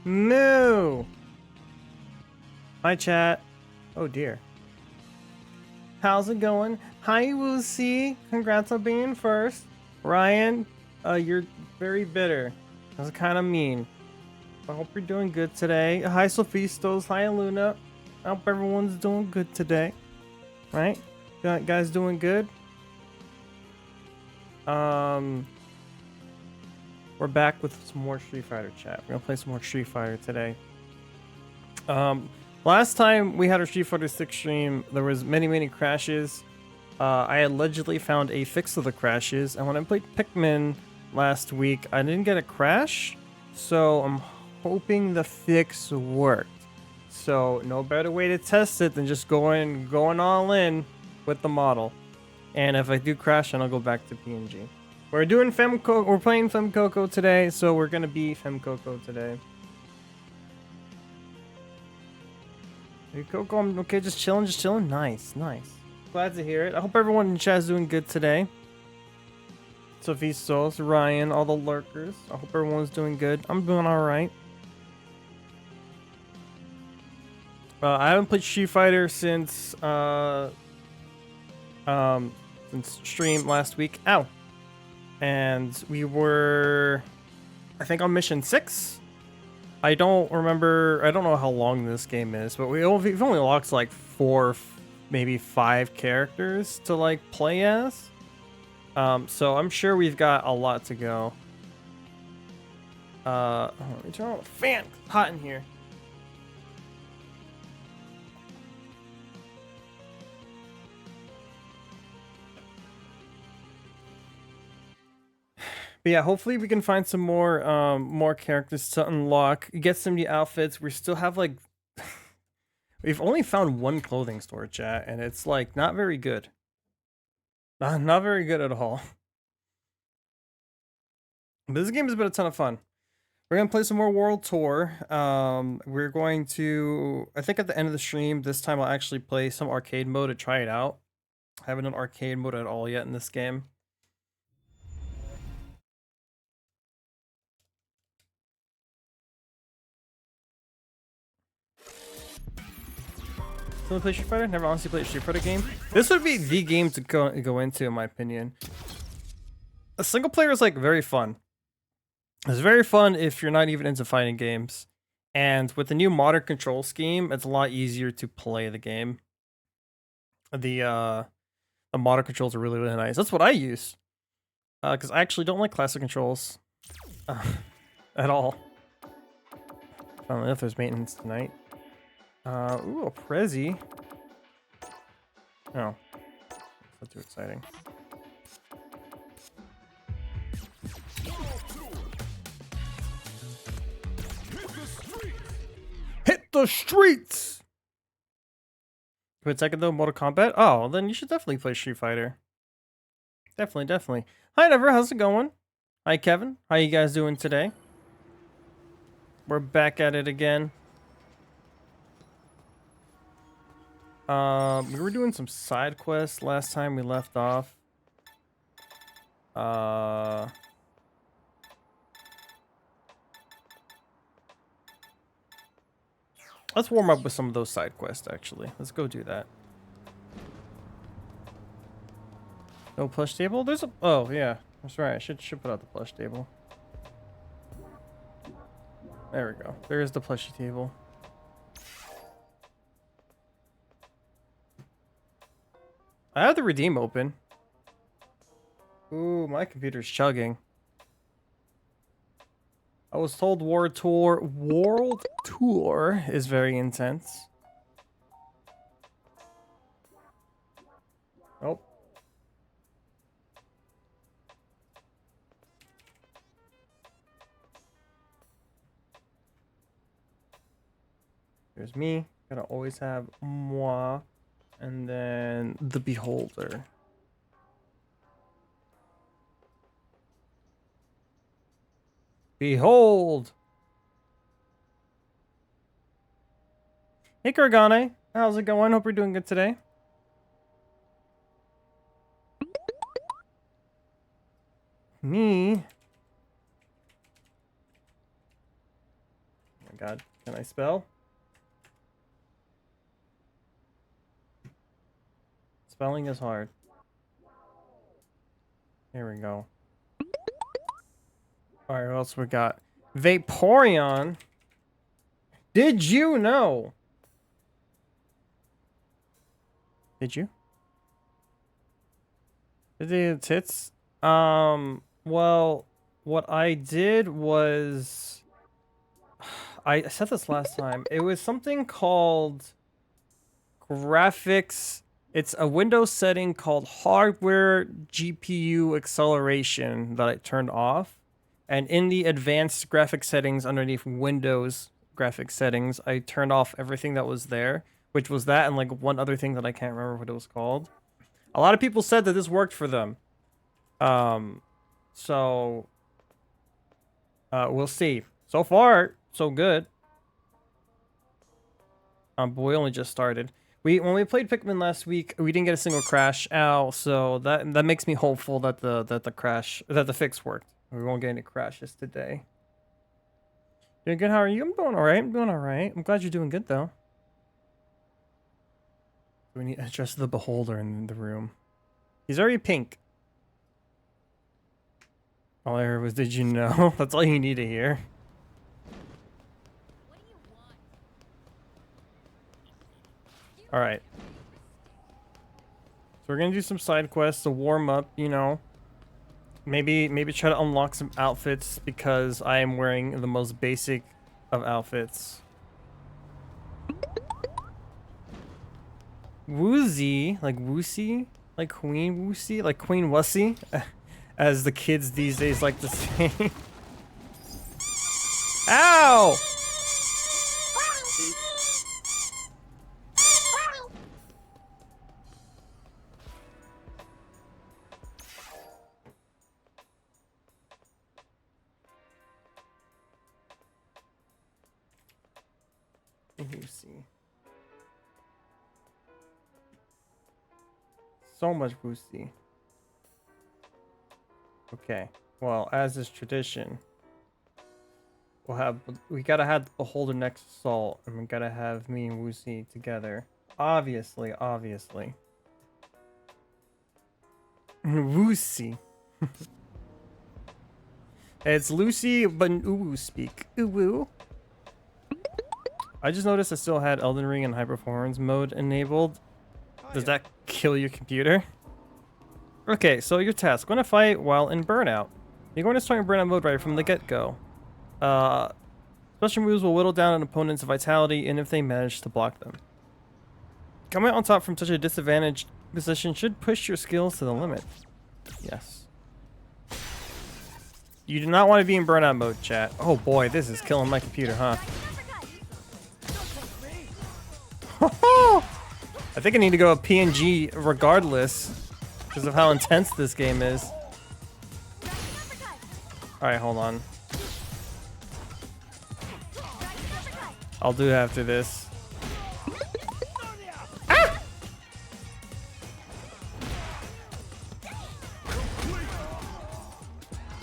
Moo! Hi, chat. Oh, dear. How's it going? Hi, Lucy. Congrats on being first. Ryan, you're very bitter. That's kind of mean. I hope you're doing good today. Hi, Sophistos. Hi, Luna. I hope everyone's doing good today. Right? Guys doing good? We're back with some more Street Fighter chat. We're gonna play some more Street Fighter today. Last time we had our Street Fighter 6 stream, there was many crashes. I allegedly found a fix of the crashes, and when I played Pikmin last week, I didn't get a crash, so I'm hoping the fix worked. So no better way to test it than just going all in with the model. And if I do crash, then I'll go back to PNG. We're doing we're playing Femcoco today, so we're gonna be Femcoco today. Hey Coco, I'm okay, just chilling. Nice. Glad to hear it. I hope everyone in chat is doing good today. Sophistos, Ryan, all the lurkers. I hope everyone's doing good. I'm doing alright. I haven't played Street Fighter since stream last week. Ow! And we were, I think, on mission 6. I don't remember. I don't know how long this game is, but we've only locked like 4, maybe 5 characters to like play as. So I'm sure we've got a lot to go. Let me turn on the fan. It's hot in here. But yeah, hopefully we can find some more characters to unlock, get some new outfits. We still have like we've only found 1 clothing store, chat, and it's like not very good. Not very good at all. But this game has been a ton of fun. We're gonna play some more World Tour. We're going to, I think at the end of the stream this time, I'll actually play some arcade mode to try it out. I haven't done arcade mode at all yet in this game. Someone play Street Fighter? Never honestly played a Street Fighter game. This would be the game to go into, in my opinion. A single player is like very fun. It's very fun if you're not even into fighting games. And with the new modern control scheme, it's a lot easier to play the game. The modern controls are really nice. That's what I use. Because I actually don't like classic controls. At all. I don't know if there's maintenance tonight. Ooh, a Prezi. Oh. That's not too exciting. Hit the streets! Wait a second though, Mortal Kombat? Oh, then you should definitely play Street Fighter. Definitely. Hi Never, how's it going? Hi Kevin, how you guys doing today? We're back at it again. We were doing some side quests last time we left off. Let's warm up with some of those side quests, actually. Let's go do that. No plush table? There's a... Oh, yeah. That's right. I should put out the plush table. There we go. There's the plushy table. I have the redeem open. Ooh, my computer's chugging. I was told World Tour is very intense. Nope. There's me. Gotta always have moi. And then the beholder. Behold! Hey Kargane, how's it going? Hope you're doing good today. Me? God, can I spell? Spelling is hard. Here we go. Alright, what else we got? Vaporeon. Did you know? Did you? Did they have tits? Well, what I did was... I said this last time. It was something called graphics. It's a Windows setting called hardware GPU acceleration that I turned off. And in the advanced graphics settings underneath Windows graphics settings, I turned off everything that was there, which was that and like one other thing that I can't remember what it was called. A lot of people said that this worked for them. So we'll see. So far, so good. But we only just started. When we played Pikmin last week, we didn't get a single crash. Ow! So that makes me hopeful that the fix worked. We won't get any crashes today. Doing good? How are you? I'm doing alright. I'm doing alright. I'm glad you're doing good though. We need to address the beholder in the room. He's already pink. All I heard was, did you know? That's all you need to hear. Alright. So we're gonna do some side quests to warm up, you know. Maybe try to unlock some outfits because I am wearing the most basic of outfits. Woozy, like Woosie, like Queen Woosie, like Queen Wussie, as the kids these days like to say. Ow! Woosie. So much Woosie. Okay, well, as is tradition, we gotta have the beholder next to Salt, and we gotta have me and Woosie together. Obviously. Woosie. It's Lucy, but in Uwu speak. Uwu. I just noticed I still had Elden Ring and High Performance mode enabled. Does that kill your computer? Okay, so your task. Win a fight while in Burnout. You're going to start in Burnout mode right from the get-go. Special moves will whittle down an opponent's vitality and if they manage to block them. Coming out on top from such a disadvantaged position should push your skills to the limit. Yes. You do not want to be in Burnout mode, chat. Oh boy, this is killing my computer, huh? I think I need to go a PNG regardless because of how intense this game is. Alright, hold on. I'll do after this. Ah!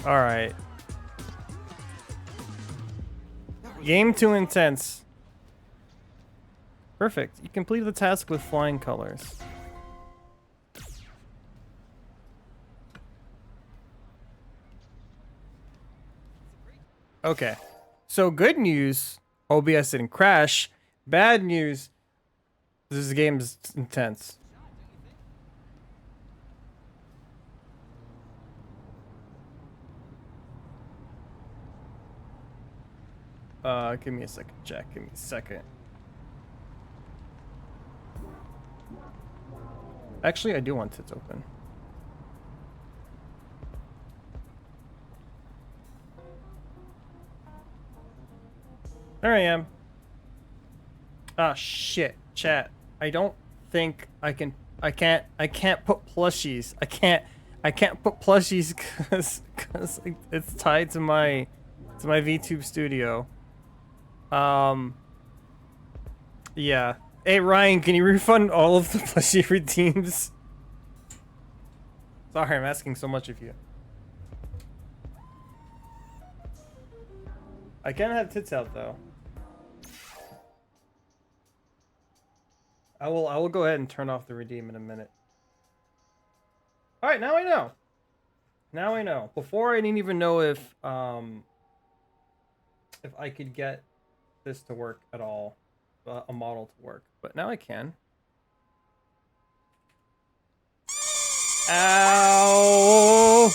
Alright. Game too intense. Perfect. You completed the task with flying colors. Okay. So good news, OBS didn't crash. Bad news, this game is intense. Give me a second, Jack. Give me a second. Actually, I do want it to open. There I am. Ah, shit, chat. I don't think I can. I can't put plushies. I can't put plushies because it's tied to my VTube studio. Yeah. Hey Ryan, can you refund all of the plushie redeems? Sorry, I'm asking so much of you. I can have tits out though. I will go ahead and turn off the redeem in a minute. All right, now I know. Now I know. Before I didn't even know if I could get this to work at all, a model to work, but now I can. Ow!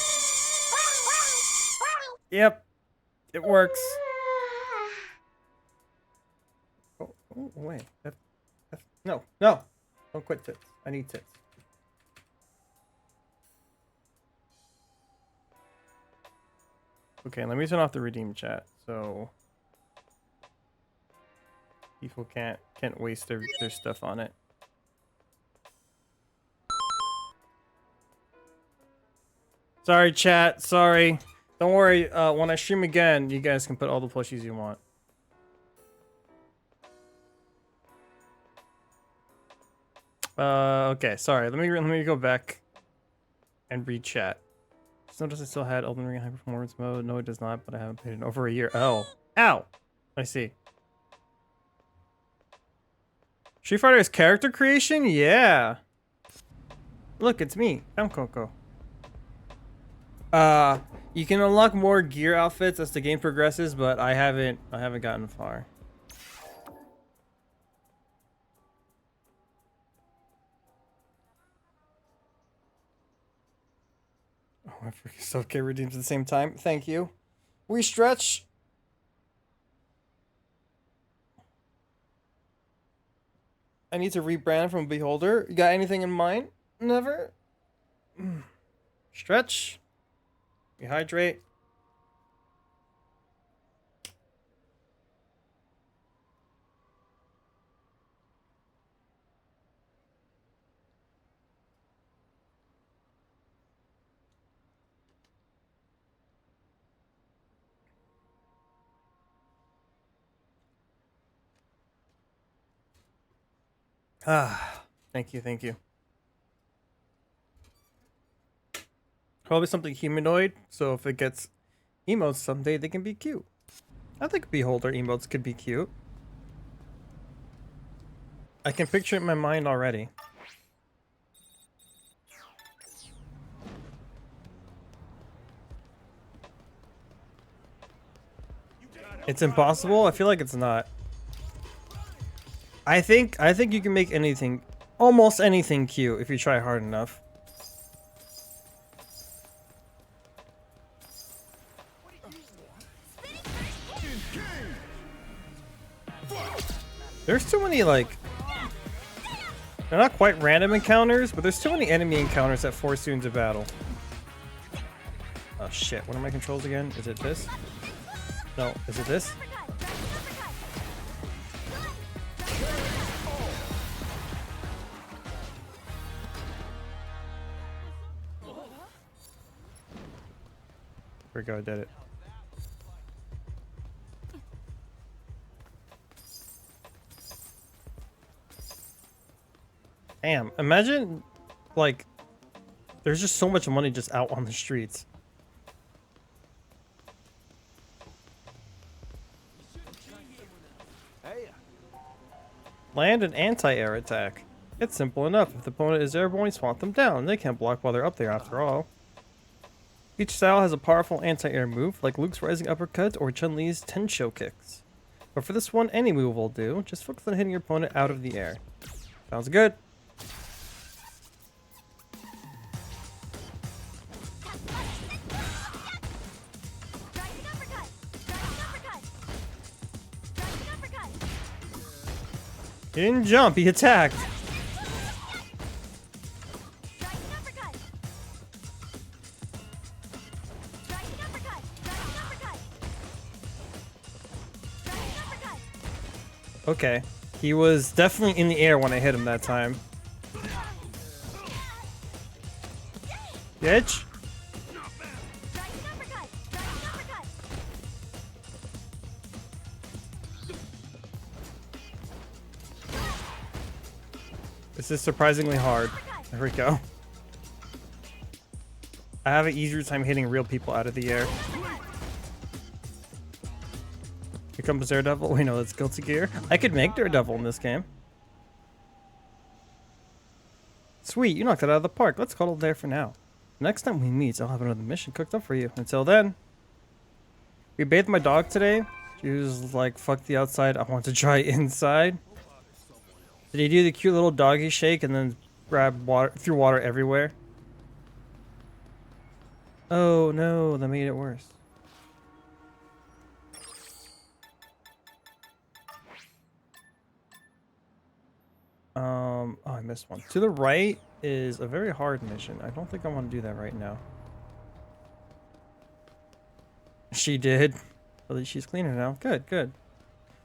Yep, it works. Oh wait, no, don't quit tits. I need tits. Okay, let me turn off the redeem chat so people can't waste their stuff on it. Sorry, chat. Sorry. Don't worry. When I stream again, you guys can put all the plushies you want. Okay. Sorry. Let me go back and read chat. Just notice I still had Elden Ring high performance mode. No, it does not. But I haven't played in over a year. Oh. Ow. I see. Street Fighter is character creation? Yeah. Look, it's me. I'm Coco. You can unlock more gear outfits as the game progresses, but I haven't gotten far. Oh, my freaking stuff get redeemed at the same time. Thank you. We stretch. I need to rebrand from Beholder. You got anything in mind? Never. Stretch. Rehydrate. Thank you, thank you. Probably something humanoid, so if it gets emotes someday, they can be cute. I think Beholder emotes could be cute. I can picture it in my mind already. It's impossible? I feel like it's not. I think you can make anything, almost anything cute if you try hard enough. There's too many, like, they're not quite random encounters, but there's too many enemy encounters that force you into battle. Oh shit, what are my controls again? Is it this? No, is it this? There we go, I did it. Damn, imagine, like, there's just so much money just out on the streets. Land an anti-air attack. It's simple enough. If the opponent is airborne, swat them down. They can't block while they're up there after all. Each style has a powerful anti-air move, like Luke's rising uppercut or Chun-Li's Tensho kicks. But for this one, any move will do. Just focus on hitting your opponent out of the air. Sounds good. He didn't jump, he attacked. Okay. He was definitely in the air when I hit him that time. Bitch. This is surprisingly hard. There we go. I have an easier time hitting real people out of the air. Here comes Daredevil. Wait, no, that's Guilty Gear. I could make Daredevil in this game. Sweet, you knocked it out of the park. Let's call it there for now. Next time we meet, I'll have another mission cooked up for you. Until then, we bathed my dog today. She was like, fuck the outside, I want to try inside. Did he do the cute little doggy shake and then grab water, threw water everywhere? Oh no, that made it worse. Oh, I missed one. To the right is a very hard mission. I don't think I want to do that right now. She did. At least she's cleaner now. Good, good.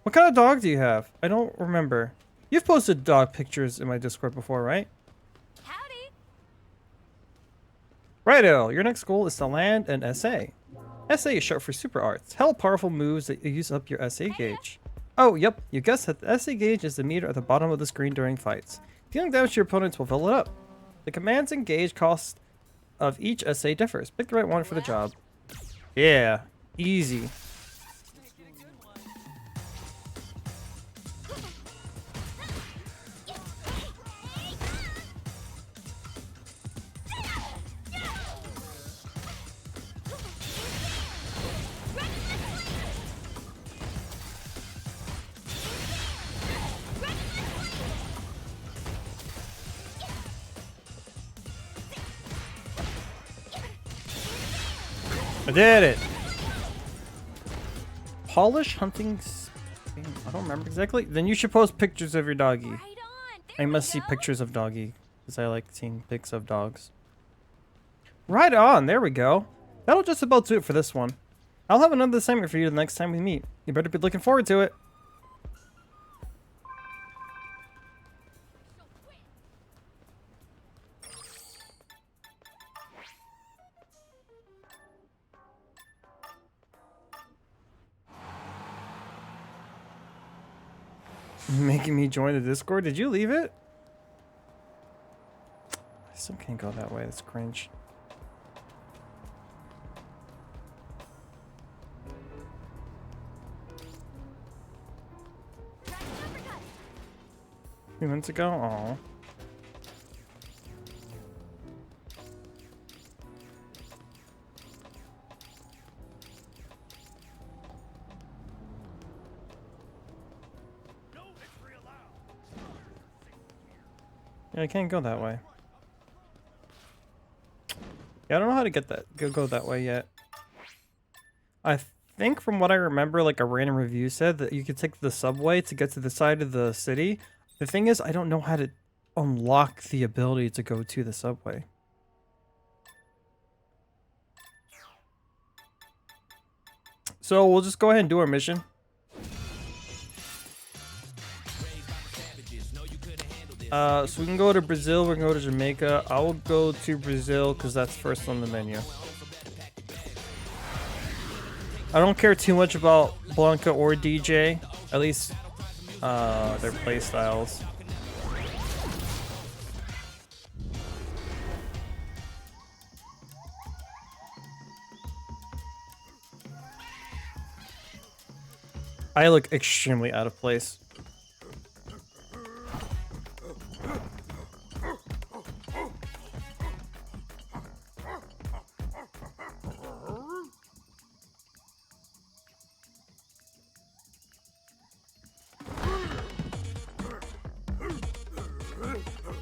What kind of dog do you have? I don't remember. You've posted dog pictures in my Discord before, right? Howdy. Righto, your next goal is to land an SA. SA is short for super arts. Hell powerful moves that use up your SA gauge. Oh, yep, you guessed that the SA gauge is the meter at the bottom of the screen during fights. Dealing damage to your opponents will fill it up. The commands and gauge cost of each SA differs. Pick the right one for the job. Yeah, easy. I did it! Polish hunting... I don't remember exactly. Then you should post pictures of your doggy. Right on. I must see pictures of doggy. Because I like seeing pics of dogs. Right on! There we go. That'll just about do it for this one. I'll have another assignment for you the next time we meet. You better be looking forward to it. Making me join the Discord? Did you leave it? I still can't go that way. That's cringe. A few minutes ago? Aw. Yeah, I can't go that way. Yeah, I don't know how to get that go that way yet. I think from what I remember, like a random review said that you could take the subway to get to the side of the city. The thing is, I don't know how to unlock the ability to go to the subway. So we'll just go ahead and do our mission. So we can go to Brazil, we can go to Jamaica. I will go to Brazil because that's first on the menu. I don't care too much about Blanca or DJ, at least their playstyles. I look extremely out of place.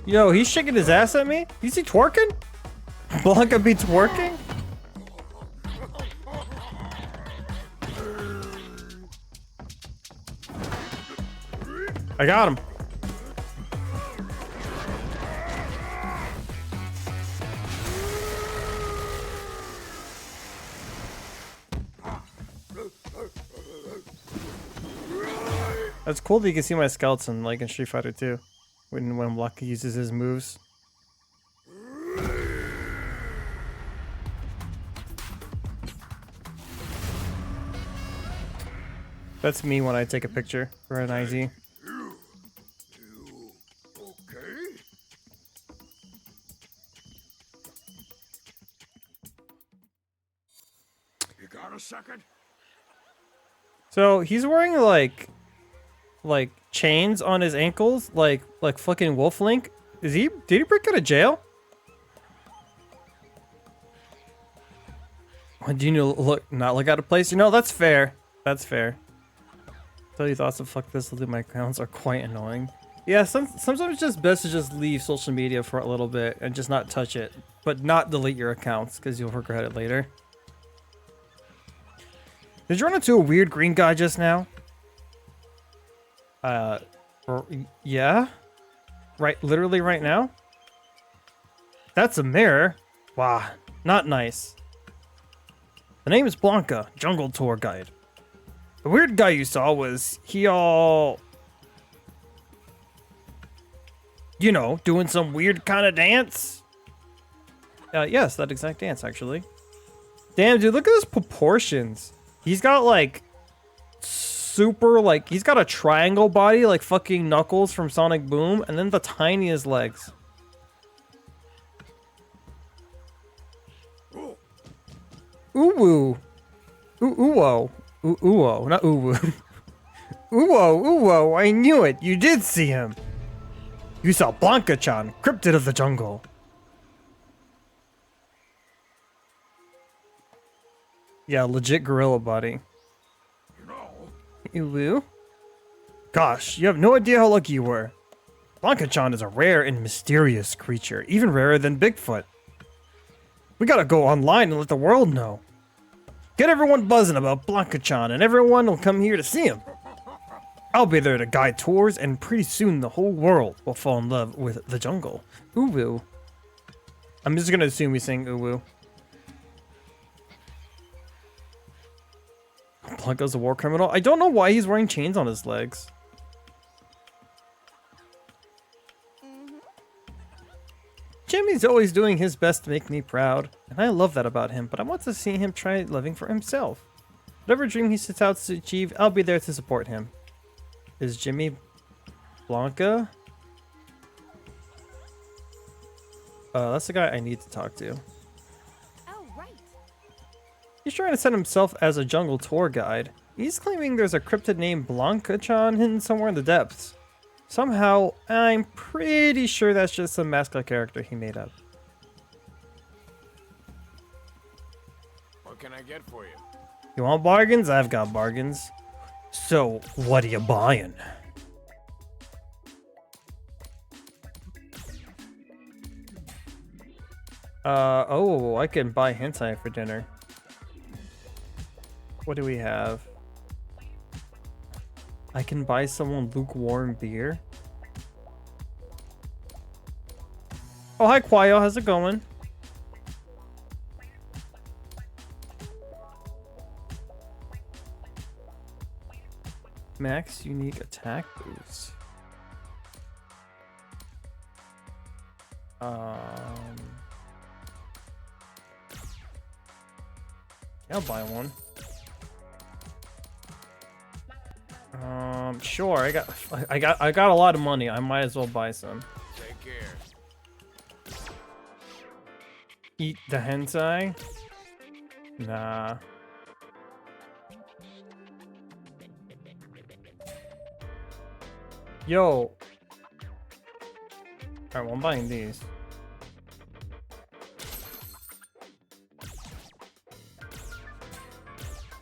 Yo, he's shaking his ass at me? Is he twerking? Blanca be twerking? I got him. That's cool that you can see my skeleton like in Street Fighter 2 when Blanca uses his moves. That's me when I take a picture for an ID. A second. So he's wearing like chains on his ankles, like fucking Wolf Link. Did he break out of jail? Do you not look out of place? You know, that's fair. That's fair. Tell you thoughts of fuck this, will do my accounts are quite annoying. Yeah, sometimes it's just best to just leave social media for a little bit and just not touch it, but not delete your accounts because you'll regret it later. Did you run into a weird green guy just now? Yeah? Right, literally right now? That's a mirror. Wow, not nice. The name is Blanca, jungle tour guide. The weird guy you saw was, you know, doing some weird kind of dance? Yes, that exact dance, actually. Damn, dude, look at his proportions. He's got, like, he's got a triangle body, like fucking Knuckles from Sonic Boom, and then the tiniest legs. Ooh-woo. Ooh-woo. Ooh-woo, not ooh-woo. Ooh-woo, ooh-woo, I knew it. You did see him. You saw Blanca-chan, cryptid of the jungle. Yeah, legit gorilla body. Ooh-woo. Gosh, you have no idea how lucky you were. Blanca-chan is a rare and mysterious creature, even rarer than Bigfoot. We gotta go online and let the world know. Get everyone buzzing about Blanca-chan, and everyone will come here to see him. I'll be there to guide tours, and pretty soon the whole world will fall in love with the jungle. Ooh-woo. I'm just gonna assume he's saying ooh-woo. Blanca's a war criminal? I don't know why he's wearing chains on his legs. Jimmy's always doing his best to make me proud, and I love that about him, but I want to see him try living for himself. Whatever dream he sets out to achieve, I'll be there to support him. Is Jimmy Blanca? That's the guy I need to talk to. Oh, right. He's trying to set himself as a jungle tour guide. He's claiming there's a cryptid named Blanca-chan hidden somewhere in the depths. Somehow, I'm pretty sure that's just some mascot character he made up. What can I get for you? You want bargains? I've got bargains. So, what are you buying? Oh, I can buy hentai for dinner. What do we have? I can buy someone lukewarm beer. Oh, hi, Quayo. How's it going? Max unique attack boost. I'll buy one. Sure. I got a lot of money. I might as well buy some. Take care. Eat the hentai? Nah. Yo. Alright, well, I'm buying these.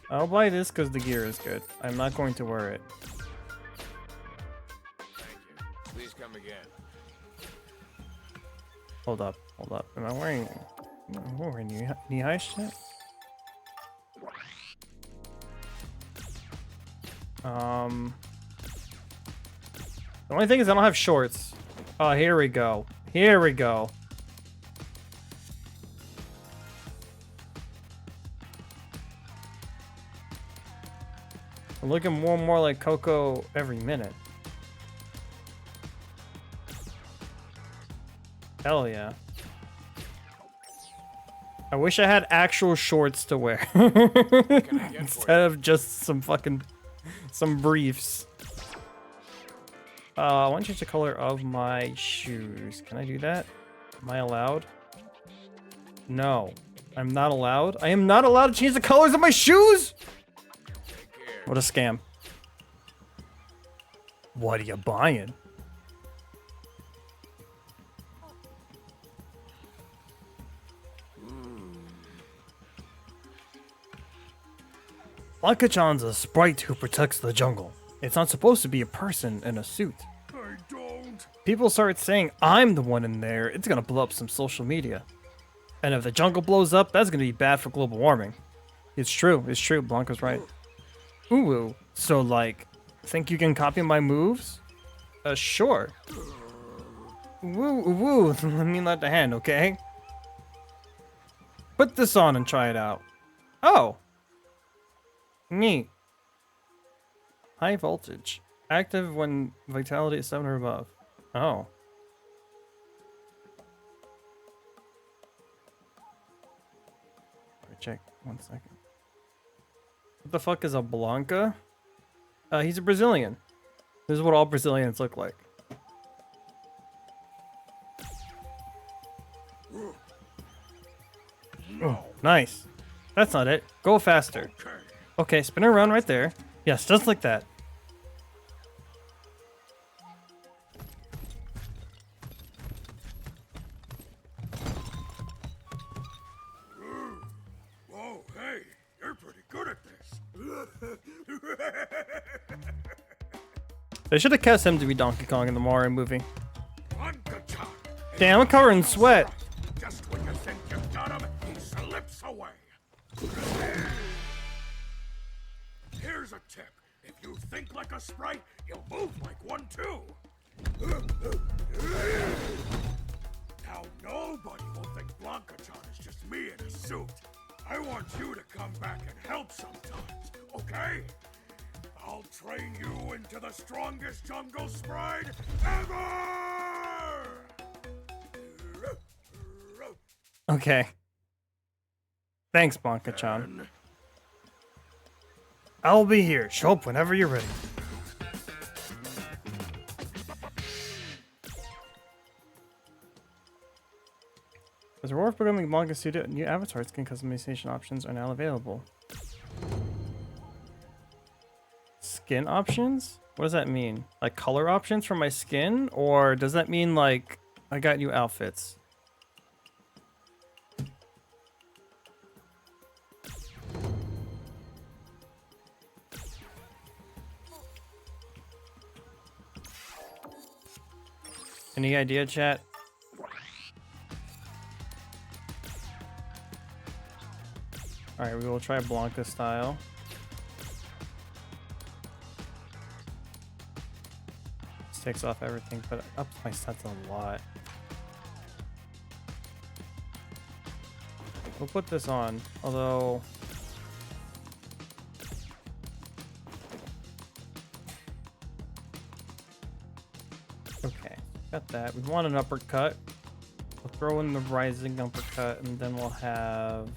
I'll buy this because the gear is good. I'm not going to wear it. Thank you. Please come again. Hold up. Am I wearing... Am I wearing knee-high shit? The only thing is I don't have shorts. Oh, here we go. Here we go. I'm looking more and more like Coco every minute. Hell yeah. I wish I had actual shorts to wear. Instead of just some briefs. I want to change the color of my shoes. Can I do that? Am I allowed? No. I'm not allowed? I am not allowed to change the colors of my shoes? What a scam. What are you buying? Blanca-chan's a sprite who protects the jungle. It's not supposed to be a person in a suit. I don't. People start saying I'm the one in there, it's gonna blow up some social media. And if the jungle blows up, that's gonna be bad for global warming. It's true, Blanca's right. Ooh, so like, think you can copy my moves? Sure. Woo, let me let the hand, okay? Put this on and try it out. Oh. Neat. High voltage. Active when vitality is 7 or above. Oh. Let me check 1 second. What the fuck is a Blanca? He's a Brazilian. This is what all Brazilians look like. Oh, nice. That's not it. Go faster. Okay, spin around right there. Yes, just like that. Whoa, hey, you're pretty good at this. They should have cast him to be Donkey Kong in the Mario movie. Blanca-chan. Damn, I'm covered in sweat. Just when you think you've got him, he slips away. Here's a tip. If you think like a sprite, you'll move like one too. Now nobody will think Blanca-chan is just me in a suit. I want you to come back and help sometimes, okay? I'll train you into the strongest jungle sprite ever! Okay. Thanks, Blanca-chan. I'll be here. Show up whenever you're ready. As a reward for programming Blanca Studio, new avatar skin customization options are now available. Skin options? What does that mean? Like color options for my skin? Or does that mean like I got new outfits? Any idea, chat? Alright, we will try Blanca style. This takes off everything, but ups my stats a lot. We'll put this on, although... Okay, got that. We want an uppercut. We'll throw in the rising uppercut, and then we'll have...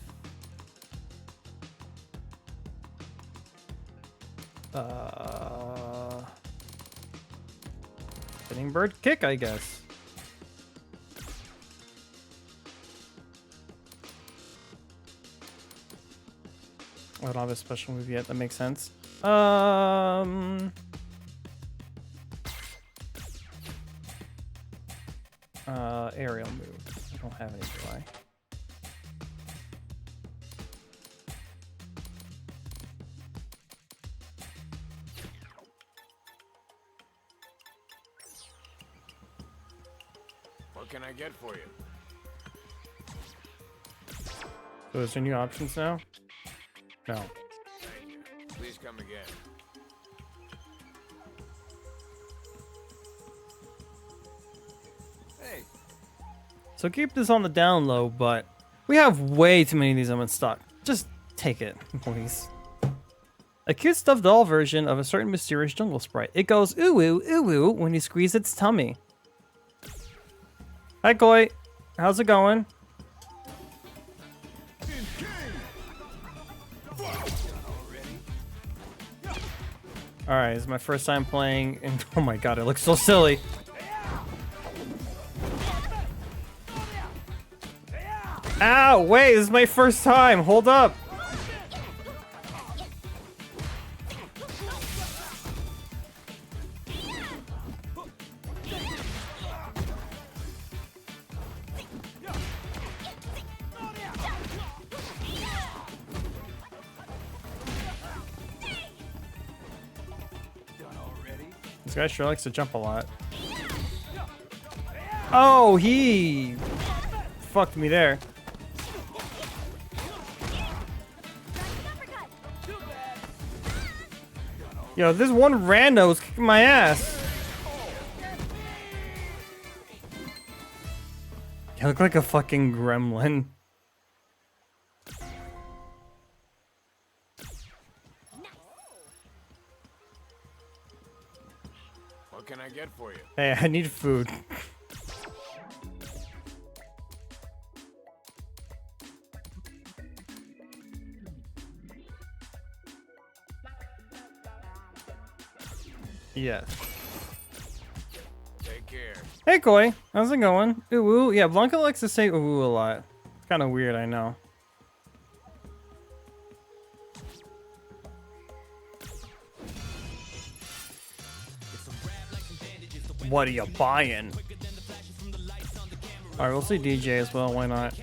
Spinning bird kick, I guess. I don't have a special move yet. That makes sense. Aerial move. I don't have any, do I? What can I get for you? So is there new options now? No. Thank you. Please come again. Hey. So keep this on the down low, but we have way too many of these in stock. Just take it, please. A cute stuffed doll version of a certain mysterious jungle sprite. It goes ooh ooh ooh ooh when you squeeze its tummy. Hi Koi, how's it going? Alright, this is my first time playing, and oh my god, it looks so silly. Ow, wait, this is my first time, hold up. This guy sure likes to jump a lot. Oh, he fucked me there. Yo, this one rando is kicking my ass. You look like a fucking gremlin. What can I get for you? Hey, I need food. Yes. Take care. Hey, Koi. How's it going? Ooh, ooh. Yeah, Blanca likes to say ooh, ooh a lot. It's kind of weird, I know. What are you buying? Alright, we'll see DJ as well. Why not?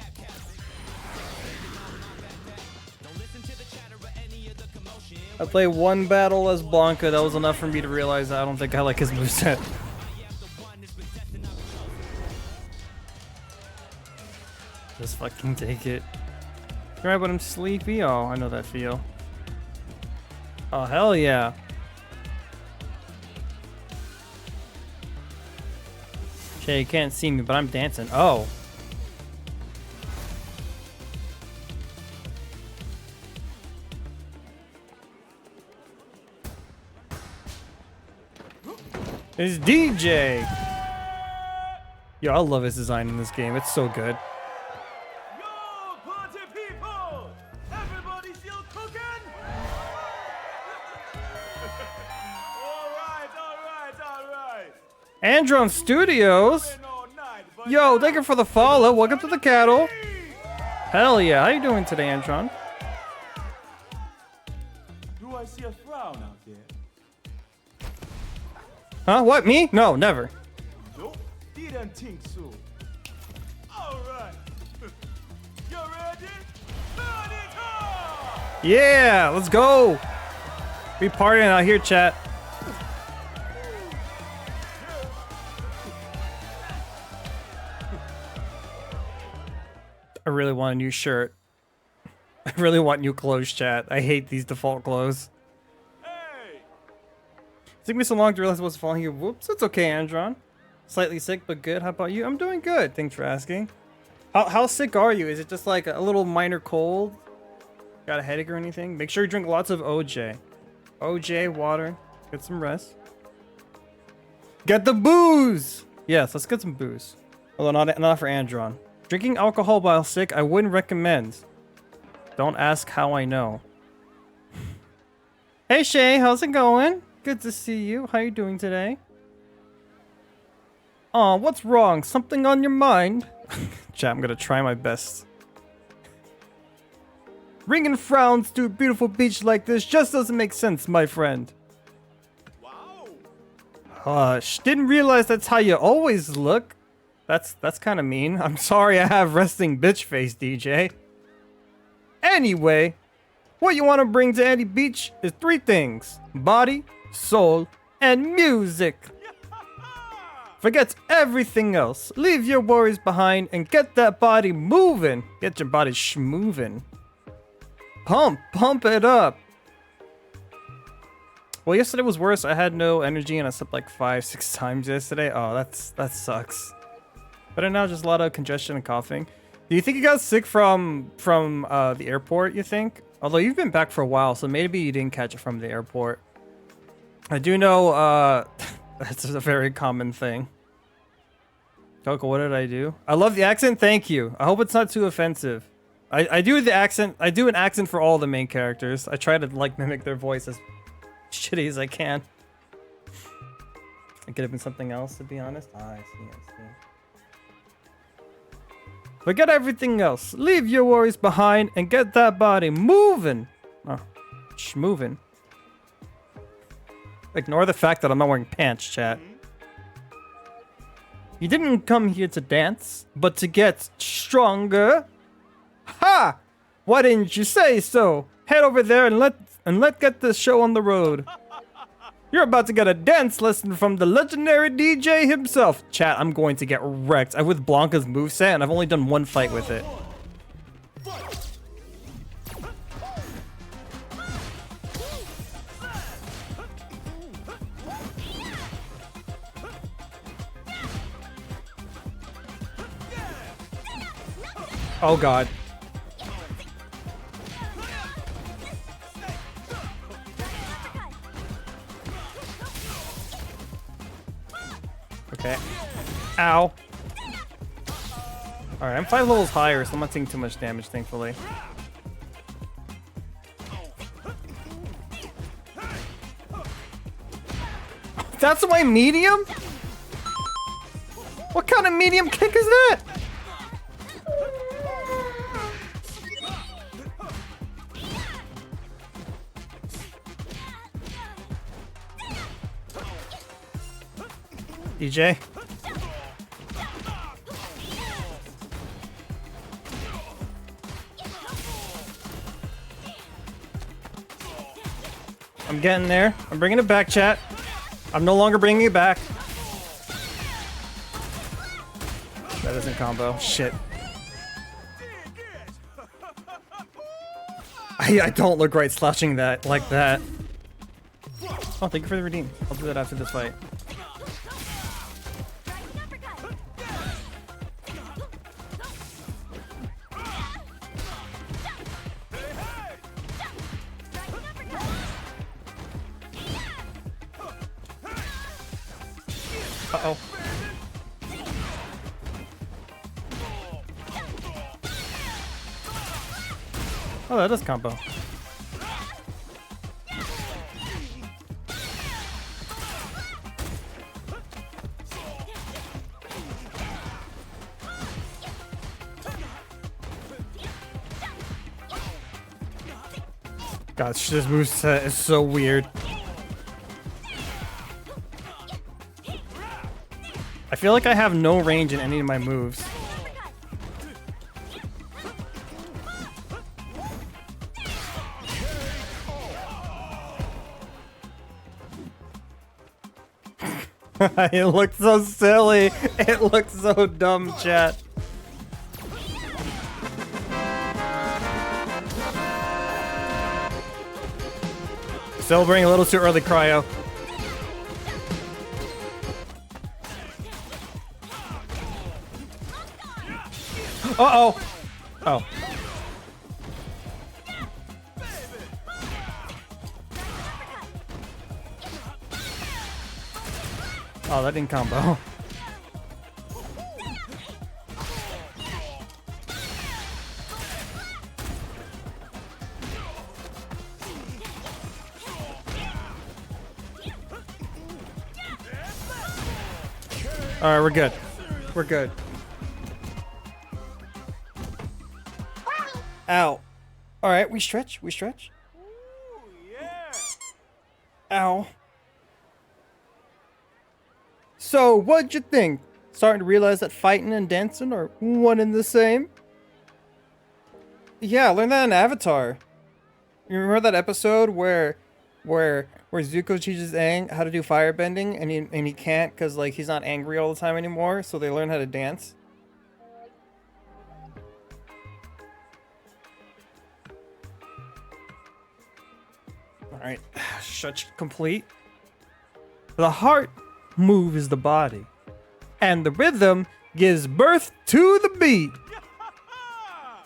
I played one battle as Blanca. That was enough for me to realize that I don't think I like his moveset. Just fucking take it. Right, but I'm sleepy. Oh, I know that feel. Oh, hell yeah. Okay, you can't see me, but I'm dancing. Oh. It's DJ. Yo, I love his design in this game. It's so good. Yo, party people! Everybody still cooking? Alright. Andron Studios. Been all night, but Yo, thank you for the follow. Welcome to the cattle. Hell yeah. How you doing today, Andron? do I see a frown out there? Huh? What? Me? No, never. Nope, didn't think so. Alright. You ready? Party time! Yeah, let's go. We partying out here, chat. I really want a new shirt. I really want new clothes, chat. I hate these default clothes. Hey! It took me so long to realize what's falling here. Whoops, it's okay, Andron. Slightly sick, but good. How about you? I'm doing good. Thanks for asking. How sick are you? Is it just like a little minor cold? Got a headache or anything? Make sure you drink lots of OJ. OJ, water. Get some rest. Get the booze! Yes, let's get some booze. Although not for Andron. Drinking alcohol while sick, I wouldn't recommend. Don't ask how I know. Hey Shay, how's it going? Good to see you. How you doing today? Aw, what's wrong? Something on your mind? Chat, I'm gonna try my best. Bringing frowns to a beautiful beach like this just doesn't make sense, my friend. Wow! Hush, didn't realize that's how you always look. That's kind of mean. I'm sorry I have resting bitch face, DJ. Anyway, what you want to bring to any beach is 3 things. Body, soul, and music. Forget everything else. Leave your worries behind and get that body moving. Get your body schmoving. Pump it up. Well, yesterday was worse. I had no energy and I slept like 5-6 times yesterday. Oh, that sucks. But now just a lot of congestion and coughing. Do you think you got sick from the airport, you think? Although you've been back for a while, so maybe you didn't catch it from the airport. I do know that's a very common thing. Coco, what did I do? I love the accent, thank you. I hope it's not too offensive. I do the accent, I do an accent for all the main characters. I try to like mimic their voice as shitty as I can. It could have been something else, to be honest. I see. Forget everything else. Leave your worries behind and get that body moving. Oh, schmoving. Ignore the fact that I'm not wearing pants, chat. You didn't come here to dance, but to get stronger. Ha! Why didn't you say so? Head over there and let get this show on the road. You're about to get a dance lesson from the legendary DJ himself. Chat, I'm going to get wrecked. I'm with Blanca's moveset, and I've only done one fight with it. Oh god. Okay. Ow. Alright, I'm 5 levels higher, so I'm not taking too much damage, thankfully. That's my medium? What kind of medium kick is that? DJ? I'm getting there. I'm bringing it back, chat. I'm no longer bringing it back. That isn't combo. Shit. I don't look right slashing that like that. Oh, thank you for the redeem. I'll do that after this fight. Uh-oh. Oh, that does combo. Gosh, this moveset is so weird. I feel like I have no range in any of my moves. It looked so silly. It looked so dumb, chat. Celebrating a little too early, cryo. Uh-oh. Oh. Oh, that didn't combo. All right, we're good. We're good. Ow. All right, we stretch. We stretch. Ooh, yeah. Ow. So, what'd you think? Starting to realize that fighting and dancing are one and the same? Yeah, I learned that in Avatar. You remember that episode where Zuko teaches Aang how to do firebending and he can't because like he's not angry all the time anymore, so they learn how to dance? Alright, stretch complete. The heart moves the body, and the rhythm gives birth to the beat.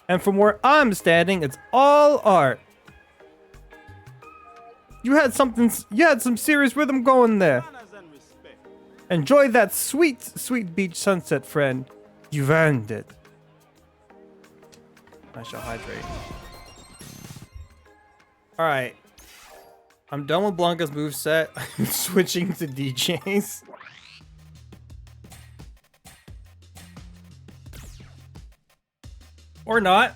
And from where I'm standing, it's all art. You had some serious rhythm going there. Manners and respect. Enjoy that sweet, sweet beach sunset, friend. You've earned it. I shall hydrate. Alright. I'm done with Blanca's moveset. I'm switching to DJs. Or not.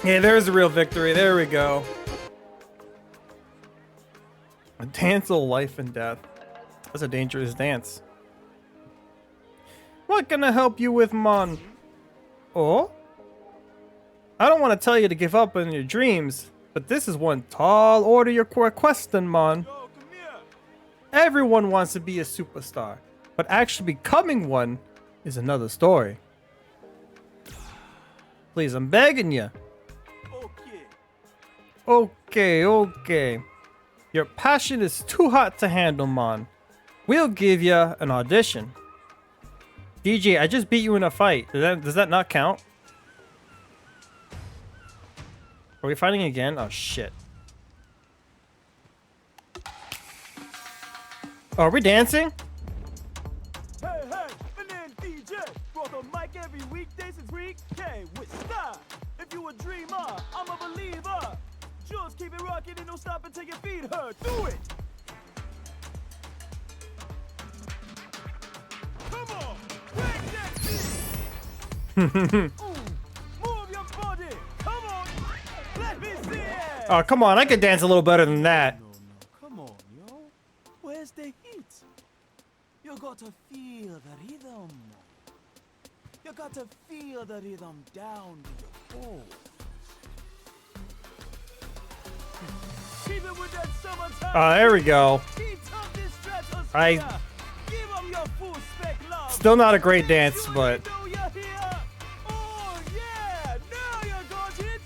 Yeah, there's a real victory. There we go. A dance of life and death. That's a dangerous dance. What can I help you with, mon? Oh? I don't want to tell you to give up on your dreams, but this is one tall order you're requesting, mon. Yo, come here. Everyone wants to be a superstar, but actually becoming one is another story. Please, I'm begging you. Okay. Okay. Your passion is too hot to handle, mon. We'll give you an audition. DJ, I just beat you in a fight. Does that not count? Are we fighting again? Oh, shit. Oh, are we dancing? Hey, my name's DJ. Brought the mic every weekday since week K with style. If you a dreamer, I'm a believer. Just keep it rocking and don't stop until your feet hurt. Do it. Come on, break that beat. Ooh, move your body. Come on, let me see it. Oh, come on. I could dance a little better than that. No, come on, yo. Where's the heat? You got to feel the rhythm. You got to feel the rhythm down to your bones. Keep it with that summertime. Oh, there we go. Keep up this stratosphere. I- Give 'em your full spec love. Still not a great dance, Make sure but they know you're here. Oh, yeah. Now you got it.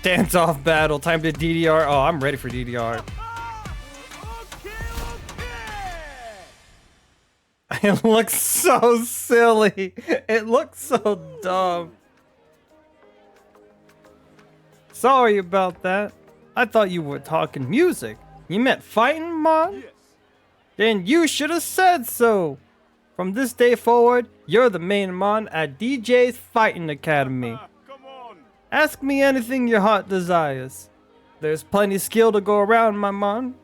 dance off battle. Time to DDR. Oh, I'm ready for DDR. It looks so silly. It looks so dumb. Sorry about that. I thought you were talking music. You meant fighting, Mon? Yes. Then you should have said so. From this day forward, you're the main Mon at DJ's Fighting Academy. Come on. Ask me anything your heart desires. There's plenty skill to go around, my Mon.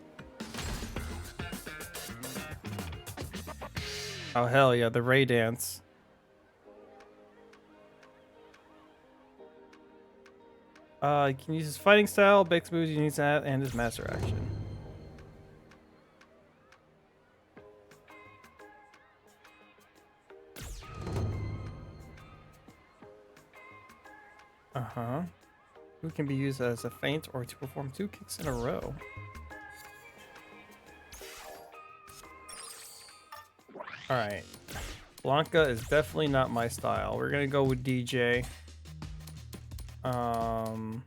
Oh hell yeah, the Ray dance. You can use his fighting style, big moves, you need to add, and his master action. Uh-huh. Who can be used as a feint or to perform 2 kicks in a row. Alright. Blanca is definitely not my style. We're gonna go with DJ. Can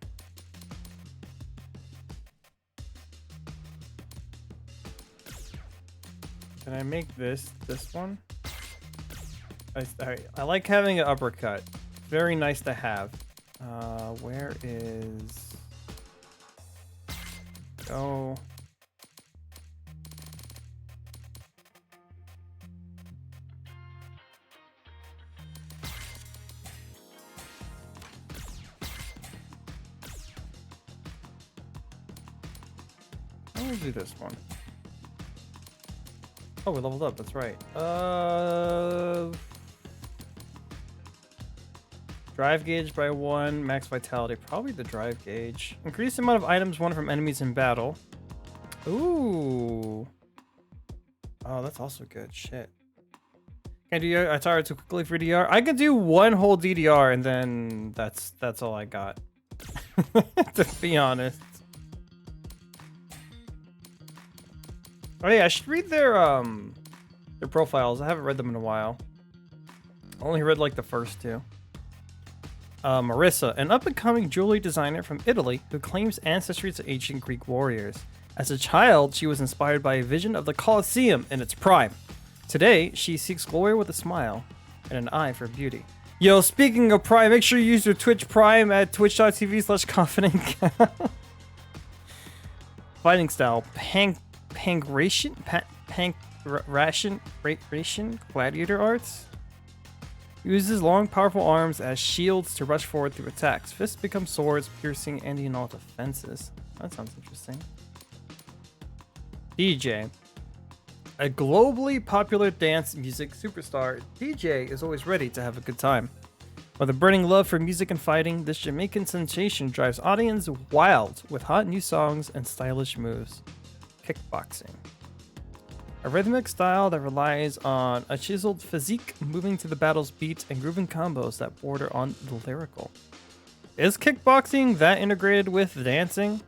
I make this one? I like having an uppercut. Very nice to have. Where is... Oh... I'm gonna do this one. Oh, we leveled up, that's right. Drive gauge by 1, max vitality, probably the drive gauge. Increase the amount of items won from enemies in battle. Ooh. Oh, that's also good, shit. Can I do Atara too quickly for DDR? I could do one whole DDR and then that's all I got. To be honest. Oh yeah, I should read their profiles. I haven't read them in a while. I only read like the first 2. Marissa, an up-and-coming jewelry designer from Italy who claims ancestry to ancient Greek warriors. As a child, she was inspired by a vision of the Colosseum in its prime. Today, she seeks glory with a smile and an eye for beauty. Yo, speaking of Prime, make sure you use your Twitch Prime at twitch.tv/ConfidentCow. Fighting style, Pankration gladiator arts. Uses long, powerful arms as shields to rush forward through attacks. Fists become swords, piercing and in all defenses. That sounds interesting. DJ. A globally popular dance music superstar, DJ is always ready to have a good time. With a burning love for music and fighting, this Jamaican sensation drives audience wild with hot new songs and stylish moves. Kickboxing. A rhythmic style that relies on a chiseled physique, moving to the battle's beat, and grooving combos that border on the lyrical. Is kickboxing that integrated with dancing?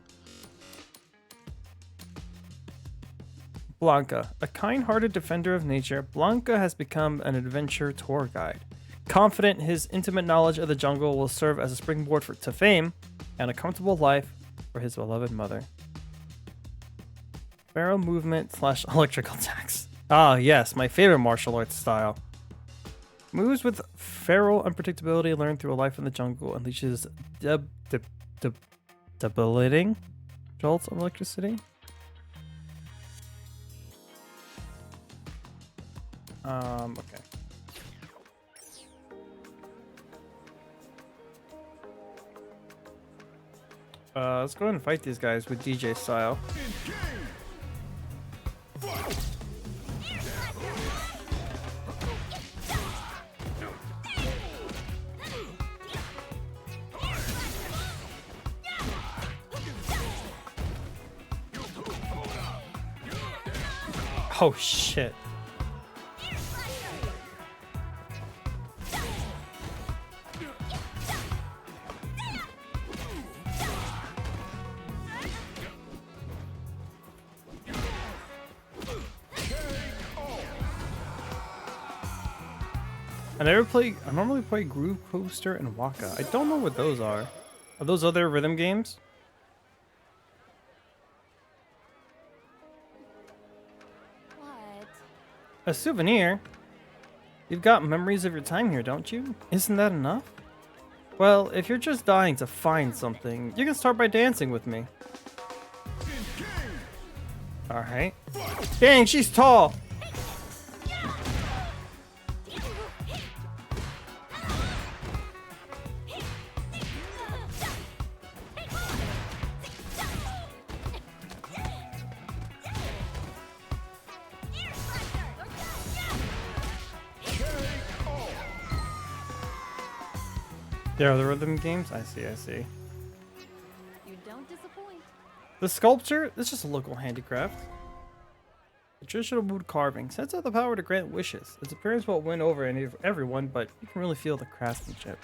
Blanca. A kind-hearted defender of nature, Blanca has become an adventure tour guide. Confident his intimate knowledge of the jungle will serve as a springboard to fame and a comfortable life for his beloved mother. Barrel movement / electrical attacks. Ah, yes, my favorite martial arts style. Moves with feral unpredictability learned through a life in the jungle unleashes debilitating jolts of electricity. Okay. Let's go ahead and fight these guys with DJ style. Oh shit. I normally play Groove Coaster and Waka. I don't know what those are. Are those other rhythm games? What? A souvenir? You've got memories of your time here, don't you? Isn't that enough? Well, if you're just dying to find something, you can start by dancing with me. Alright. Dang, she's tall! There are the rhythm games? I see, I see. You don't disappoint. The sculpture is just a local handicraft. The traditional wood carving sets out the power to grant wishes. Its appearance won't win over everyone, but you can really feel the craftsmanship.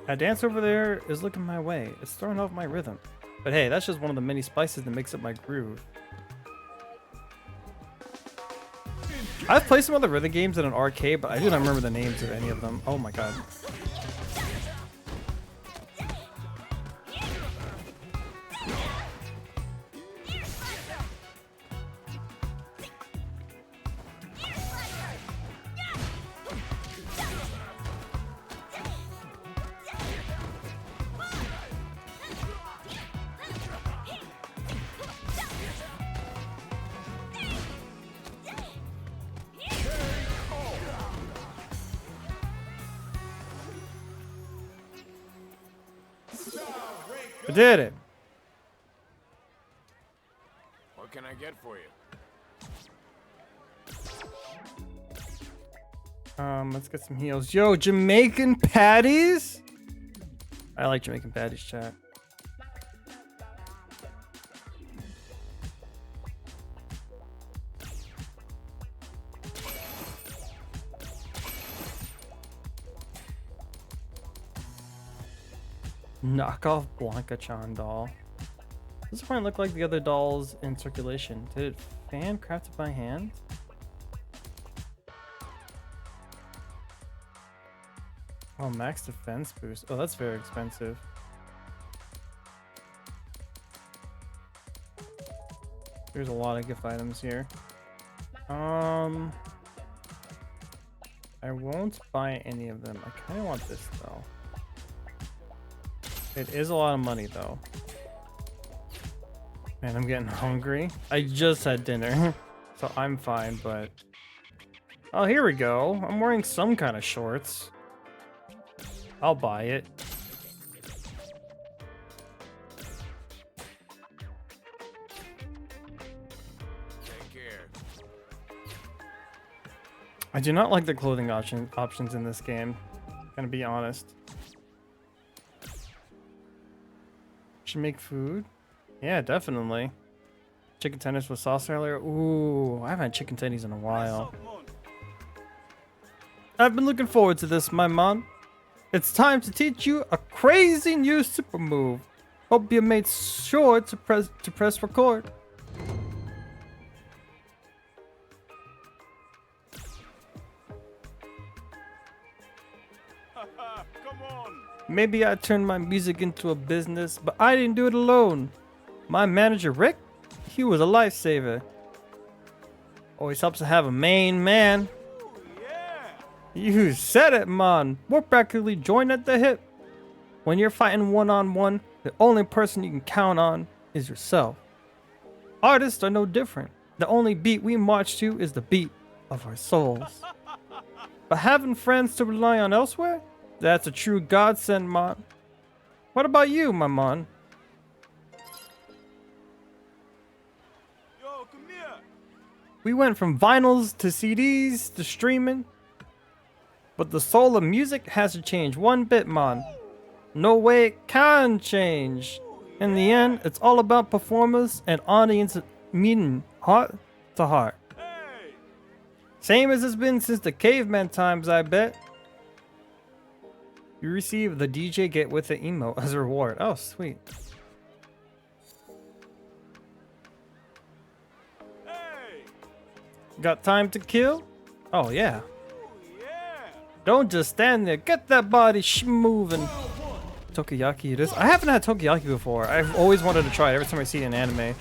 That dance over there is looking my way. It's throwing off my rhythm. But hey, that's just one of the many spices that makes up my groove. I've played some other rhythm games in an arcade, but I do not remember the names of any of them. Oh my god. I did it. What can I get for you? Let's get some heals. Yo, Jamaican patties? I like Jamaican patties, chat. Knockoff Blanca-chan doll. Does this one look like the other dolls in circulation? Did it fan crafted by hand? Oh, max defense boost. Oh, that's very expensive. There's a lot of gift items here. I won't buy any of them. I kind of want this though. It is a lot of money though. Man, I'm getting hungry. I just had dinner, so I'm fine, but... Oh, here we go. I'm wearing some kind of shorts. I'll buy it. Take care. I do not like the clothing options in this game. Gonna be honest. Should make food. Yeah, definitely. Chicken tenders with sauce earlier. Ooh, I haven't had chicken tenders in a while. I've been looking forward to this, my man. It's time to teach you a crazy new super move. Hope you made sure to press record. Come on. Maybe I turned my music into a business, but I didn't do it alone. My manager, Rick, he was a lifesaver. Always helps to have a main man. Ooh, yeah. You said it, man. We're practically joined at the hip. When you're fighting one-on-one, the only person you can count on is yourself. Artists are no different. The only beat we march to is the beat of our souls. But having friends to rely on elsewhere, that's a true godsend, man. What about you, my man? Yo, come here. We went from vinyls to CDs to streaming. But the soul of music hasn't changed one bit, man. No way it can change. In the end, it's all about performers and audience meeting heart to heart. Hey. Same as it's been since the caveman times, I bet. You receive the DJ Get With It emo as a reward. Oh, sweet. Hey. Got time to kill? Oh, yeah. Ooh, yeah. Don't just stand there. Get that body moving. Takoyaki it is. I haven't had takoyaki before. I've always wanted to try it every time I see it in anime.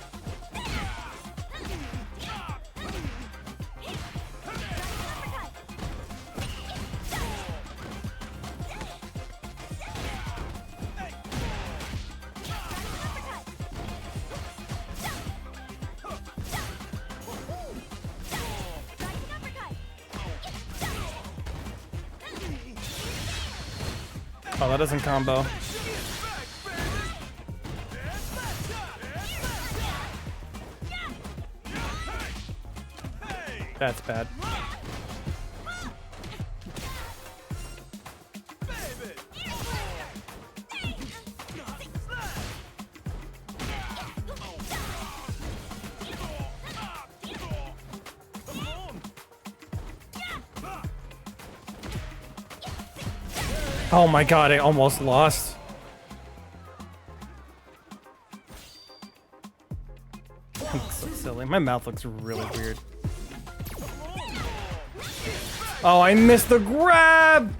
Oh, that doesn't combo. That's bad. Oh my god, I almost lost. I'm so silly. My mouth looks really weird. Oh, I missed the grab!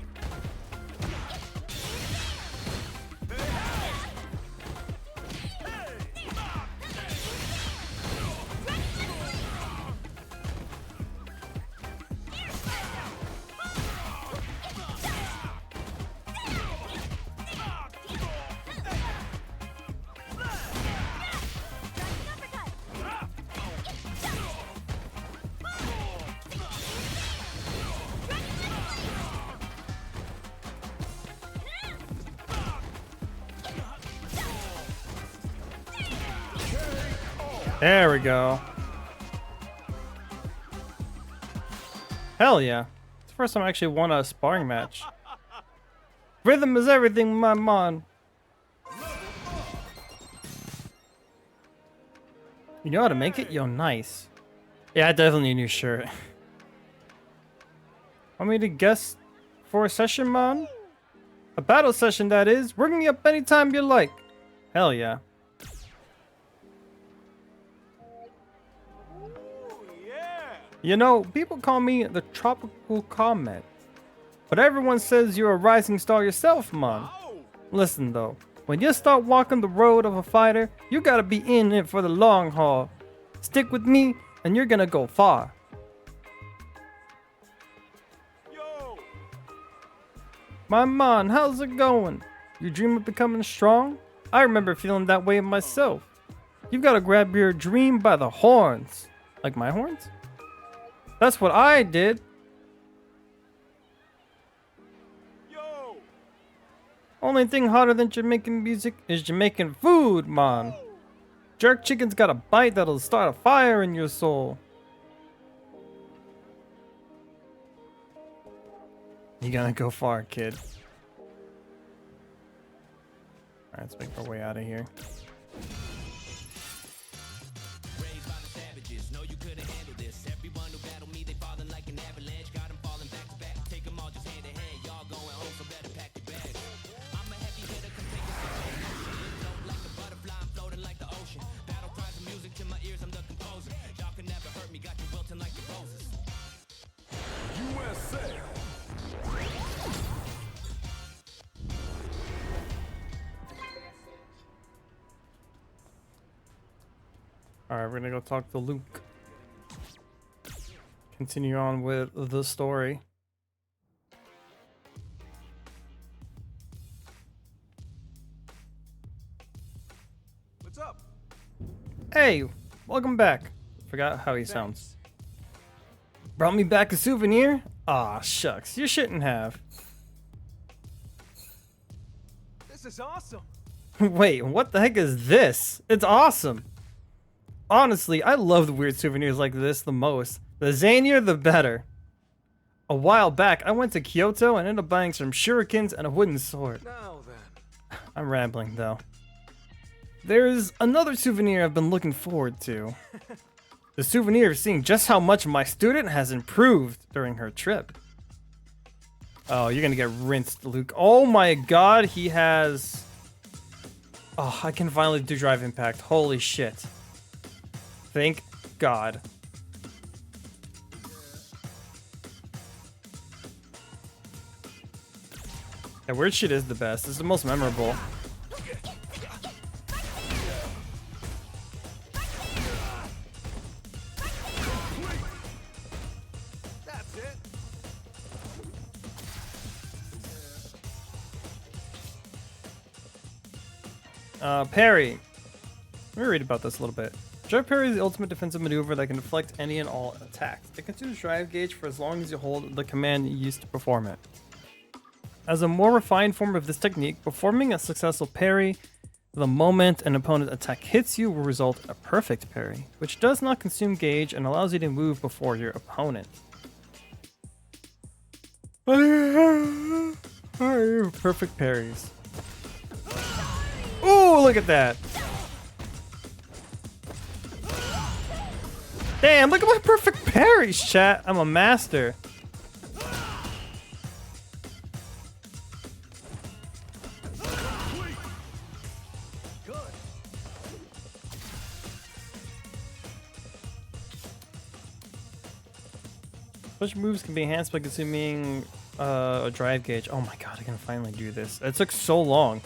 There we go. Hell yeah. It's the first time I actually won a sparring match. Rhythm is everything, my man. You know how to make it? Yo, nice. Yeah, I definitely need a new shirt. Want me to guess for a session, man? A battle session, that is. Ring me up anytime you like. Hell yeah. You know, people call me the tropical comet. But everyone says you're a rising star yourself, man. Listen though, when you start walking the road of a fighter, you gotta be in it for the long haul. Stick with me and you're gonna go far. Yo. My man, how's it going? You dream of becoming strong? I remember feeling that way myself. You gotta grab your dream by the horns. Like my horns? That's what I did. Yo. Only thing hotter than Jamaican music is Jamaican food, man. Jerk chicken's got a bite that'll start a fire in your soul. You gonna go far, kid. Alright, let's make our way out of here. Alright, we're gonna go talk to Luke. Continue on with the story. What's up? Hey, welcome back. Forgot how he sounds. Brought me back a souvenir? Aw, shucks, you shouldn't have. This is awesome. Wait, what the heck is this? It's awesome. Honestly, I love the weird souvenirs like this the most. The zanier, the better. A while back, I went to Kyoto and ended up buying some shurikens and a wooden sword. Now then. I'm rambling though. There's another souvenir I've been looking forward to. The souvenir of seeing just how much my student has improved during her trip. Oh, you're gonna get rinsed, Luke. Oh my god, he has... Oh, I can finally do drive impact. Holy shit. Thank God. Yeah, weird shit is the best. It's the most memorable. That's it. Parry. Let me read about this a little bit. Drive parry is the ultimate defensive maneuver that can deflect any and all attacks. It consumes drive gauge for as long as you hold the command you used to perform it. As a more refined form of this technique, performing a successful parry the moment an opponent attack hits you will result in a perfect parry, which does not consume gauge and allows you to move before your opponent. Perfect parries. Ooh, look at that! Damn, look at my perfect parries, chat. I'm a master. Good. Such moves can be enhanced by consuming a drive gauge. Oh my god, I can finally do this. It took so long.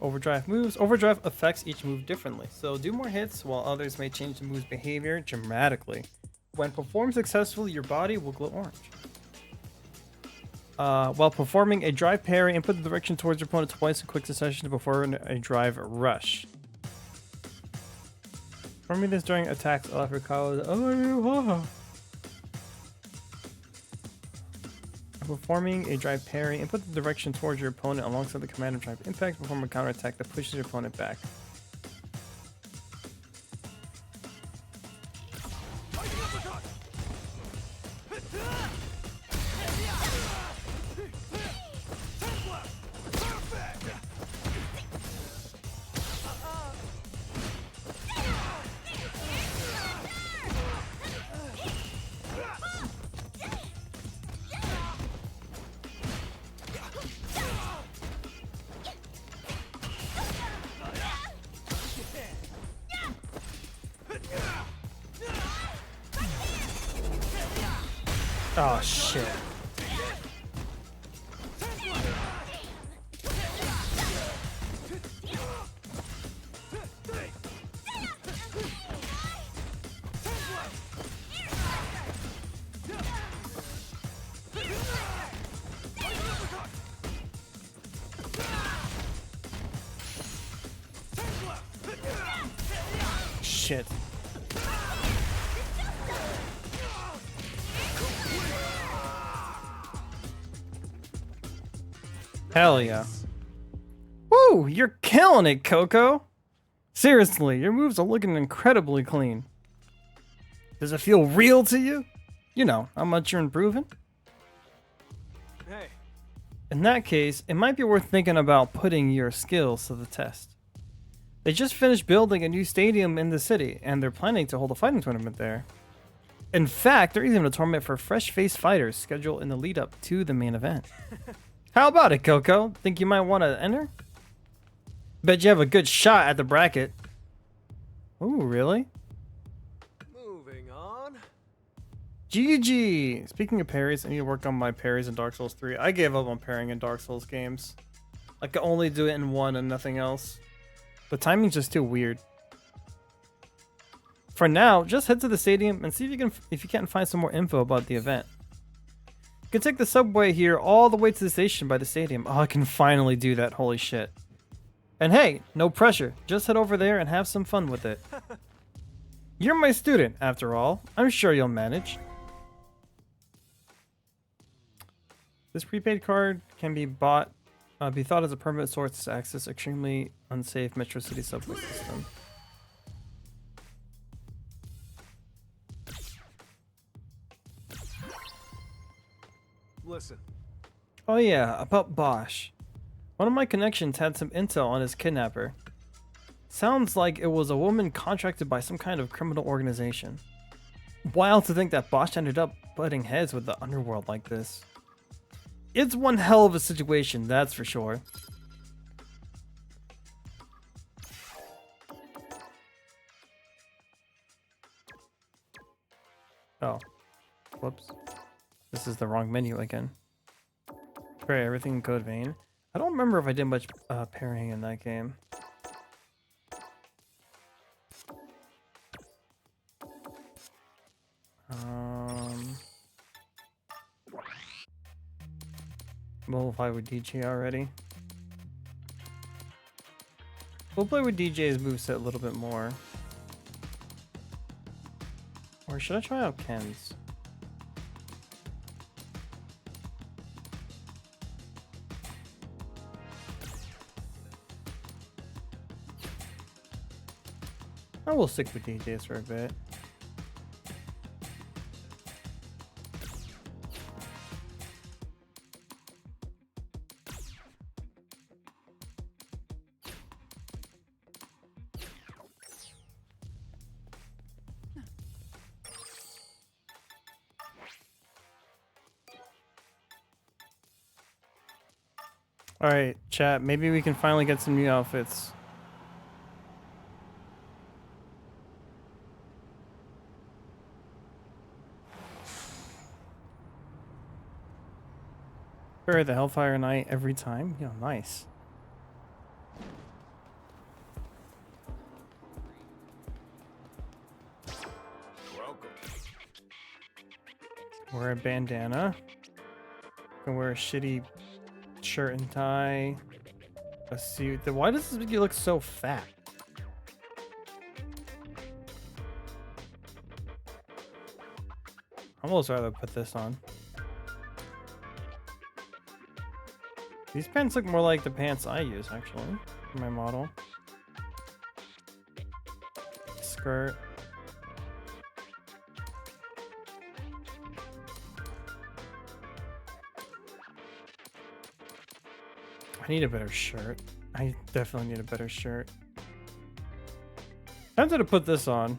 Overdrive moves. Overdrive affects each move differently, so do more hits while others may change the move's behavior dramatically. When performed successfully, your body will glow orange. While performing a drive parry, input the direction towards your opponent twice in quick succession to perform a drive rush. Performing this during attacks allow for call. Performing a drive parry, input the direction towards your opponent alongside the command of drive impact to perform a counter attack that pushes your opponent back. Oh shit. Shit. Hell yeah. Woo! You're killing it, Coco! Seriously, your moves are looking incredibly clean. Does it feel real to you? You know, how much you're improving. Hey, In that case, it might be worth thinking about putting your skills to the test. They just finished building a new stadium in the city, and they're planning to hold a fighting tournament there. In fact, they're even a tournament for fresh-faced fighters scheduled in the lead-up to the main event. How about it, Coco? Think you might want to enter? Bet you have a good shot at the bracket. Ooh, really? moving on. GG! Speaking of parries, I need to work on my parries in Dark Souls 3. I gave up on parrying in Dark Souls games. I could only do it in one and nothing else. The timing's just too weird. For now, just head to the stadium and see if you can't find some more info about the event. You can take the subway here all the way to the station by the stadium. Oh, I can finally do that. Holy shit. And hey, no pressure. Just head over there and have some fun with it. You're my student, after all. I'm sure you'll manage. This prepaid card can be thought as a permanent source to access extremely unsafe Metro City subway system. Listen. Oh yeah, about Bosch. One of my connections had some intel on his kidnapper. Sounds like it was a woman contracted by some kind of criminal organization. Wild to think that Bosch ended up butting heads with the underworld like this. It's one hell of a situation, that's for sure. Oh. Whoops. This is the wrong menu again. Great, everything in Code Vein. I don't remember if I did much parrying in that game. We'll play with DJ already. We'll play with DJ's moveset a little bit more. Or should I try out Ken's? I will stick with DJ's for a bit. Alright, chat, maybe we can finally get some new outfits. Bury the Hellfire Knight every time? Yeah, nice. Welcome. Wear a bandana. Can wear a shitty shirt and tie. A suit. Why does this make you look so fat? I'd almost rather put this on. These pants look more like the pants I use, actually, for my model. Skirt. I need a better shirt. I definitely need a better shirt. I'm tempted to put this on.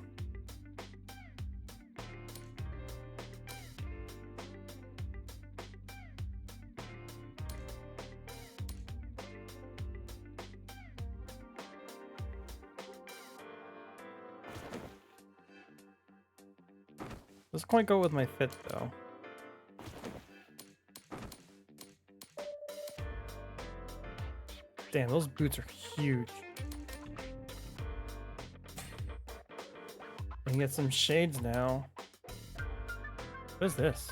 Doesn't quite go with my fit though. Damn, those boots are huge. I can get some shades now. What is this?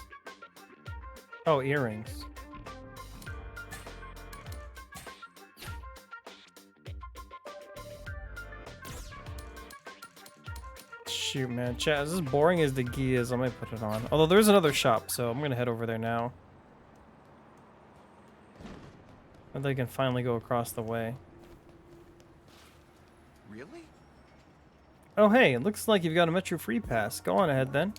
Oh, earrings. Shoot, man. Chat, as boring as the gi is, I might put it on. Although there's another shop, so I'm gonna head over there now. And they can finally go across the way. Really? Oh, hey, it looks like you've got a Metro Free Pass. Go on ahead then.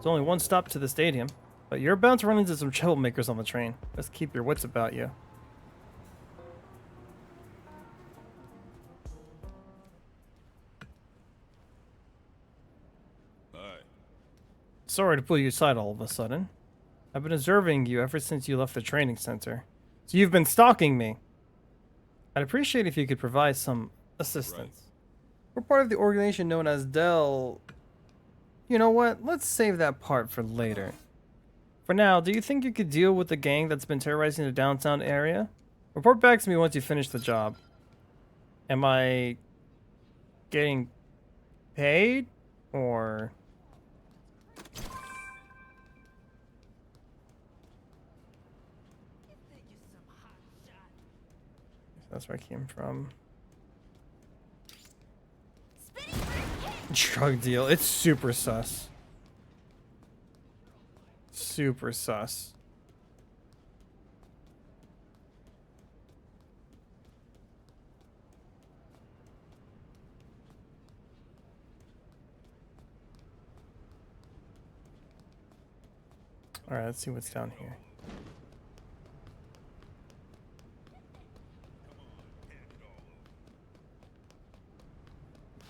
There's only one stop to the stadium, but you're bound to run into some troublemakers on the train. Just keep your wits about you. Hi. Sorry to pull you aside all of a sudden. I've been observing you ever since you left the training center. So you've been stalking me. I'd appreciate if you could provide some assistance. We're part of the organization known as Dell. You know what? Let's save that part for later. For now, do you think you could deal with the gang that's been terrorizing the downtown area? Report back to me once you finish the job. Am I getting paid or... That's where I came from. Drug deal. It's super sus. Super sus. Alright, let's see what's down here.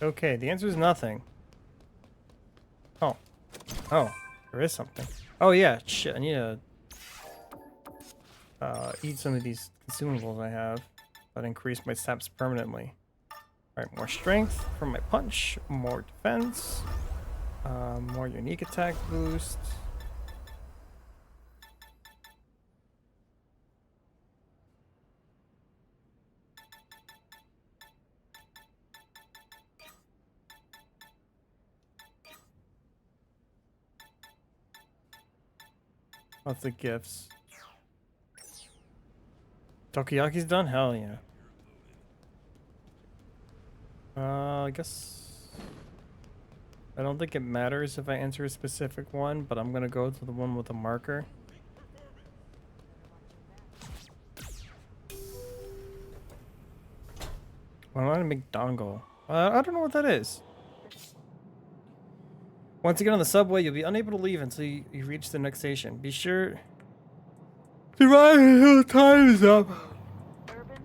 Okay, the answer is nothing. Oh. Oh, there is something. Oh yeah, shit, I need to eat some of these consumables I have that increase my stats permanently. Alright, more strength from my punch, more defense, more unique attack boost. Lots of gifts. Takoyaki's done? Hell yeah. I guess... I don't think it matters if I enter a specific one, but I'm gonna go to the one with the marker. Why don't I make dongle? I don't know what that is. Once you get on the subway, you'll be unable to leave until you reach the next station. Be sure to ride until the time is up. Urban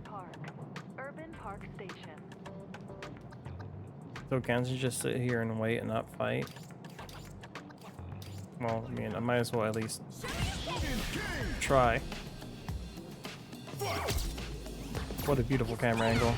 Park Station. So can't you just sit here and wait and not fight? Well, I mean, I might as well at least try. What a beautiful camera angle.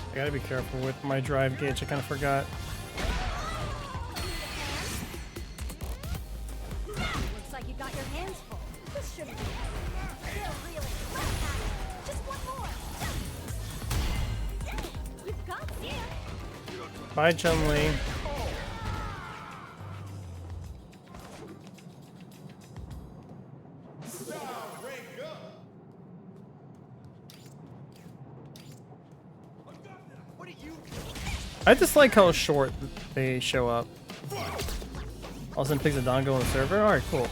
I gotta be careful with my drive gauge, I kind of forgot. Looks like you got your hands full. This shouldn't be still really just one more. We've got you. Bye, Chun-Li. I just like how short they show up. All of a sudden picks a dongo on the server. Alright, cool.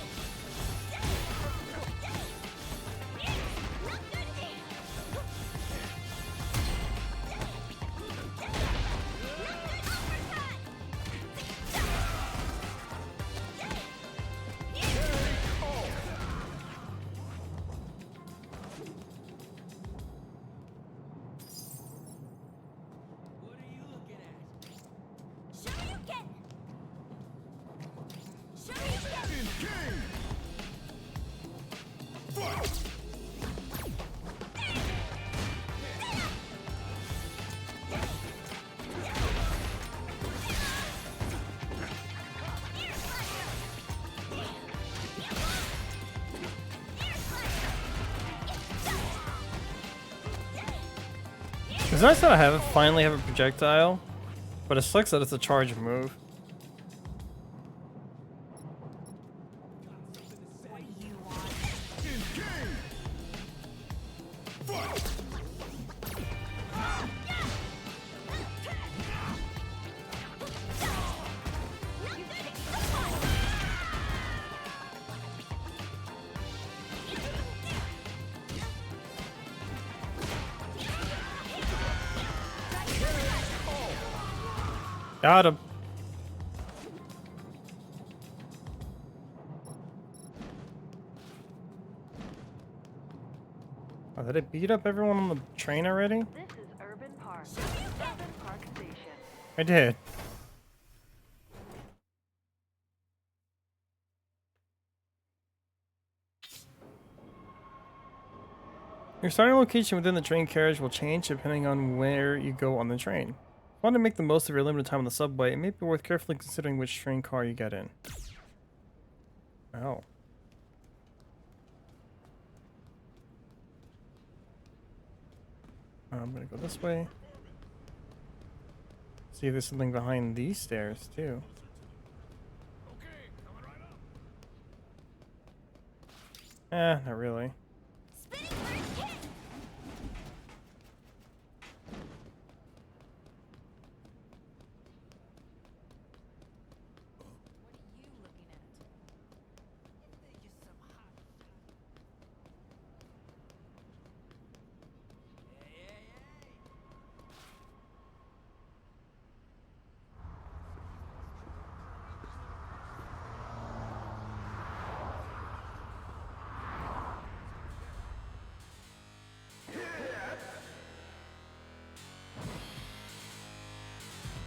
It's nice that I finally have a projectile, but it sucks that it's a charge move. Got him. Oh, did it beat up everyone on the train already? This is Urban Park. Urban Park Station. I did. Your starting location within the train carriage will change depending on where you go on the train. If you want to make the most of your limited time on the subway, it may be worth carefully considering which train car you get in. Oh. I'm gonna go this way. See if there's something behind these stairs too. Not really. Spinning first hit.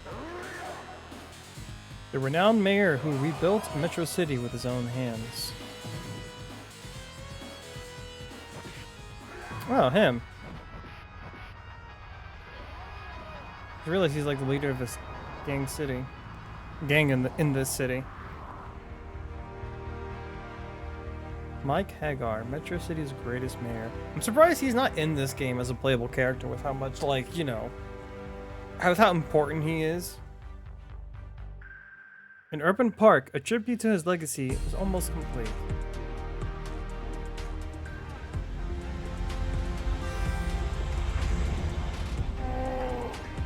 What are you looking at? The renowned mayor who rebuilt Metro City with his own hands. Oh, him. I realize he's like the leader of this gang in this city. Mike Hagar, Metro City's greatest mayor. I'm surprised he's not in this game as a playable character with how much, like, you know, with how important he is. In Urban Park, a tribute to his legacy is almost complete.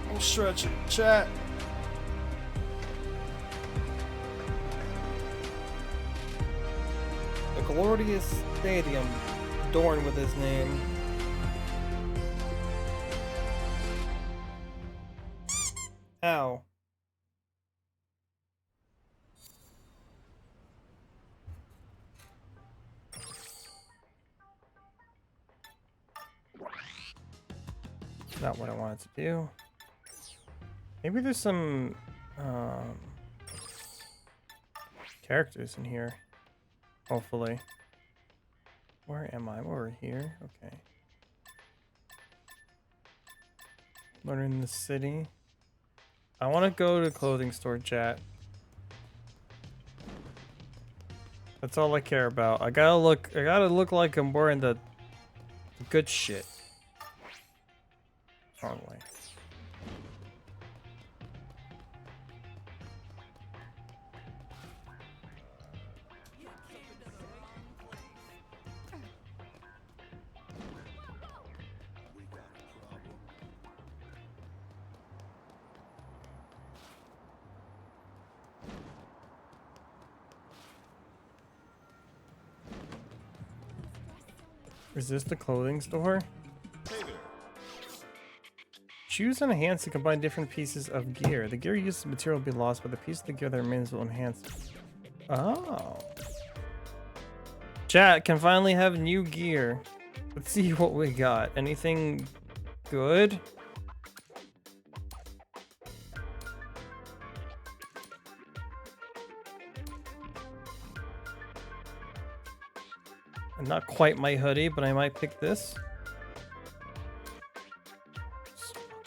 I'm stretching, chat. A glorious stadium adorned with his name. Ow. Not what I wanted to do. Maybe there's some characters in here. Hopefully. Where am I? I'm over here. Okay. Learning the city. I want to go to the clothing store, chat. That's all I care about. I gotta look like I'm wearing the good shit. Wrong way. Is this the clothing store? Choose and enhance to combine different pieces of gear. The gear used material will be lost, but the piece of the gear that remains will enhance. Oh. Chat can finally have new gear. Let's see what we got. Anything good? Not quite my hoodie, but I might pick this.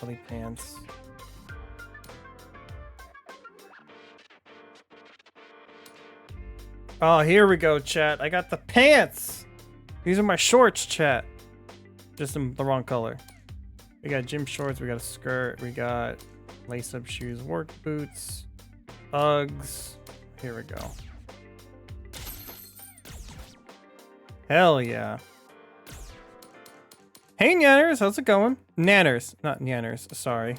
Sparkly pants. Oh, here we go, chat. I got the pants. These are my shorts, chat. Just in the wrong color. We got gym shorts, we got a skirt, we got lace-up shoes, work boots, Uggs. Here we go. Hell yeah. Hey, Nanners, how's it going? Nanners, not Nanners, sorry.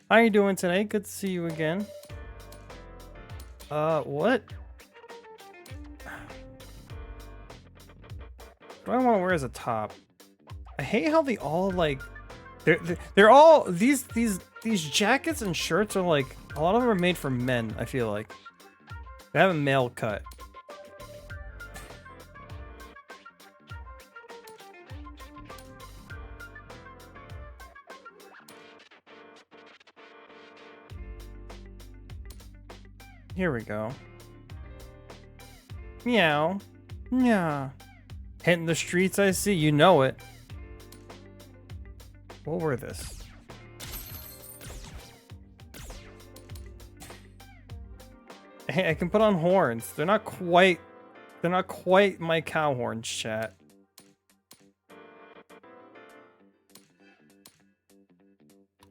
How you doing today? Good to see you again. What? What do I want to wear as a top? I hate how they all like they're all these these jackets and shirts are like, a lot of them are made for men, I feel like. They have a male cut. Here we go. Meow. Yeah. Hitting the streets, I see. You know it. What were this? Hey, I can put on horns. They're not quite my cow horns, chat.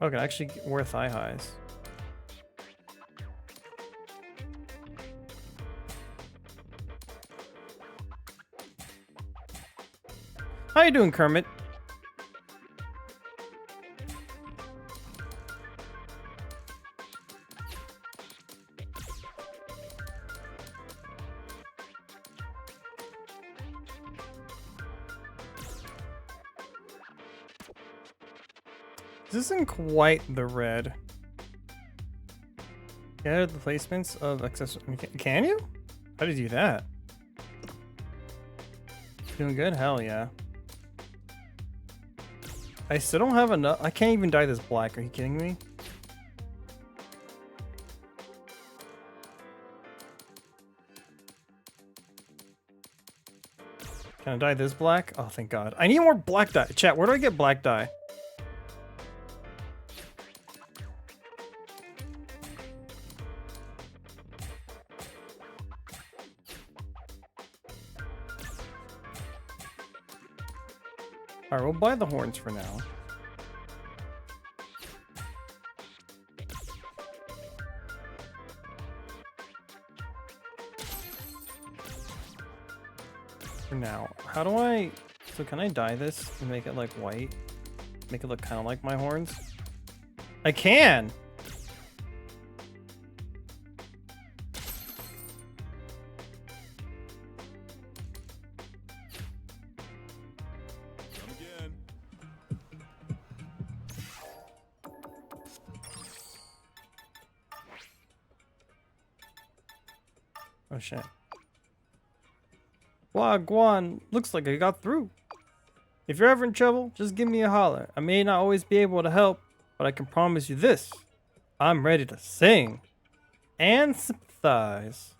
Oh, I can actually wear thigh highs. How you doing, Kermit? This isn't quite the red. Yeah, the placements of accessories. Can you? How do you do that? Doing good? Hell yeah. I still don't have enough. I can't even dye this black. Are you kidding me? Can I dye this black? Oh, thank God. I need more black dye. Chat, where do I get black dye? Alright, we'll buy the horns for now. For now. How do I... So can I dye this and make it like white? Make it look kind of like my horns? I can! Oh shit. Wagwan, looks like I got through. If you're ever in trouble, just give me a holler. I may not always be able to help, but I can promise you this. I'm ready to sing. And sympathize.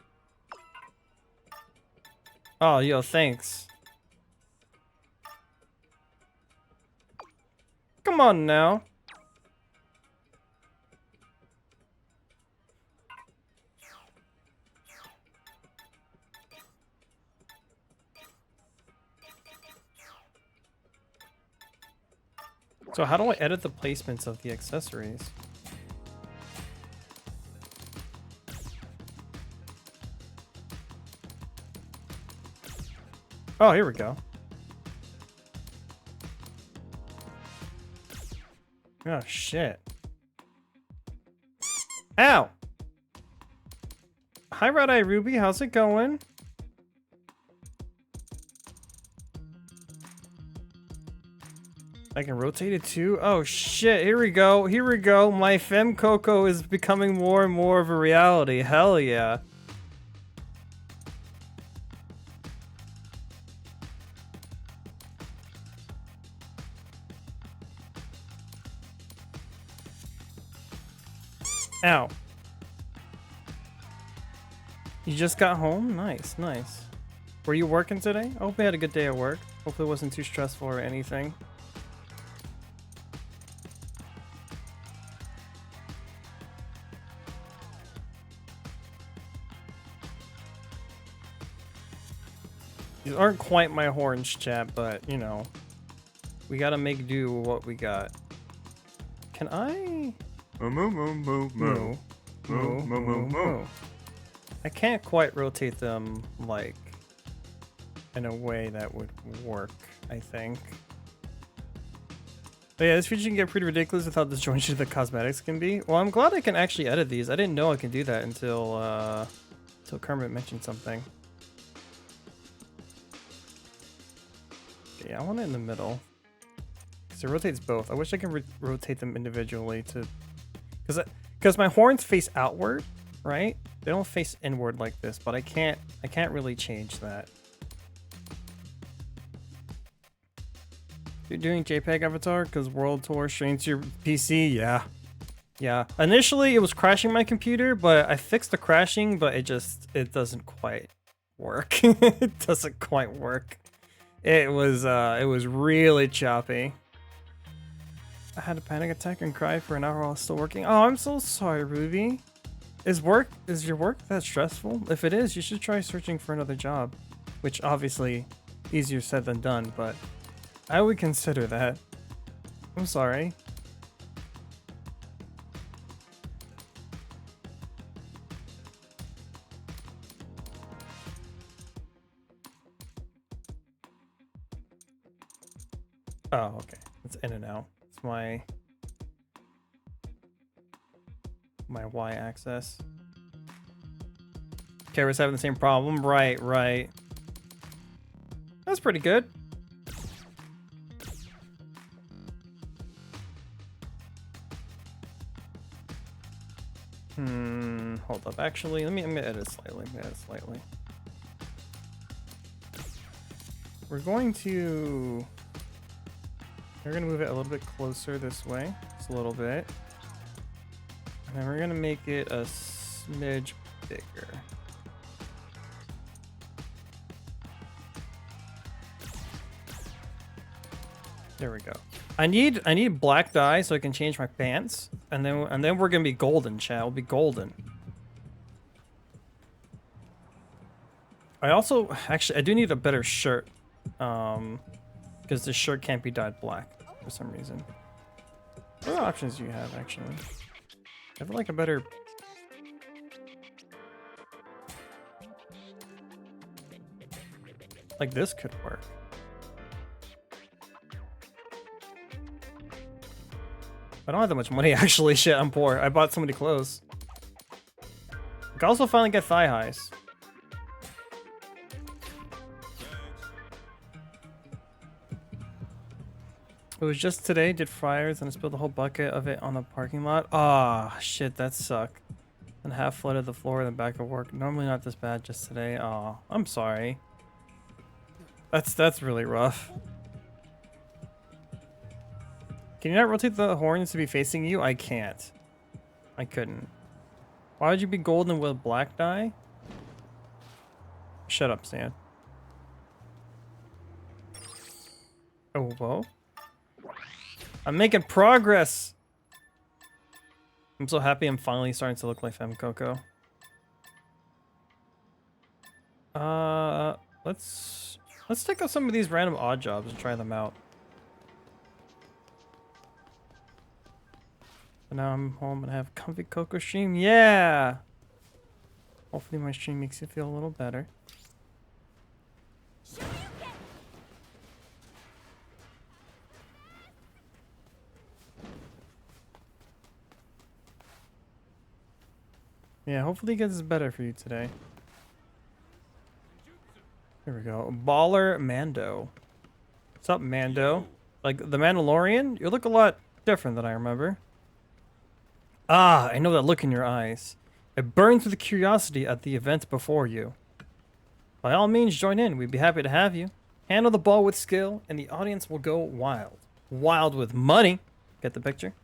Oh, yo, thanks. Come on now. So how do I edit the placements of the accessories? Oh, here we go. Oh, shit. Ow! Hi, Red Eye Ruby. How's it going? I can rotate it too? Oh shit, here we go, here we go. My Femme Coco is becoming more and more of a reality. Hell yeah. Ow. You just got home? Nice, nice. Were you working today? I hope you had a good day at work. Hopefully it wasn't too stressful or anything. These aren't quite my horns, chat, but, you know, we gotta make do with what we got. Can I... Moo. I can't quite rotate them, like, in a way that would work, I think. But yeah, this feature can get pretty ridiculous with how disjointed the cosmetics can be. Well, I'm glad I can actually edit these. I didn't know I could do that until Kermit mentioned something. Yeah, I want it in the middle. Because it rotates both. I wish I could rotate them individually to Because my horns face outward, right? They don't face inward like this, but I can't really change that. You're doing JPEG avatar because World Tour strains your PC? Yeah. Yeah. Initially, it was crashing my computer, but I fixed the crashing, but it doesn't quite work. It doesn't quite work. It was really choppy. I had a panic attack and cried for an hour while still working. Oh, I'm so sorry, Ruby. Is your work that stressful? If it is, you should try searching for another job. Which obviously easier said than done, but I would consider that. I'm sorry. Oh, okay. It's in and out. It's my y-axis. Kara's having the same problem. Right, right. That's pretty good. Hold up. Actually, I'm gonna edit slightly. We're gonna move it a little bit closer this way. Just a little bit. And then we're gonna make it a smidge bigger. There we go. I need black dye so I can change my pants, and then we're gonna be golden, chat. We'll be golden. I also actually I do need a better shirt, because this shirt can't be dyed black for some reason. What options do you have actually? I feel like a better. Like this could work. I don't have that much money actually. Shit, I'm poor. I bought so many clothes. I can also finally get thigh highs. It was just today, did fryers and I spilled a whole bucket of it on the parking lot. Ah, shit, that sucked. And half flooded the floor in the back of work. Normally not this bad, just today. Aw, I'm sorry. That's really rough. Can you not rotate the horns to be facing you? I can't. I couldn't. Why would you be golden with black dye? Shut up, Stan. Oh, whoa. I'm making progress. I'm so happy I'm finally starting to look like Femcoco. Let's take out some of these random odd jobs and try them out. But now I'm home and I have comfy Coco stream. Yeah. Hopefully my stream makes you feel a little better. Yeah, hopefully it gets better for you today. Here we go. Baller Mando. What's up, Mando? Like the Mandalorian? You look a lot different than I remember. Ah, I know that look in your eyes. It burns with curiosity at the event before you. By all means, join in. We'd be happy to have you. Handle the ball with skill, and the audience will go wild. Wild with money. Get the picture?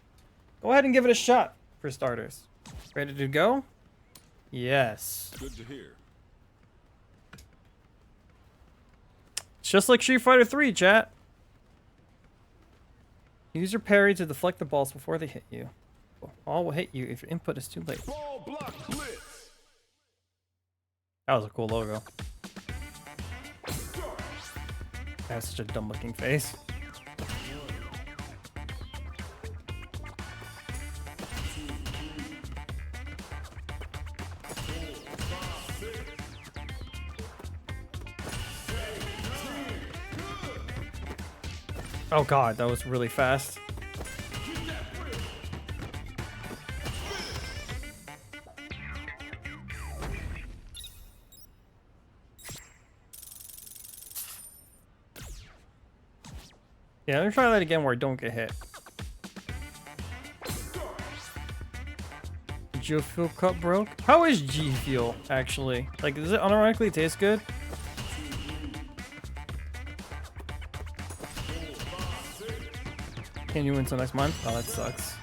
Go ahead and give it a shot, for starters. Ready to go? Yes. Good to hear. It's just like Street Fighter 3, chat. Use your parry to deflect the balls before they hit you. All will hit you if your input is too late. Ball block blitz. That was a cool logo. That's such a dumb looking face. Oh god, that was really fast. Yeah, let me try that again where I don't get hit. G Fuel cup broke? How is G Fuel actually? Like, does it unironically taste good? Can you win until next month? Oh, that sucks.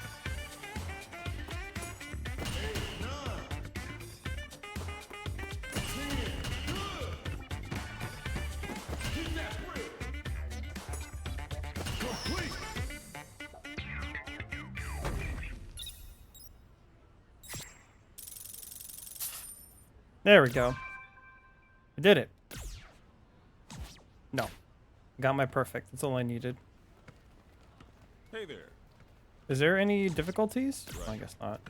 There we go. I did it. No. Got my perfect. That's all I needed. Hey there. Is there any difficulties? I guess not.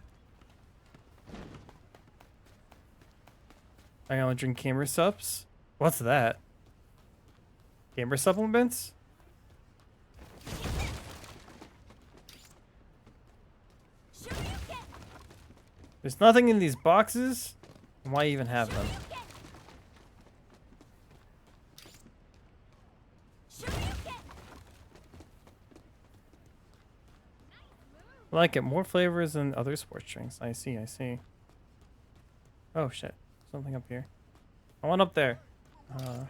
I gotta drink gamer subs? What's that? Gamer supplements? There's nothing in these boxes? Why even have them? I like it. More flavors than other sports drinks. I see, I see. Oh shit. Something up here. I want up there. Oh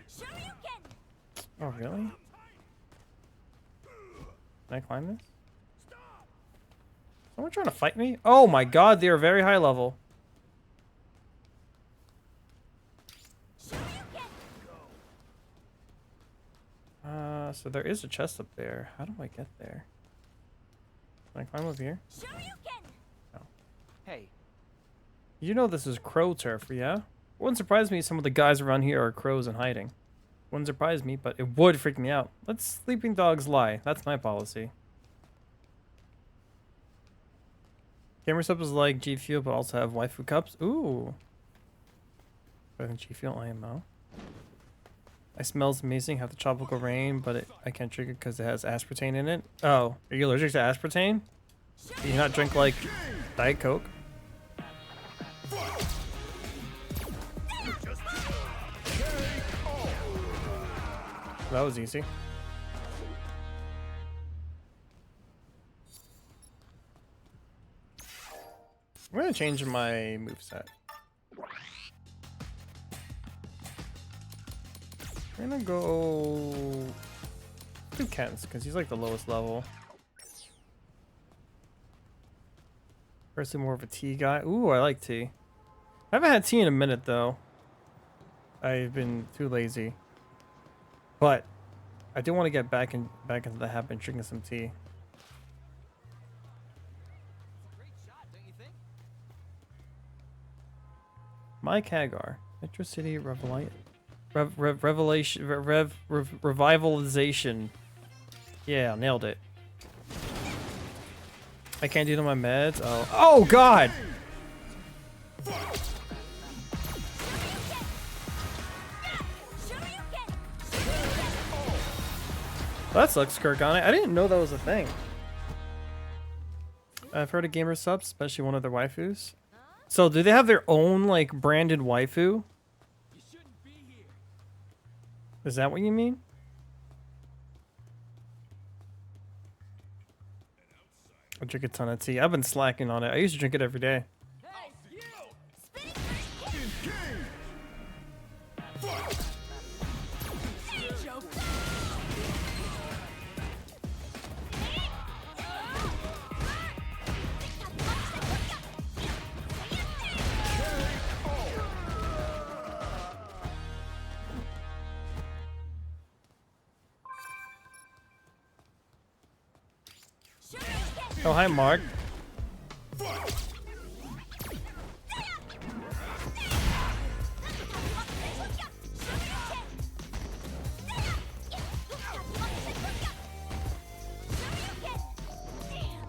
really? Can I climb this? Someone trying to fight me? Oh my god, they are very high level. So there is a chest up there. How do I get there? Can I climb up here? No. Hey. You know this is crow turf, yeah? Wouldn't surprise me if some of the guys around here are crows in hiding. Wouldn't surprise me, but it would freak me out. Let sleeping dogs lie. That's my policy. Gamer sub is like G Fuel, but also have waifu cups. Ooh. Better than G Fuel IMO. It smells amazing. Have the tropical rain, but I can't drink it because it has aspartame in it. Oh, are you allergic to aspartame? Do you not drink like Diet Coke? That was easy. I'm gonna change my moveset. I'm gonna go to Kent's because he's like the lowest level. Personally, more of a tea guy. Ooh, I like tea. I haven't had tea in a minute though. I've been too lazy. But I do want to get back into the habit of drinking some tea. Mike Hagar, Metro City revitalization. Yeah, nailed it. I can't do it on my meds. Oh God! That sucks, Kirk on it. I didn't know that was a thing. I've heard of gamer subs, especially one of their waifus. So do they have their own like branded waifu? Is that what you mean? I drink a ton of tea. I've been slacking on it. I used to drink it every day. Oh, hi, Mark.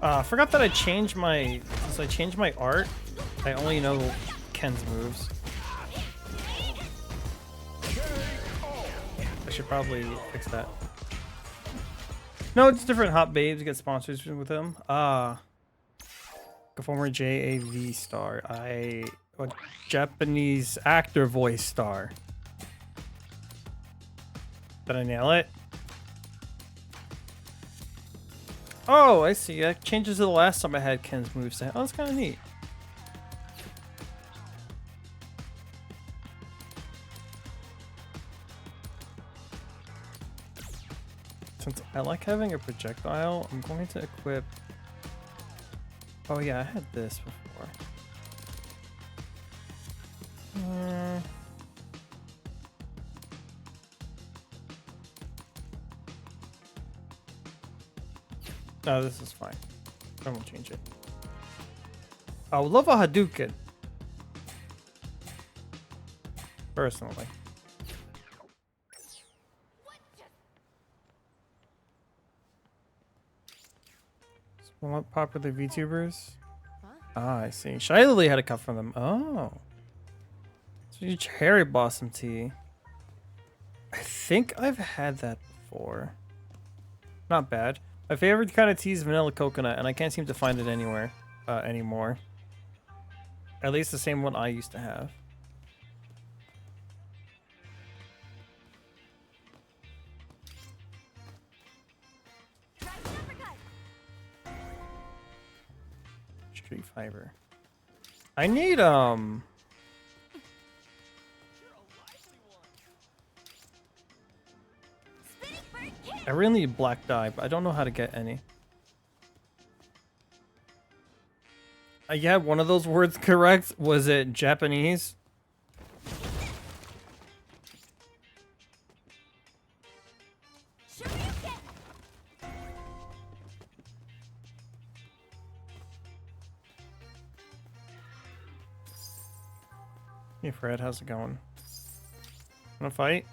I forgot that I changed my... Since I changed my art, I only know Ken's moves. I should probably fix that. No, it's different. Hot Babes get sponsors with him. A former JAV star. A Japanese actor voice star. Did I nail it? Oh, I see. That changes to the last time I had Ken's moveset. Oh, that's kind of neat. Since I like having a projectile, I'm going to equip... Oh yeah, I had this before. No, this is fine. I won't change it. I would love a Hadouken. Personally. What popular VTubers? Ah, I see. Shy Lily had a cup from them. Oh. So cherry blossom tea. I think I've had that before. Not bad. My favorite kind of tea is vanilla coconut, and I can't seem to find it anywhere anymore. At least the same one I used to have. Street fiber. I need I really need black dye, but I don't know how to get any. Yeah, one of those words correct. Was it Japanese? Hey Fred, how's it going? Wanna fight?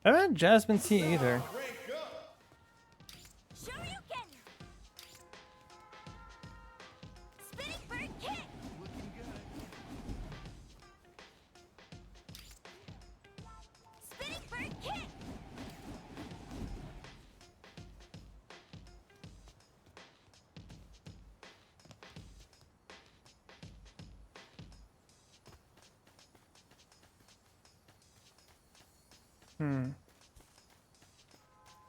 I haven't had Jasmine tea either.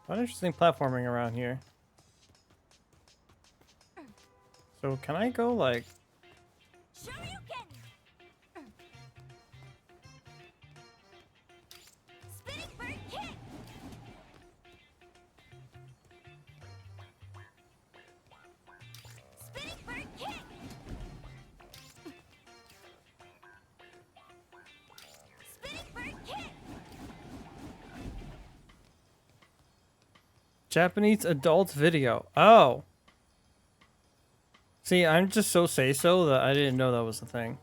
What interesting platforming around here. So can I go like... Japanese adult video. Oh. See, I'm just so say-so that I didn't know that was a thing.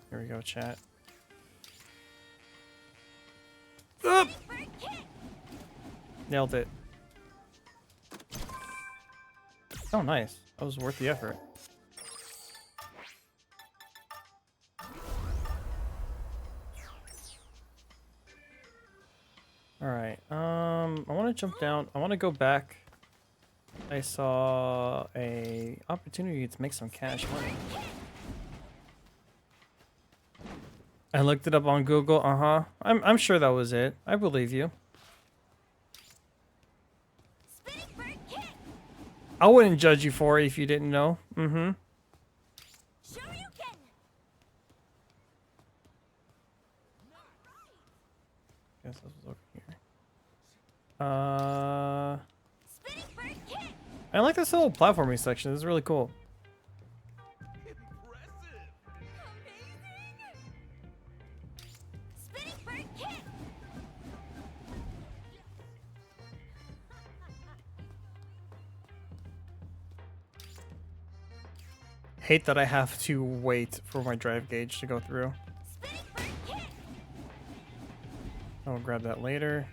Here we go, chat. Up! Nailed it. Oh, nice. That was worth the effort. Alright, I want to jump down. I want to go back. I saw a opportunity to make some cash money. I looked it up on Google. I'm sure that was it. I believe you. I wouldn't judge you for it if you didn't know. Guess this was over here. I like this little platforming section. This is really cool. Hate that I have to wait for my drive gauge to go through. I'll grab that later.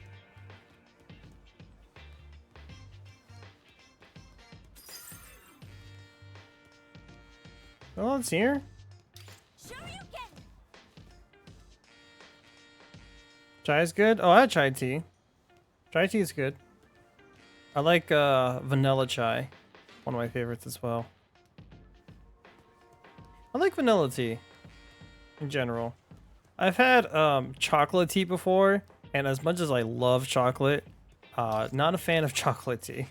Oh, it's here. Chai is good. Oh, I had chai tea. Chai tea is good. I like vanilla chai. One of my favorites as well. I like vanilla tea in general. I've had chocolate tea before, and as much as I love chocolate, not a fan of chocolate tea.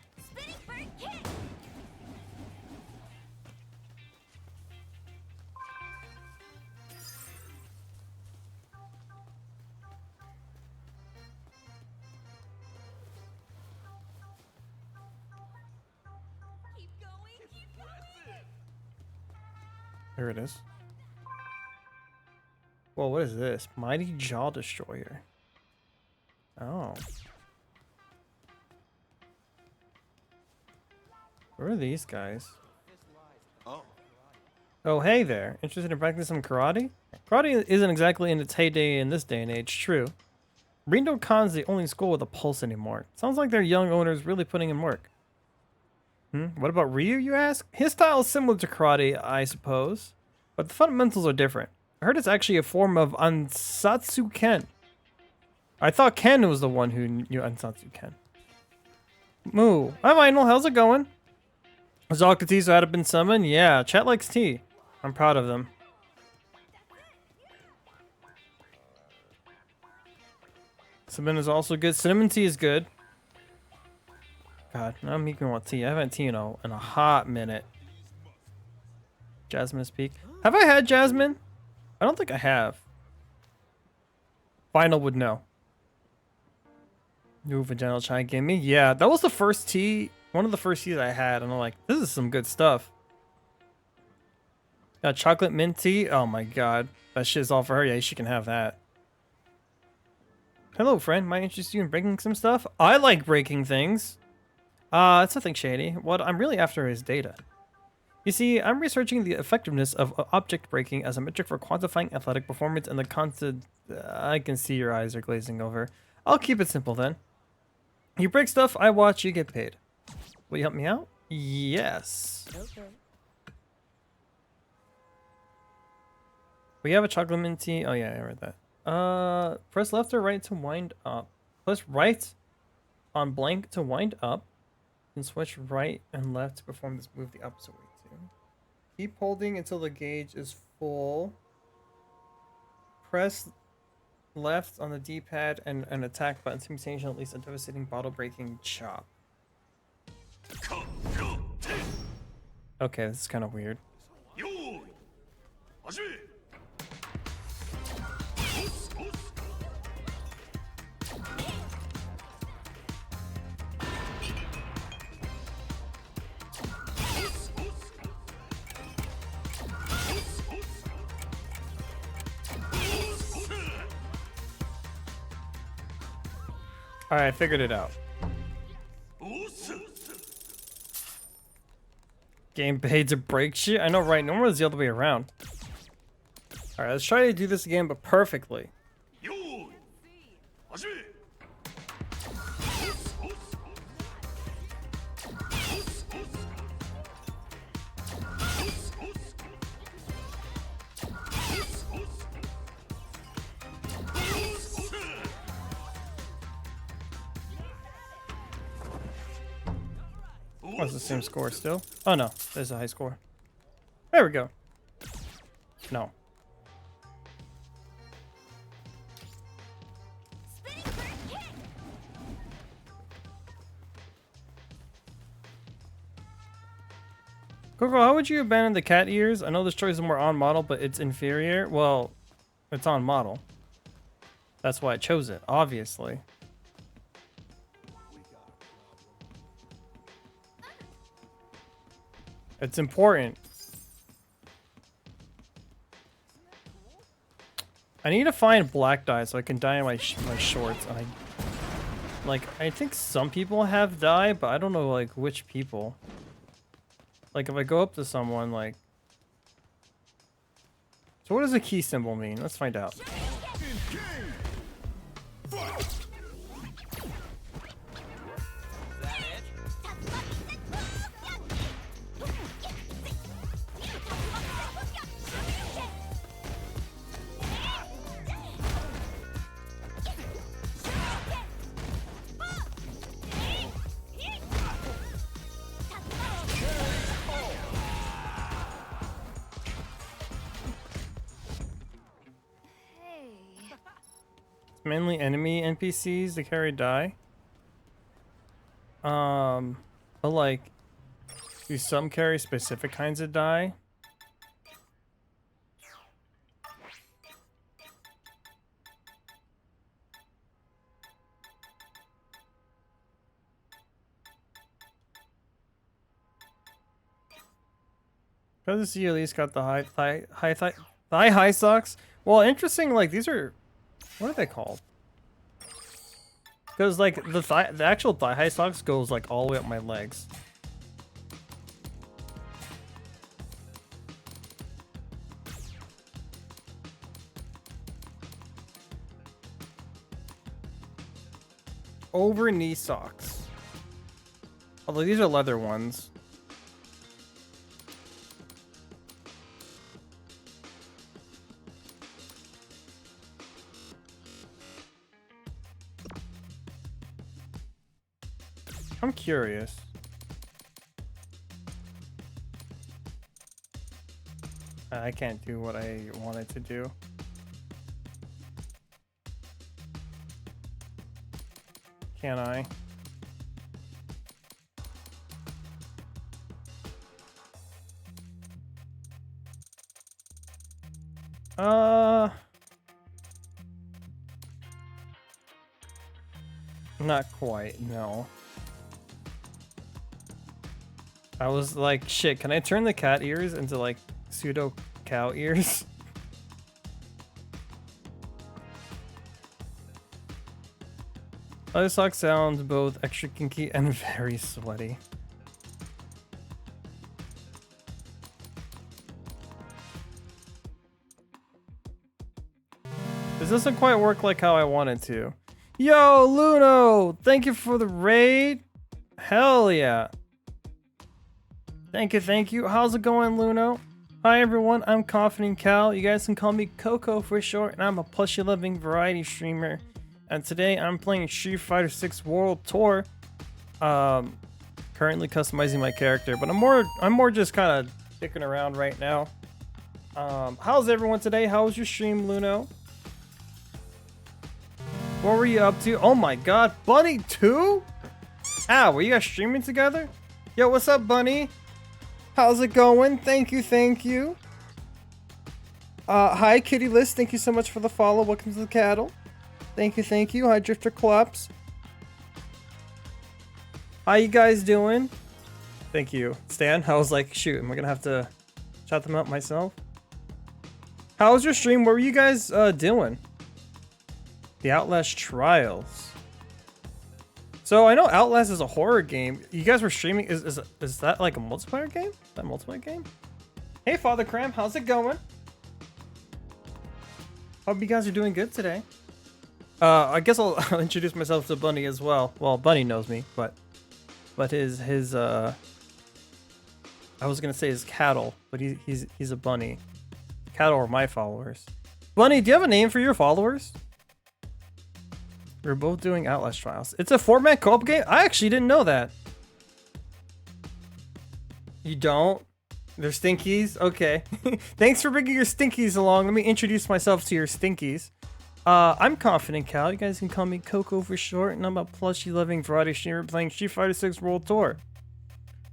There it is. Whoa, what is this? Mighty Jaw Destroyer. Oh. Where are these guys? Oh, hey there. Interested in practicing some karate? Karate isn't exactly in its heyday in this day and age, true. Rindo Khan's the only school with a pulse anymore. Sounds like their young owners really putting in work. What about Ryu, you ask? His style is similar to karate, I suppose, but the fundamentals are different. I heard it's actually a form of Ansatsu Ken. I thought Ken was the one who knew Ansatsu Ken. Moo. Hi, Vinyl. How's it going? Zalkatis had been summoned? Yeah, chat likes tea. I'm proud of them. Cinnamon is also good. Cinnamon tea is good. God, now I'm making want tea. I haven't had tea in a hot minute. Jasmine Peak. Have I had Jasmine? I don't think I have. Final would know. New vaginal chai gave me. Yeah, that was the first tea. One of the first teas I had, and I'm like, this is some good stuff. Got chocolate mint tea. Oh my god, that shit's all for her. Yeah, she can have that. Hello, friend. Might interest you in breaking some stuff? I like breaking things. It's nothing shady. What I'm really after is data. You see, I'm researching the effectiveness of object breaking as a metric for quantifying athletic performance and the constant... I can see your eyes are glazing over. I'll keep it simple then. You break stuff, I watch, you get paid. Will you help me out? Yes. Okay. We have a chocolate mint tea. Oh yeah, I read that. Press left or right to wind up. Press right on blank to wind up. And switch right and left to perform this move the opposite way too. Keep holding until the gauge is full. Press left on the D-pad and an attack button simultaneously unleash a devastating bottle-breaking chop. Okay, this is kind of weird. Alright, I figured it out. Game paid to break shit? I know, right? Normally it's the other way around. Alright, let's try to do this again, but perfectly. Oh, it's the same score still. Oh no, there's a high score. There we go. No. Coco, how would you abandon the cat ears? I know this choice is more on model, but it's inferior. Well, it's on model. That's why I chose it, obviously. It's important. I need to find black dye so I can dye my shorts. I think some people have dye, but I don't know like which people. Like if I go up to someone, like. So what does a key symbol mean? Let's find out. Mainly enemy NPCs that carry dye. But like, do some carry specific kinds of dye? Good to see you at least got the high socks. Well, interesting. Like these are, what are they called? Because like the actual thigh high socks goes like all the way up my legs. Over knee socks. Although these are leather ones. I'm curious. I can't do what I wanted to do. Can I? Not quite, no. I was like, shit, can I turn the cat ears into like pseudo cow ears? Other socks sound both extra kinky and very sweaty. This doesn't quite work like how I wanted to. Yo, Luno! Thank you for the raid. Hell yeah. Thank you. How's it going, Luno? Hi everyone, I'm Confident Cow. You guys can call me Coco for short, and I'm a plushie loving variety streamer. And today I'm playing Street Fighter 6 World Tour. Currently customizing my character, but I'm more just kind of dicking around right now. How's everyone today? How was your stream, Luno? What were you up to? Oh my god, Bunny too? Ah, were you guys streaming together? Yo, what's up, Bunny? How's it going? Thank you. Hi, Kitty List. Thank you so much for the follow. Welcome to the cattle. Thank you. Hi, Drifter Clubs. How you guys doing? Thank you. Stan, I was like, shoot, am I gonna have to shout them out myself? How was your stream? What were you guys doing? The Outlast Trials. So I know Outlast is a horror game. You guys were streaming. Is that like a multiplayer game? Is that a multiplayer game? Hey, Father Cram, how's it going? Hope you guys are doing good today. I guess I'll introduce myself to Bunny as well. Well, Bunny knows me, but his I was gonna say his cattle, but he's a bunny. Cattle are my followers. Bunny, do you have a name for your followers? We're both doing Outlast Trials. It's a 4-man co-op game? I actually didn't know that. You don't? They're stinkies? Okay. Thanks for bringing your stinkies along. Let me introduce myself to your stinkies. I'm Confident Cow. You guys can call me Coco for short, and I'm a plushie loving variety streamer playing Street Fighter 6 World Tour.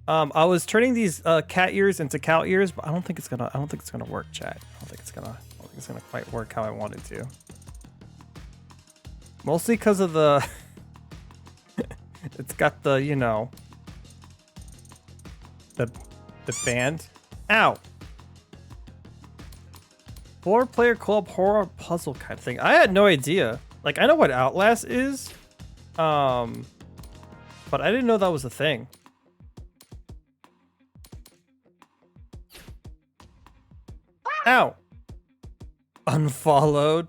I was turning these cat ears into cow ears, but I don't think it's gonna work, chat. I don't think it's gonna quite work how I want it to. Mostly because of the it's got the, you know, the band. Ow. 4-player co-op horror puzzle kind of thing. I had no idea. Like, I know what Outlast is, but I didn't know that was a thing. Ow. Unfollowed.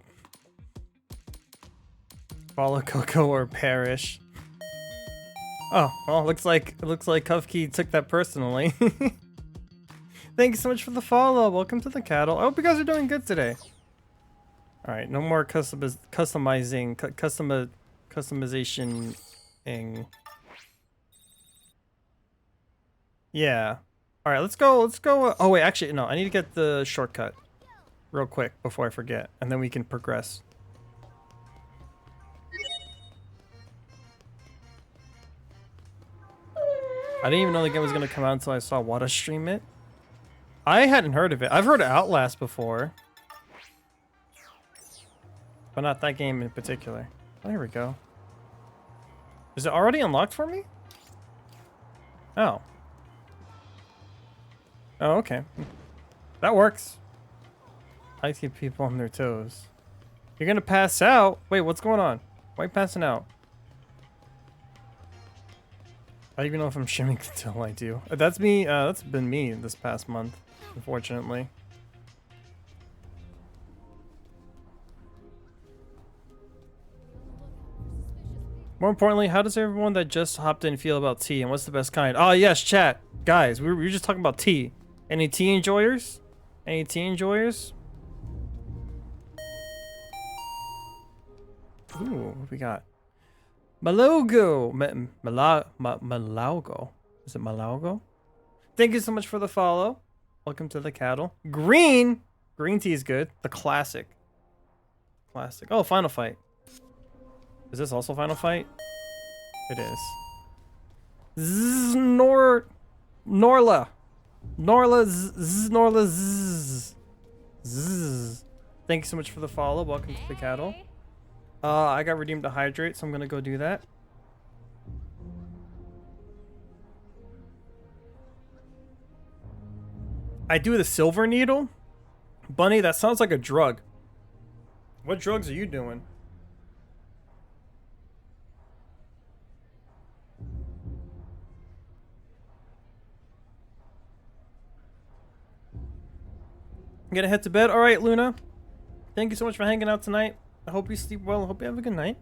Follow Coco or perish. Oh, well, looks like Kufkey took that personally. Thank you so much for the follow. Welcome to the cattle. I hope you guys are doing good today. All right, no more customization. Yeah. All right, let's go. Oh wait, actually, no. I need to get the shortcut real quick before I forget, and then we can progress. I didn't even know the game was gonna come out until I saw Wada stream it. I hadn't heard of it. I've heard of Outlast before, but not that game in particular. Oh, here we go. Is it already unlocked for me? Oh. Oh, okay. That works. I keep people on their toes. You're gonna pass out? Wait, what's going on? Why are you passing out? I don't even know if I'm shimming until I do. That's me, that's been me this past month, unfortunately. More importantly, how does everyone that just hopped in feel about tea, and what's the best kind? Oh yes, chat. Guys, we were just talking about tea. Any tea enjoyers? Any tea enjoyers? Ooh, what we got? Malogo! Malago. Is it Malago? Thank you so much for the follow. Welcome to the cattle. Green! Green tea is good. The classic. Classic. Oh, Final Fight. Is this also Final Fight? It is. Norla. Norla zzz. Thank you so much for the follow. Welcome to the cattle. I got redeemed to hydrate, so I'm gonna go do that. I do the silver needle? Bunny, that sounds like a drug. What drugs are you doing? I'm gonna head to bed. All right, Luna. Thank you so much for hanging out tonight. I hope you sleep well. I hope you have a good night.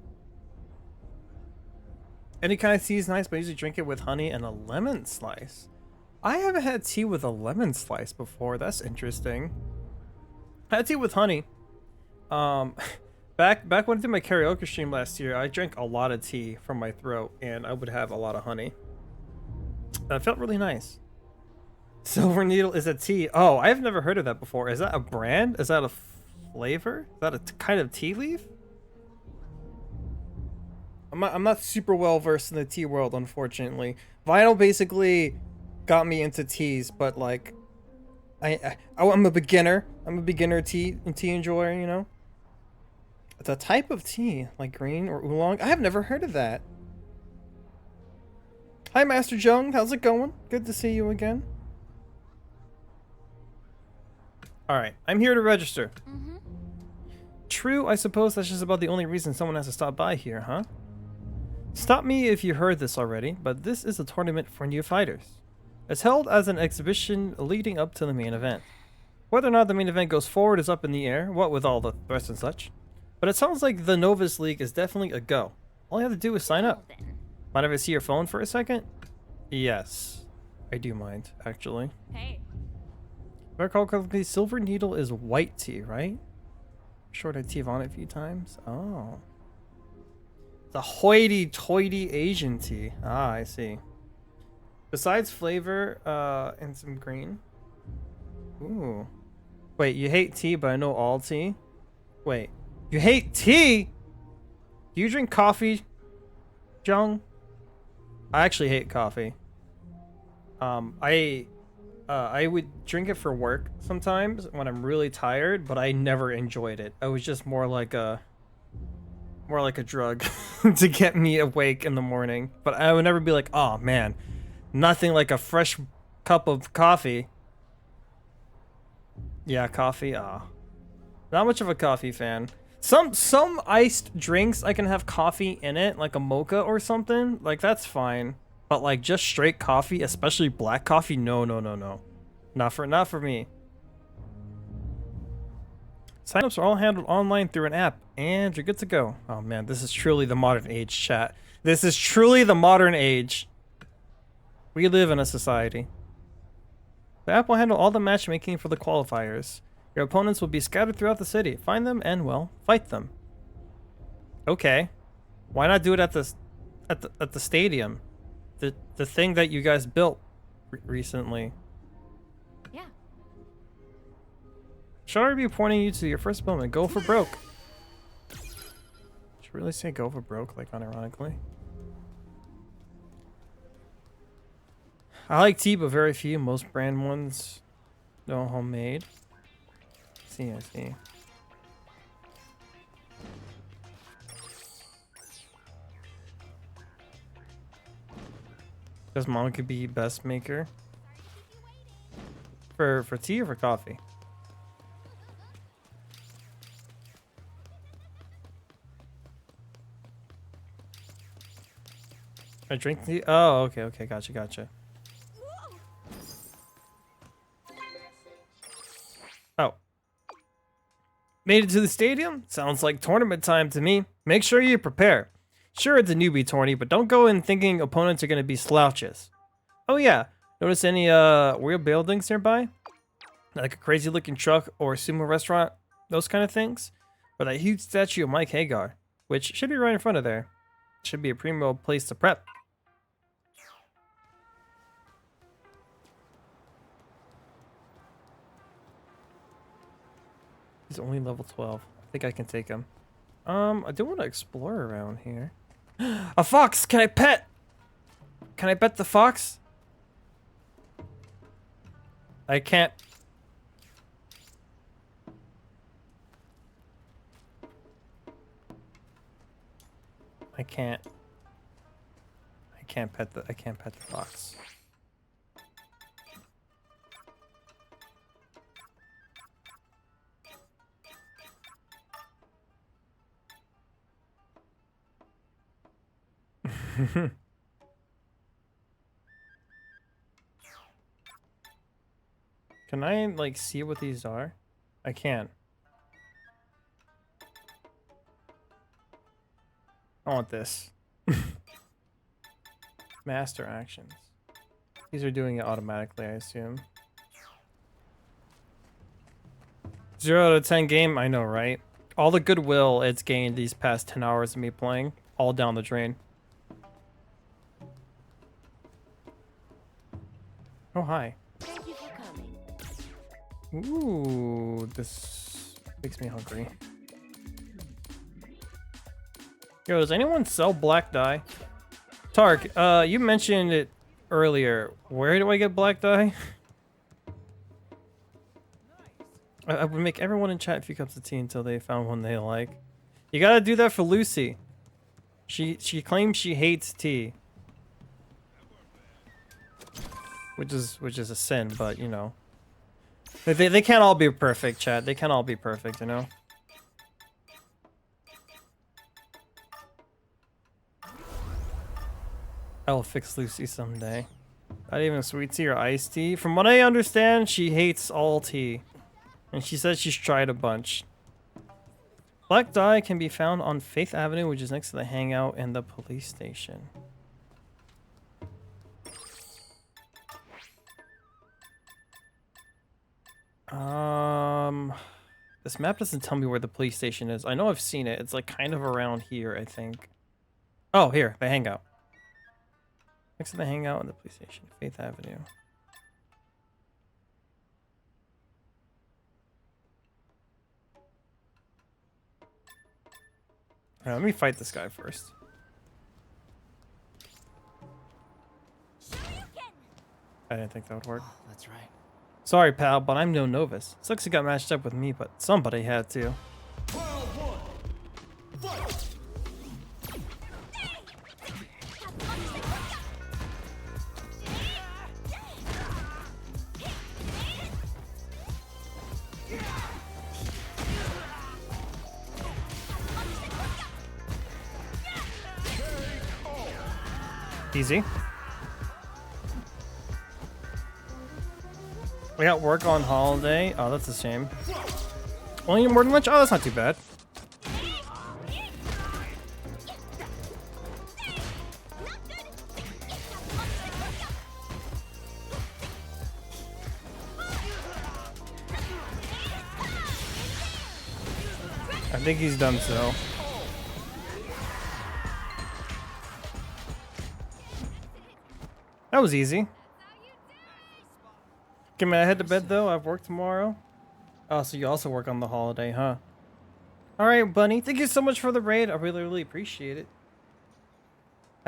Any kind of tea is nice, but I usually drink it with honey and a lemon slice. I haven't had tea with a lemon slice before. That's interesting. I had tea with honey. Back when I did my karaoke stream last year, I drank a lot of tea from my throat, and I would have a lot of honey. That felt really nice. Silver Needle is a tea. Oh, I've never heard of that before. Is that a brand? Is that a flavor? Is that a kind of tea leaf? I'm not super well versed in the tea world, unfortunately. Vinyl basically got me into teas, but like, I'm a beginner. I'm a beginner tea enjoyer, you know. It's a type of tea, like green or oolong. I have never heard of that. Hi, Master Jung. How's it going? Good to see you again. All right, I'm here to register. True, I suppose that's just about the only reason someone has to stop by here, huh? Stop me if you heard this already, but this is a tournament for new fighters. It's held as an exhibition leading up to the main event. Whether or not the main event goes forward is up in the air, what with all the threats and such. But it sounds like the Novus League is definitely a go. All you have to do is sign up. Mind if I see your phone for a second? Yes, I do mind, actually. Hey. If I recall correctly, Silver Needle is white tea, right? Short had tea on it a few times. Oh. It's a hoity-toity Asian tea. Ah, I see. Besides flavor, and some green. Ooh. Wait, you hate tea, but I know all tea? Wait. You hate tea? Do you drink coffee, Jung? I actually hate coffee. I would drink it for work sometimes when I'm really tired, but I never enjoyed it. It was just more like a drug to get me awake in the morning. But I would never be like, oh man, nothing like a fresh cup of coffee. Yeah, coffee. Ah, not much of a coffee fan. Some iced drinks I can have coffee in it, like a mocha or something. Like that's fine. But like just straight coffee, especially black coffee, no. Not for me. Signups are all handled online through an app, and you're good to go. Oh man, this is truly the modern age, chat. This is truly the modern age. We live in a society. The app will handle all the matchmaking for the qualifiers. Your opponents will be scattered throughout the city. Find them and, well, fight them. Okay. Why not do it at the stadium? The thing that you guys built recently. Yeah. Should I be pointing you to your first moment? Go for broke. Should really say go for broke, like unironically. I like tea, but very few. Most brand ones, no homemade. I see. Does mom could be best maker for tea or for coffee? I drink tea. Oh, okay, gotcha. Oh, made it to the stadium? Sounds like tournament time to me. Make sure you prepare. Sure, it's a newbie tourney, but don't go in thinking opponents are gonna be slouches. Oh yeah, notice any weird buildings nearby? Like a crazy looking truck or sumo restaurant? Those kind of things? Or that huge statue of Mike Hagar, which should be right in front of there. Should be a primo place to prep. He's only level 12. I think I can take him. I do want to explore around here. A fox! Can I pet? Can I pet the fox? I can't. I can't pet the fox. Can I like see what these are? I can. I want this. Master actions. These are doing it automatically, I assume. 0 out of 10 game, I know, right? All the goodwill it's gained these past 10 hours of me playing, all down the drain. Oh, hi. Thank you for coming. Ooh, this makes me hungry. Yo, does anyone sell black dye? Tark, you mentioned it earlier. Where do I get black dye? I would make everyone in chat a few cups of tea until they found one they like. You gotta do that for Lucy. She claims she hates tea. Which is a sin, but you know. They can't all be perfect, chat. They can't all be perfect, you know? I'll fix Lucy someday. Not even sweet tea or iced tea. From what I understand, she hates all tea. And she says she's tried a bunch. Black dye can be found on Faith Avenue, which is next to the hangout and the police station. This map doesn't tell me where the police station is. I know I've seen it. It's like kind of around here, I think. Oh, here, the hangout. Next to the hangout and the police station, Faith Avenue. Alright, let me fight this guy first. I didn't think that would work. Oh, that's right. Sorry, pal, but I'm no novice. Sucks you got matched up with me, but somebody had to. Easy. We got work on holiday. Oh, that's a shame. Only more than lunch? Oh, that's not too bad. I think he's done so. That was easy. Can I head to bed though? I have work tomorrow. Oh, so you also work on the holiday, huh? Alright, Bunny. Thank you so much for the raid. I really, really appreciate it.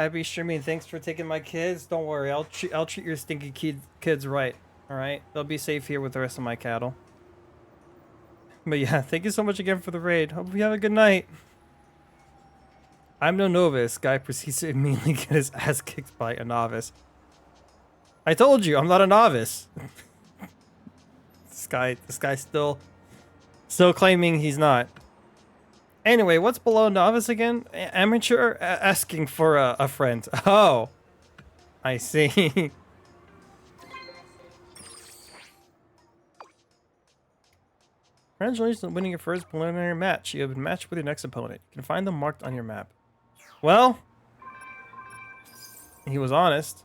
Happy streaming. Thanks for taking my kids. Don't worry, I'll treat your stinky kids right. All right, they'll be safe here with the rest of my cattle. But yeah, thank you so much again for the raid. Hope you have a good night. I'm no novice. Guy proceeds to immediately get his ass kicked by a novice. I told you, I'm not a novice. This guy's still claiming he's not. Anyway, what's below novice again? Amateur asking for a friend. Oh, I see. Congratulations on winning your first preliminary match. You have been matched with your next opponent. You can find them marked on your map. Well, he was honest.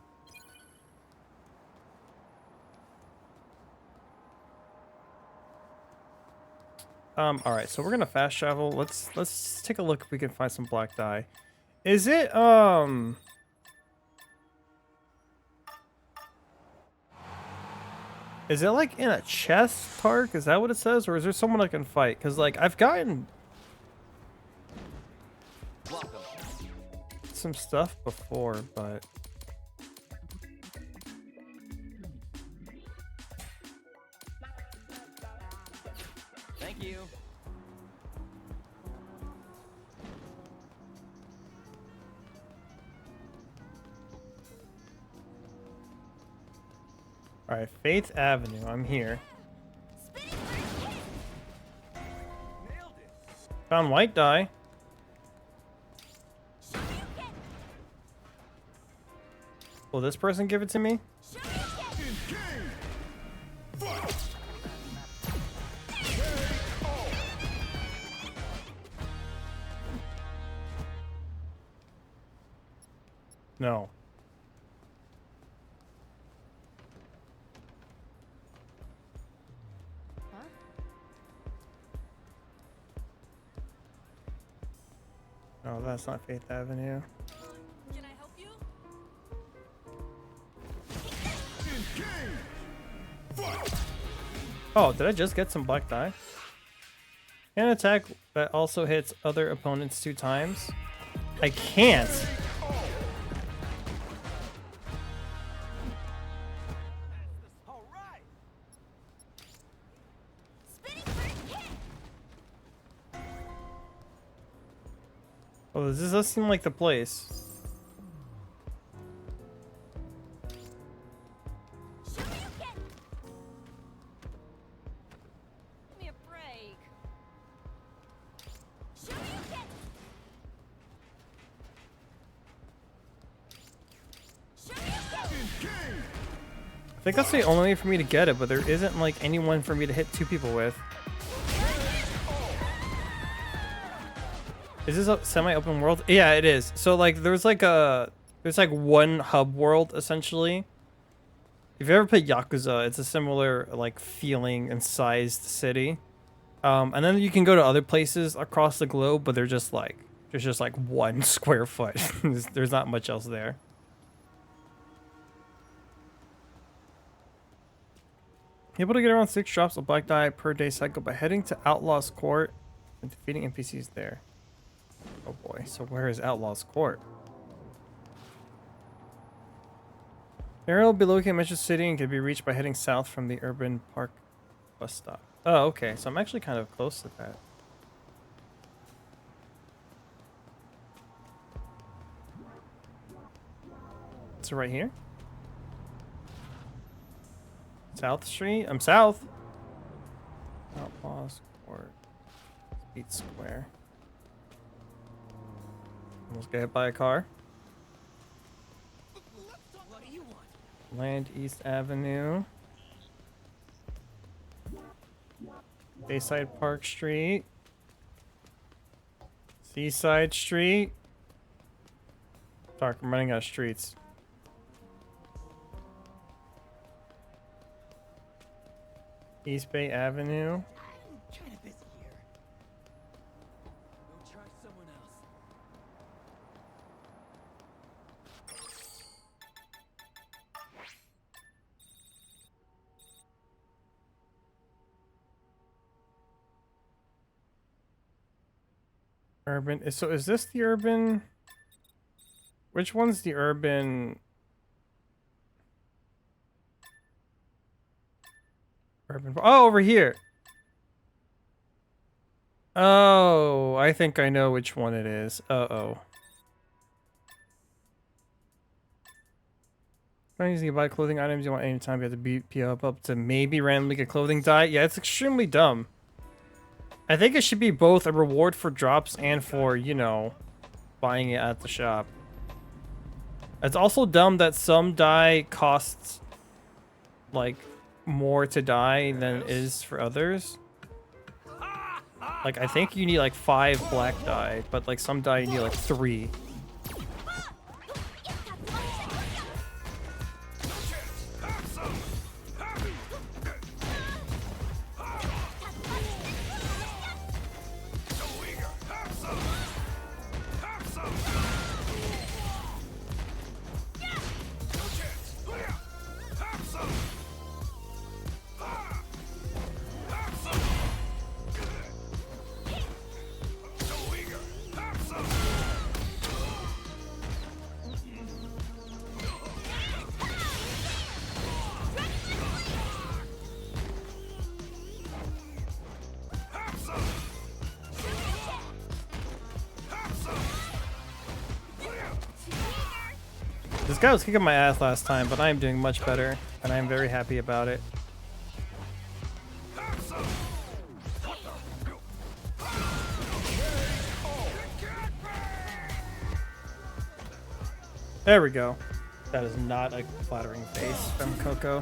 All right, so we're gonna fast travel. Let's take a look if we can find some black dye. Is it Is it like in a chest, Tark? Is that what it says, or is there someone I can fight? Cause like I've gotten some stuff before, but Thank you. all right, Faith Avenue. I'm here. Found white dye. Will this person give it to me? No. No, that's not Faith Avenue. Can I help you? Oh, did I just get some black dye? An attack that also hits other opponents 2 times. I can't. Oh, this does seem like the place. Give me a break. I think that's the only way for me to get it, but there isn't like anyone for me to hit 2 people with. Is this a semi-open world? Yeah, it is. So like there's like one hub world essentially. If you ever played Yakuza, it's a similar like feeling and sized city. And then you can go to other places across the globe, but there's just like 1 square foot. There's not much else there. Able to get around 6 drops of black dye per day cycle by heading to Outlaw's Court and defeating NPCs there. Oh boy, so where is Outlaw's Court? The area will be located in Metro City and can be reached by heading south from the Urban Park bus stop. Oh, okay, so I'm actually kind of close to that. So right here? South Street? I'm south. Outlaw's Court. Speed Square. Almost get hit by a car. What do you want? Land East Avenue. Bayside Park Street. Seaside Street. Dark, I'm running out of streets. East Bay Avenue. I'm kind of busy here. Go try someone else. Urban. So is this the urban? Which one's the urban? Oh, over here. Oh, I think I know which one it is. Uh-oh. You can buy clothing items you want anytime. You have to beat PO up to maybe randomly get clothing dye. Yeah, it's extremely dumb. I think it should be both a reward for drops and for, you know, buying it at the shop. It's also dumb that some dye costs, like, more to dye than it is for others. Like, I think you need, like, 5 black dye, but, like, some dye you need, like, 3. This guy was kicking my ass last time, but I am doing much better, and I am very happy about it. There we go. That is not a flattering face from Coco.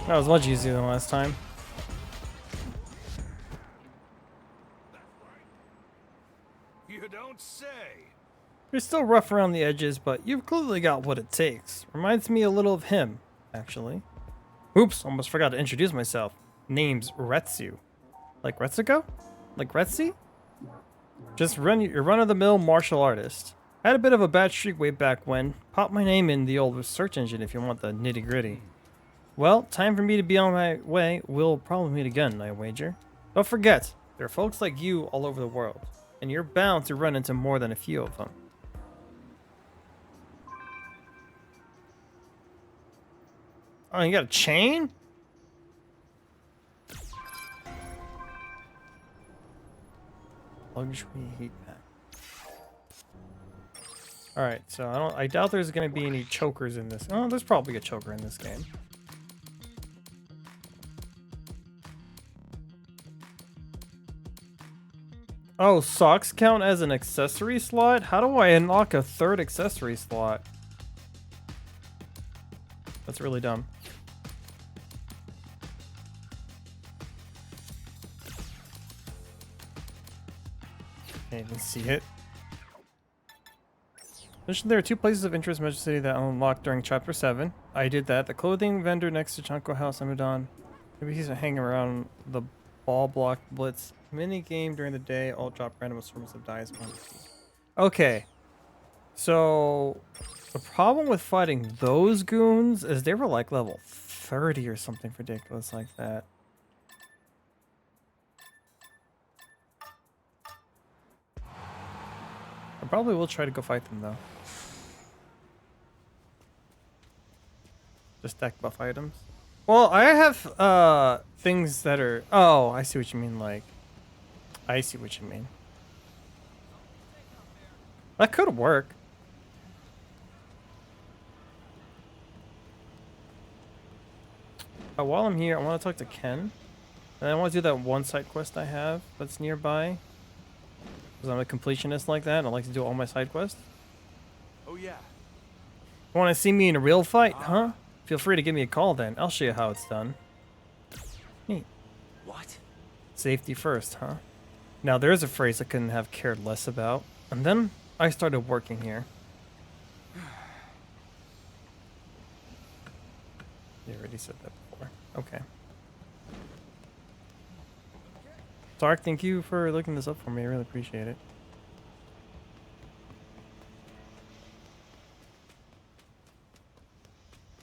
That was much easier than last time. You don't say. You're still rough around the edges, but you've clearly got what it takes. Reminds me a little of him, actually. Oops, almost forgot to introduce myself. Name's Retsu. Like Retsuko? Like Retsi? Just your run-of-the-mill martial artist. Had a bit of a bad streak way back when. Pop my name in the old search engine if you want the nitty-gritty. Well, time for me to be on my way. We'll probably meet again, I wager. Don't forget, there are folks like you all over the world, and you're bound to run into more than a few of them. Oh, you got a chain? Luxury heat pack. Alright, so I doubt there's gonna be any chokers in this. Oh, there's probably a choker in this game. Oh, socks count as an accessory slot? How do I unlock a third accessory slot? That's really dumb. Can't even see it. There are 2 places of interest in Metro City that unlocked during Chapter 7. I did that. The clothing vendor next to Chanko House, Amidon. Maybe he's hanging around the ball block blitz. Mini game during the day. All drop random assortments of dice. Okay. So, the problem with fighting those goons is they were like level 30 or something ridiculous like that. I probably will try to go fight them though. Just stack buff items. Well, I have things that are... Oh, I see what you mean, like... I see what you mean. That could work. while I'm here, I want to talk to Ken. And I want to do that one side quest I have that's nearby. Because I'm a completionist like that, and I like to do all my side quests. Oh yeah. Want to see me in a real fight, huh? Feel free to give me a call then. I'll show you how it's done. Neat. What? Safety first, huh? Now there's a phrase I couldn't have cared less about. And then I started working here. You already said that before. Okay. Tark, thank you for looking this up for me. I really appreciate it.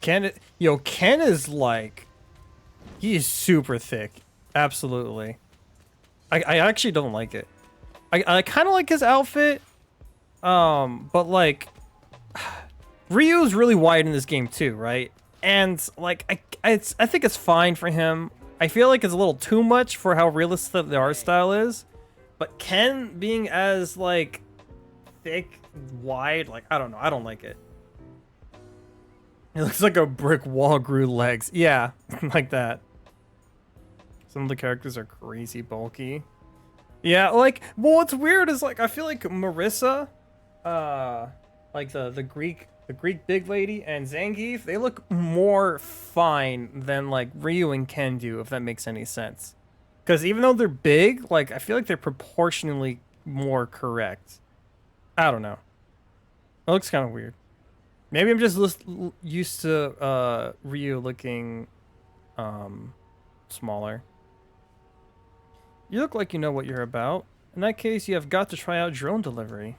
Ken is like, he is super thick. Absolutely. I actually don't like it. I kind of like his outfit. But like, Ryu's really wide in this game too, right? And like, I think it's fine for him. I feel like it's a little too much for how realistic the art style is. But Ken being as like thick, wide, like I don't know, I don't like it. It looks like a brick wall grew legs. Yeah, like that. Some of the characters are crazy bulky. Yeah, like, well, what's weird is like I feel like Marissa, like the Greek big lady and Zangief, they look more fine than like Ryu and Ken do, if that makes any sense. Because even though they're big, like I feel like they're proportionally more correct. I don't know. It looks kind of weird. Maybe I'm just used to Ryu looking smaller. You look like you know what you're about. In that case, you have got to try out drone delivery.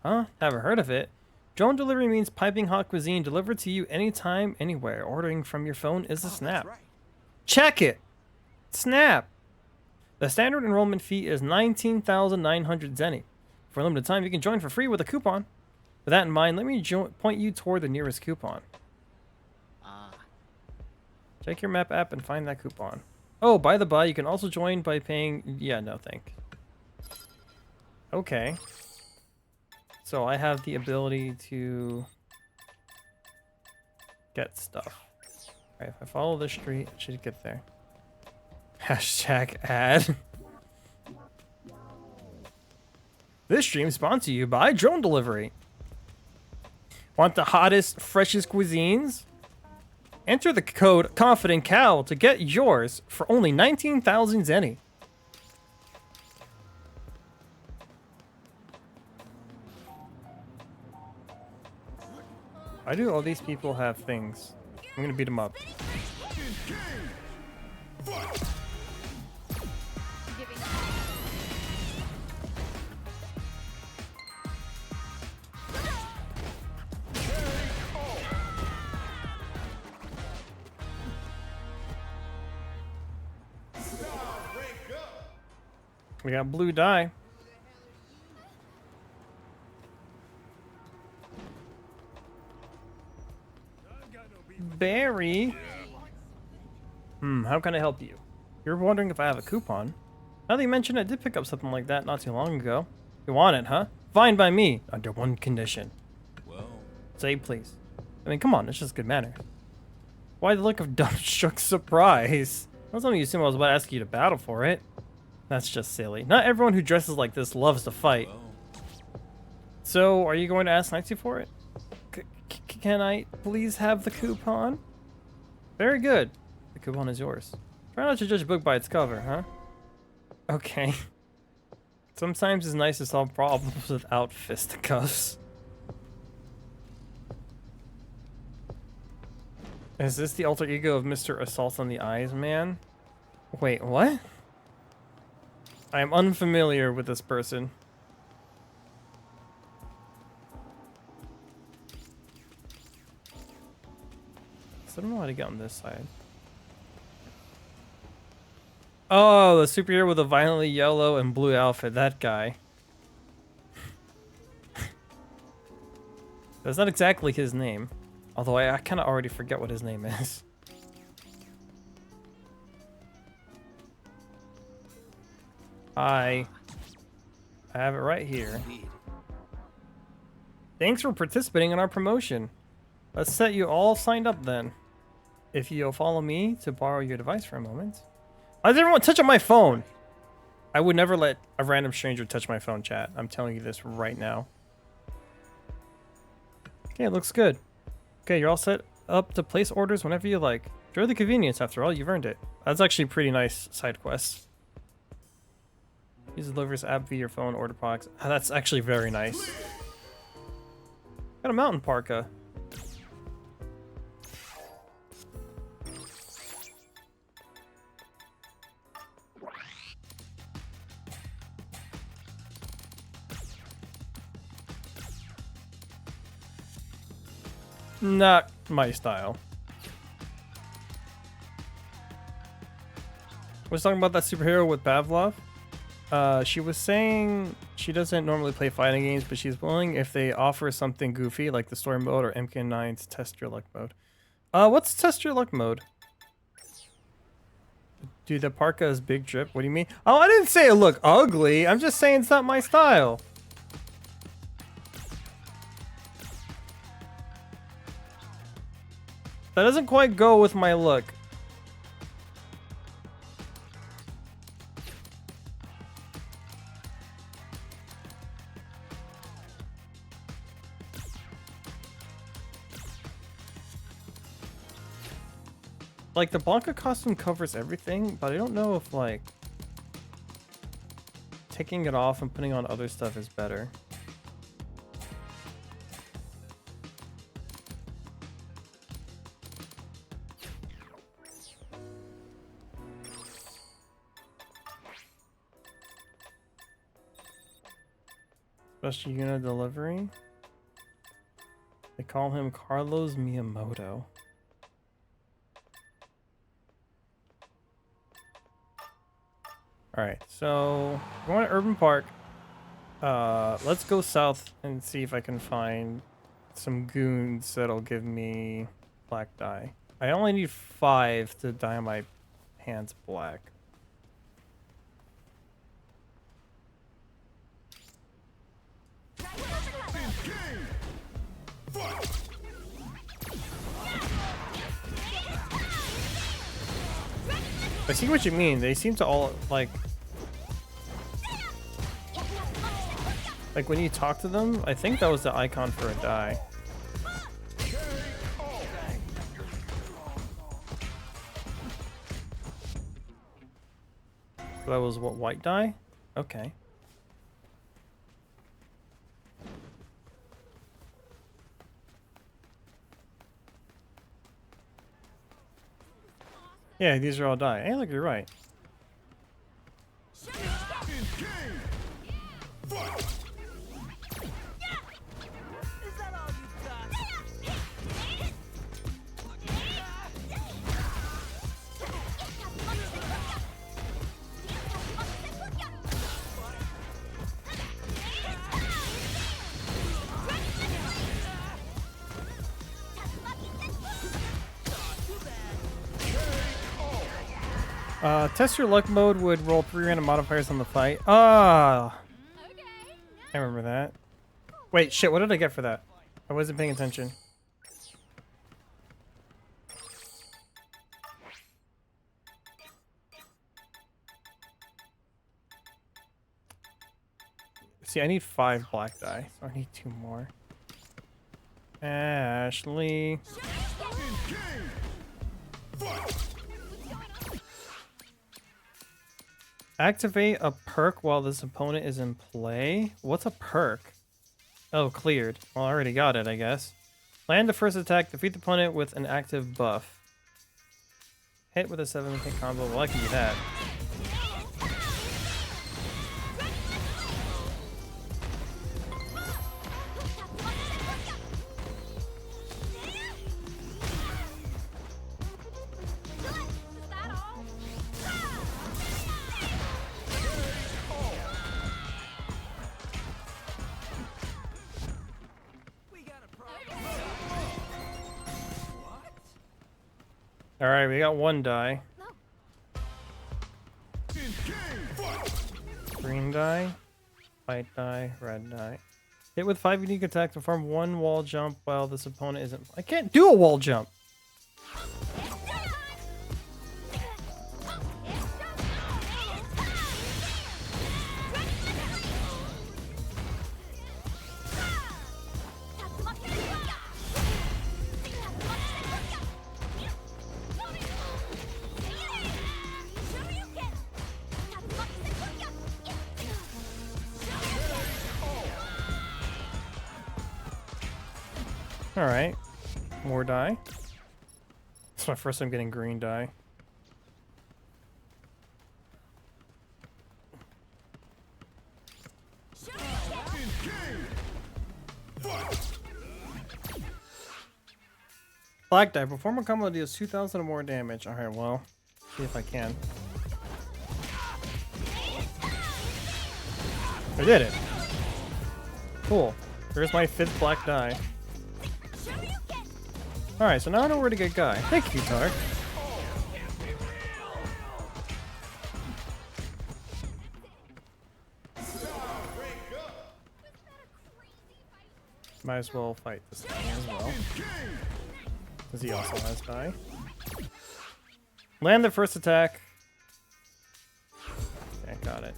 Huh? Haven't heard of it. Drone delivery means piping hot cuisine delivered to you anytime, anywhere. Ordering from your phone is a snap. Right. Check it! Snap! The standard enrollment fee is 19,900 zeni. For a limited time, you can join for free with a coupon. With that in mind, let me point you toward the nearest coupon. Check your map app and find that coupon. Oh, by the by, you can also join by paying... Yeah, no, thank. Okay. So I have the ability to get stuff. Alright, if I follow the street, I should get there. Hashtag ad. This stream is sponsored to you by drone delivery. Want the hottest, freshest cuisines? Enter the code ConfidentCow to get yours for only 19,000 zeni. Why do all these people have things? I'm gonna beat them up. We got blue dye. Barry. How can I help you? You're wondering if I have a coupon? Now that you mentioned, I did pick up something like that not too long ago. You want it, huh? Fine by me, under one condition. Well, Say please. I mean, come on, it's just good manners. Why the look of dumbstruck surprise? I was only assuming I was about to ask you to battle for it. That's just silly. Not everyone who dresses like this loves to fight. well. So, are you going to ask Nicey for it? Can I please have the coupon? Very good. The coupon is yours. Try not to judge a book by its cover, huh? Okay. Sometimes it's nice to solve problems without fisticuffs. Is this the alter ego of Mr. Assault on the Eyes Man? Wait, what? I am unfamiliar with this person. So I don't know how to get on this side. Oh, the superhero with a violently yellow and blue outfit. That guy. That's not exactly his name. Although I kind of already forget what his name is. I have it right here. Thanks for participating in our promotion. Let's set you all signed up then. If you'll follow me to borrow your device for a moment. Why is everyone touching my phone? I would never let a random stranger touch my phone, chat. I'm telling you this right now. Okay, it looks good. Okay, you're all set up to place orders whenever you like. Enjoy the convenience, after all, you've earned it. That's actually a pretty nice side quest. Use the delivers app via your phone, order box. Oh, that's actually very nice. Got a mountain parka. Not my style. Was talking about that superhero with Pavlov. She was saying she doesn't normally play fighting games, but she's willing if they offer something goofy like the story mode or MK9's test your luck mode. What's test your luck mode? Dude, the parka is big drip. What do you mean? Oh, I didn't say it looked ugly. I'm just saying it's not my style. That doesn't quite go with my look. Like, the Blanca costume covers everything, but I don't know if, like, taking it off and putting on other stuff is better. Special unit delivery. They call him Carlos Miyamoto. Alright, so we're going to Urban Park. Let's go south and see if I can find some goons that'll give me black dye. I only need 5 to dye my hands black. I see what you mean. They seem to all, like when you talk to them, I think that was the icon for a die. So that was what, white die? Okay. Yeah, these are all die. Hey, look, you're right. Test your luck mode would roll 3 random modifiers on the fight. Ah, I remember that. Wait, shit, what did I get for that? I wasn't paying attention. See, I need 5 black dye, so I need 2 more. Ashley. Activate a perk while this opponent is in play. What's a perk? Oh, cleared. Well, I already got it, I guess. Land the first attack. Defeat the opponent with an active buff. Hit with a 7-hit combo. Well, I can do that. Alright, we got 1 die. Green die, white die, red die. Hit with 5 unique attacks, perform 1 wall jump while this opponent isn't. I can't do a wall jump! Alright. More dye. It's my first time getting green dye. Black dye. Perform a combo that deals 2,000 or more damage. Alright, well, see if I can. I did it. Cool. There's my 5th black dye. Alright, so now I know where to get Guy. Thank you, Tark. Might as well fight this thing as well. Because he also has dye. Land the first attack. Okay, got it.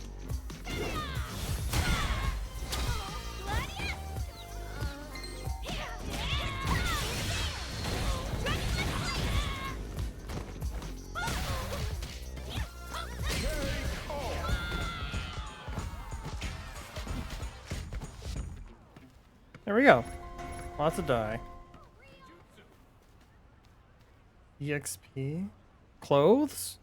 There we go. Lots of dye. EXP? Clothes?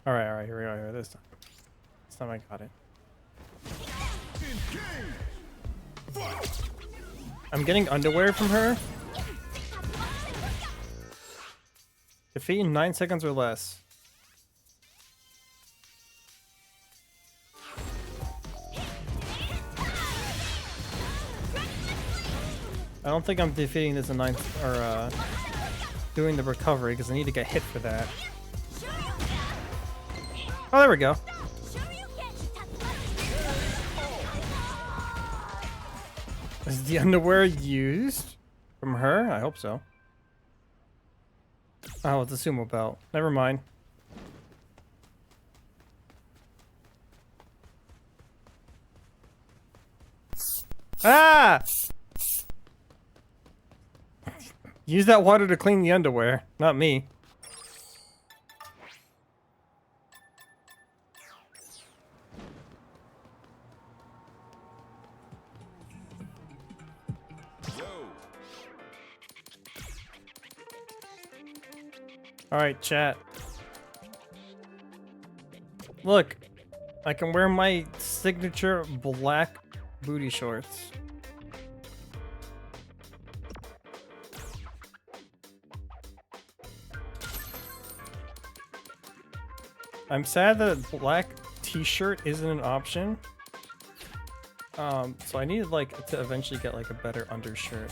Alright, here we go. Here, this time. This time I got it. I'm getting underwear from her. Defeat in 9 seconds or less. I don't think I'm defeating this in 9 or doing the recovery because I need to get hit for that. Oh, there we go. Is the underwear used from her? I hope so. Oh, it's a sumo belt. Never mind. Ah! Use that water to clean the underwear, not me. Alright, chat. Look, I can wear my signature black booty shorts. I'm sad that black t-shirt isn't an option. So I need like to eventually get like a better undershirt.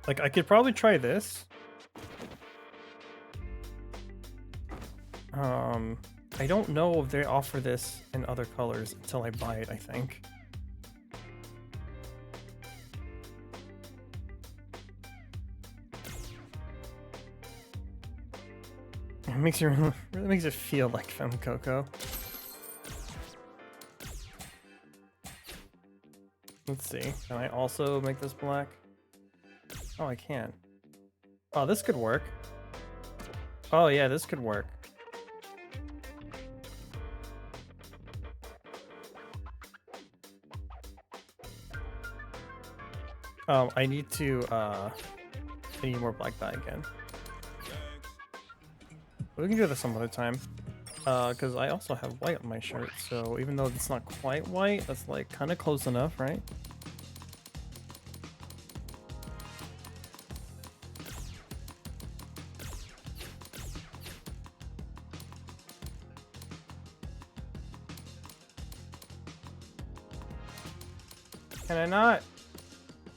Like, I could probably try this. I don't know if they offer this in other colors until I buy it, I think. It makes you really makes it feel like Femme Coco. Let's see. Can I also make this black? Oh, I can. Oh, this could work. Oh, yeah, this could work. I need to, I need more black dye again. We can do this some other time. Because I also have white on my shirt, so even though it's not quite white, that's like kind of close enough, right? Can I not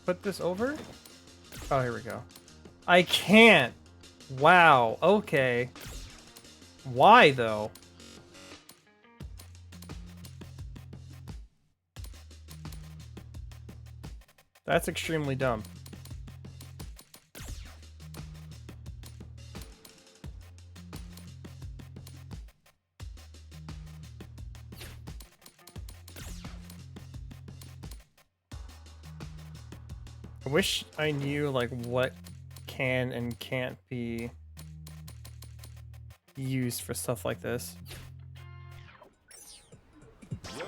put this over? Oh, here we go. I can't. Wow. Okay. Why though? That's extremely dumb. I wish I knew like what can and can't be used for stuff like this. Yo.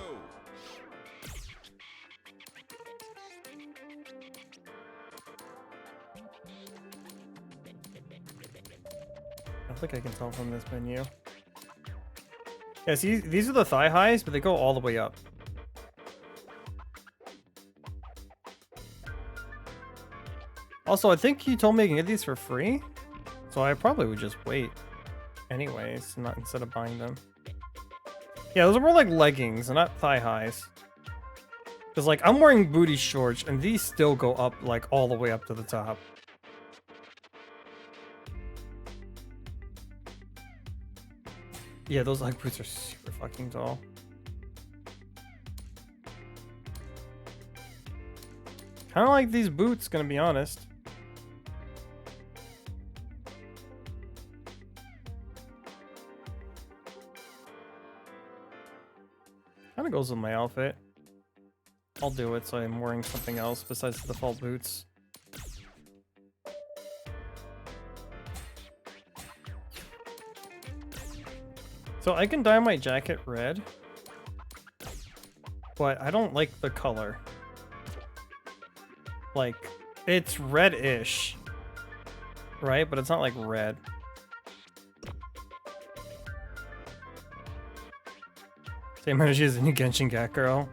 I don't think I can tell from this menu. Yeah, see, these are the thigh highs, but they go all the way up. Also, I think you told me I can get these for free, so I probably would just wait anyways, not instead of buying them. Yeah, those are more like leggings and not thigh highs. Because like I'm wearing booty shorts and these still go up like all the way up to the top. Yeah, those Ugg boots are super fucking tall. Kind of like these boots, gonna be honest. Kind of goes with my outfit. I'll do it so I'm wearing something else besides the default boots. So I can dye my jacket red, but I don't like the color. Like, it's red-ish, right? But it's not like red. Same energy as the new Genshin Gat Girl.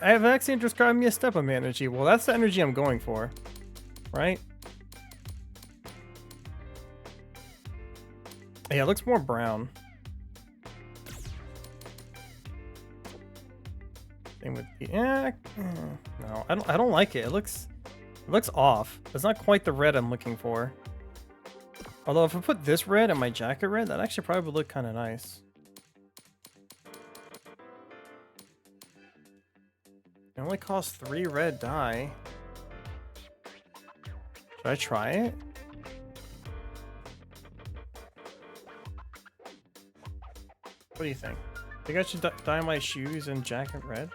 I have actually described me as Stepa energy. Well, that's the energy I'm going for, right? Yeah, it looks more brown. Same with the no, I don't like it. It looks off. It's not quite the red I'm looking for. Although if I put this red and my jacket red, that actually probably would look kind of nice. It only costs 3 red dye. Should I try it? What do you think? Think I should dye my shoes and jacket red?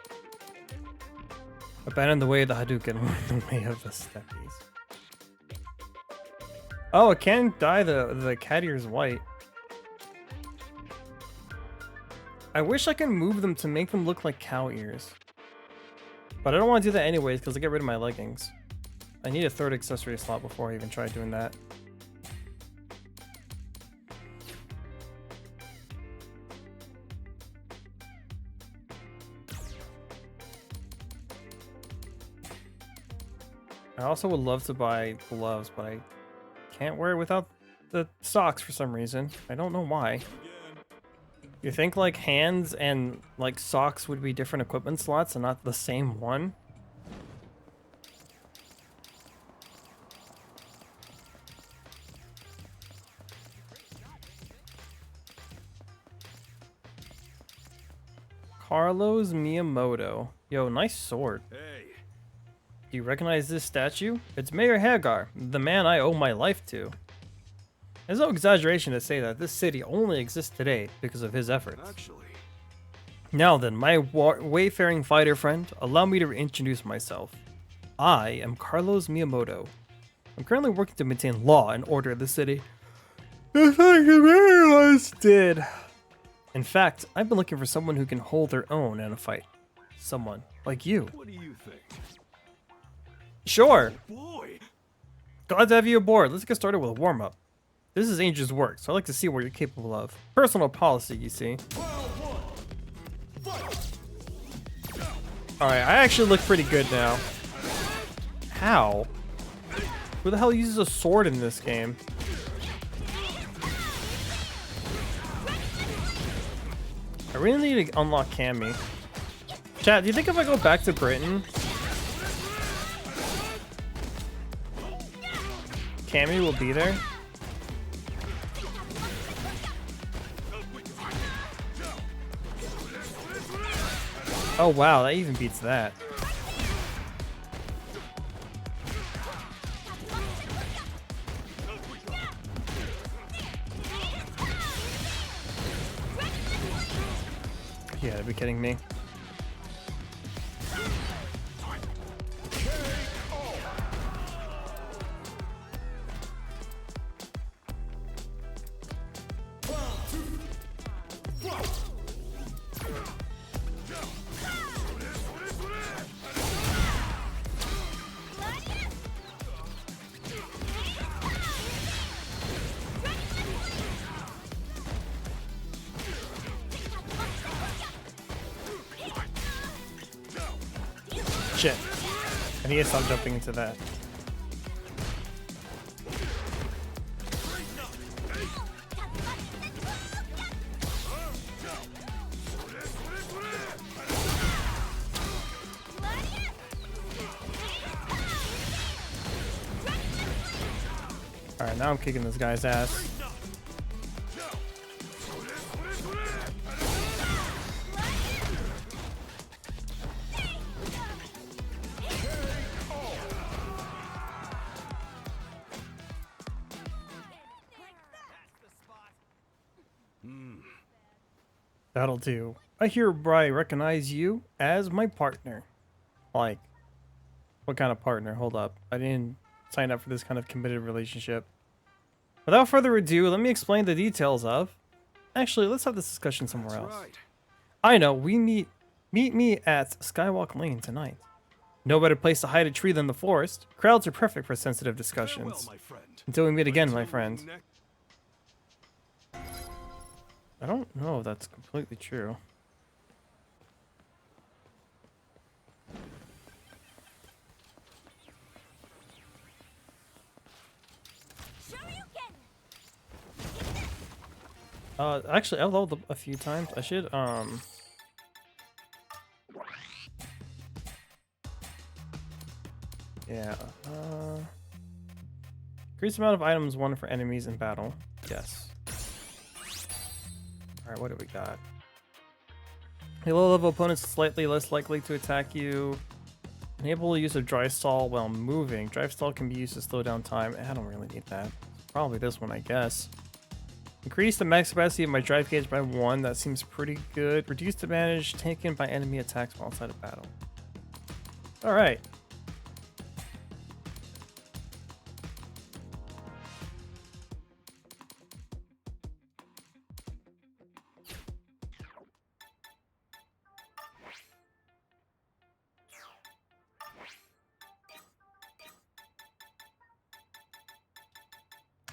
Abandon the way of the Hadouken, the way of the steppies. Oh, it can dye the cat ears white. I wish I could move them to make them look like cow ears. But I don't want to do that anyways because I get rid of my leggings. I need a 3rd accessory slot before I even try doing that. I also would love to buy gloves, but I can't wear it without the socks for some reason. I don't know why. You think like hands and like socks would be different equipment slots and not the same one? Carlos Miyamoto. Yo, nice sword. Hey. Do you recognize this statue? It's Mayor Hagar, the man I owe my life to. There's no exaggeration to say that this city only exists today because of his efforts. Actually. Now then, my wayfaring fighter friend, allow me to introduce myself. I am Carlos Miyamoto. I'm currently working to maintain law and order in the city. Just like the mayor once did. In fact, I've been looking for someone who can hold their own in a fight. Someone like you. What do you think? Sure. Boy. Glad to have you aboard. Let's get started with a warm-up. This is Angel's work, so I like to see what you're capable of. Personal policy, you see. Alright, I actually look pretty good now. How? Who the hell uses a sword in this game? I really need to unlock Cammy. Chat, do you think if I go back to Britain, Cammy will be there? Oh wow, that even beats that. You gotta be kidding me. Shit. I need to stop jumping into that. Alright, now I'm kicking this guy's ass. That'll do. I hereby recognize you as my partner. Like, what kind of partner? Hold up. I didn't sign up for this kind of committed relationship. Without further ado, let me explain the details of... Actually, let's have this discussion somewhere else. Right. I know, we meet me at Skywalk Lane tonight. No better place to hide a tree than the forest. Crowds are perfect for sensitive discussions. Farewell, my friend. Until we meet again, my friend. Next- I don't know if that's completely true. Actually, I've leveled up a few times. I should, yeah, increase amount of items won for enemies in battle. Yes. Alright, what do we got? A low level opponents slightly less likely to attack you. Enable use of dry stall while moving. Drive stall can be used to slow down time. I don't really need that. Probably this one, I guess. Increase the max capacity of my drive gauge by 1. That seems pretty good. Reduce the damage taken by enemy attacks while outside of battle. Alright.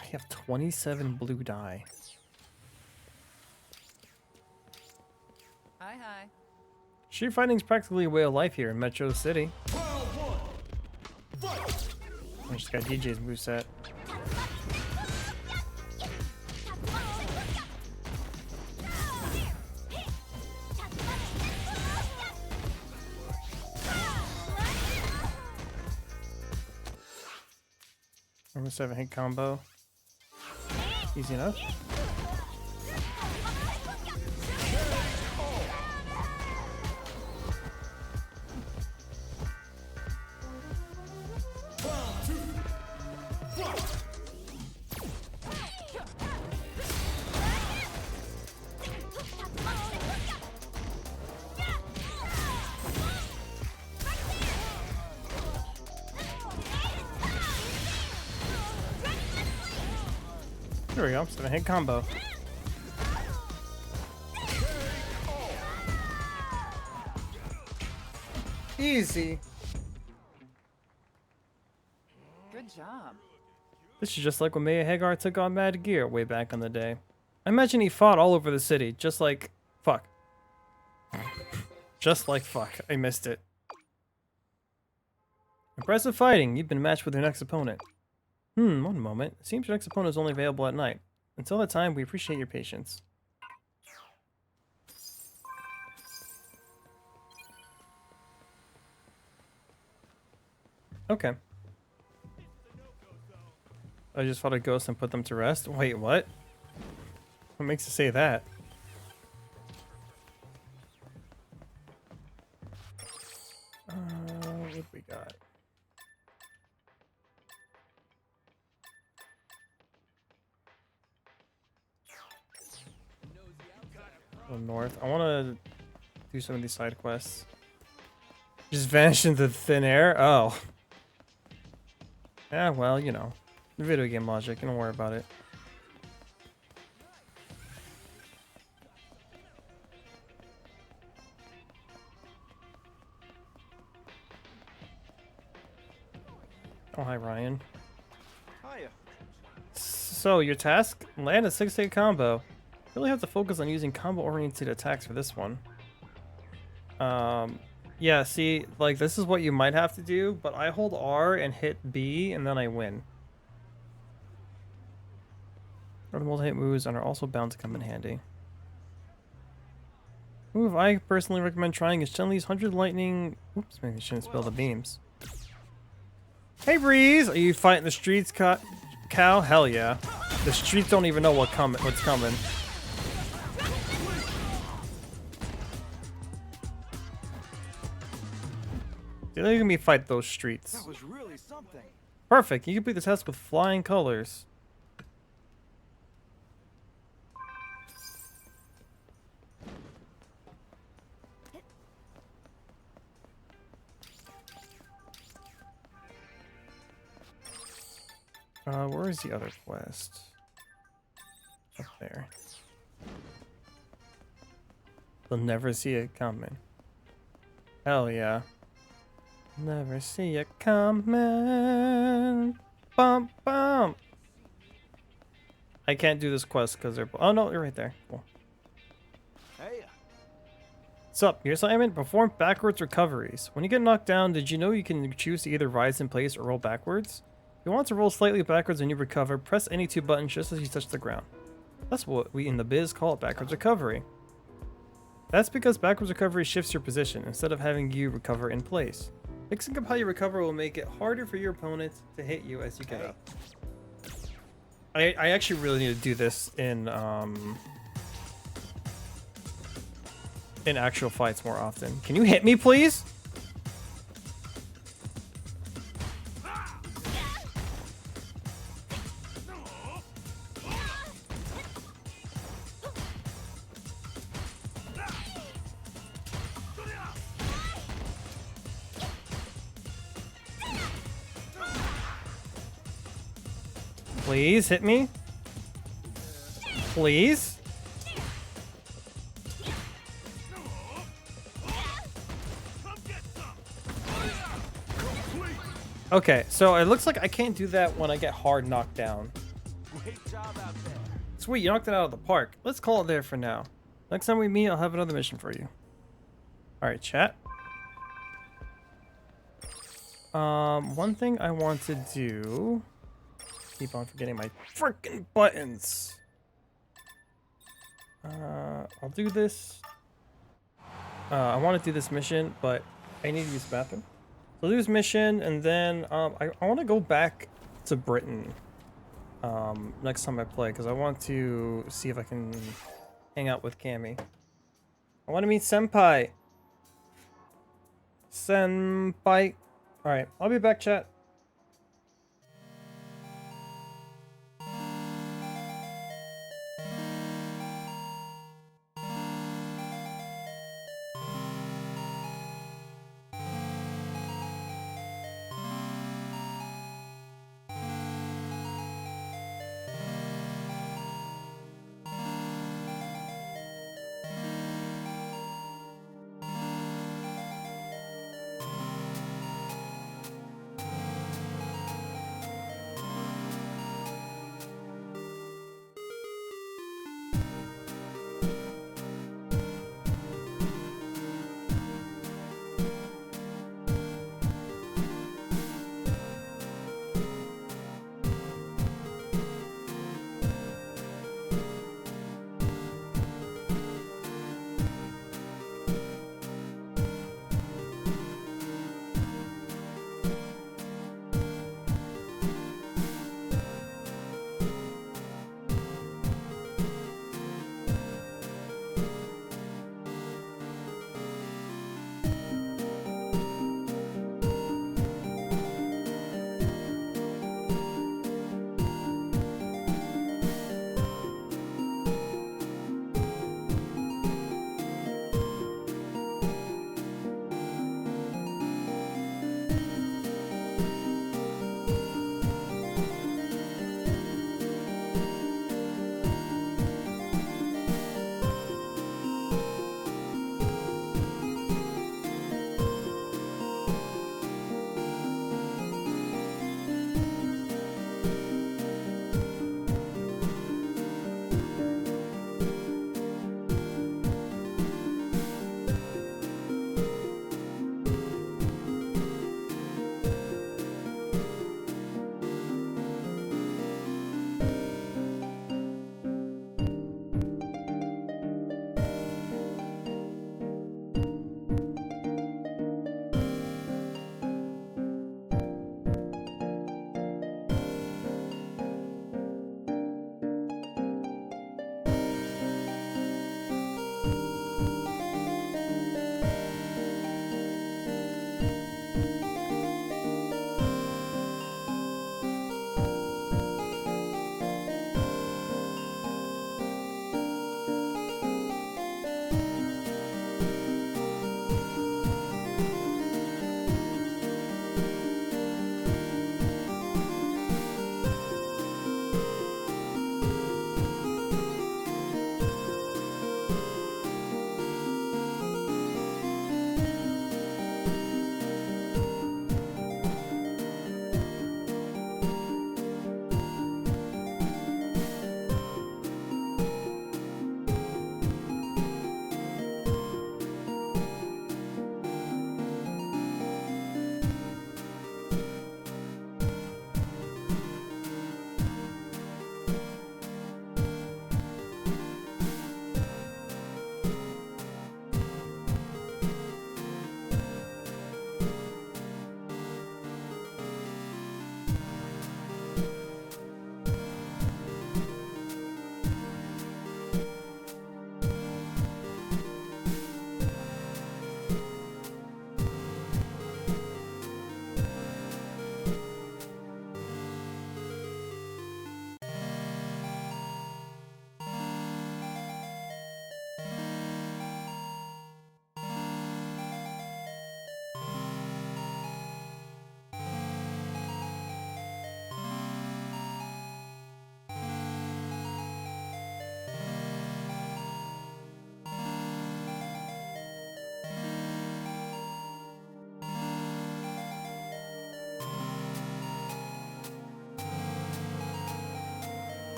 I have 27 blue dye. Hi, hi. Street fighting is practically a way of life here in Metro City. I just got DJ's moveset. Number 7 hit combo. Easy enough. There we go, 7 hit combo. Easy. Good job. This is just like when Maya Hagar took on Mad Gear way back in the day. I imagine he fought all over the city, just like... Fuck. Just like fuck. I missed it. Impressive fighting. You've been matched with your next opponent. One moment. It seems your next opponent is only available at night. Until that time, we appreciate your patience. Okay. I just fought a ghost and put them to rest? Wait, what? What makes you say that? What we got? Go north. I want to do some of these side quests. Just vanish into thin air? Oh. Yeah, well, you know. Video game logic. Don't worry about it. Oh, hi, Ryan. Hiya. So, your task? Land a 6-hit combo. Really have to focus on using combo-oriented attacks for this one. Yeah, see, like, this is what you might have to do, but I hold R and hit B, and then I win. Other multi-hit moves and are also bound to come in handy. Move I personally recommend trying is Chun-Li's 100 lightning... Oops, maybe I shouldn't spill the beams. Hey, Breeze! Are you fighting the streets, Cow? Hell yeah. The streets don't even know what's coming. You're letting me fight those streets. That was really something. Perfect. You complete the test with flying colors. Where is the other quest? Up there. They'll never see it coming. Hell yeah. Never see it coming. Bump, bump. I can't do this quest because they're... Oh, no, you're right there. Cool. Hey. What's up? Your assignment, perform backwards recoveries. When you get knocked down, did you know you can choose to either rise in place or roll backwards? If you want to roll slightly backwards when you recover, press any two buttons just as you touch the ground. That's what we in the biz call backwards recovery. That's because backwards recovery shifts your position instead of having you recover in place. Mixing up how you recover will make it harder for your opponent to hit you as you get up. I actually really need to do this in actual fights more often. Can you hit me, please? Please hit me. Please. Okay, so it looks like I can't do that when I get hard knocked down. Great job out there. Sweet, you knocked it out of the park. Let's call it there for now. Next time we meet, I'll have another mission for you. Alright, chat. One thing I want to do... Keep on forgetting my freaking buttons. I'll do this. I want to do this mission, but I need to use the bathroom. So I'll do this mission, and then I want to go back to Britain next time I play, because I want to see if I can hang out with Cammy. I want to meet Senpai. Senpai. Alright, I'll be back, chat.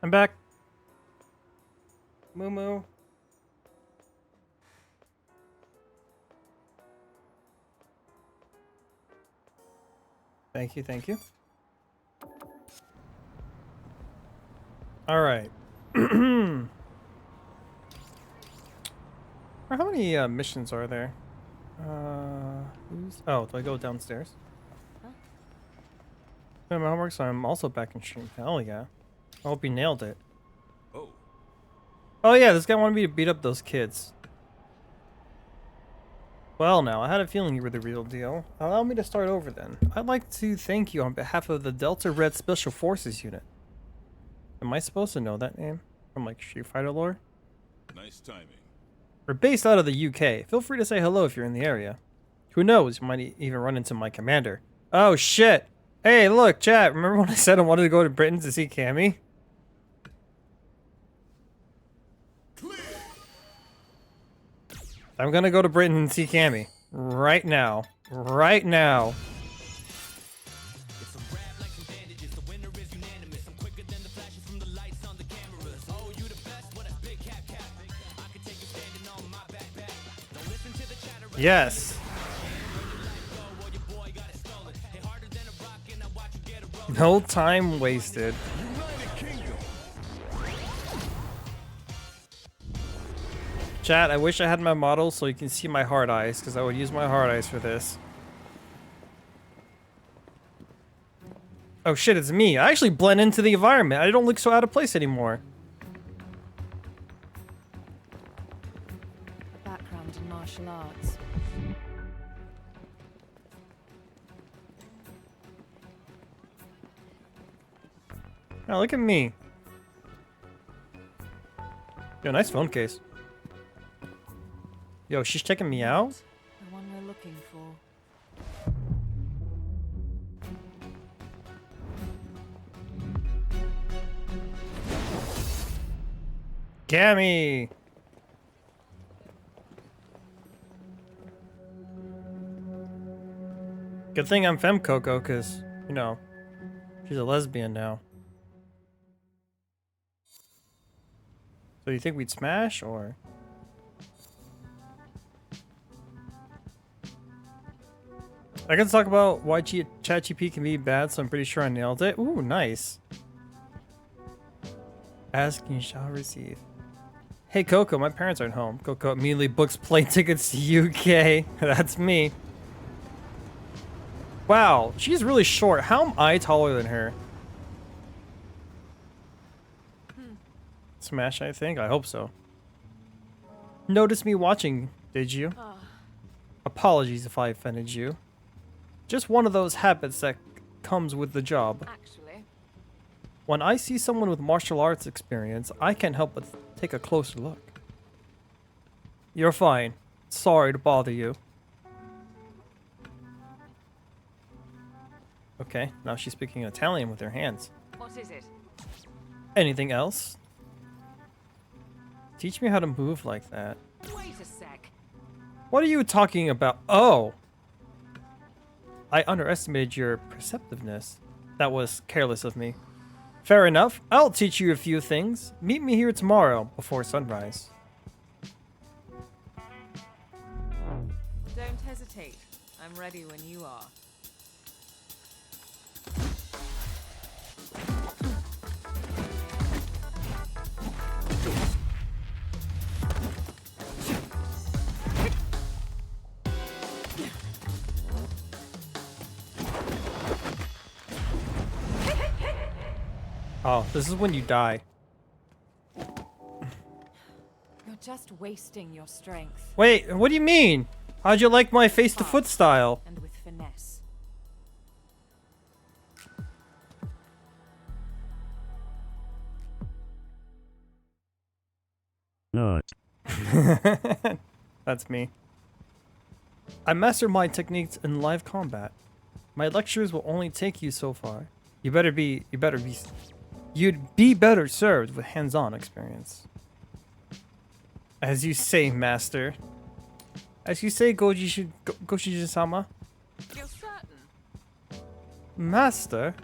I'm back. Moo moo. Thank you, thank you. All right. How many missions are there? Oh, do I go downstairs? Doing my homework, so I'm also back in stream. Hell yeah. I hope you nailed it. Oh. Oh yeah, this guy wanted me to beat up those kids. Well now, I had a feeling you were the real deal. Allow me to start over then. I'd like to thank you on behalf of the Delta Red Special Forces Unit. Am I supposed to know that name? From like Street Fighter lore? Nice timing. We're based out of the UK. Feel free to say hello if you're in the area. Who knows, you might even run into my commander. Oh shit! Hey look, chat, remember when I said I wanted to go to Britain to see Cammy? I'm gonna go to Britain and see Cammy. Right now. Right now. Yes. No time wasted. Chat, I wish I had my model so you can see my hard eyes, because I would use my hard eyes for this. Oh shit, it's me. I actually blend into the environment. I don't look so out of place anymore. Background in martial arts. Oh, look at me. Yo, nice phone case. Yo, she's checking me out? The one we're looking for. Cammy! Good thing I'm Femme Coco, because, you know, she's a lesbian now. So you think we'd smash, or? I can talk about why ChatGPT can be bad, so I'm pretty sure I nailed it. Ooh, nice. Ask and you shall receive. Hey Coco, my parents aren't home. Coco immediately books plane tickets to UK. That's me. Wow, she's really short. How am I taller than her? Smash, I think. I hope so. Notice me watching, did you? Apologies if I offended you. Just one of those habits that comes with the job. Actually, When I see someone with martial arts experience, I can't help but take a closer look. You're fine. Sorry to bother you. Okay, now she's speaking Italian with her hands. what is it? Anything else? Teach me how to move like that. Wait a sec. What are you talking about? Oh! I underestimated your perceptiveness. That was careless of me. Fair enough. I'll teach you a few things. Meet me here tomorrow before sunrise. Don't hesitate. I'm ready when you are. Oh, this is when you die. You're just wasting your strength. Wait, what do you mean? How'd you like my face-to-foot style? And with finesse. No. That's me. I master my techniques in live combat. My lectures will only take you so far. You'd be better served with hands-on experience. As you say, master. As you say, Goshiji-sama. You're certain? Master?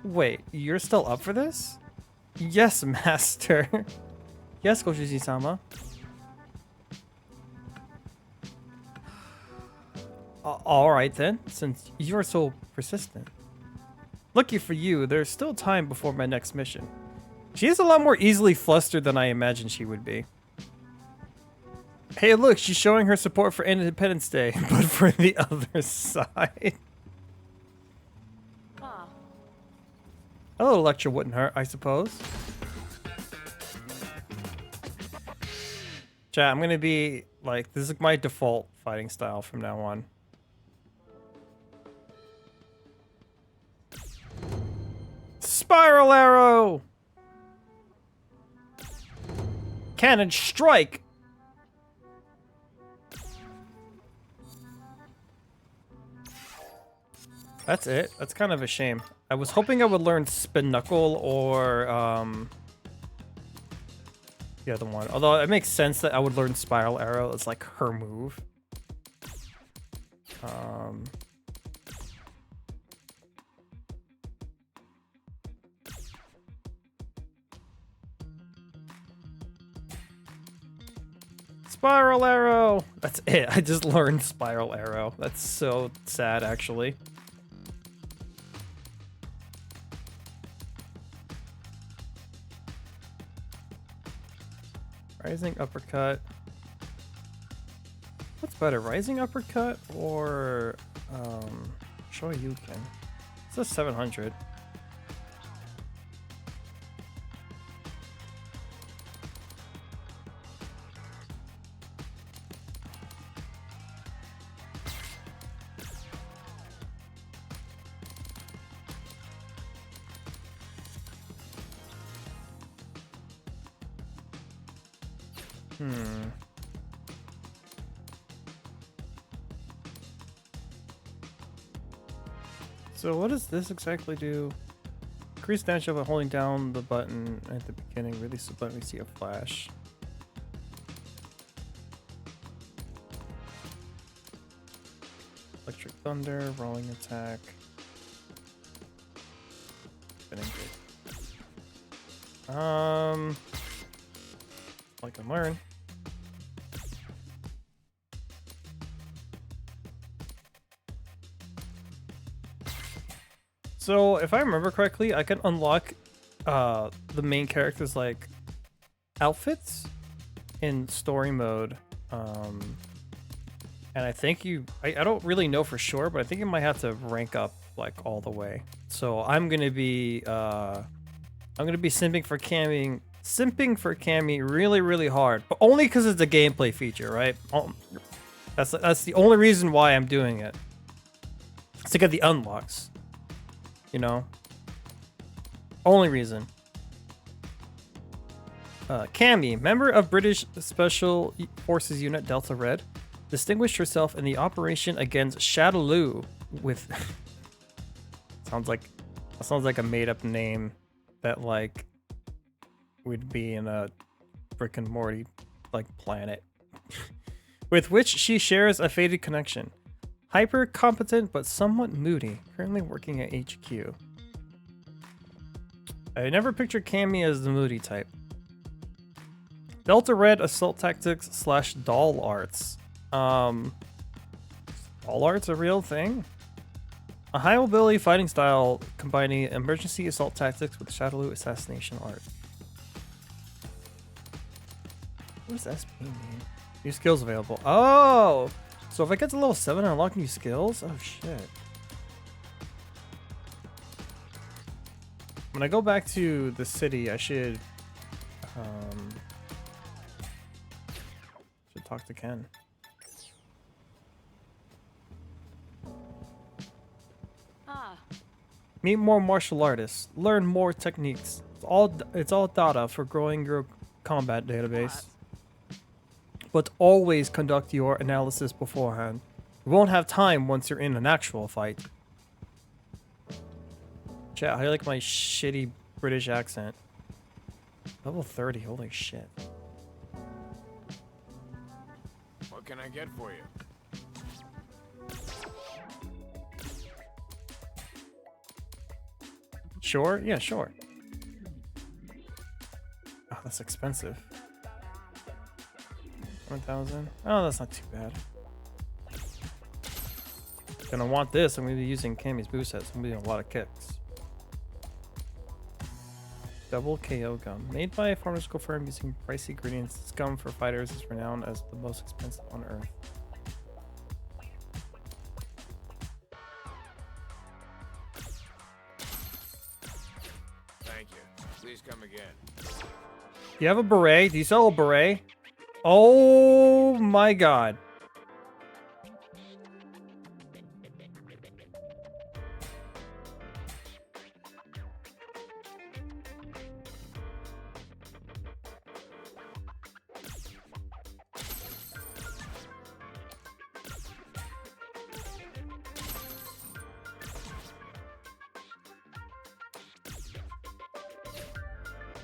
Wait, you're still up for this? Yes, master. Yes, Gojuji-sama. Alright then, since you're so persistent. Lucky for you, there's still time before my next mission. She is a lot more easily flustered than I imagined she would be. Hey look, she's showing her support for Independence Day, but for the other side. Ah, A little lecture wouldn't hurt, I suppose. Chat, I'm gonna be like, this is my default fighting style from now on. Spiral arrow! Cannon strike! That's it. That's kind of a shame. I was hoping I would learn spin knuckle or the other one. Although it makes sense that I would learn spiral arrow. It's like her move. Spiral arrow! That's it. I just learned spiral arrow. That's so sad, actually. Rising uppercut. What's better, rising uppercut or Shoryuken? It says 700. So what does this exactly do? Increase damage by holding down the button at the beginning. Release the button, we see a flash. Electric thunder, rolling attack. Spinning kick. I can learn. So, if I remember correctly, I can unlock the main character's like outfits in story mode. And I think I don't really know for sure, but I think you might have to rank up like all the way. So I'm gonna be simping for Cammy really, really hard, but only because it's a gameplay feature, right? That's the only reason why I'm doing it. It's to get the unlocks. You know, only reason. Cammy, member of British Special Forces Unit Delta Red, distinguished herself in the operation against Shadaloo with sounds like a made-up name that like would be in a Rick and Morty like planet, with which she shares a fated connection. Hyper competent but somewhat moody, currently working at HQ. I never pictured Cammy as the moody type. Delta Red Assault Tactics / Doll Arts. Doll Arts a real thing? A high mobility fighting style combining emergency assault tactics with Shadaloo assassination art. What does SP mean? New skills available. Oh! So if I get to level 7 and unlock new skills? Oh shit. When I go back to the city, I should talk to Ken. ah. Meet more martial artists. Learn more techniques. It's all data for growing your combat database. But always conduct your analysis beforehand. You won't have time once you're in an actual fight. Chat, how do you like my shitty British accent? Level 30, holy shit. What can I get for you? Sure? Yeah, sure. that's expensive. 1,000. Oh, that's not too bad. Gonna want this. I'm gonna be using Cammy's boost set. So I'm gonna be doing a lot of kicks. Double KO gum. Made by a pharmaceutical firm using pricey ingredients. This gum for fighters is renowned as the most expensive on earth. Thank you. Please come again. You have a beret? Do you sell a beret? Oh my god.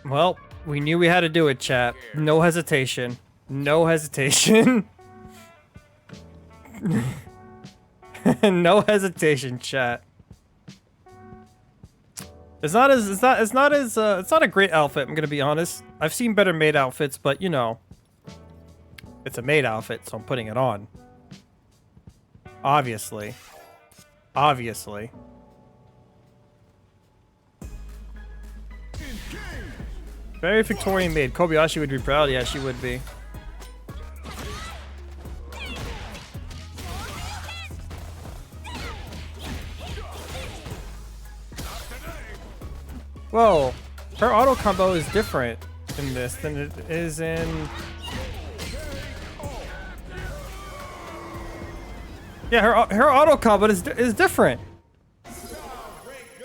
Well, we knew we had to do it, chat. No hesitation. No hesitation. No hesitation, chat. It's not a great outfit, I'm gonna be honest. I've seen better maid outfits, but you know, it's a maid outfit, so I'm putting it on. Obviously. Obviously. Very Victorian maid. Kobayashi would be proud. Yeah, she would be. Whoa. Her auto combo is different in this than it is in... Yeah, her auto combo is different.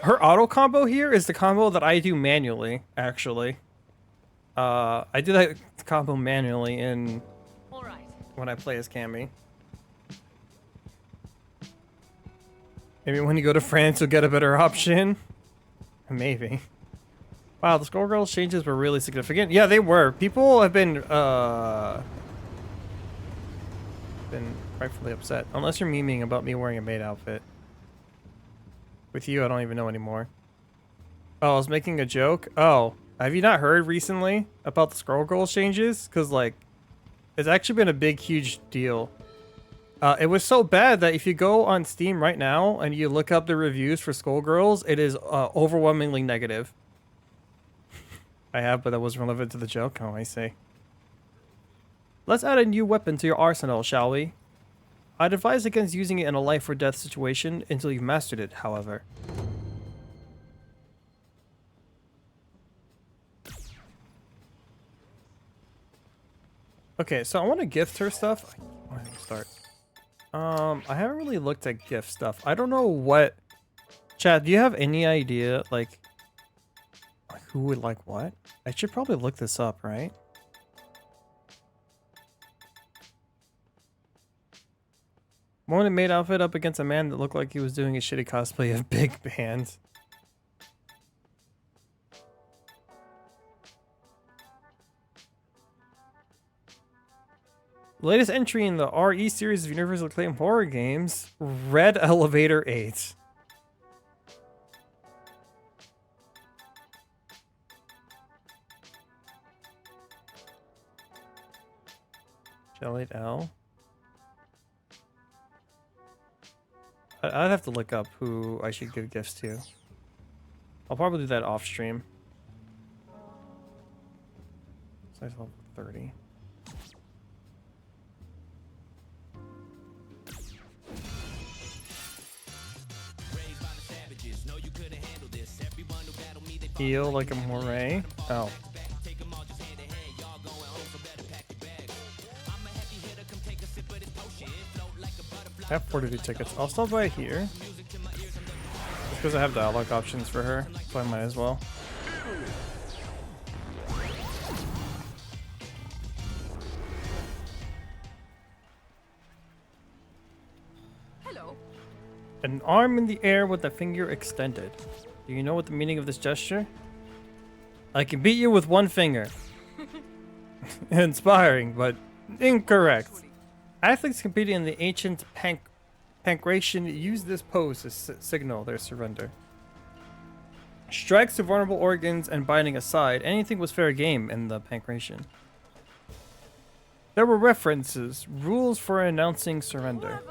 Her auto combo here is the combo that I do manually, actually. I do that combo manually in when I play as Cammy. Maybe when you go to France, you'll get a better option. Maybe. Wow, the Skullgirls changes were really significant. Yeah, they were. People have been rightfully upset. Unless you're memeing about me wearing a maid outfit. With you, I don't even know anymore. Oh, I was making a joke? Oh. Have you not heard recently about the Skullgirls changes? Because, like, it's actually been a big, huge deal. It was so bad that if you go on Steam right now and you look up the reviews for Skullgirls, it is overwhelmingly negative. I have, but that was relevant to the joke. Oh, I see. Let's add a new weapon to your arsenal, shall we? I'd advise against using it in a life or death situation until you've mastered it, however. Okay, so I want to gift her stuff. I want to start. I haven't really looked at gift stuff. I don't know what... Chad, do you have any idea, like who would like what? I should probably look this up, right? Woman made outfit up against a man that looked like he was doing a shitty cosplay of Big Band. Latest entry in the RE series of Universal Acclaim horror games, Red Elevator 8. Shell L. I'd have to look up who I should give gifts to. I'll probably do that off stream. Size level 30. Heal like a moray. Oh. I have 42 tickets. I'll stop by here. Just because I have dialogue options for her, so I might as well. Hello. An arm in the air with a finger extended. Do you know what the meaning of this gesture? I can beat you with one finger. Inspiring, but incorrect. Athletes competing in the ancient Pancration use this pose to signal their surrender. Strikes to vulnerable organs and biting aside, anything was fair game in the pancration. There were references, rules for announcing surrender.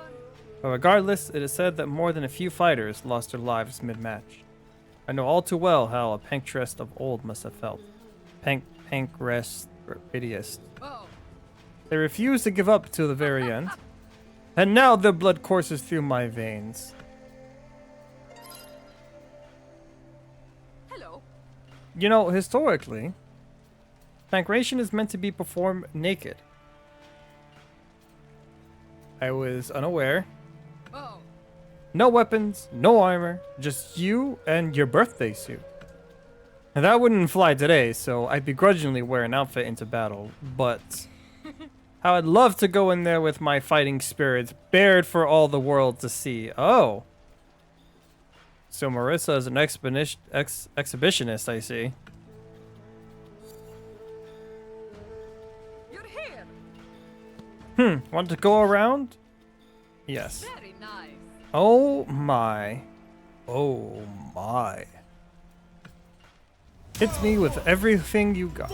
But regardless, it is said that more than a few fighters lost their lives mid-match. I know all too well how a pankrest of old must have felt. Pankrest. Oh, They refused to give up till the very end. And now their blood courses through my veins. hello. You know, historically, pancration is meant to be performed naked. I was unaware. Oh, No weapons, no armor, just you and your birthday suit. And that wouldn't fly today, so I begrudgingly wear an outfit into battle, but how I'd love to go in there with my fighting spirit bared for all the world to see. Oh. So Marissa is an exhibitionist, I see. you're here. Want to go around? Yes. Very nice. Oh my. Oh my. Hit me with everything you got.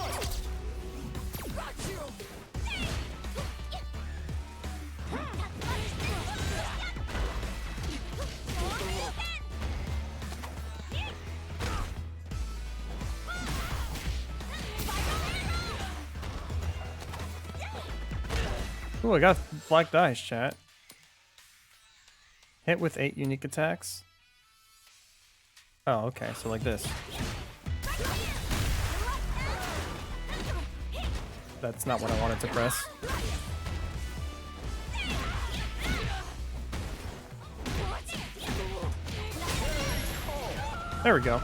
Ooh, I got black dice, chat. Hit with 8 unique attacks. Oh, okay, so like this. That's not what I wanted to press. There we go.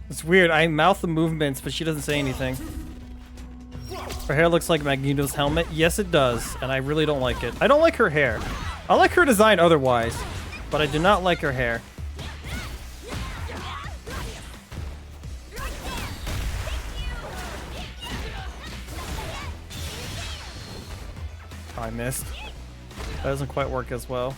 It's weird, I mouth the movements, but she doesn't say anything. Her hair looks like Magneto's helmet. Yes, it does, and I really don't like it. I don't like her hair. I like her design otherwise, but I do not like her hair. Oh, I missed. That doesn't quite work as well.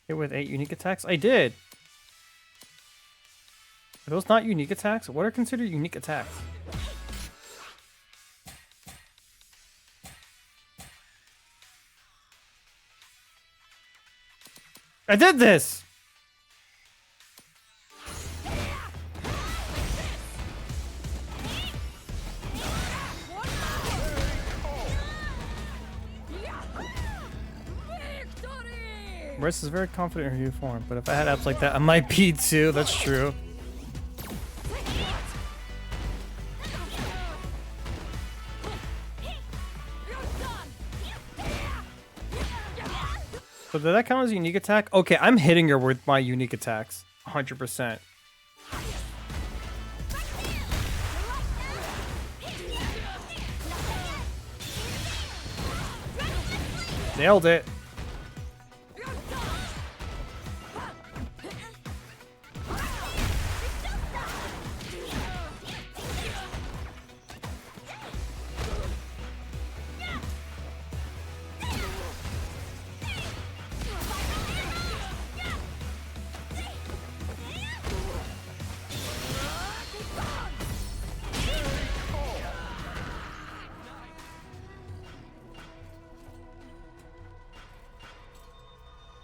Hit with 8 unique attacks? I did! Are those not unique attacks? What are considered unique attacks? I did this! Marissa's very confident in her new form, but if I had apps like that, I might be too. That's true. So did that count as a unique attack? Okay, I'm hitting her with my unique attacks. 100%. Nailed it.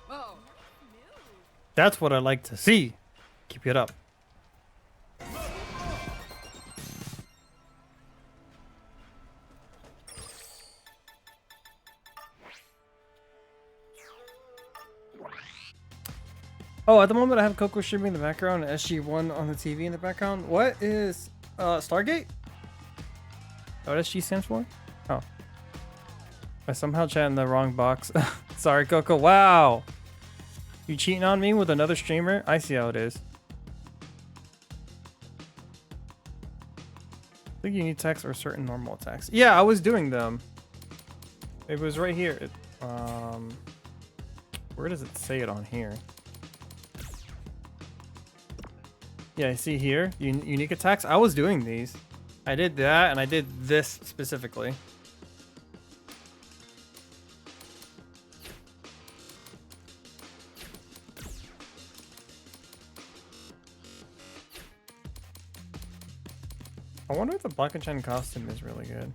Oh, That's what I like to see. Keep it up. Oh, at the moment I have Coco streaming in the background and SG1 on the TV in the background. What is Stargate? What SG stands for? Oh. I somehow chat in the wrong box. Sorry, Coco. Wow. You cheating on me with another streamer? I see how it is. I think you need attacks or certain normal attacks. Yeah, I was doing them. It was right here. Where does it say it on here? Yeah, I see here. Unique attacks. I was doing these. I did that, and I did this specifically. I wonder if the Black Enchant costume is really good.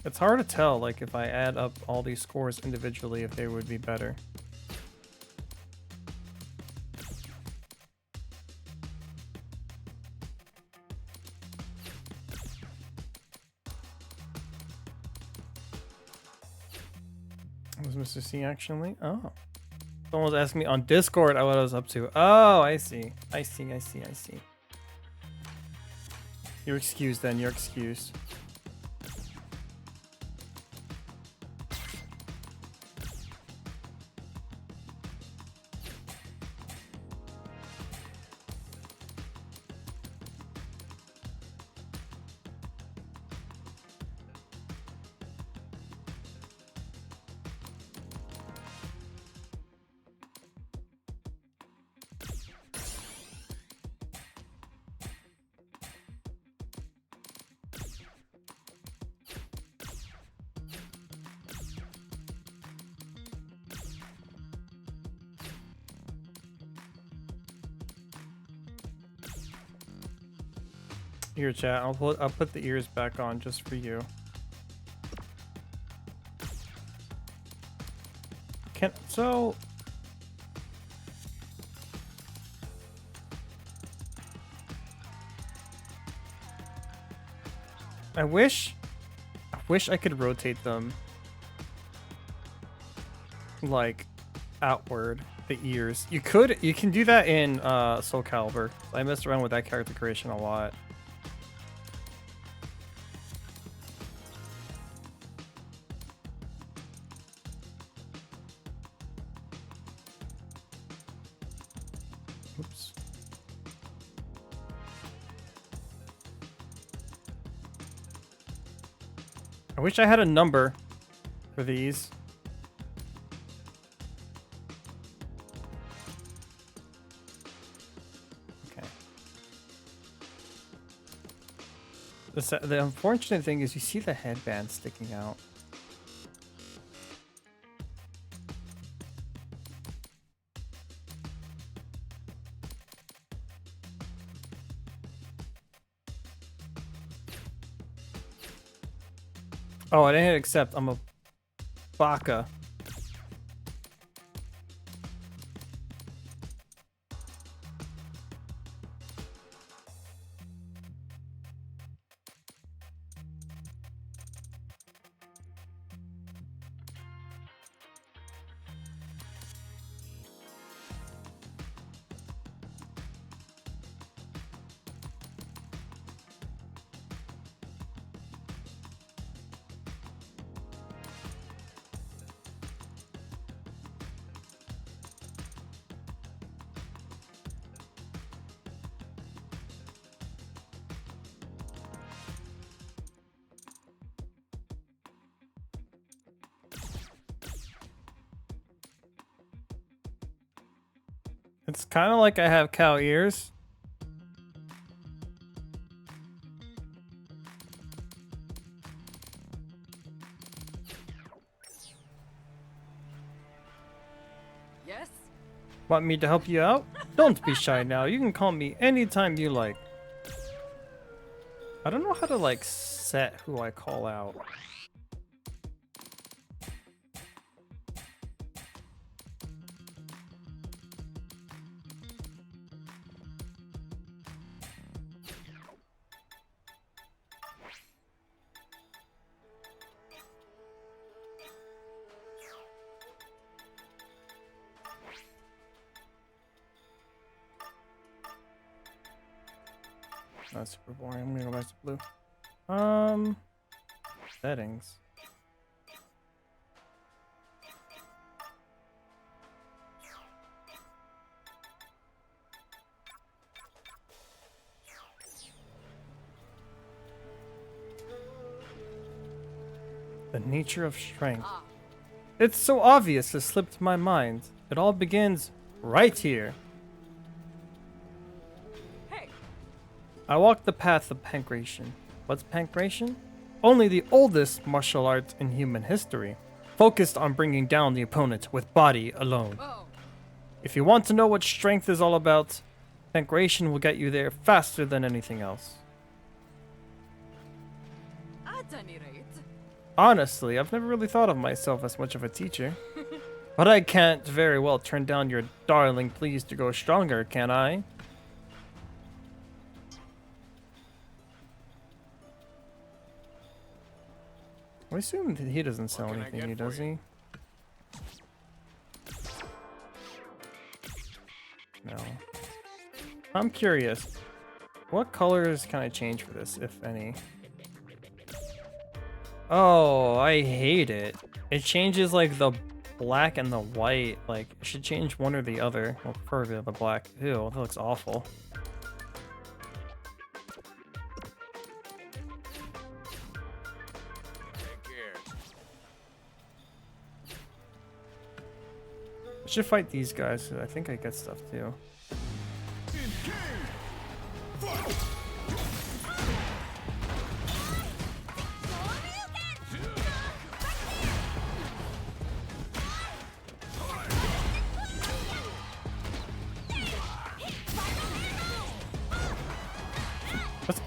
It's hard to tell, like, if I add up all these scores individually, if they would be better. Was Mr. C actually? Oh. Someone was asking me on Discord what I was up to. Oh, I see. I see. You're excused then, you're excused. Here, chat. I'll put the ears back on just for you. So I wish I could rotate them like outward, the ears. You can do that in Soul Calibur. I messed around with that character creation a lot. Oops. I wish I had a number for these. Okay. The unfortunate thing is you see the headband sticking out. Oh, I didn't hit accept. I'm a baka. It's kind of like I have cow ears. Yes? Want me to help you out? Don't be shy now. You can call me anytime you like. I don't know how to like set who I call out. That's super boring. I'm gonna go back to blue. Settings. The nature of strength. It's so obvious it slipped my mind. It all begins right here. Hey, I walk the path of pancration. What's pancration? Only the oldest martial art in human history, focused on bringing down the opponent with body alone. whoa. If you want to know what strength is all about, pancration will get you there faster than anything else. At any rate, Honestly, I've never really thought of myself as much of a teacher. But I can't very well turn down your darling pleas to go stronger, can I? I assume that he doesn't sell can I anything, get he for does you? he? No. I'm curious. What colors can I change for this, if any? Oh, I hate it. It changes like the black and the white. Like, it should change one or the other. Well, preferably the black. Ew, that looks awful. Take care. I should fight these guys. I think I get stuff too.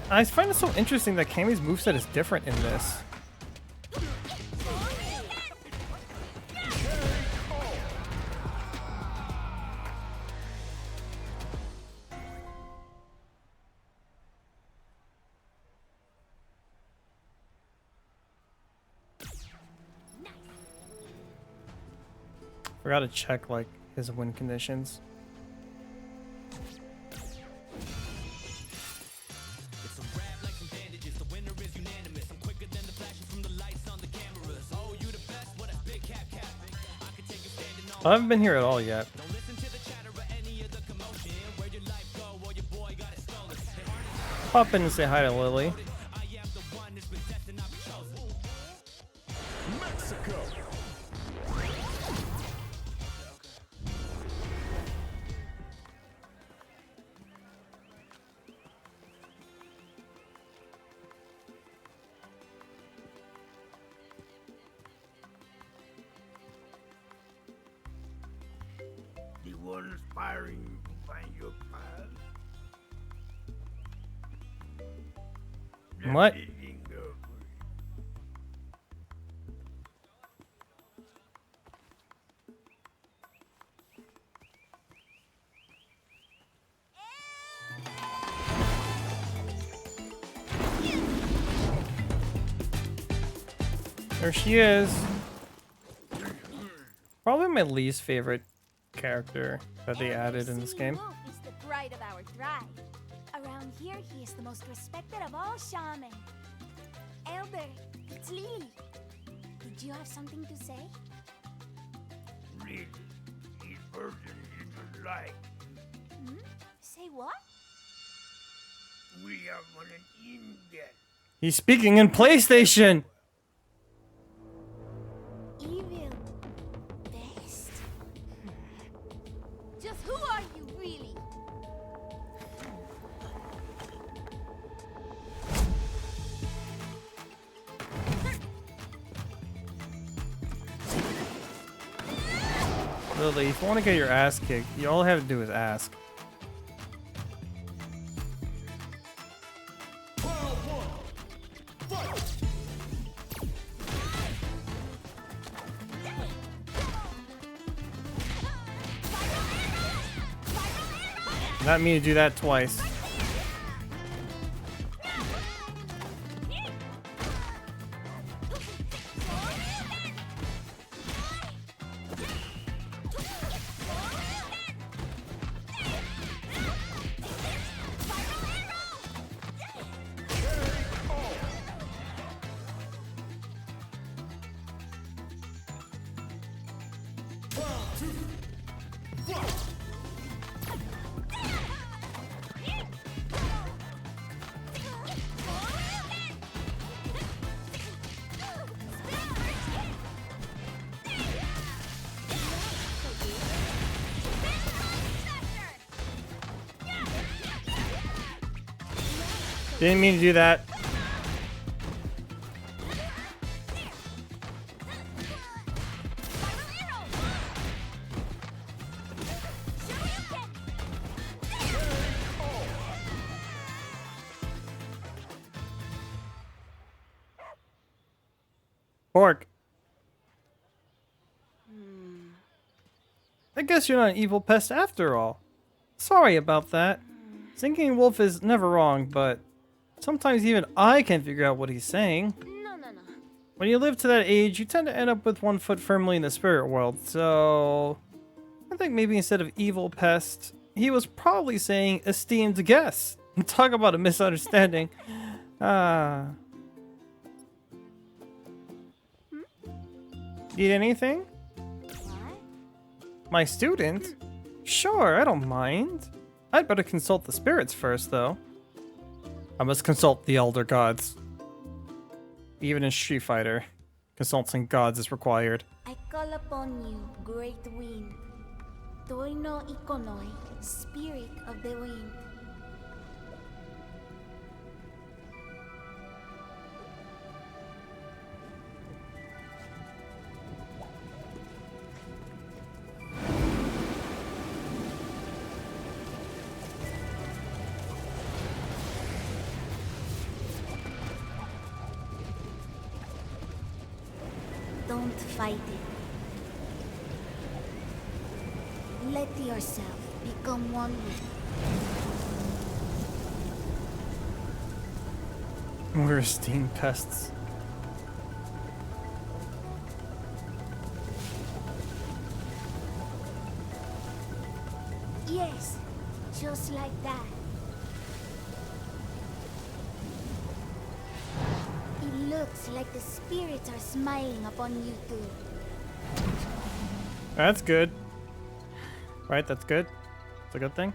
I find it so interesting that Cammy's moveset is different in this. Forgot to check like his win conditions. I haven't been here at all yet. Pop in and say hi to Lily. Mexico. The one aspiring to find your path. What? Letting go. There she is. Probably my least favorite character that they added in this game. Wolf is the pride of our tribe. Around here, he is the most respected of all shamans. Elder, it's Lily. Did you have something to say? Really, this person isn't like Say what? we have on an in-get. He's speaking in PlayStation. Evil. Best. Just who are you, really? Lily, if you want to get your ass kicked, you all have to do is ask. Not me to do that twice. Didn't mean to do that. Pork. I guess you're not an evil pest after all. Sorry about that. Thinking wolf is never wrong, but sometimes even I can't figure out what he's saying. No. When you live to that age, you tend to end up with one foot firmly in the spirit world, so I think maybe instead of evil pest, he was probably saying esteemed guest. Talk about a misunderstanding. Need anything? What? My student? Sure, I don't mind. I'd better consult the spirits first, though. I must consult the elder gods. Even in Street Fighter, consulting gods is required. I call upon you, great wind. Toi no ikonoi, spirit of the wind. Don't fight it. Let yourself become one with it. We're esteemed pests. Yes, just like that. It looks like the spirits are smiling upon you too. That's good. Right, that's good. It's a good thing.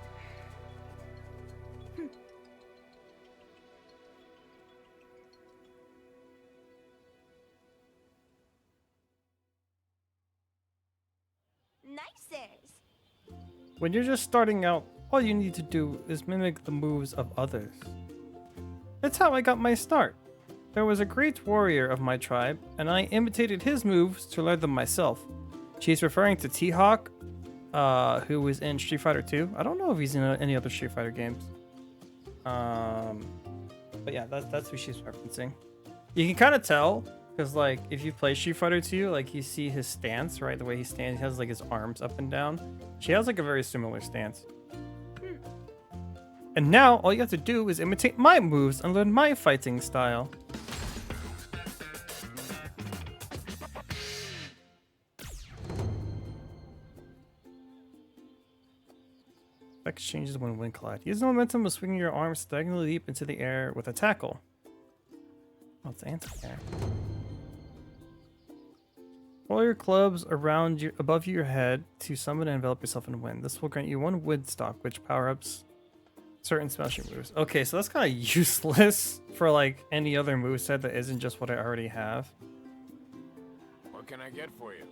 Nicers. When you're just starting out, all you need to do is mimic the moves of others. That's how I got my start. There was a great warrior of my tribe, and I imitated his moves to learn them myself. She's referring to T-Hawk, who was in Street Fighter 2. I don't know if he's in any other Street Fighter games. But yeah, that's who she's referencing. You can kind of tell, because like, if you play Street Fighter 2, like you see his stance, right? The way he stands, he has like his arms up and down. She has like a very similar stance. And now, all you have to do is imitate my moves and learn my fighting style. Effect changes when wind collide. Use the momentum of swinging your arms diagonally leap into the air with a tackle. Oh, it's anti-air. Roll your clubs around you, above your head to summon and envelop yourself in wind. This will grant you one wind stock, which power-ups certain special moves. Okay, so that's kind of useless for like any other moveset that isn't just what I already have. What can I get for you?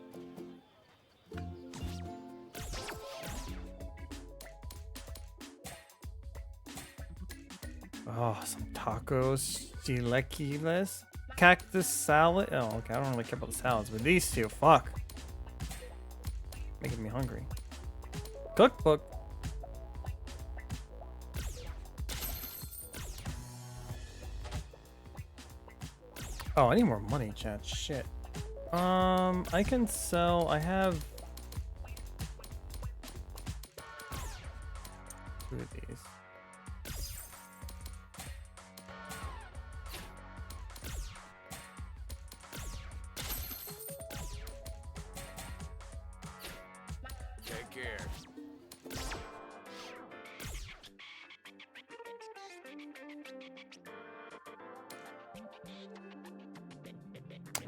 Oh, some tacos, chilaquiles, cactus salad. Oh, okay, I don't really care about the salads, but these two, fuck. Making me hungry. Cookbook. Oh, I need more money, chat. Shit. I can sell. I have. Two of these. Take care.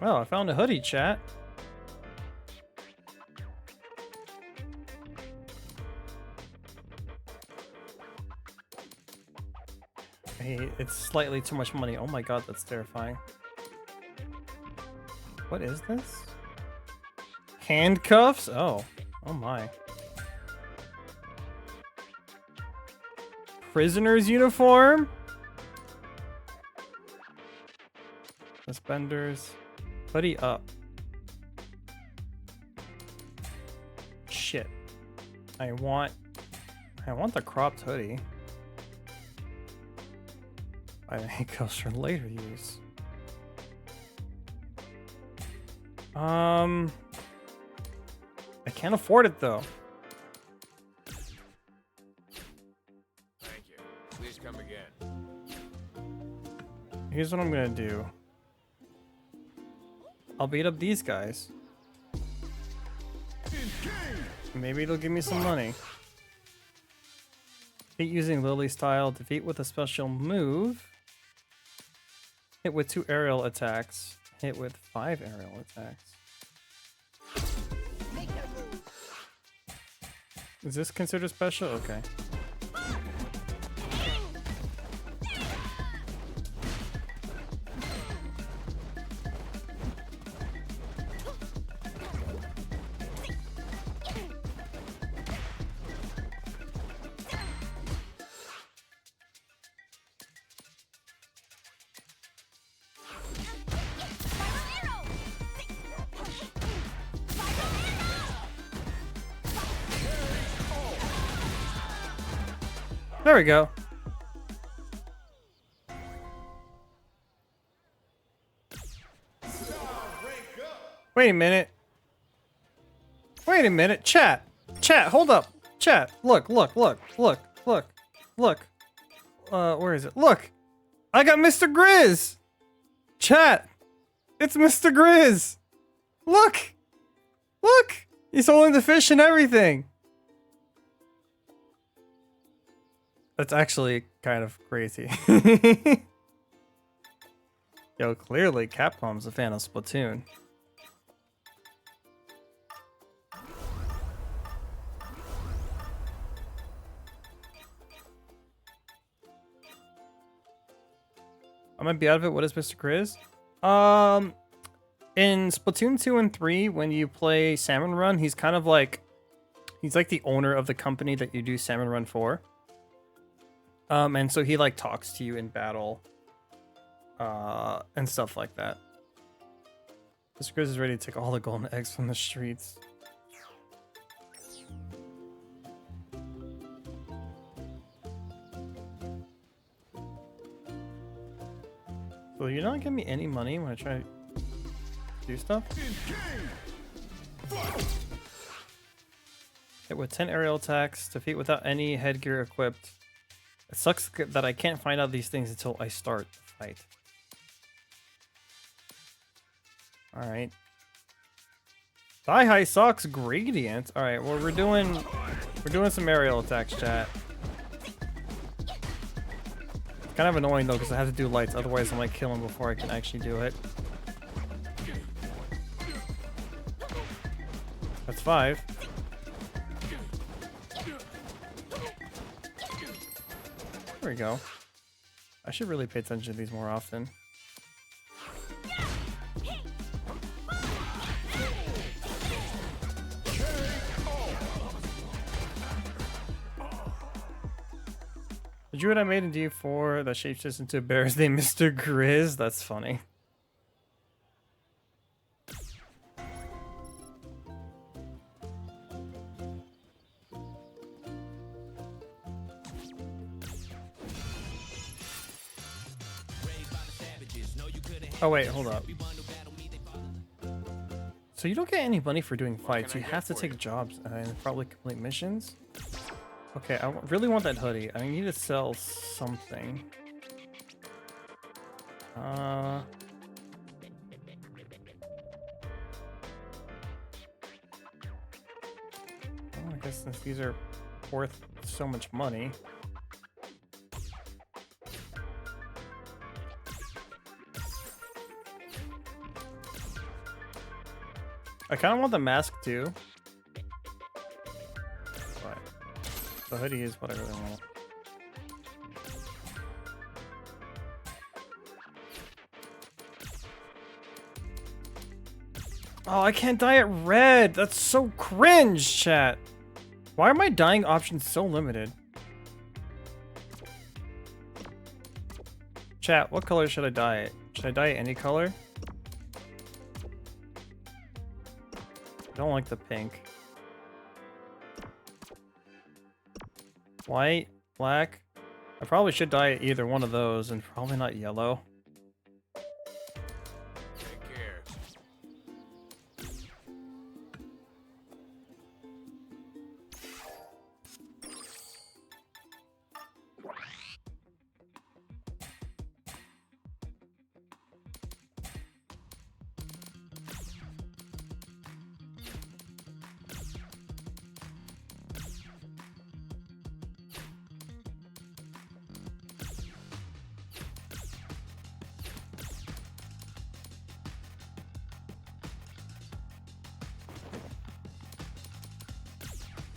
Well, I found a hoodie, chat. Hey, it's slightly too much money. Oh my god, that's terrifying. What is this? Handcuffs? Oh. Oh my. Prisoner's uniform? Suspenders. Hoodie up. Shit. I want the cropped hoodie. I think it goes for later use. I can't afford it though. Thank you. Please come again. Here's what I'm gonna do. I'll beat up these guys. Maybe it'll give me some money. Defeat using Lily style. Defeat with a special move. Hit with 2 aerial attacks. Hit with 5 aerial attacks. Is this considered special? Okay. There we go. Wait a minute. Wait a minute. Chat. Chat, hold up. Chat. Look. Where is it? Look. I got Mr. Grizz. Chat. It's Mr. Grizz. Look. Look. He's holding the fish and everything. That's actually kind of crazy. Yo, clearly Capcom's a fan of Splatoon. I might be out of it. What is Mr. Grizz? In Splatoon 2 and 3, when you play Salmon Run, he's kind of like... He's like the owner of the company that you do Salmon Run for. And so he like talks to you in battle, and stuff like that. Mr. Grizz is ready to take all the golden eggs from the streets. Will you not give me any money when I try to do stuff? Hit with 10 aerial attacks, defeat without any headgear equipped. It sucks that I can't find out these things until I start the fight. Alright. Thigh high socks gradient. Alright, well we're doing some aerial attacks, chat. It's kind of annoying though because I have to do lights, otherwise I might kill him before I can actually do it. That's 5. There we go. I should really pay attention to these more often. Did you what I made in D4 that shapeshifts into a bear's name, Mr. Grizz? That's funny. Oh wait, hold up. So you don't get any money for doing fights. You have to take jobs and probably complete missions. Okay, I really want that hoodie. I need to sell something. I guess since these are worth so much money. I kind of want the mask too. But the hoodie is what I really want. Oh, I can't dye it red. That's so cringe, chat. Why are my dyeing options so limited? Chat, what color should I dye it? Should I dye it any color? I don't like the pink. White, black. I probably should dye either one of those and probably not yellow. Take care.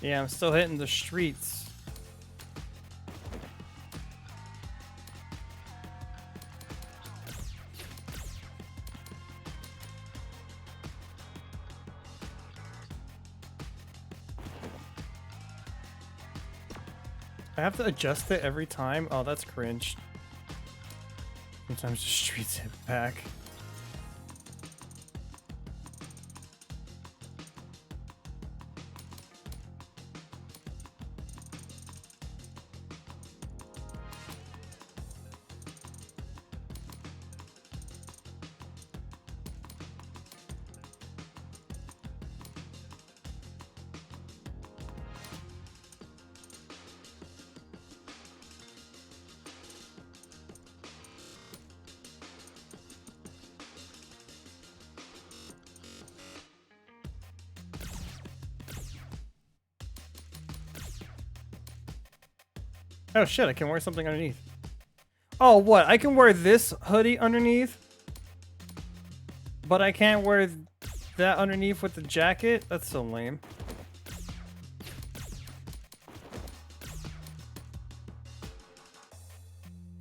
Yeah, I'm still hitting the streets. I have to adjust it every time? Oh, that's cringe. Sometimes the streets hit back. Oh shit, I can wear something underneath. Oh, what? I can wear this hoodie underneath? But I can't wear that underneath with the jacket? That's so lame.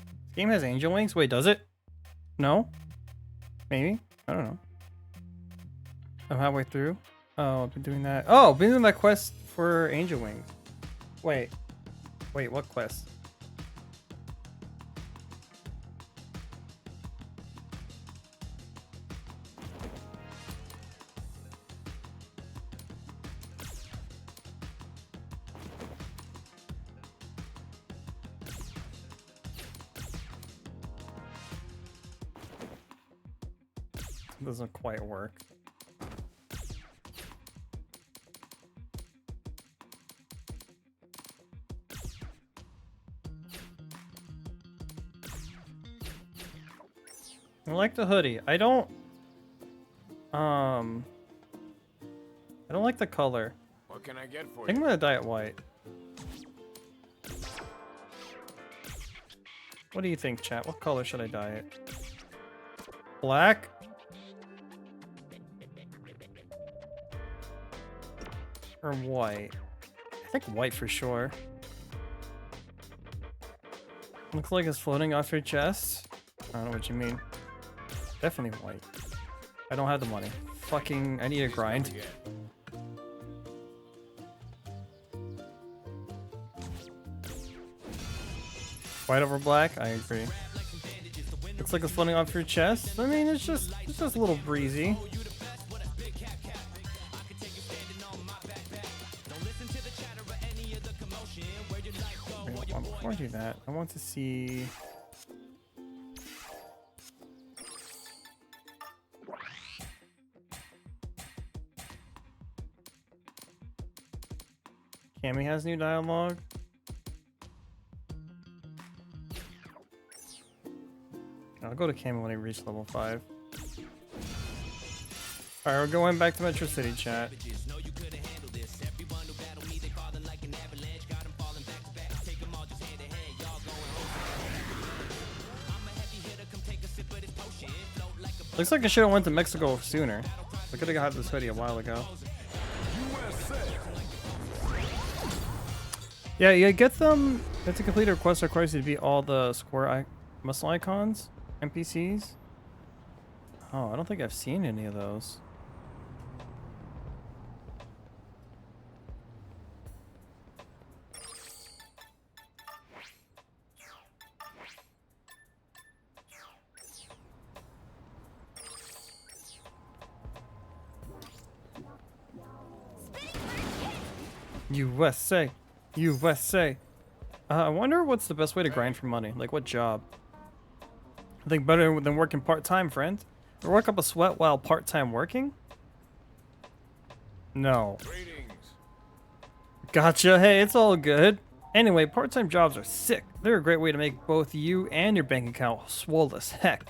This game has angel wings? Wait, does it? No? Maybe? I don't know. I'm halfway through. Oh, I've been doing that. Oh, I've been doing that quest for angel wings. Wait. Wait, what quest? Doesn't quite work. I like the hoodie. I don't like the color. What can I get for I think I'm you? gonna dye it white. What do you think, chat? What color should I dye it? Black? Or white? I think white for sure. Looks like it's floating off your chest. I don't know what you mean. Definitely white. I don't have the money. Fucking, I need a grind. Yeah. White over black? I agree. Looks like it's floating off your chest. I mean, it's just a little breezy. Before I do that, I want to see. Cammy has new dialogue. I'll go to Cammy when I reach level 5. Alright, we're going back to Metro City, chat. Looks like I should have went to Mexico sooner. I could have got this hoodie a while ago. Yeah, you get them. You have to complete a request that requires you to beat all the square muscle icons, NPCs. Oh, I don't think I've seen any of those. USA. USA. I wonder what's the best way to grind for money. Like, what job? I think better than working part-time, friend. Or work up a sweat while part-time working? No. Greetings. Gotcha. Hey, it's all good. Anyway, part-time jobs are sick. They're a great way to make both you and your bank account swole as heck.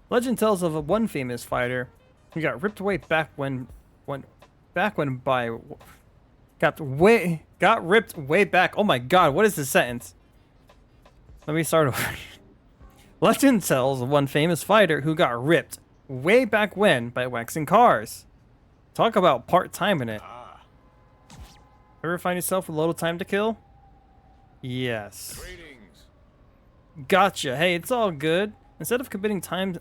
Legend tells of one famous fighter who got ripped way back when got ripped way back. Oh my god, what is this sentence? Let me start over. Legend tells of one famous fighter who got ripped way back when by waxing cars. Talk about part-time in it. Ever find yourself with little time to kill? Yes. Greetings. Gotcha. Hey, it's all good. Instead of committing time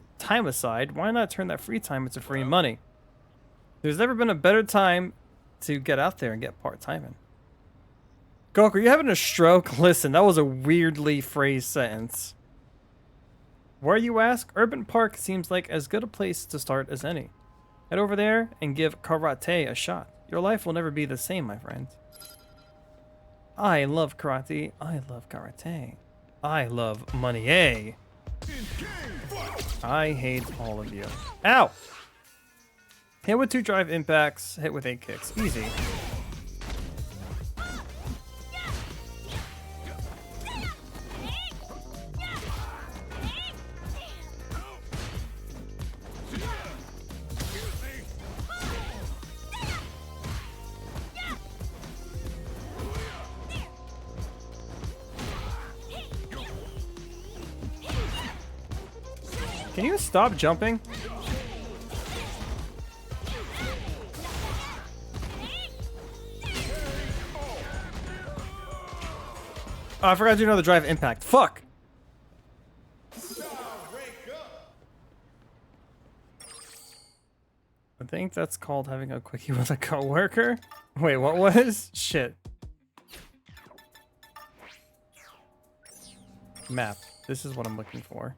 aside, why not turn that free time into free money? There's never been a better time to get out there and get part-time in. Gok, are you having a stroke? Listen, that was a weirdly phrased sentence. Where, you ask? Urban Park seems like as good a place to start as any. Head over there and give karate a shot. Your life will never be the same, my friend. I love karate. I love karate. I love money. I hate all of you. Ow! Hit with 2 drive impacts. Hit with 8 kicks. Easy. Can you stop jumping? Oh, I forgot to do another drive impact. Fuck! I think that's called having a quickie with a coworker. Wait, what was? Shit. Map. This is what I'm looking for.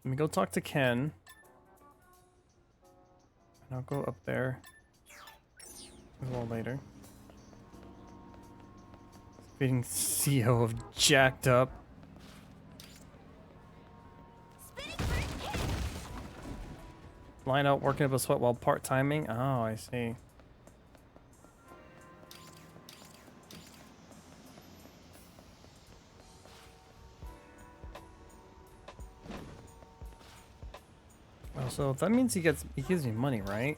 Let me go talk to Ken. And I'll go up there a little later. Being CEO of Jacked Up. Line out working up a sweat while part-timing. Oh, I see. Oh, so that means he gives me money, right?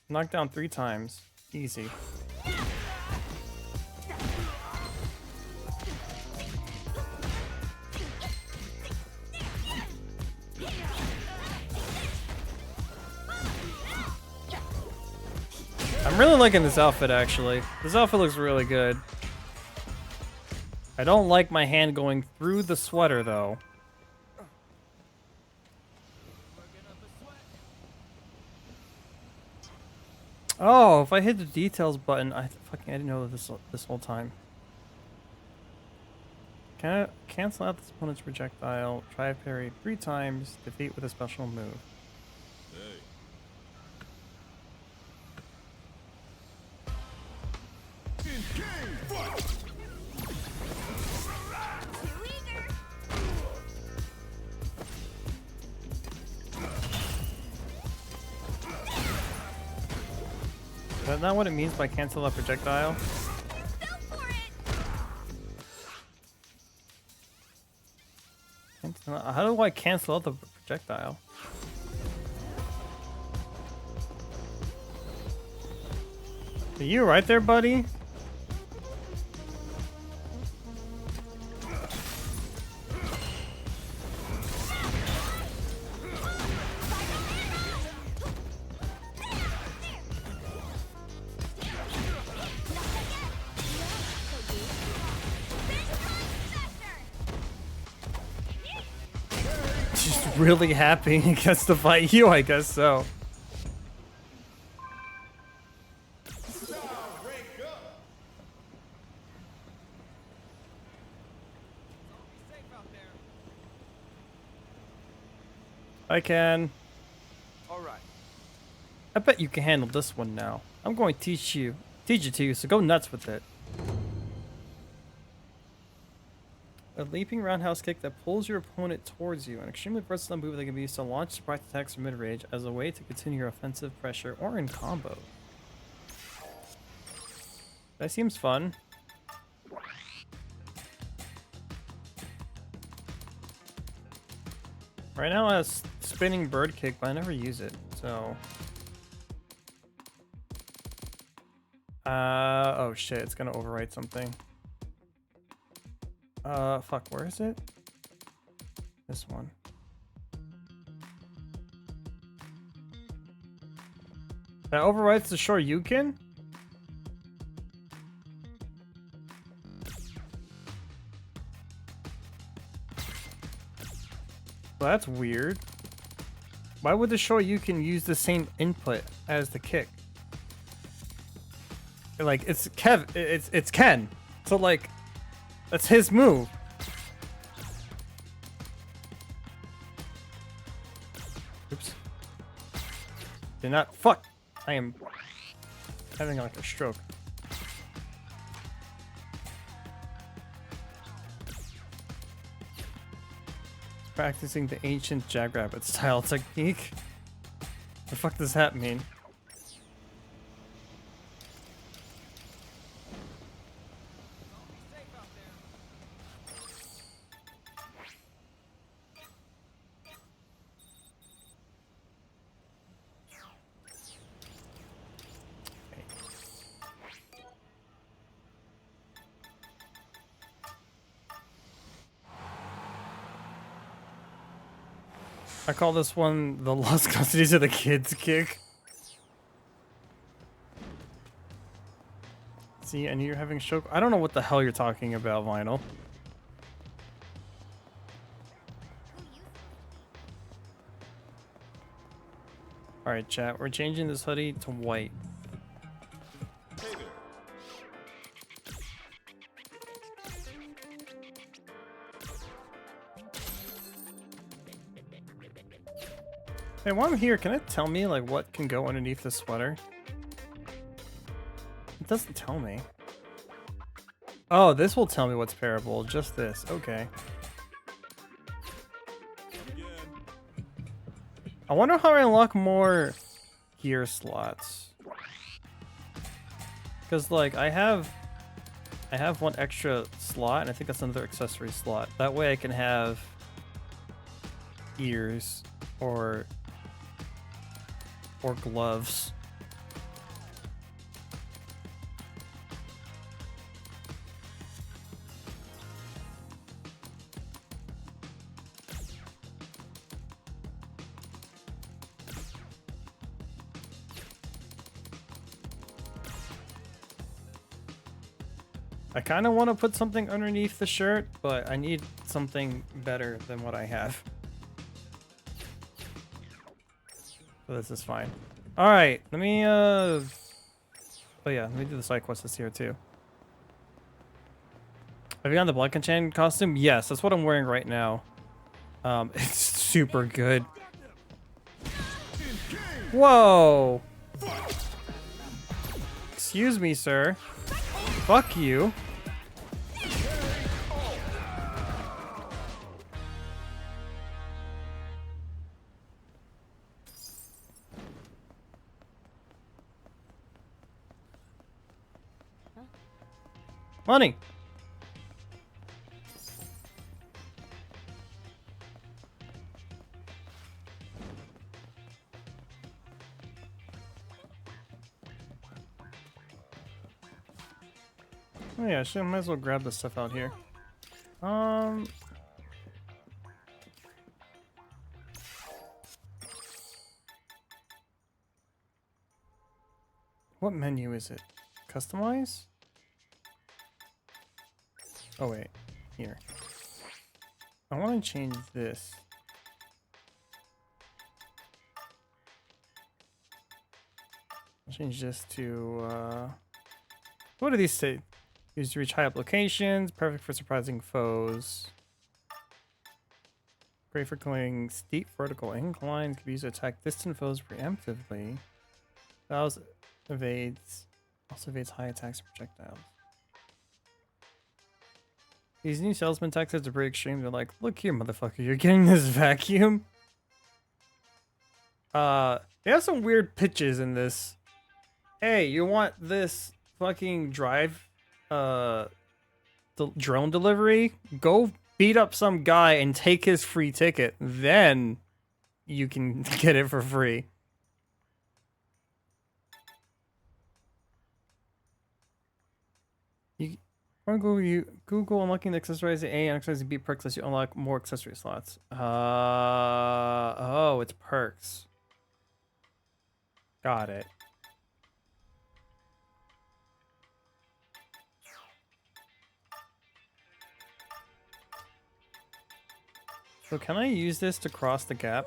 Knocked down 3 times. Easy. I'm really liking this outfit, actually. This outfit looks really good. I don't like my hand going through the sweater, though. Oh, if I hit the details button, I didn't know this whole time. Can I cancel out this opponent's projectile? Try parry 3 times. Defeat with a special move. Hey. Is that not what it means by cancel a projectile? How do I cancel out the projectile? Are you right there, buddy? Really happy he gets to fight you, I guess so. I can. All right. I bet you can handle this one now. I'm going to teach it to you, so go nuts with it. A leaping roundhouse kick that pulls your opponent towards you. An extremely versatile move that can be used to launch surprise attacks from mid-range as a way to continue your offensive pressure or in combo. That seems fun. Right now it has spinning bird kick, but I never use it, so... oh shit, it's gonna overwrite something. Fuck, where is it? This one. That overwrites the Shoryuken? Well, that's weird. Why would the Shoryuken use the same input as the kick? Like, it's Ken. So, like, that's his move. Oops. Did not. Fuck. I am having like a stroke. Practicing the ancient jackrabbit style technique. The fuck does that mean? I call this one the lost custodies of the kids kick. See, and you're having stroke. I don't know what the hell you're talking about, Vinyl. Alright, chat, we're changing this hoodie to white. Hey, while I'm here, can it tell me, like, what can go underneath the sweater? It doesn't tell me. Oh, this will tell me what's pairable. Just this. Okay. I wonder how I unlock more gear slots. Because, like, I have one extra slot, and I think that's another accessory slot. That way I can have ears or gloves. I kind of want to put something underneath the shirt, but I need something better than what I have. So this is fine. All right, let me oh yeah, let me do the side quest that's here too. Have you gotten the Black Enchant costume? Yes, that's what I'm wearing right now. It's super good. Whoa! Excuse me, sir. Fuck you. Money. Oh yeah, I might as well grab this stuff out here. What menu is it? Customize? Oh wait, here. I want to change this. I'll change this to, what do these say? Used to reach high up locations, perfect for surprising foes. Great for clearing steep vertical inclines. Can be used to attack distant foes preemptively. Also evades high attacks and projectiles. These new salesman tactics are pretty extreme. They're like, look here, motherfucker, you're getting this vacuum. They have some weird pitches in this. Hey, you want this fucking drive, drone delivery? Go beat up some guy and take his free ticket. Then you can get it for free. Google unlocking the accessorize A and accessorize B perks lets you unlock more accessory slots. Oh, it's perks. Got it. So can I use this to cross the gap?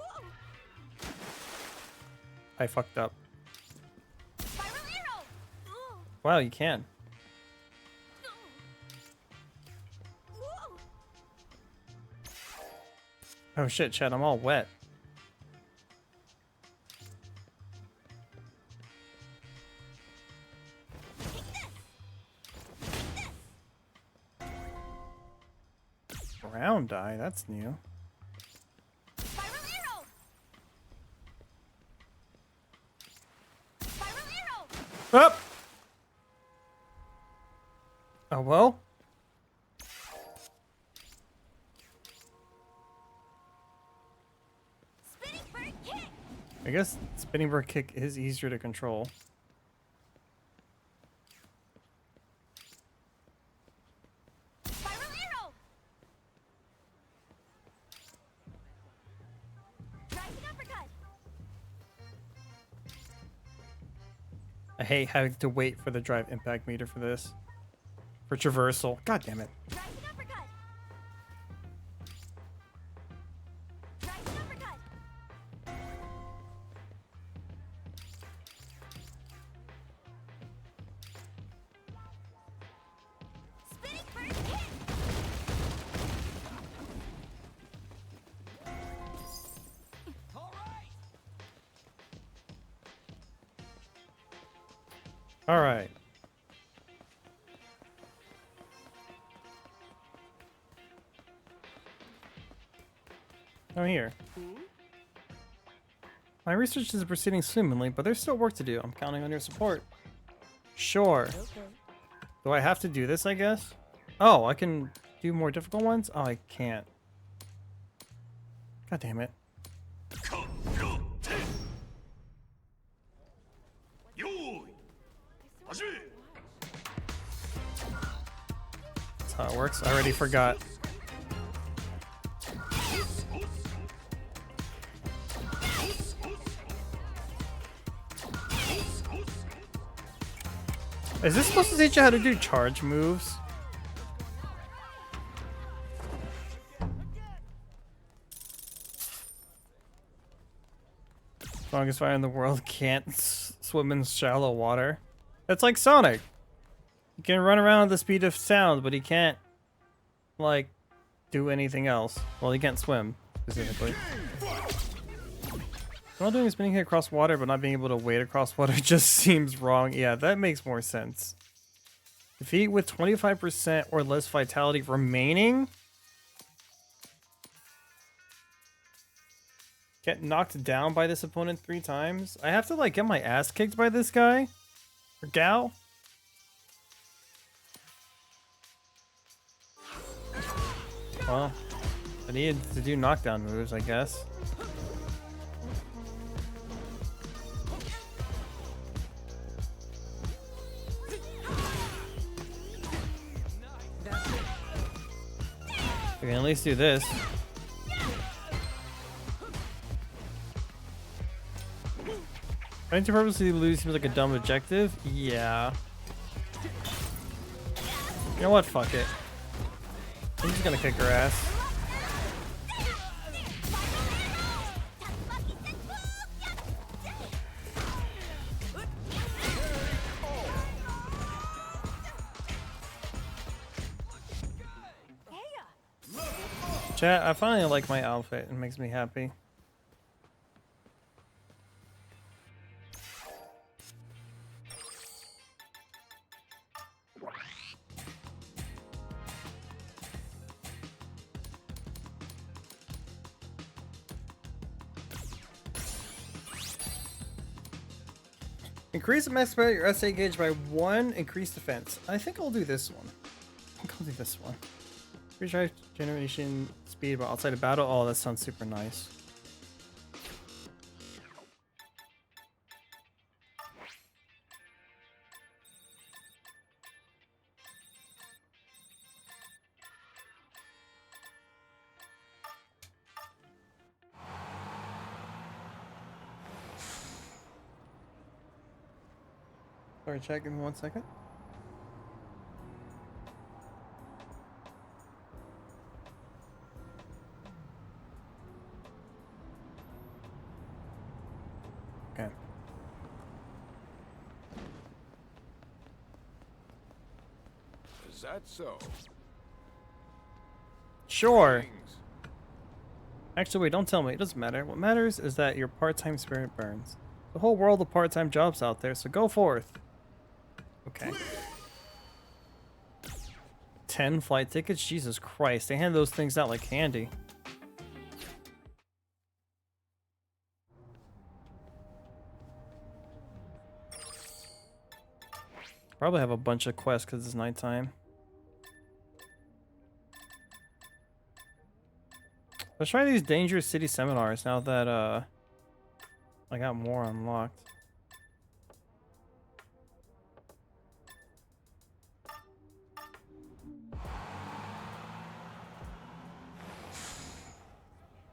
I fucked up. Wow, you can. Oh shit, Chad, I'm all wet. Round die, that's new. Up! Oh well. I guess spinning bird kick is easier to control. I hate having to wait for the drive impact meter for this. For traversal. God damn it. All right. I'm here. My research is proceeding swimmingly, but there's still work to do. I'm counting on your support. Sure. Okay. Do I have to do this, I guess? Oh, I can do more difficult ones? Oh, I can't. God damn it. That's how it works. I already forgot. Is this supposed to teach you how to do charge moves? Strongest fighter in the world can't swim in shallow water. It's like Sonic. He can run around at the speed of sound, but he can't, like, do anything else. Well, he can't swim, specifically. While doing spinning hit across water, but not being able to wade across water just seems wrong. Yeah, that makes more sense. Defeat with 25% or less vitality remaining? Get knocked down by this opponent 3 times? I have to, like, get my ass kicked by this guy? Or gal? Well, I needed to do knockdown moves, I guess. We can at least do this. Trying to purposely lose seems like a dumb objective. Yeah. You know what? Fuck it. I'm just gonna kick her ass. Chat, I finally like my outfit. It makes me happy. Increase the max speed of your SA gauge by 1, increase defense. I think I'll do this one. I think I'll do this one. Recharge generation speed while outside of battle. Oh, that sounds super nice. Sorry, chat, give me 1 second. Okay. Is that so? Sure. Things. Actually, wait, don't tell me. It doesn't matter. What matters is that your part-time spirit burns. The whole world of part-time jobs out there, so go forth. Okay. 10 flight tickets? Jesus Christ. They hand those things out like candy. Probably have a bunch of quests because it's nighttime. Let's try these dangerous city seminars now that I got more unlocked.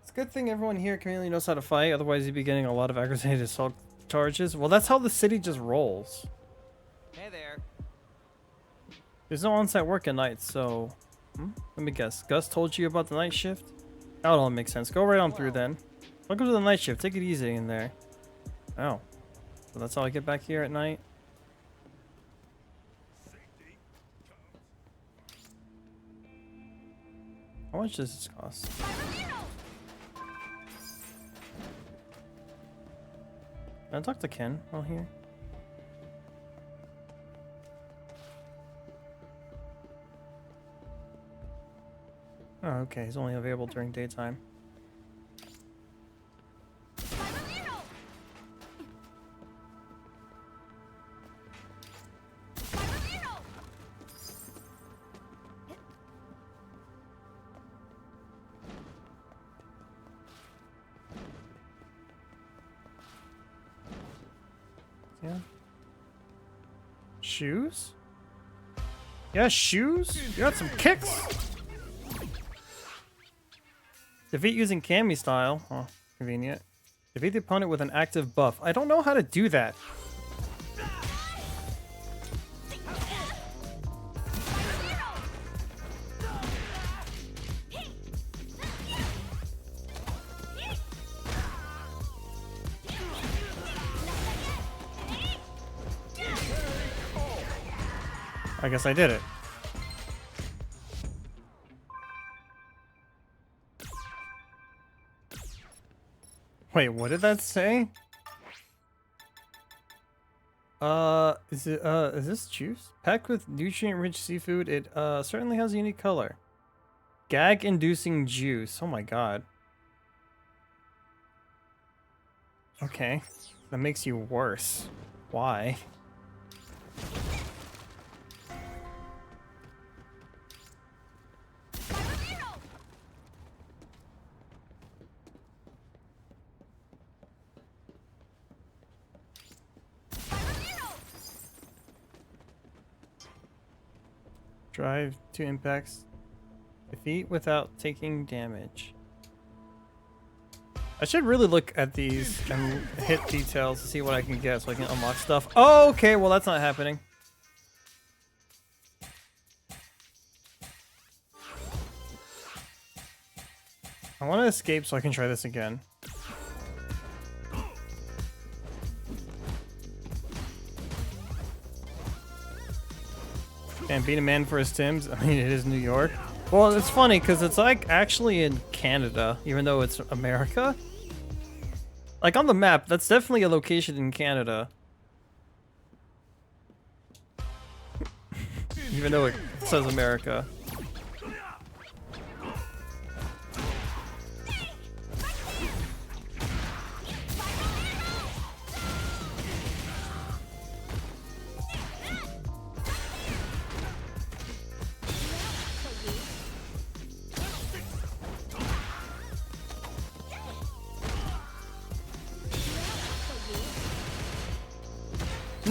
It's a good thing everyone here community knows how to fight, otherwise you'd be getting a lot of aggravated assault charges. Well, that's how the city just rolls. Hey there. There's no on-site work at night, so... Let me guess. Gus told you about the night shift? That would all make sense. Go right on through then. Welcome to the night shift. Take it easy in there. Oh. So that's how I get back here at night? How much does this cost? Can I talk to Ken while here? Oh, okay. He's only available during daytime. Yeah. Shoes? Yeah, shoes? You got some kicks? Defeat using Cammy style. Oh, convenient. Defeat the opponent with an active buff. I don't know how to do that. I guess I did it. Wait, what did that say? Is this juice? Packed with nutrient-rich seafood, it certainly has a unique color. Gag-inducing juice. Oh my god. Okay. That makes you worse. Why? Drive 2 impacts. Defeat without taking damage. I should really look at these and hit details to see what I can get so I can unlock stuff. Oh, okay, well that's not happening. I want to escape so I can try this again. Can't beat a man for his Timbs. I mean, it is New York. Well, it's funny because it's like actually in Canada, even though it's America. Like on the map, that's definitely a location in Canada. Even though it says America.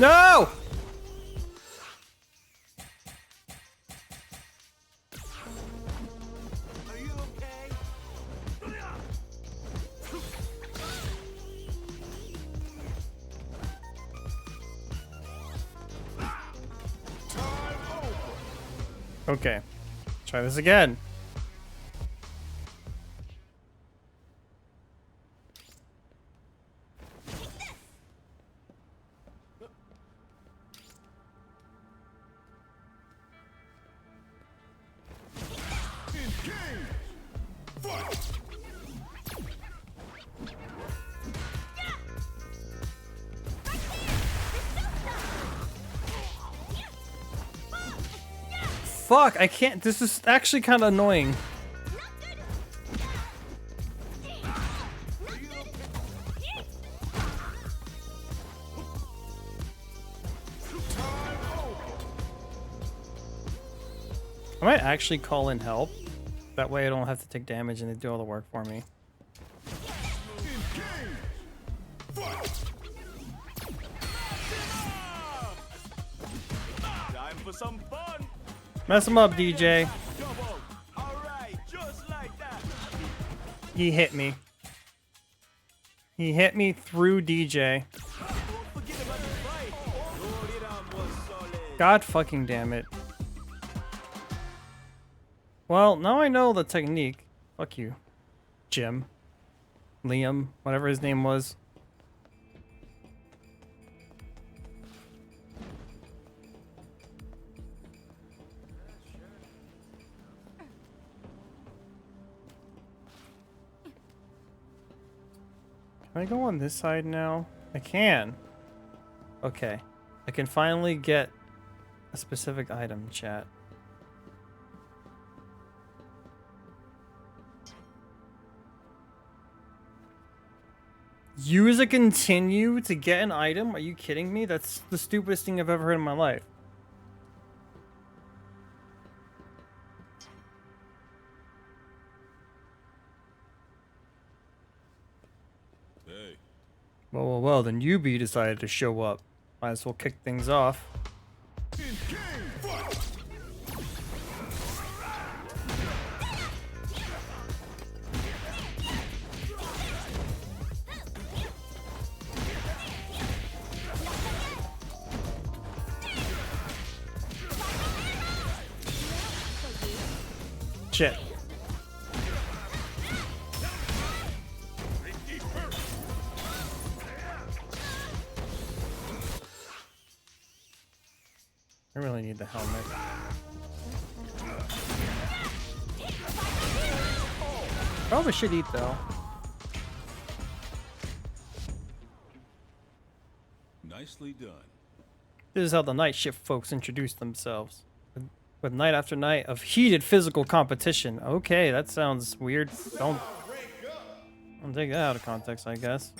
No! Are you okay? Okay. Try this again. Fuck, I can't. This is actually kind of annoying. I might actually call in help. That way I don't have to take damage and they do all the work for me. Time for some fun. Mess him up, DJ. Double. All right, just like that. He hit me. He hit me through DJ. Don't forget about the fight. Hold it on, was solid. God fucking damn it. Well, now I know the technique. Fuck you. Jim. Liam. Whatever his name was. Can I go on this side now? I can. Okay. I can finally get a specific item, chat. Use a continue to get an item? Are you kidding me? That's the stupidest thing I've ever heard in my life. Hey, Well, then UB decided to show up. Might as well kick things off. Shit. I really need the helmet. Probably should eat though. nicely done. This is how the night shift folks introduce themselves. With night after night of heated physical competition. Okay, that sounds weird. Don't take that out of context, I guess.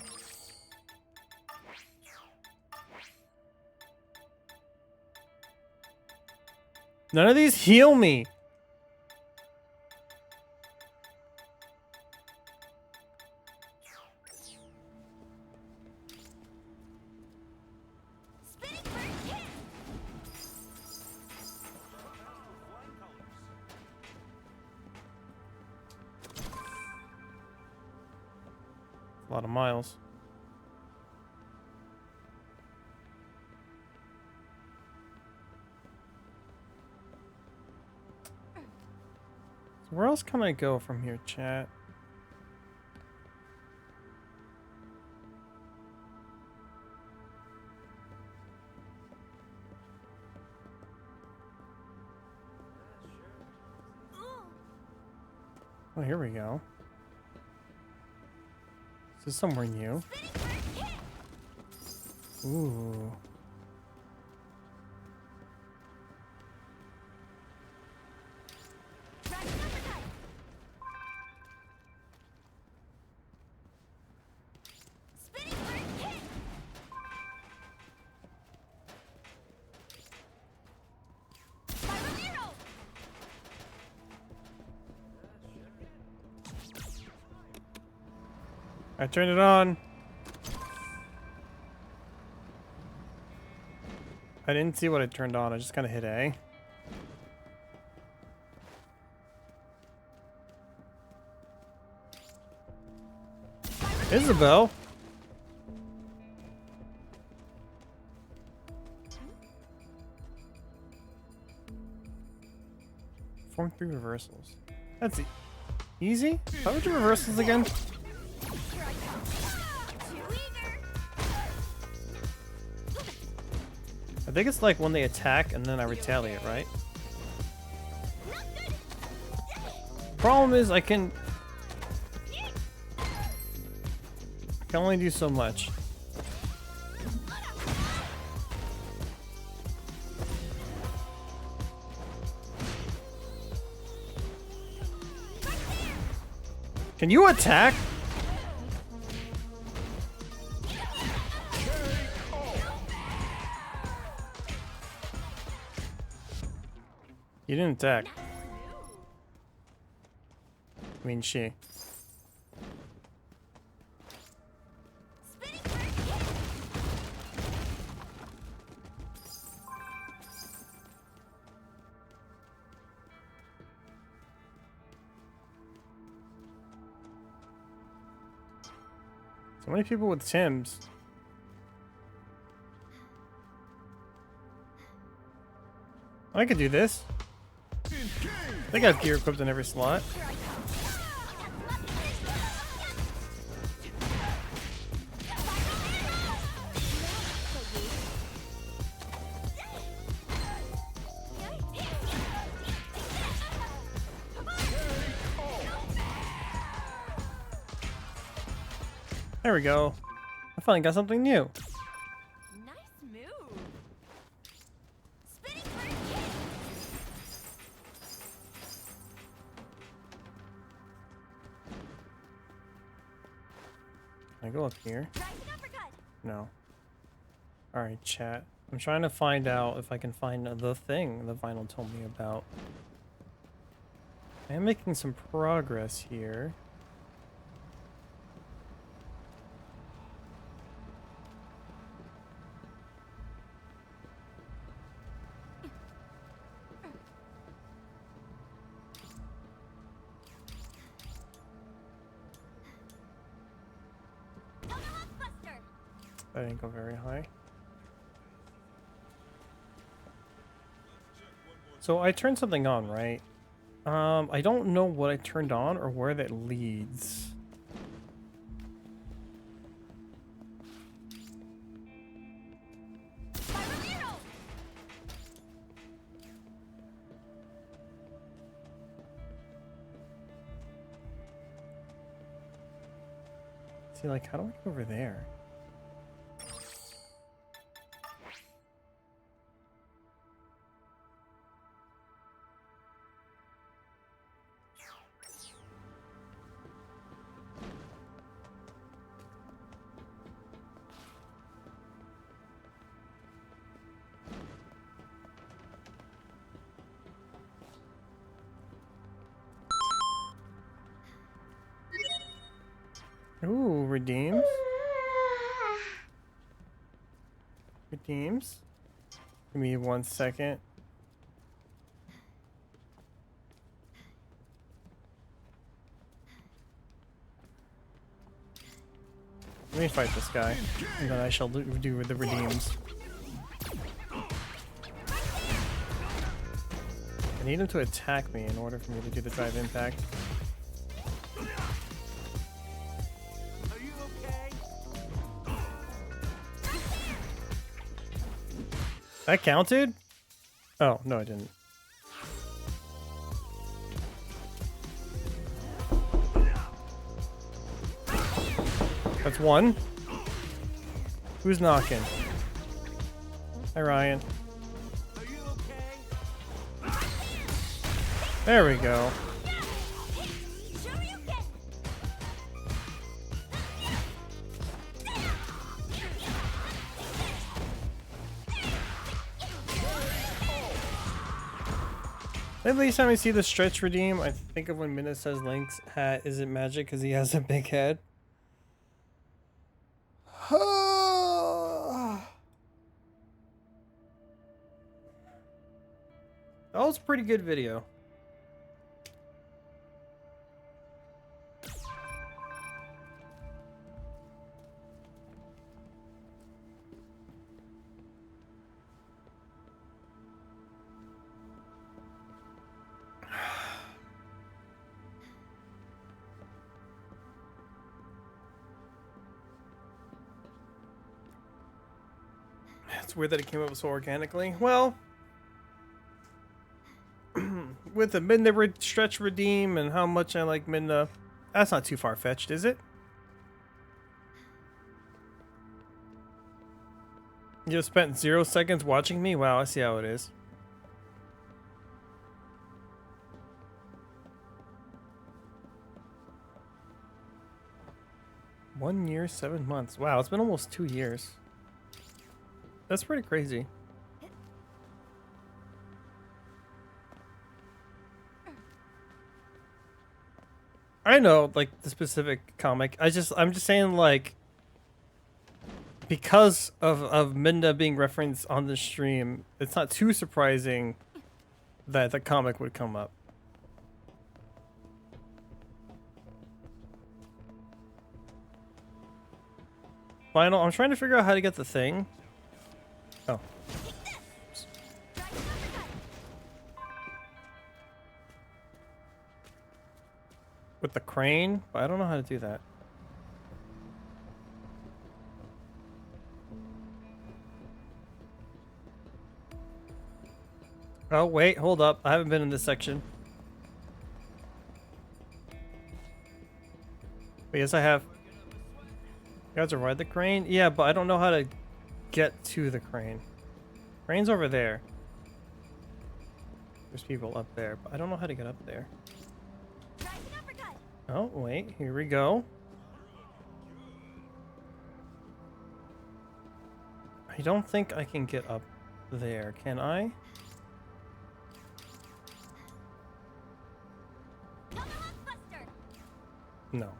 None of these heal me. A lot of miles. So where else can I go from here, chat? Oh, here we go. This is somewhere new. Ooh. I turned it on. I didn't see what I turned on. I just kind of hit A. Isabel. Perform 3 reversals. That's easy. How would you reversals again? I think it's like when they attack and then I retaliate, right? Problem is I can only do so much. Can you attack? You didn't attack. I mean, she. So many people with Tims. I could do this. I think I have gear equipped in every slot. There we go. I finally got something new. Nice move. Can I go up here? No. Alright, chat. I'm trying to find out if I can find the thing the vinyl told me about. I am making some progress here. That didn't go very high. So I turned something on, right? I don't know what I turned on or where that leads. See, like, how do I get over there? Ooh, redeems. Redeems. Give me 1 second. Let me fight this guy, and then I shall do the redeems. I need him to attack me in order for me to do the drive impact. That counted? Oh, no, I didn't. That's one. Who's knocking? Hi, Ryan. Are you okay? There we go. Every time I see the stretch redeem, I think of when Minna says Link's hat isn't magic because he has a big head. That was a pretty good video. It's weird that it came up so organically. Well, with the Midna stretch redeem and how much I like Midna, that's not too far-fetched, is it? You just spent 0 seconds watching me? Wow, I see how it is. One year, 7 months. Wow, it's been almost 2 years. That's pretty crazy. I know, like, the specific comic. I'm just saying, like, because of Minda being referenced on the stream, it's not too surprising that the comic would come up. Final, I'm trying to figure out how to get the thing. Oh. With the crane? But I don't know how to do that. Oh, wait, hold up. I haven't been in this section. But yes, I have. You guys are ride the crane? Yeah, but I don't know how to get to the crane. Crane's over there. There's people up there, but I don't know how to get up there. Oh, wait, here we go. I don't think I can get up there, can I? No.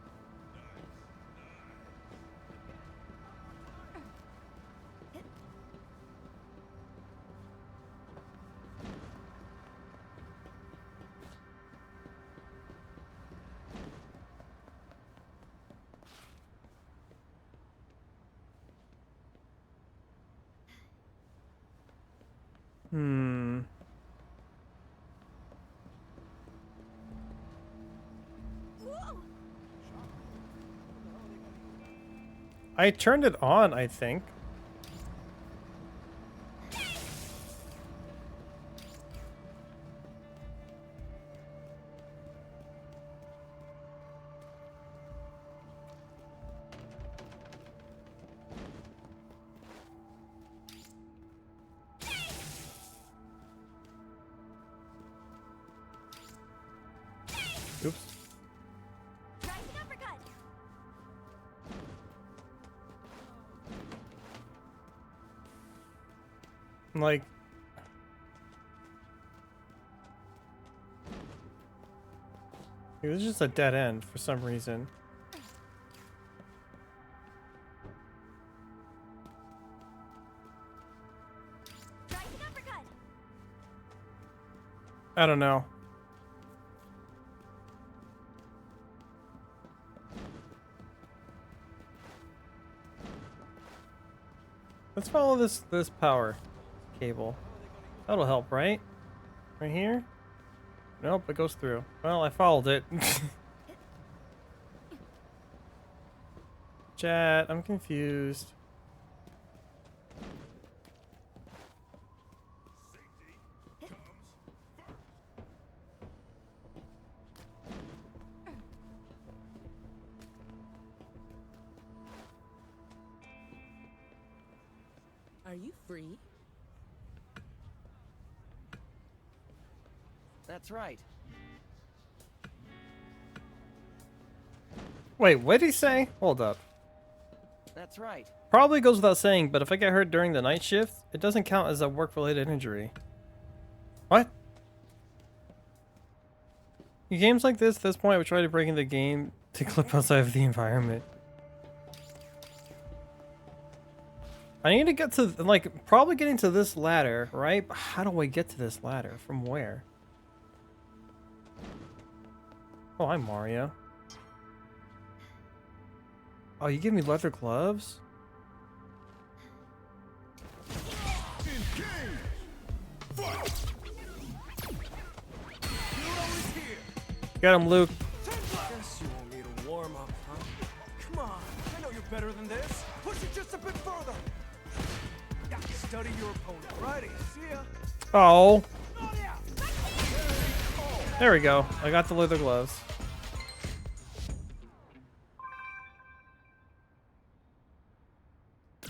I turned it on, I think. Oops. Like, it was just a dead end for some reason. I don't know. Let's follow this power cable. That'll help, right? Right here? Nope, it goes through. Well, I followed it. Chat, I'm confused. Are you free? That's right. Wait, what did he say? Hold up. That's right. Probably goes without saying, but if I get hurt during the night shift, it doesn't count as a work-related injury. What? In games like this, at this point, we try to break into the game to clip outside of the environment. I need to get to, like, probably getting to this ladder, right? But how do I get to this ladder? From where? Oh, hi, Mario. Oh, you give me leather gloves? Got him, Luke. Guess you won't need a warm-up, huh? Come on, I know you're better than this. Push it just a bit further. Yeah, study your opponent. Righty, see ya. Oh. There we go. I got the leather gloves.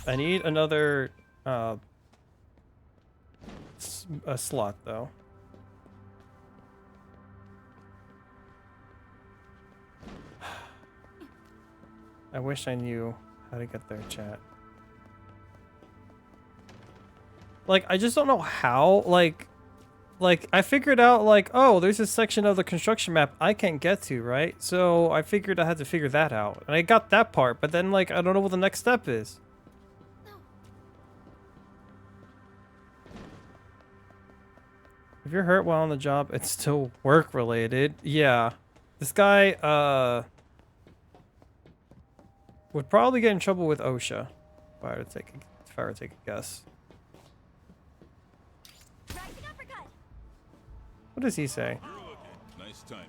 I need another a slot though. I wish I knew how to get there, chat. Like, I just don't know how. Like I figured out, like, oh, there's a section of the construction map I can't get to, right? So I figured I had to figure that out. And I got that part, but then, like, I don't know what the next step is. If you're hurt while on the job, it's still work-related. Yeah. This guy, would probably get in trouble with OSHA. If I were to take a guess. What does he say? Nice timing.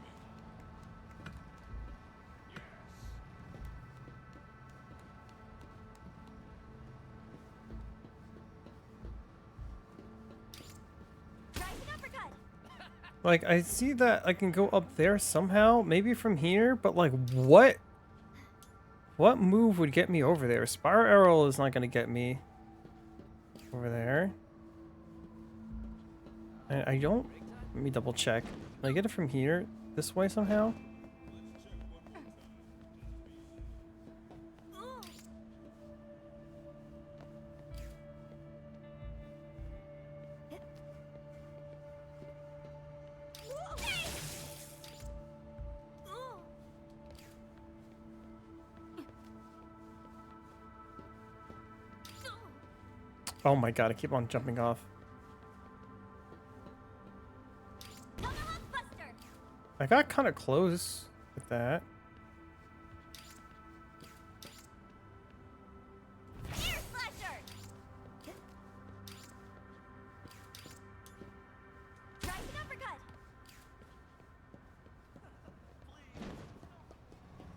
Like, I see that I can go up there somehow, maybe from here, but like, what move would get me over there? Spiral Arrow is not going to get me over there. And I don't... Let me double check. Can I get it from here? This way somehow? Oh my god, I keep on jumping off. I got kind of close with that.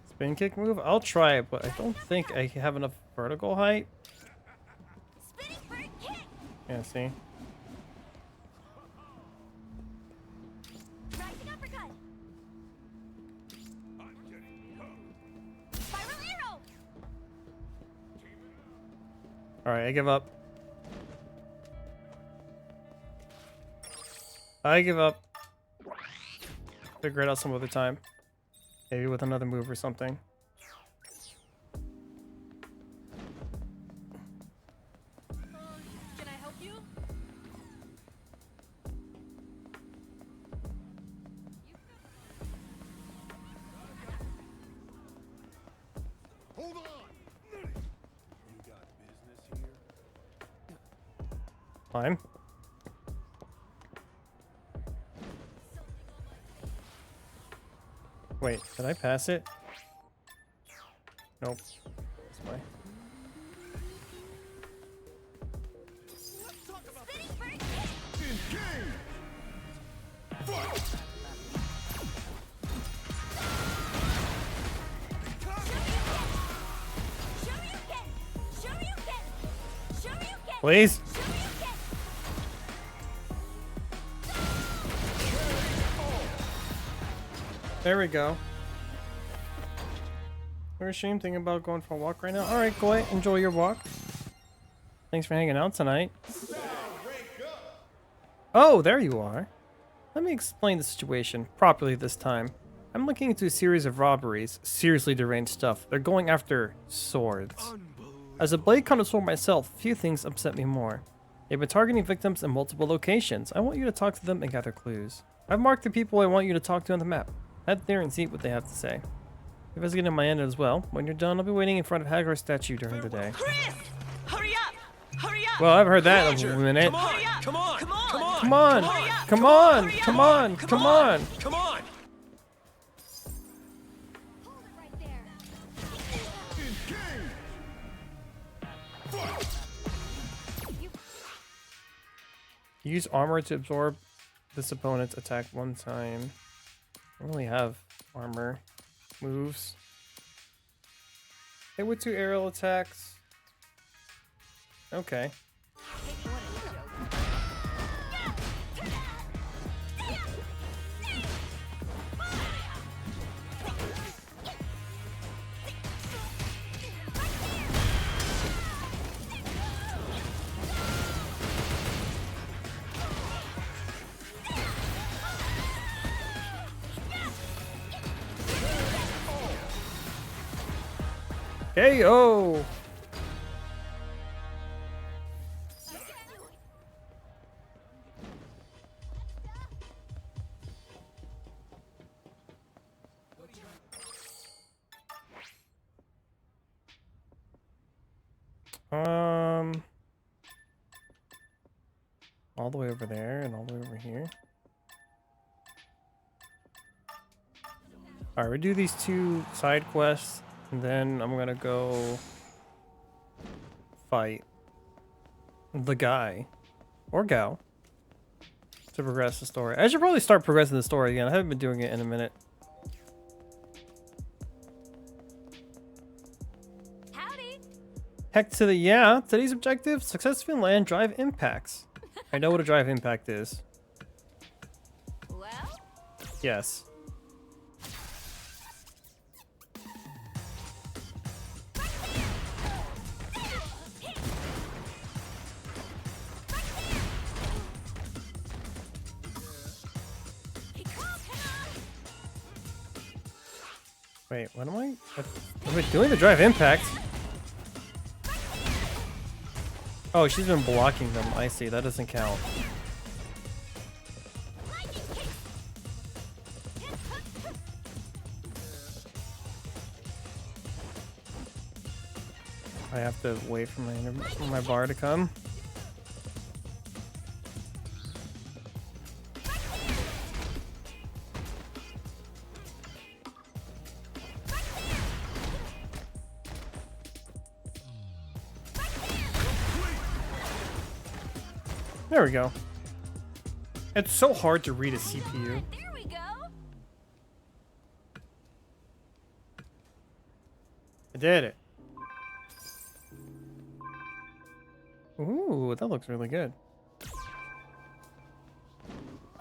Spin kick move? I'll try it, but I don't think I have enough vertical height. Yeah, see? Alright, I give up. I give up. Figure it out some other time. Maybe with another move or something. Can I help you? Hold on! You got business here? Fine. Wait, did I pass it? Nope. This way. Please? There we go. We're ashamed thinking about going for a walk right now. Alright, go ahead, enjoy your walk. Thanks for hanging out tonight. Oh, there you are. Let me explain the situation properly this time. I'm looking into a series of robberies. Seriously deranged stuff. They're going after swords. As a blade connoisseur myself, few things upset me more. They've been targeting victims in multiple locations. I want you to talk to them and gather clues. I've marked the people I want you to talk to on the map. Head there and see what they have to say. Investigating my end as well. When you're done, I'll be waiting in front of Hagar's statue during the day. Chris! Hurry up! Hurry up! Well, I've heard that in a minute. Come on! Come on! Come on! Come on! Come on! Come on! Come on! Come on! Hold it right there. Use armor to absorb this opponent's attack one time. I don't really have armor moves. Hit with 2 aerial attacks. Okay. KO! All the way over there and all the way over here. Alright, we do these 2 side quests, and then I'm gonna go fight the guy or gal to progress the story. I should probably start progressing the story again. I haven't been doing it in a minute. Howdy. Heck to the yeah. Today's objective: successfully land drive impacts. I know what a drive impact is. Well, Yes. Wait, what am I? Am I doing the drive impact? Oh, she's been blocking them. I see. That doesn't count. I have to wait for my bar to come. There we go. It's so hard to read a CPU. there we go. I did it. Ooh, that looks really good.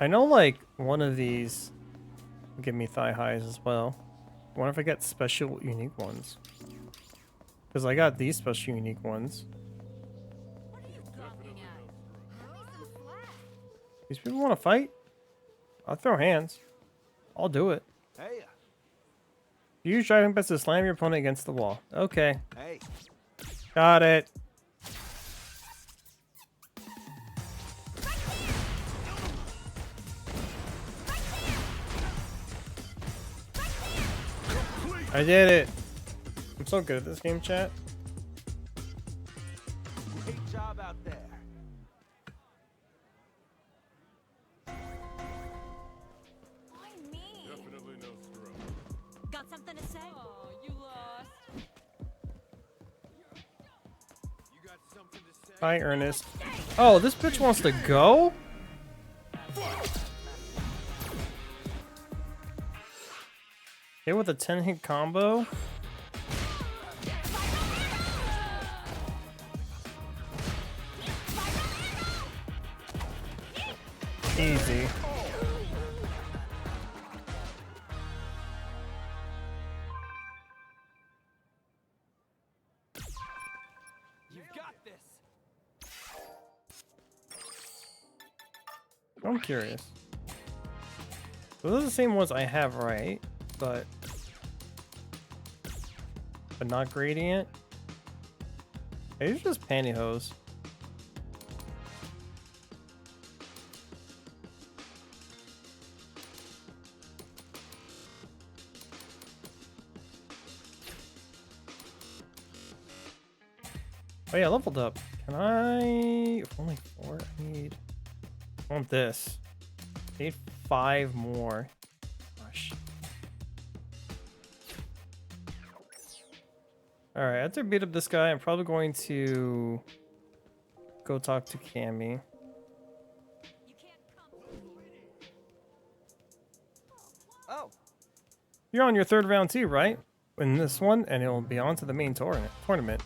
I know, like, one of these will give me thigh highs as well. I wonder if I get special unique ones. Because I got these special unique ones. These people want to fight? I'll throw hands. I'll do it. Hey, Use driving best to slam your opponent against the wall. Okay. hey. Got it. I did it. I'm so good at this game, chat. Great job out there. Why me? Definitely no throw. Got something to say? Oh, you lost. You got something to say? Hi, Ernest. Oh, this bitch wants to go? Hit with a 10-hit combo? Easy. You've got this. I'm curious. Those are the same ones I have, right? But not gradient. These are just pantyhose. Oh yeah, I leveled up. Can I? Only 4. I want this. I need 5 more. Gosh. All right, after I beat up this guy, I'm probably going to go talk to Cammy. Oh, You're on your 3rd round too, right? In this one, and it'll be on to the main tournament.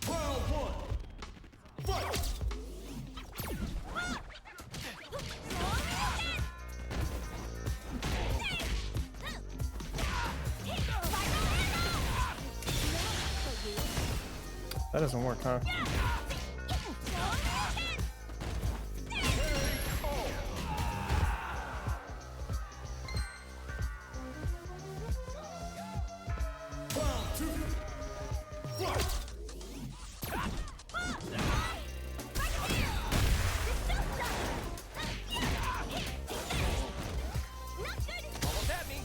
That doesn't work, huh? almost at me.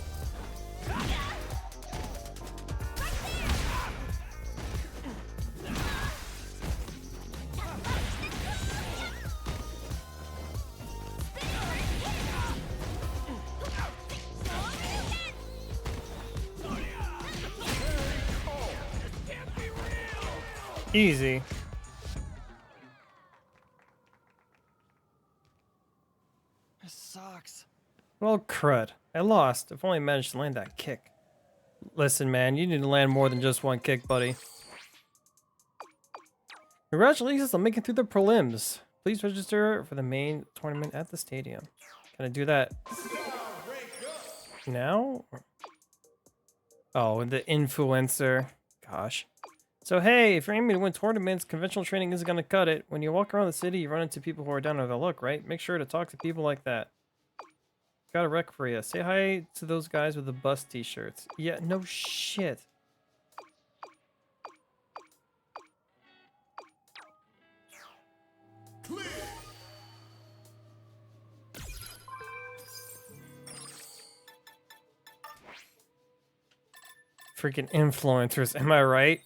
Easy. This sucks. Well, crud. I lost. If only I managed to land that kick. Listen, man, you need to land more than just one kick, buddy. Congratulations on making through the prelims. Please register for the main tournament at the stadium. Can I do that now? Oh, the influencer. Gosh. So hey, if you're aiming to win tournaments, conventional training isn't going to cut it. When you walk around the city, you run into people who are down on their luck, right? Make sure to talk to people like that. Got a rec for you. Say hi to those guys with the bus t-shirts. Yeah, no shit. Freaking influencers, am I right?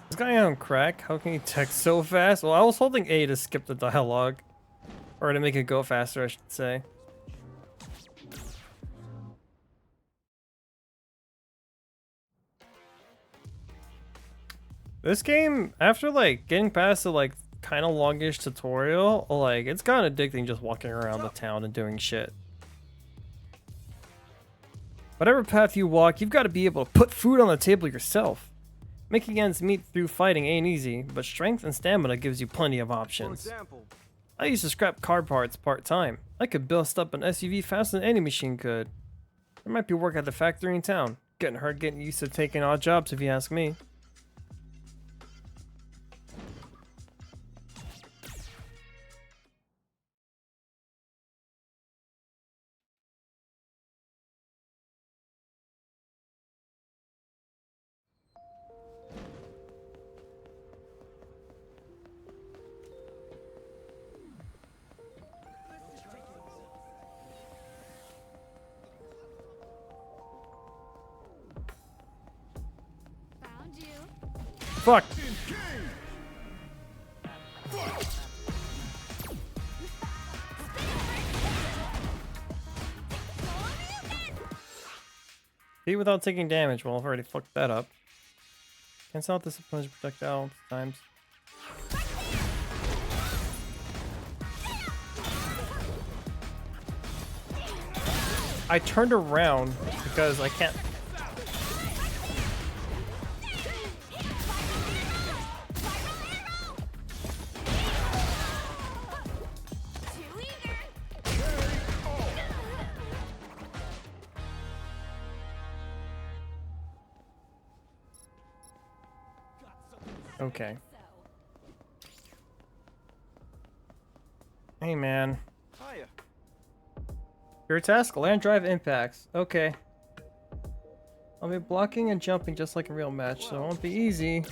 This guy on crack? How can he text so fast? Well, I was holding A to skip the dialogue. Or to make it go faster, I should say. This game, after like getting past the like kind of longish tutorial, like it's kind of addicting just walking around the town and doing shit. Whatever path you walk, you've got to be able to put food on the table yourself. Making ends meet through fighting ain't easy, but strength and stamina gives you plenty of options. I used to scrap car parts part-time. I could bust up an SUV faster than any machine could. There might be work at the factory in town. Getting hard getting used to taking odd jobs if you ask me. Found you. Fuck! Beat without taking damage. Well, I've already fucked that up. Cancel out this opponent's projectile times. I turned around because I can't. Okay. Hey, man. Hiya. Your task, land drive impacts. Okay. I'll be blocking and jumping just like a real match, so it won't be easy.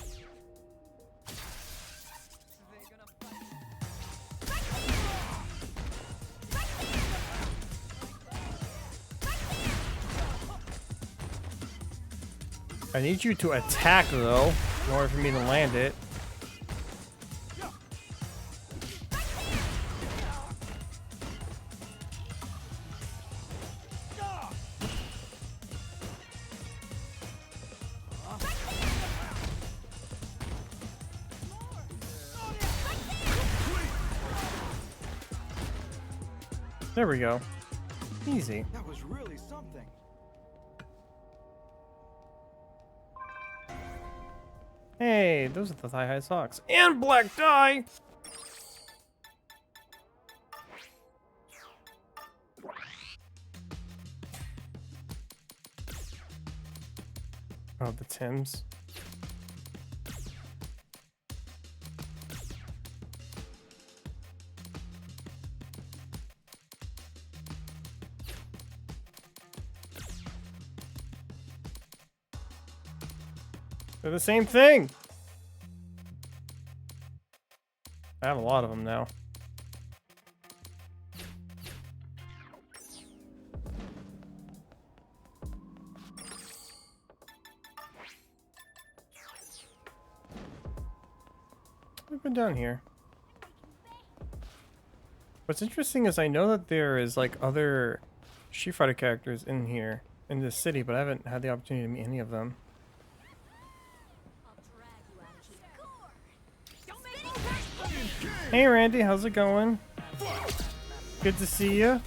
I need you to attack, though, in order for me to land it. There we go. Easy. That was really something. Hey, those are the thigh-high socks. And black dye! Oh, the Tims. They're the same thing! I have a lot of them now. We've been down here. What's interesting is I know that there is like other Street Fighter characters in here, in this city, but I haven't had the opportunity to meet any of them. Hey Randy, how's it going? Good to see you.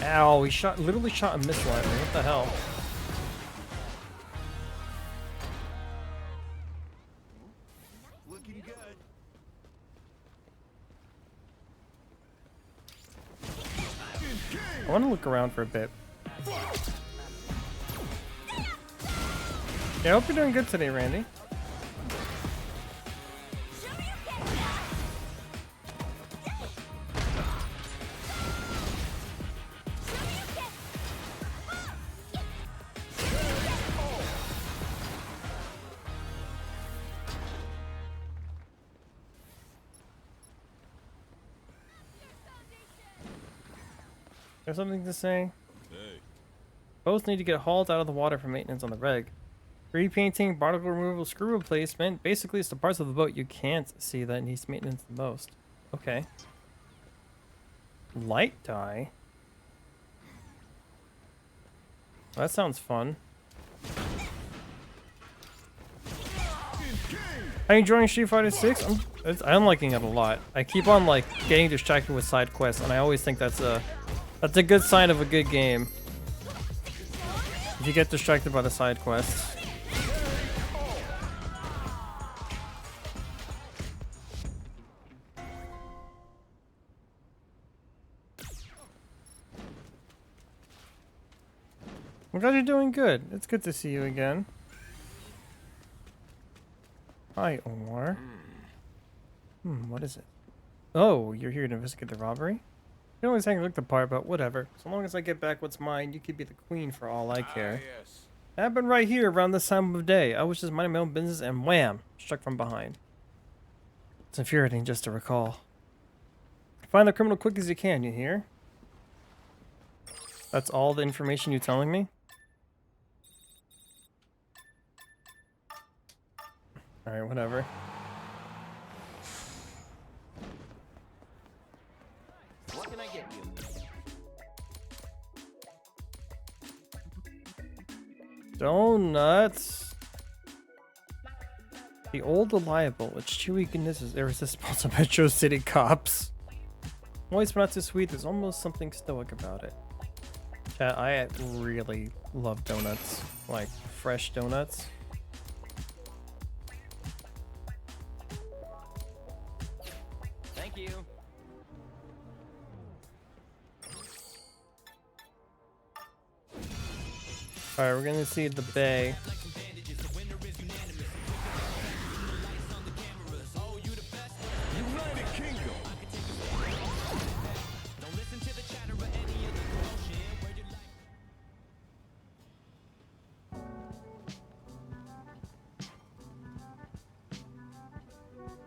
Ow, he literally shot a missile at me. What the hell? Looking good. I want to look around for a bit. Yeah, I hope you're doing good today, Randy. There's something to say. Hey. Boats need to get hauled out of the water for maintenance on the reg. Repainting, barnacle removal, screw replacement. Basically, it's the parts of the boat you can't see that needs maintenance the most. Okay. Light dye. That sounds fun. Are you enjoying Street Fighter 6? I'm liking it a lot. I keep on like getting distracted with side quests, and I always think that's a good sign of a good game. If you get distracted by the side quests. I'm glad you're doing good. It's good to see you again. Hi, Omar. What is it? Oh, you're here to investigate the robbery? You always hang look the part, but whatever. So long as I get back what's mine, you could be the queen for all I care. Yes. Happened right here around this time of day. I was just minding my own business and wham! Struck from behind. It's infuriating just to recall. Find the criminal quick as you can, you hear? That's all the information you're telling me? Alright, whatever. What can I get you? Donuts. The old reliable, its chewy goodness is irresistible to Metro City cops. Moist but not too sweet, there's almost something stoic about it. Chat, I really love donuts. Like, fresh donuts. Alright, we're gonna see the bay. United Kingdom.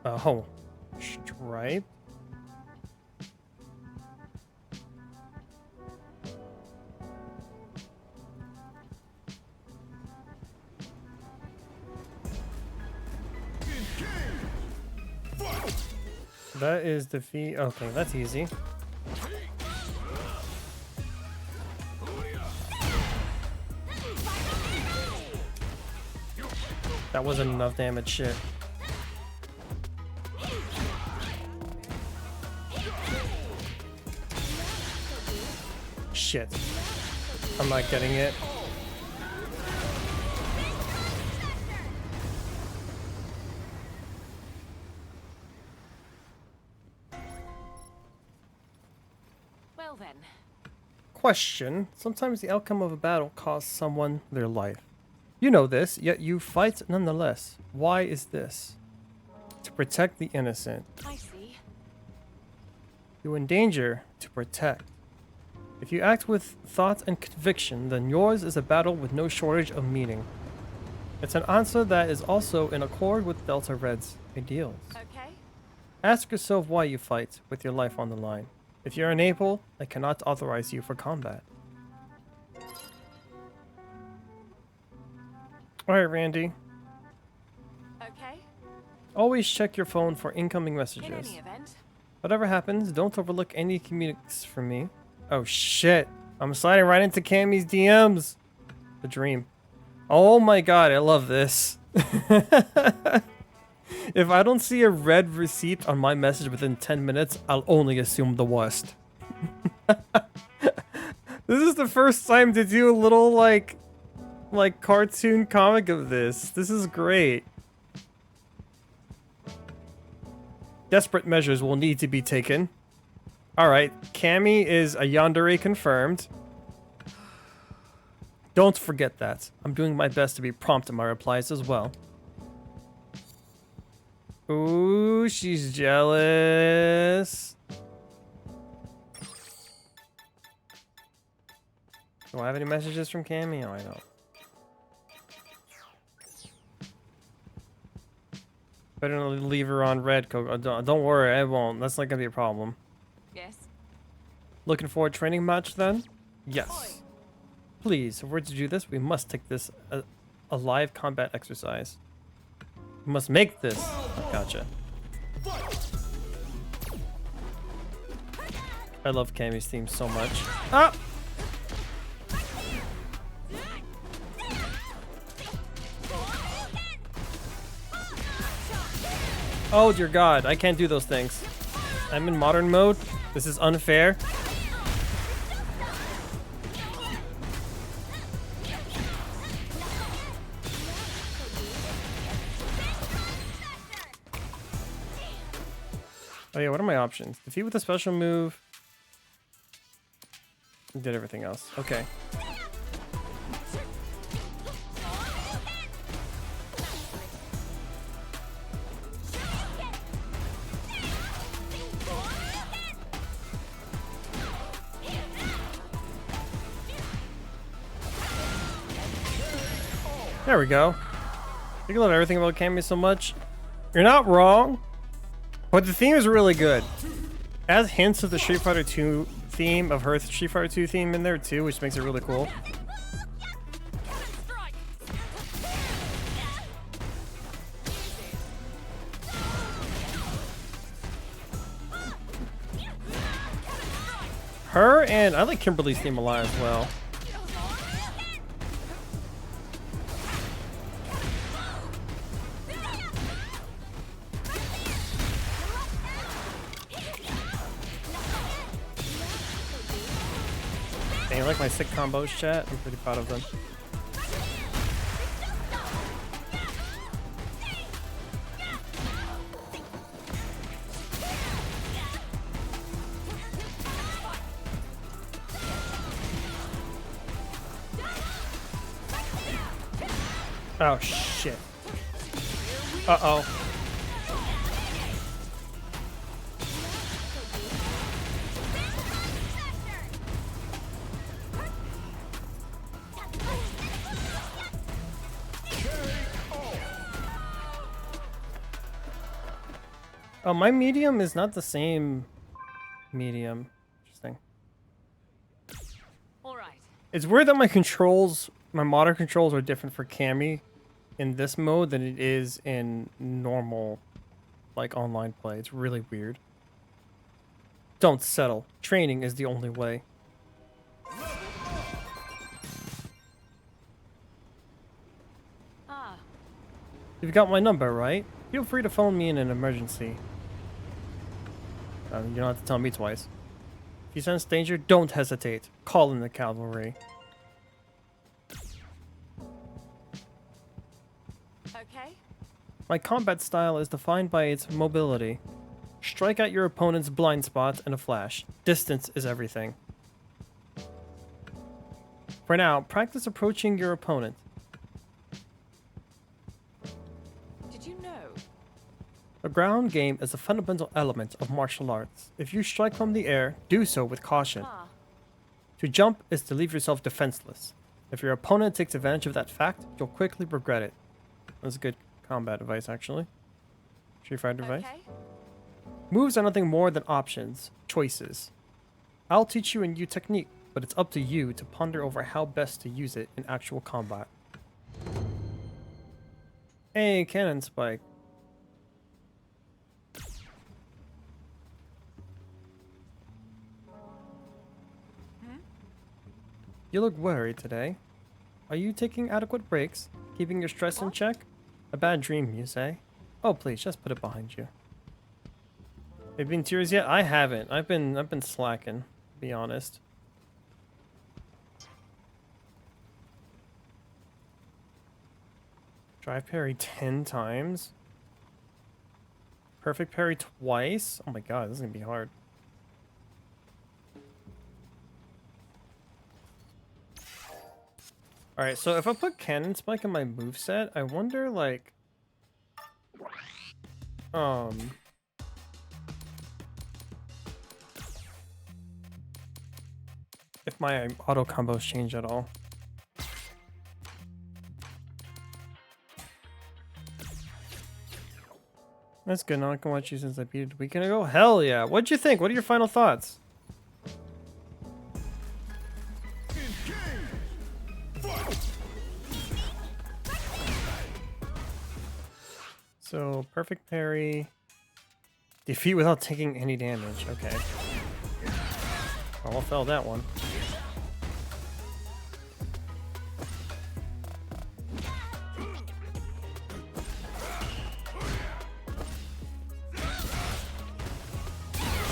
Oh, stripe. That is defeat. Okay, that's easy. That wasn't enough damage. Shit. Shit. I'm not getting it. Well then. Question. Sometimes the outcome of a battle costs someone their life. You know this, yet you fight nonetheless. Why is this? To protect the innocent. I see. You endanger to protect. If you act with thought and conviction, then yours is a battle with no shortage of meaning. It's an answer that is also in accord with Delta Red's ideals. Okay. Ask yourself why you fight with your life on the line. If you're unable, I cannot authorize you for combat. Alright, Randy. Okay. Always check your phone for incoming In messages. any event. Whatever happens, don't overlook any communiques from me. Oh shit. I'm sliding right into Cammy's DMs. The dream. Oh my god, I love this. If I don't see a red receipt on my message within 10 minutes, I'll only assume the worst. This is the first time to do a little like cartoon comic of this. This is great. Desperate measures will need to be taken. Alright, Cammy is a yandere confirmed. Don't forget that. I'm doing my best to be prompt in my replies as well. Ooh, she's jealous. Do I have any messages from Cammy? Oh, I don't. Better not leave her on red, Coco. Don't worry, I won't. That's not gonna be a problem. Yes. Looking for a training match then? Yes. Please, if we're to do this, we must take this a live combat exercise. We must make this. Gotcha. I love Cammy's theme so much. Ah! Oh dear god, I can't do those things. I'm in modern mode. This is unfair. Oh yeah, what are my options? Defeat with a special move. Did everything else. Okay. There we go. You love everything about Cammy so much. You're not wrong, but the theme is really good. As hints of the Street Fighter 2 theme, of her Street Fighter 2 theme in there too, which makes it really cool. Her and I like Kimberly's theme a lot as well. Hey, you like my sick combos, chat? I'm pretty proud of them. Oh shit. Uh-oh. Oh, my medium is not the same medium. Interesting. All right. It's weird that my controls, my modern controls are different for Cammy in this mode than it is in normal, like, online play. It's really weird. Don't settle. Training is the only way. Ah, You've got my number, right? Feel free to phone me in an emergency. You don't have to tell me twice. If you sense danger, don't hesitate. Call in the cavalry. okay. My combat style is defined by its mobility. Strike at your opponent's blind spot in a flash. Distance is everything. For now, practice approaching your opponent. Did you know? The ground game is a fundamental element of martial arts. If you strike from the air, do so with caution. Ah, To jump is to leave yourself defenseless. If your opponent takes advantage of that fact, you'll quickly regret it. That's good combat advice, actually. Street Fighter advice. okay. Moves are nothing more than options, choices. I'll teach you a new technique, but it's up to you to ponder over how best to use it in actual combat. Hey, cannon spike. You look worried today. Are you taking adequate breaks? Keeping your stress in check? A bad dream, you say? Oh, please, just put it behind you. Have you been tears yet? I haven't. I've been slacking, to be honest. Drive parry 10 times? Perfect parry twice? Oh my god, this is gonna be hard. Alright, so if I put Cannon Spike in my moveset, I wonder, like... if my auto combos change at all. That's good. Now I can watch you since I beat it a weekend ago. Hell yeah! What'd you think? What are your final thoughts? So perfect parry, defeat without taking any damage. Okay. Well, I failed that one.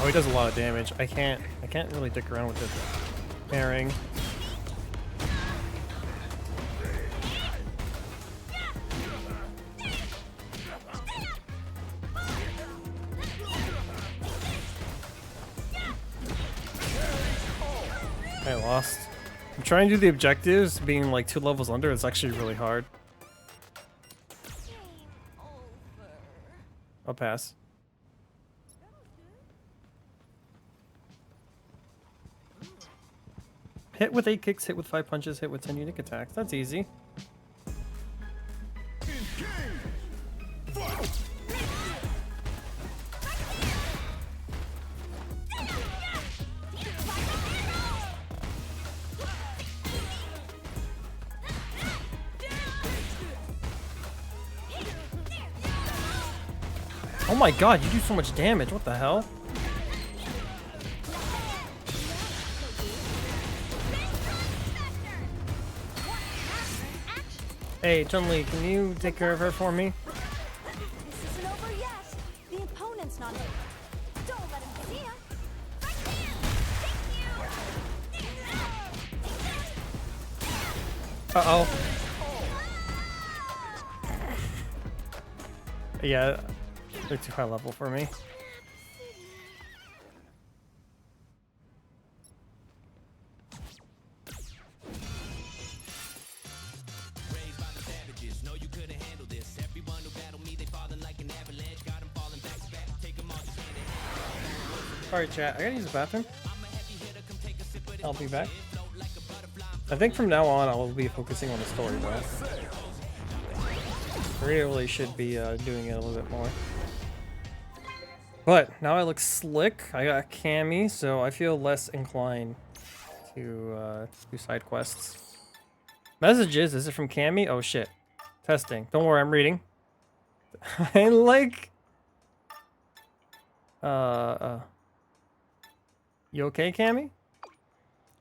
Oh, he does a lot of damage. I can't really dick around with this pairing. I lost. I'm trying to do the objectives, being like 2 levels under. It's actually really hard. I'll pass. Hit with 8 kicks, hit with 5 punches, hit with 10 unique attacks. That's easy. Oh my god, you do so much damage. What the hell? Hey, Chun-Li, can you take care of her for me? This isn't over yet. The opponent's not in. Don't let him see him. Uh-oh. Yeah, they're too high level for me. Alright, chat. I gotta use the bathroom. I'll be back. I think from now on I will be focusing on the story, though. Really should be doing it a little bit more. But now I look slick. I got Cammy, so I feel less inclined to do side quests. Messages? Is it from Cammy? Oh shit. Testing. Don't worry, I'm reading. I like... You okay, Cammy?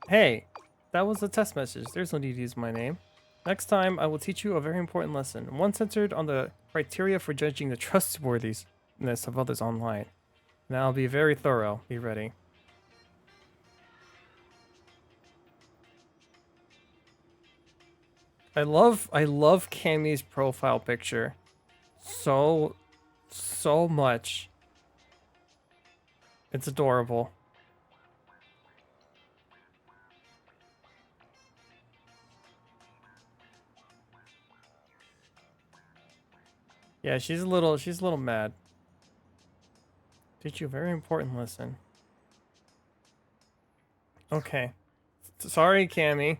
Hey, that was a test message. There's no need to use my name. Next time, I will teach you a very important lesson. One centered on the criteria for judging the trustworthiness of others online. And I'll be very thorough. Be ready. I love Cammy's profile picture so much. It's adorable. Yeah, she's a little mad. Teach you a very important lesson. Okay. Sorry, Cammy.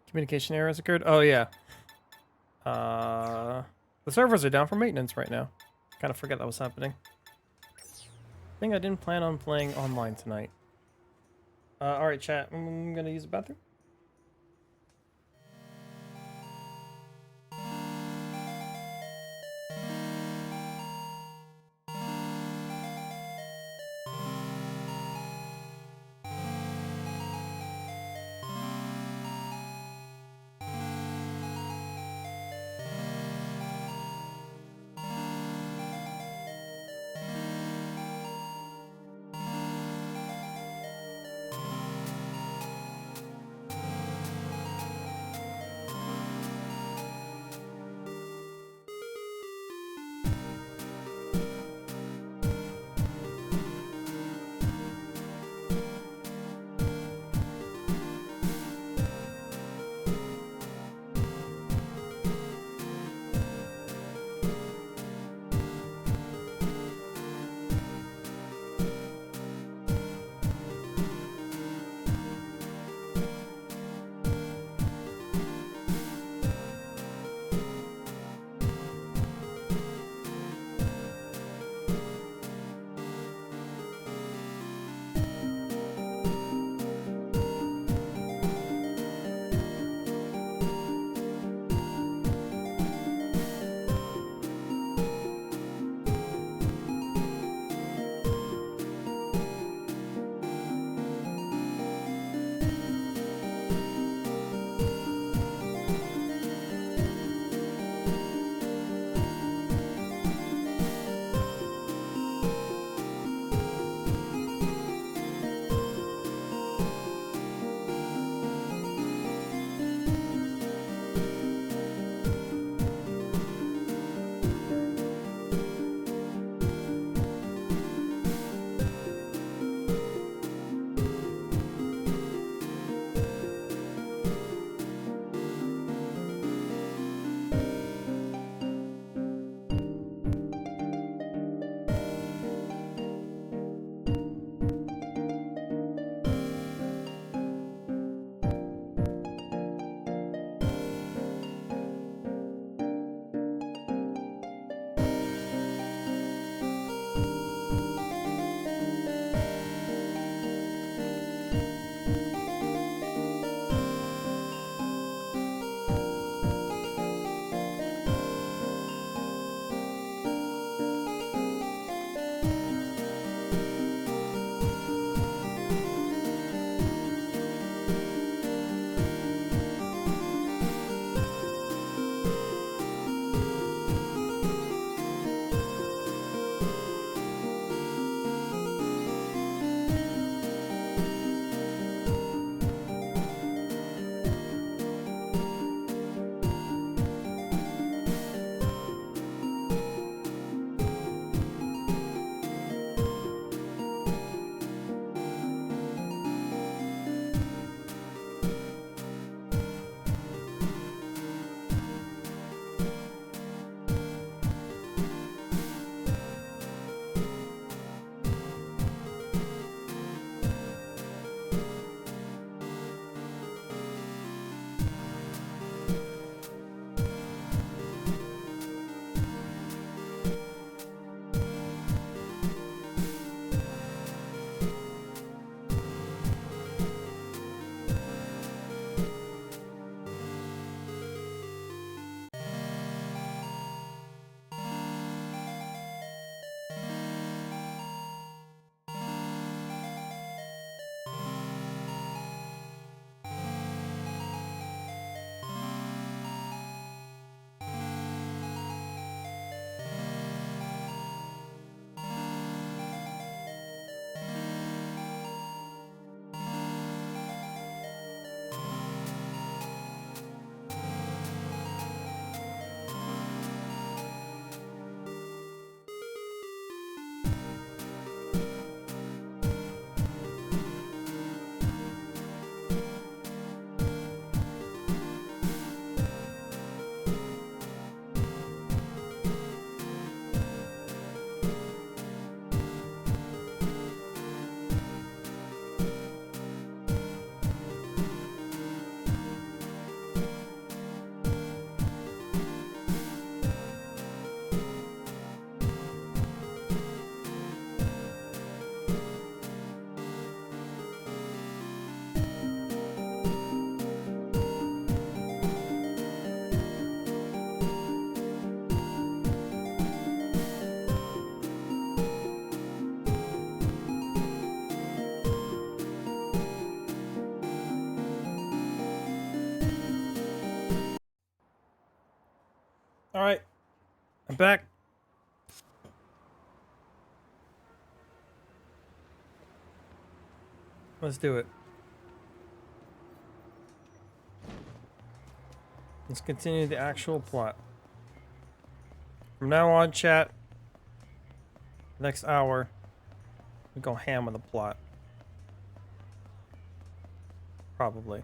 Communication error has occurred. Oh yeah. The servers are down for maintenance right now. Kind of forget that was happening. I think I didn't plan on playing online tonight. Alright, chat. I'm gonna use the bathroom. Alright. I'm back. Let's do it. Let's continue the actual plot. From now on, chat, next hour, we go ham on the plot. Probably.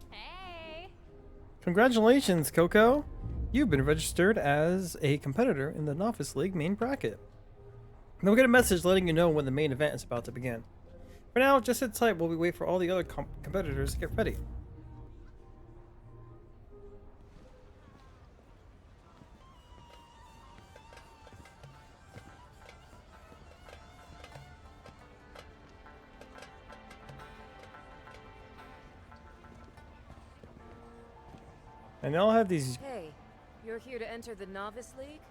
Hey. Congratulations, Coco! You've been registered as a competitor in the Novice League main bracket. You'll get a message letting you know when the main event is about to begin. For now, just sit tight while we wait for all the other competitors to get ready. And they'll have these. Hey, you're here to enter the Novice League?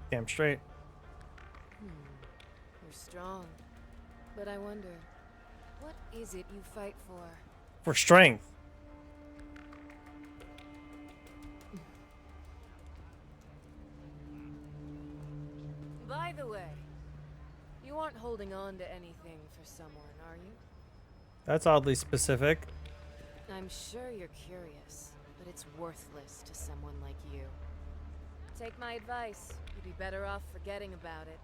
Damn straight. You're strong. But I wonder, what is it you fight for? For strength. By the way, you aren't holding on to anything for someone, are you? That's oddly specific. I'm sure you're curious, but it's worthless to someone like you. Take my advice. You'd be better off forgetting about it.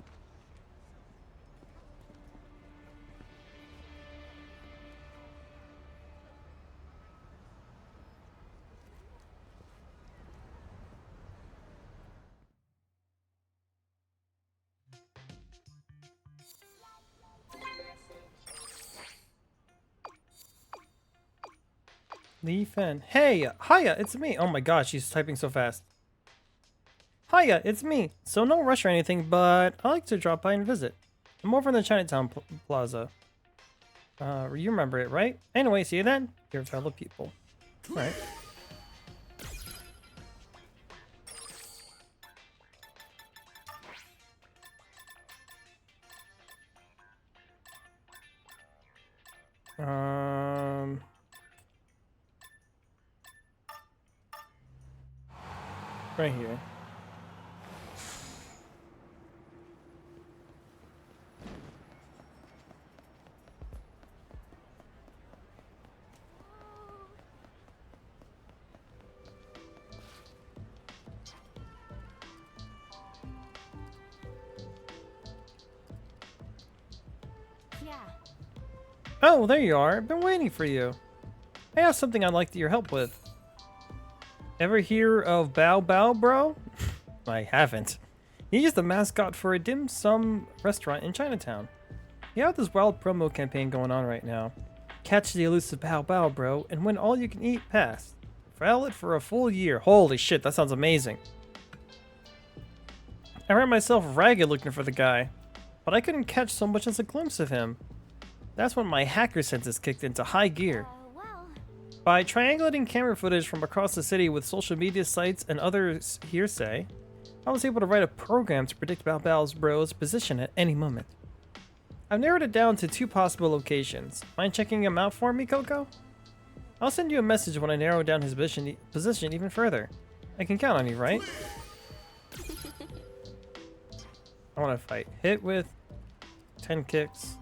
Lee Fen. Hey, hiya, it's me. Oh my gosh, she's typing so fast. Hiya, it's me. So no rush or anything, but I like to drop by and visit. I'm over in the Chinatown Plaza. You remember it, right? Anyway, see you then. Your fellow people. All right. Right here. Yeah. Oh, there you are. I've been waiting for you. I have something I'd like your help with. Ever hear of Bao Bao, bro? I haven't. He's the mascot for a dim sum restaurant in Chinatown. You have this wild promo campaign going on right now. Catch the elusive Bao Bao, bro, and win all you can eat pass. Valid for a full year. Holy shit, that sounds amazing. I ran myself ragged looking for the guy, but I couldn't catch so much as a glimpse of him. That's when my hacker senses kicked into high gear. Well, By triangulating camera footage from across the city with social media sites and other hearsay, I was able to write a program to predict Bao Bao's bro's position at any moment. I've narrowed it down to 2 possible locations. Mind checking him out for me, Coco? I'll send you a message when I narrow down his position even further. I can count on you, right? I want to fight. Hit with 10 kicks.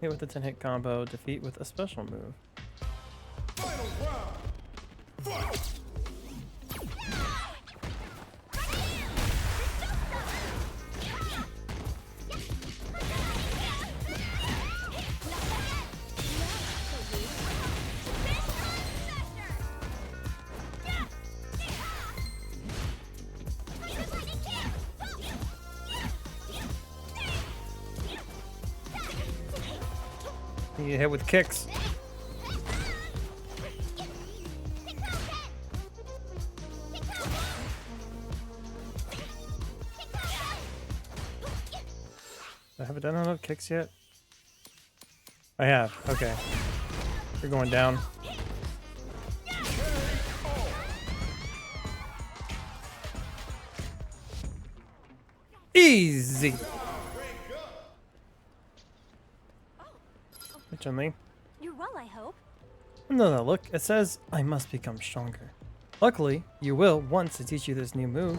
Hit with a 10-hit combo. Defeat with a special move. Final round. Fight! You get hit with kicks. I haven't done enough kicks yet. I have. Okay. You're going down. Easy. Which on me? You're well, I hope. No, look, it says I must become stronger. Luckily, you will once I teach you this new move.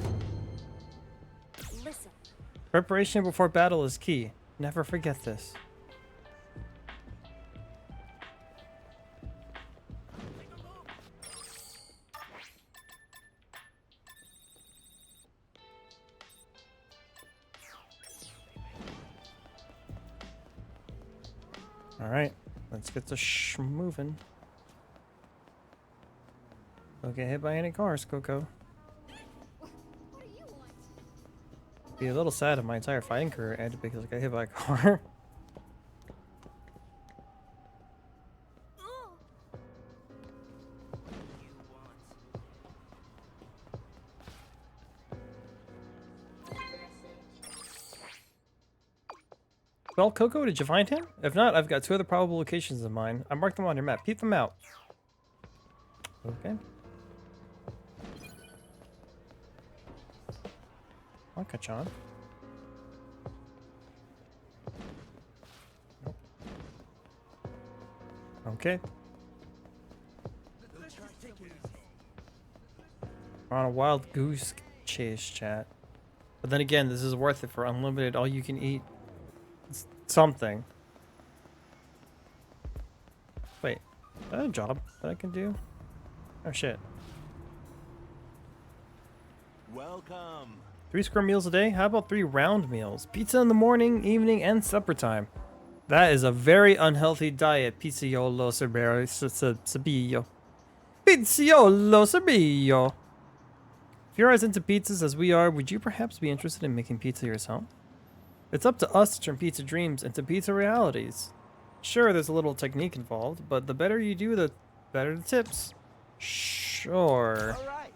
Listen, Preparation before battle is key. Never forget this. Alright, let's get this moving. Don't get hit by any cars, Coco. what do you want? Be a little sad if my entire fighting career ended because I got hit by a car. Well, Coco, did you find him? If not, I've got 2 other probable locations in mind. I marked them on your map. Peep them out. Okay. I'll catch on. Nope. Okay. We're on a wild goose chase, chat. But then again, this is worth it for unlimited all you can eat something. Wait, is that a job that I can do? Oh shit. Welcome. 3 square meals a day? How about 3 round meals? Pizza in the morning, evening, and supper time. That is a very unhealthy diet, Pizzaiolo Sabillo. Pizzaiolo Sabillo. If you're as into pizzas as we are, would you perhaps be interested in making pizza yourself? It's up to us to turn pizza dreams into pizza realities. Sure, there's a little technique involved, but the better you do, the better the tips. Sure. All right.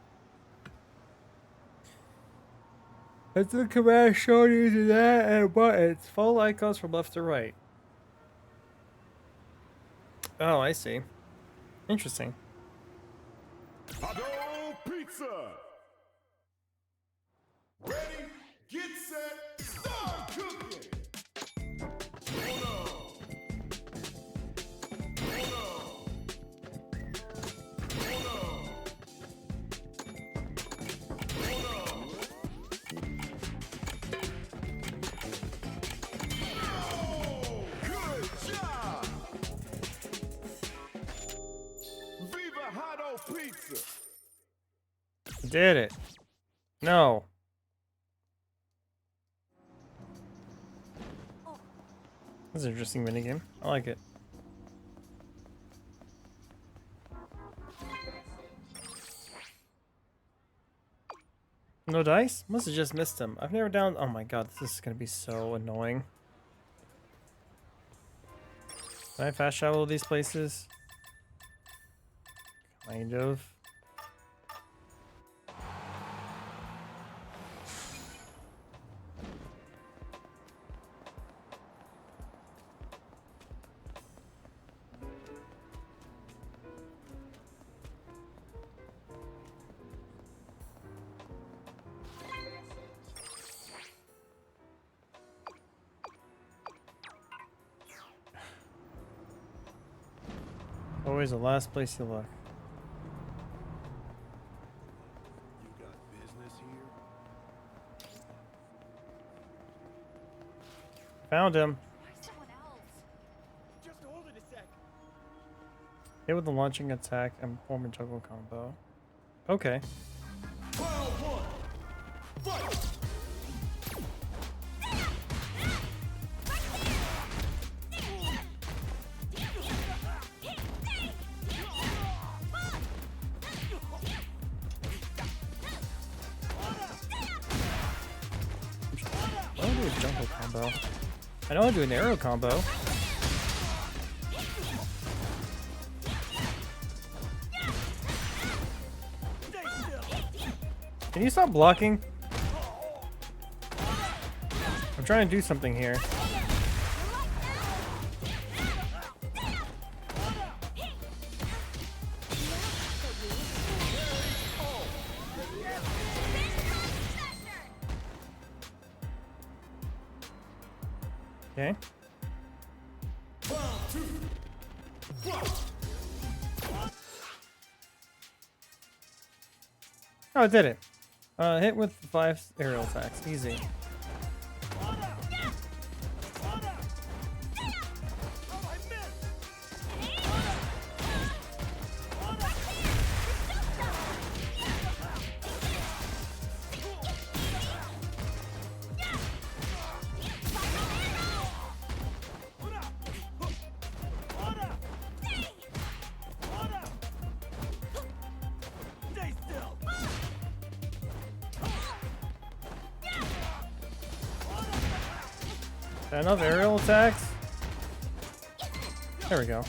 It's the command showing you to that and buttons. Follow icons from left to right. Oh, I see. Interesting. Hot pizza. Ready, get set, start cooking. Good job. Viva Hot pizza. Did it. No. This is an interesting minigame. I like it. No dice? Must have just missed him. I've never down. Oh my god, this is gonna be so annoying. Can I fast travel to these places? Kind of. Always the last place you look. You got business here? Found him. Someone else. Just hold it a sec. Hit with the launching attack and perform a juggle combo. Okay. Round 1. Fight. I don't do a juggle combo. I know how to do an arrow combo. Can you stop blocking? I'm trying to do something here. Okay. Oh, I did it. Hit with 5 aerial attacks. Easy. Enough aerial attacks? There we go.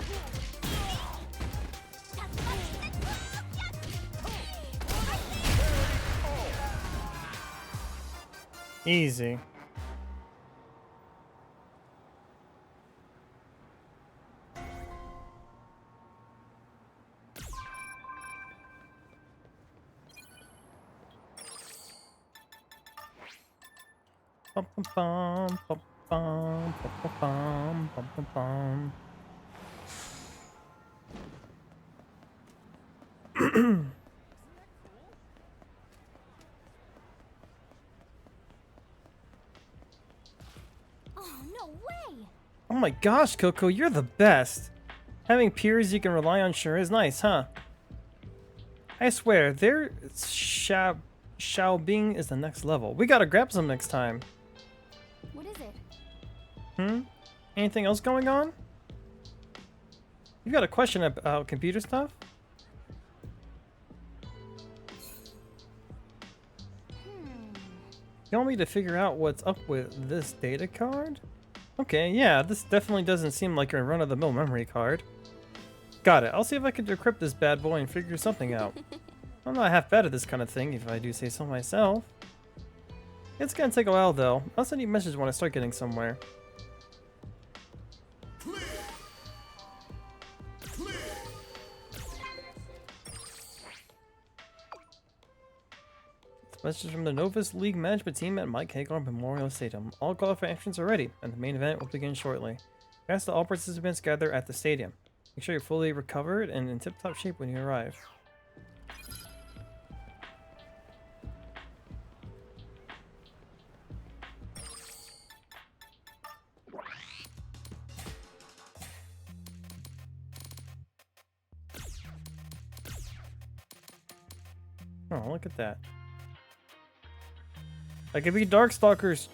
Easy. Bum, bum, bum, bum, bum, bum, bum, bum, bum. Oh, no way! Oh my gosh, Coco, you're the best. Having peers you can rely on sure is nice, huh? I swear, their Xiaobing is the next level. We gotta grab some next time. What is it? Hmm? Anything else going on? You got a question about computer stuff? You want me to figure out what's up with this data card? Okay, yeah, this definitely doesn't seem like your run-of-the-mill memory card. Got it. I'll see if I can decrypt this bad boy and figure something out. I'm not half bad at this kind of thing, if I do say so myself. It's gonna take a while, though. I'll send you a message when I start getting somewhere. Message from the Novus League management team at Mike Hagar Memorial Stadium. All qualified entrants are ready, and the main event will begin shortly. We ask that all participants gather at the stadium. Make sure you're fully recovered and in tip-top shape when you arrive. Oh, look at that. I could be Darkstalker's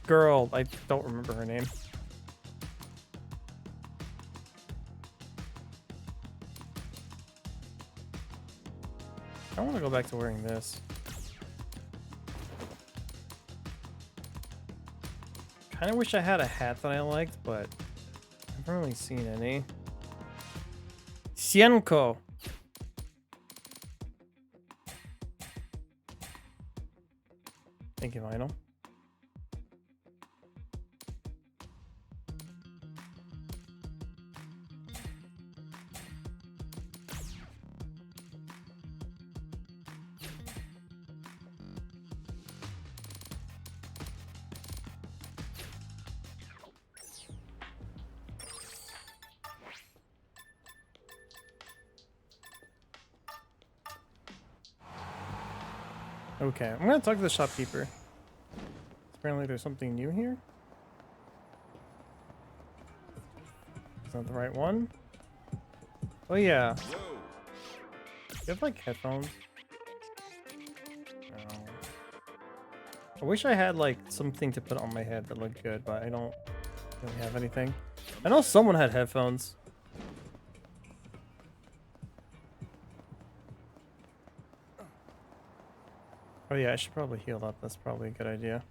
girl. I don't remember her name. I want to go back to wearing this. Kind of wish I had a hat that I liked, but I haven't really seen any. Cienko. Thank you, Vinyl. Okay, I'm gonna talk to the shopkeeper. Apparently there's something new here. Is that the right one? Oh yeah. Yo. You have like headphones? No. I wish I had like something to put on my head that looked good, but I don't really have anything. I know someone had headphones. Oh yeah, I should probably heal up. That's probably a good idea.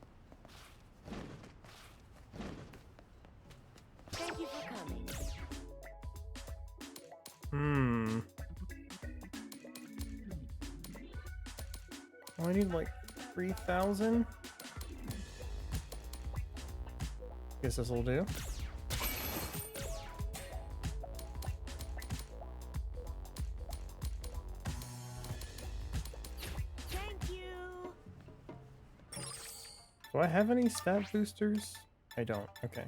Thank you for coming. Oh, I need like 3,000. Guess this will do. Thank you. Do I have any stat boosters? I don't. Okay.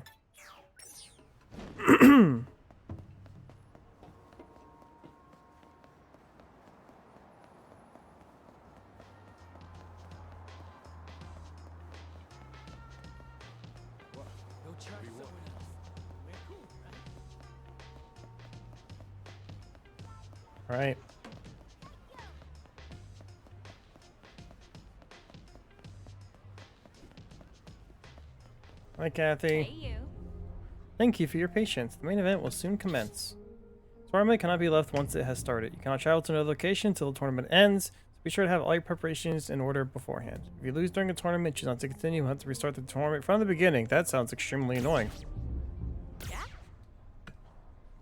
All right. Hi, Kathy. Hey, you. Thank you for your patience. The main event will soon commence. The tournament cannot be left once it has started. You cannot travel to another location until the tournament ends, so be sure to have all your preparations in order beforehand. If you lose during a tournament, choose not to continue, you'll have to restart the tournament from the beginning. That sounds extremely annoying. Yeah?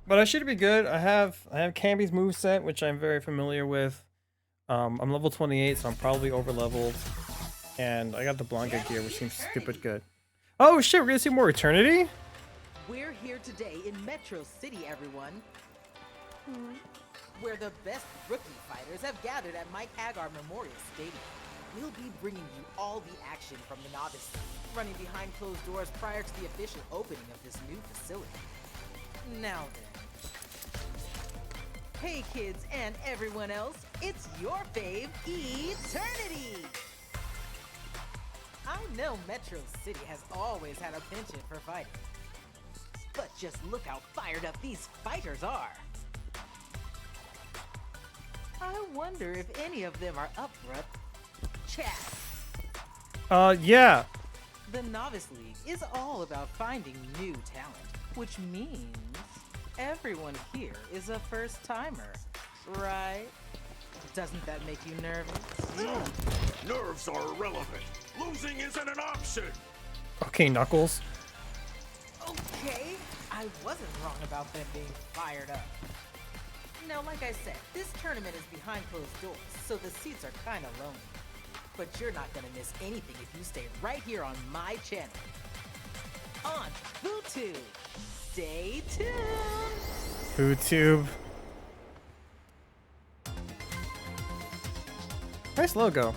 But I should be good. I have Camby's moveset, which I'm very familiar with. I'm level 28, so I'm probably over leveled. And I got the Blanca gear, which seems stupid good. Oh shit, we're gonna see more Eternity? We're here today in Metro City, everyone. Where the best rookie fighters have gathered at Mike Hagar Memorial Stadium. We'll be bringing you all the action from the novice league, running behind closed doors prior to the official opening of this new facility. Now then. Hey kids and everyone else, it's your fave, Eternity! I know Metro City has always had a penchant for fighting. But just look how fired up these fighters are. I wonder if any of them are up for a chat. Yeah. The Novice League is all about finding new talent, which means everyone here is a first-timer, right? Doesn't that make you nervous? Nerves are irrelevant. Losing isn't an option. Okay, Knuckles. Okay, I wasn't wrong about them being fired up. Now, like I said, this tournament is behind closed doors, so the seats are kinda lonely. But you're not gonna miss anything if you stay right here on my channel. On Vtuber. Stay tuned! Vtuber. Nice logo.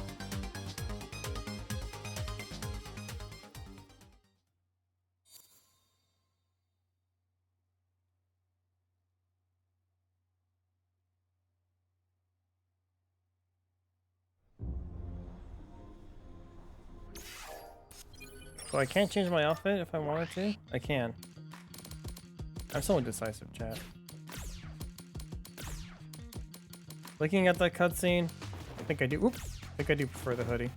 So I can't change my outfit if I wanted to? I can. I'm so indecisive, chat. Looking at that cutscene, I think I do. Oop! I think I do prefer the hoodie.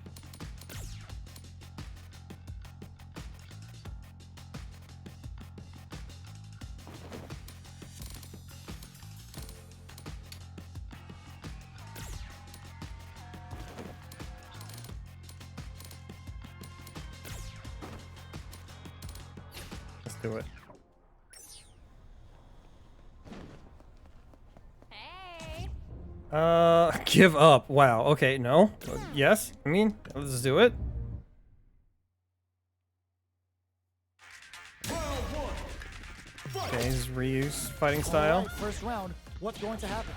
Let's do it. Hey. Give up. Wow. Okay, no. Yes. I mean, let's do it. Okay, this is Ryu's fighting style. All right, first round. What's going to happen?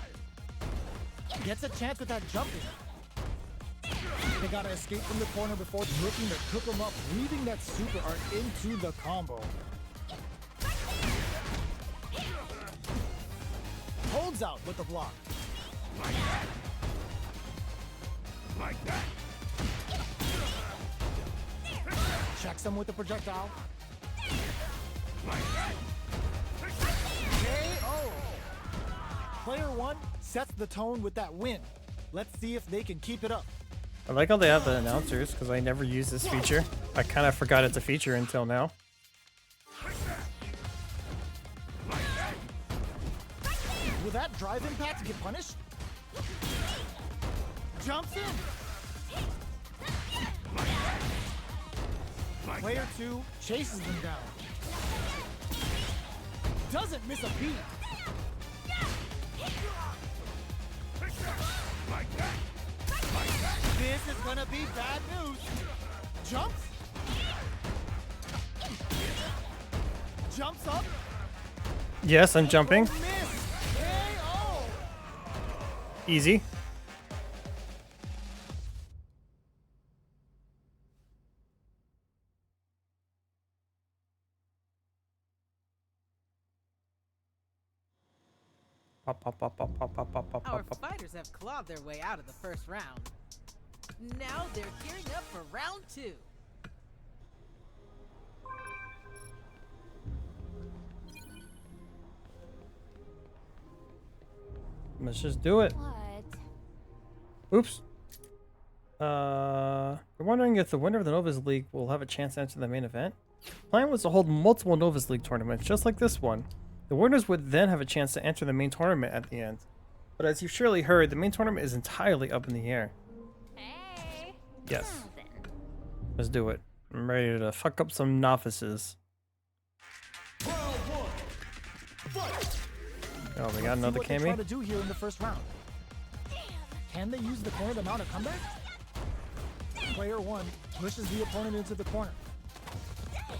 Gets a chance with that jumping. They gotta escape from the corner before looking to cook him up, weaving that super art into the combo. Holds out with the block. Like that. Checks him with the projectile. Like that. KO! Player one sets the tone with that win. Let's see if they can keep it up. I like how they have the announcers because I never use this feature. I kind of forgot it's a feature until now. Will that drive impact get punished? Jumps in. Player two chases him down. Doesn't miss a beat. This is gonna be bad news. Jumps. Jumps up. Yes, I'm jumping. Miss. KO. Easy. Pop, pop, pop, pop, pop, pop, pop, pop, Our pop, pop. fighters have clawed their way out of the first round. Now they're gearing up for round 2. Let's just do it. What? Oops. We're wondering if the winner of the Novas League will have a chance to enter the main event. The plan was to hold multiple Novas League tournaments, just like this one. The winners would then have a chance to enter the main tournament at the end. But as you've surely heard, the main tournament is entirely up in the air. Hey. Yes. Now then. Let's do it. I'm ready to fuck up some novices. Oh, we got another What they Cammy. try to do here in the first round. Can they use the corner to mount a comeback? Player 1 pushes the opponent into the corner.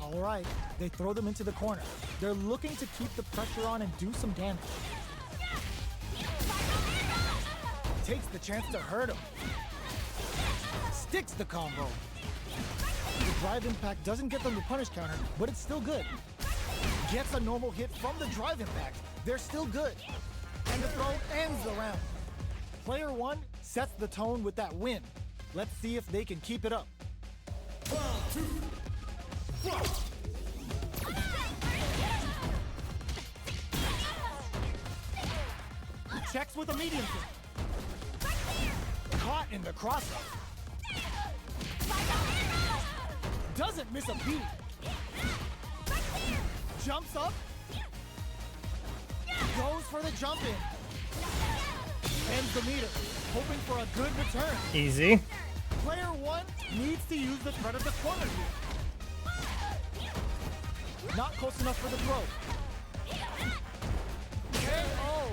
All right, they throw them into the corner. They're looking to keep the pressure on and do some damage. Takes the chance to hurt him. Sticks the combo. The drive impact doesn't get them the punish counter, but it's still good. Gets a normal hit from the drive impact. They're still good. And the throw ends the round. Player 1 sets the tone with that win. Let's see if they can keep it up. Checks with a medium kick. Caught in the crossover. Doesn't miss a beat. Jumps up. Goes for the jump in. Ends the meter, hoping for a good return. Easy. Player 1 needs to use the threat of the corner here. Not close enough for the throw. KO.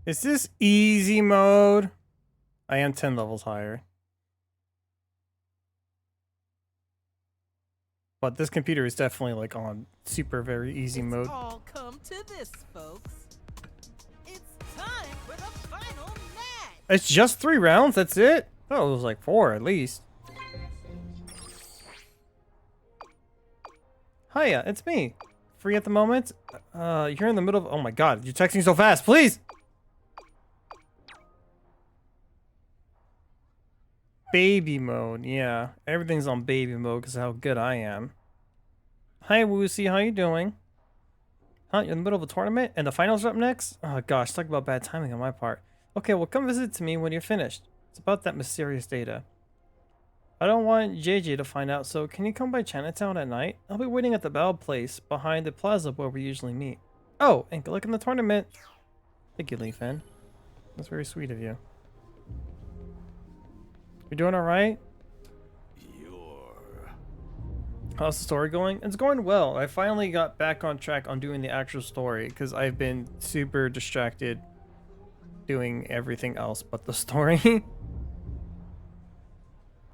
Is this easy mode? I am 10 levels higher. But this computer is definitely like on super very easy mode. All come to this, folks. It's time for the final match. It's just 3 rounds, that's it? Oh, it was like 4 at least. Hiya, it's me. Free at the moment? You're in the middle of— oh my god, you're texting so fast, please! Baby mode, yeah. Everything's on baby mode because of how good I am. Hi, Woosie, how you doing? Huh, you're in the middle of a tournament and the finals are up next? Oh gosh, talk about bad timing on my part. Okay, well come visit to me when you're finished. It's about that mysterious data. I don't want JJ to find out, so can you come by Chinatown at night? I'll be waiting at the Bell place behind the plaza where we usually meet. Oh, and good luck in the tournament. Thank you, Lee Fin. That's very sweet of you. You doing alright? How's the story going? It's going well. I finally got back on track on doing the actual story because I've been super distracted doing everything else but the story.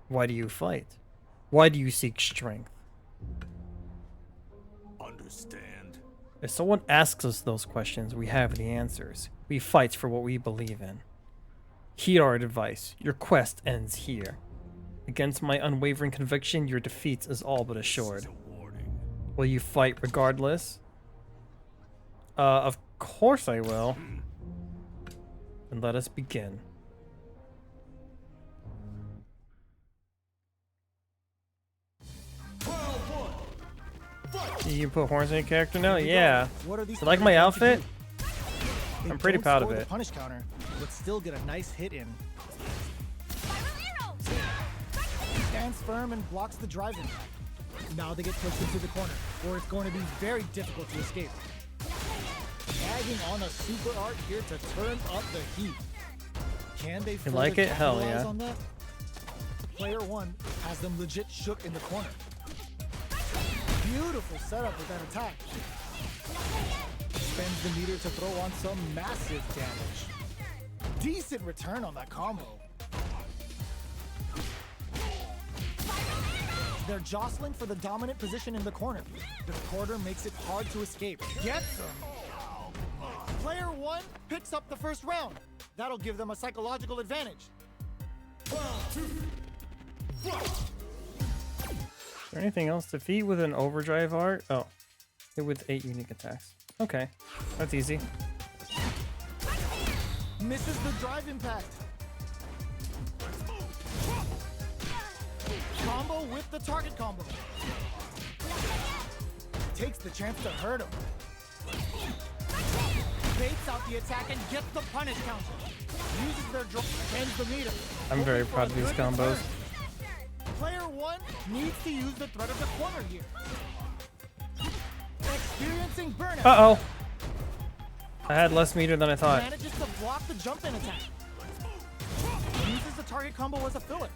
Why do you fight? Why do you seek strength? Understand? If someone asks us those questions, we have the answers. We fight for what we believe in. Heed our advice. Your quest ends here. Against my unwavering conviction, your defeat is all but assured. Will you fight regardless? Of course I will. Then let us begin. You put horns in your character now? Yeah. What are these You like my outfit? They I'm pretty don't proud of score the it. Punish counter, but still get a nice hit in. Stands firm and blocks the drive impact. Now they get pushed into the corner, where it's going to be very difficult to escape. Tagging on a super art here to turn up the heat. Can they further like it? Hell capitalize yeah. on that? Player 1 has them legit shook in the corner. Beautiful setup with that attack. Spends the meter to throw on some massive damage. Decent return on that combo. They're jostling for the dominant position in the corner. The quarter makes it hard to escape. Gets them. Player 1 picks up the first round. That'll give them a psychological advantage. Is there anything else? Defeat with an overdrive art? Oh. Hit with 8 unique attacks. Okay, that's easy. Misses the drive impact. Combo with the target combo. Takes the chance to hurt him. Baits out the attack and gets the punish counter. Uses their draw, ends the meter. I'm very proud of these combos. Player 1 needs to use the threat of the corner here. Experiencing burnout. Uh-oh. I had less meter than I thought. Manages to block the jump in attack. Uses the target combo as a filler.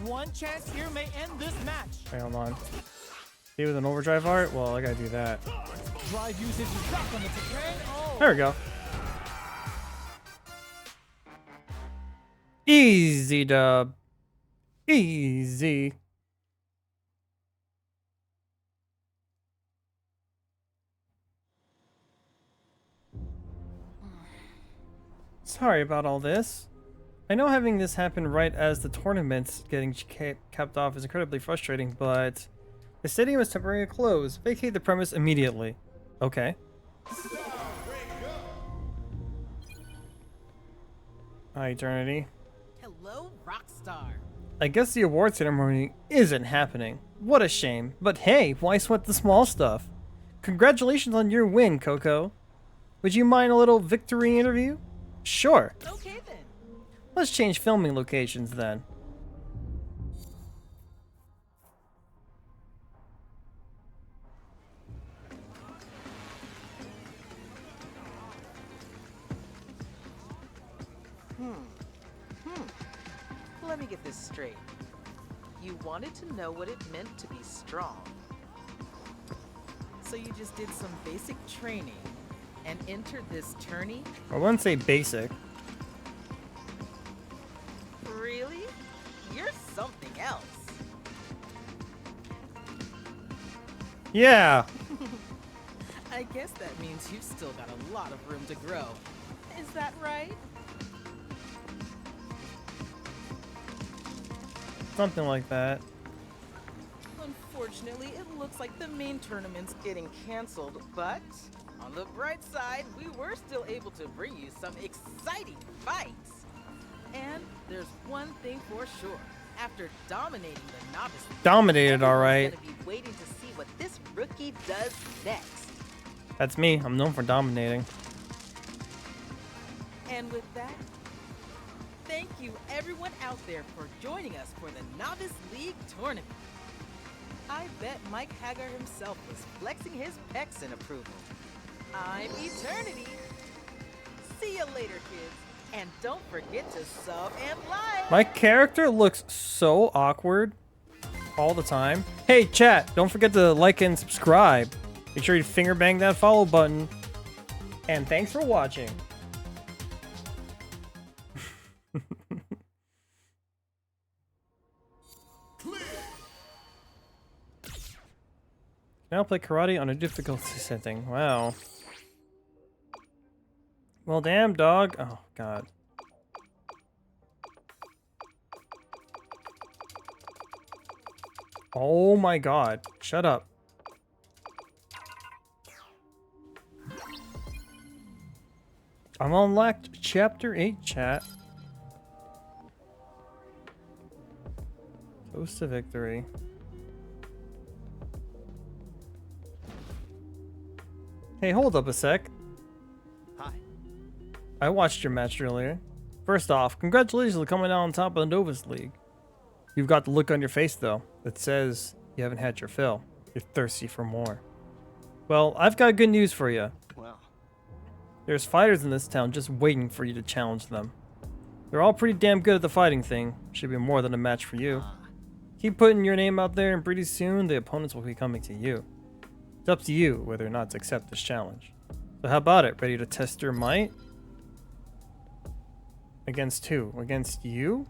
One chance here may end this match. Wait, hold on. See with an overdrive art? Well, I gotta do that. Drive usage is back on the terrain. Oh. There we go. Easy dub. Easy. Sorry about all this. I know having this happen right as the tournament's getting capped off is incredibly frustrating, but the stadium is temporarily closed. Vacate the premise immediately. Okay. Hi, Eternity. Hello, Rockstar. I guess the award ceremony isn't happening. What a shame. But hey, why sweat the small stuff? Congratulations on your win, Coco. Would you mind a little victory interview? Sure. Okay then. Let's change filming locations then. Let me get this straight. You wanted to know what it meant to be strong. So you just did some basic training and entered this tourney? I wouldn't say basic. Really? You're something else. Yeah. I guess that means you've still got a lot of room to grow. Is that right? Something like that. Unfortunately, it looks like the main tournament's getting canceled, but on the bright side, we were still able to bring you some exciting fights. And there's one thing for sure. After dominating the novice, Dominated, all right. gonna be waiting to see what this rookie does next. That's me. I'm known for dominating. And with that, thank you everyone out there for joining us for the Novice League Tournament. I bet Mike Hagar himself was flexing his pecs in approval. I'm Eternity. See you later, kids. And don't forget to sub and like. My character looks so awkward all the time. Hey, chat, don't forget to like and subscribe. Make sure you finger bang that follow button. And thanks for watching. Now play karate on a difficulty setting. Wow. Well, damn, dog. Oh, God. Oh, my God. Shut up. I'm unlocked Chapter 8, chat. Toast to victory. Hey, hold up a sec. Hi. I watched your match earlier. First off, congratulations on coming out on top of the Novice League. You've got the look on your face, though, that says you haven't had your fill. You're thirsty for more. Well, I've got good news for you. Well, There's fighters in this town just waiting for you to challenge them. They're all pretty damn good at the fighting thing. Should be more than a match for you. Keep putting your name out there, and pretty soon the opponents will be coming to you. It's up to you whether or not to accept this challenge. So how about it? Ready to test your might? Against who? Against you?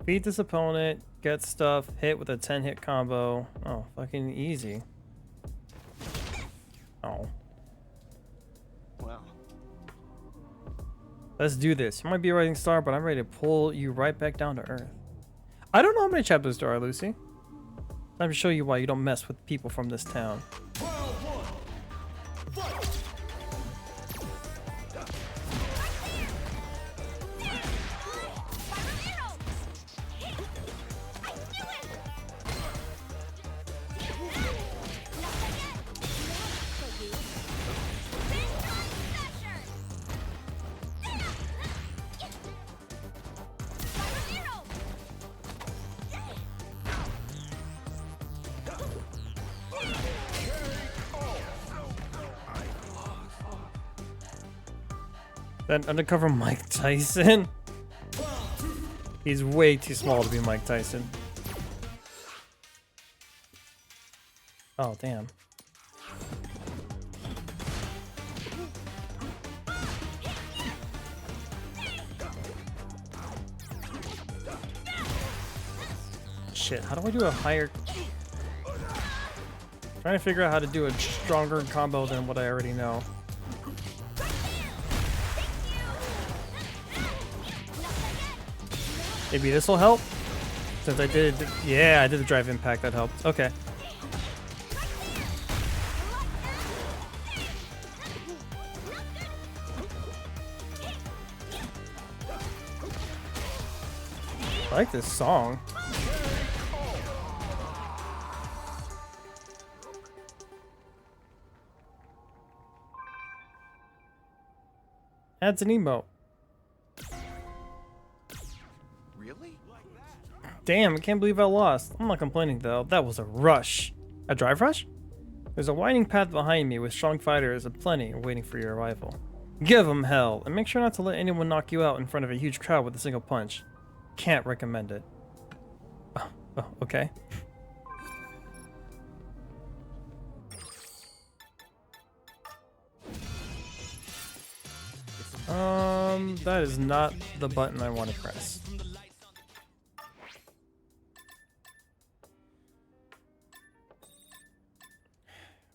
Beat this opponent, get stuff, hit with a 10-hit combo. Oh, fucking easy. Oh. well. Let's do this. You might be a rising star, but I'm ready to pull you right back down to earth. I don't know how many chapters there are, Lucy. Time to show you why you don't mess with people from this town. That undercover Mike Tyson? He's way too small to be Mike Tyson. Oh, damn. Shit, how do I do a higher... Trying to figure out how to do a stronger combo than what I already know. Maybe this will help? Since I did... Yeah, I did the drive impact, that helped. Okay. I like this song. Adds an emote. Really? Damn, I can't believe I lost. I'm not complaining though. That was a rush. A drive rush? There's a winding path behind me with strong fighters aplenty waiting for your arrival. Give 'em hell, and make sure not to let anyone knock you out in front of a huge crowd with a single punch. Can't recommend it. Oh, okay. That is not the button I want to press.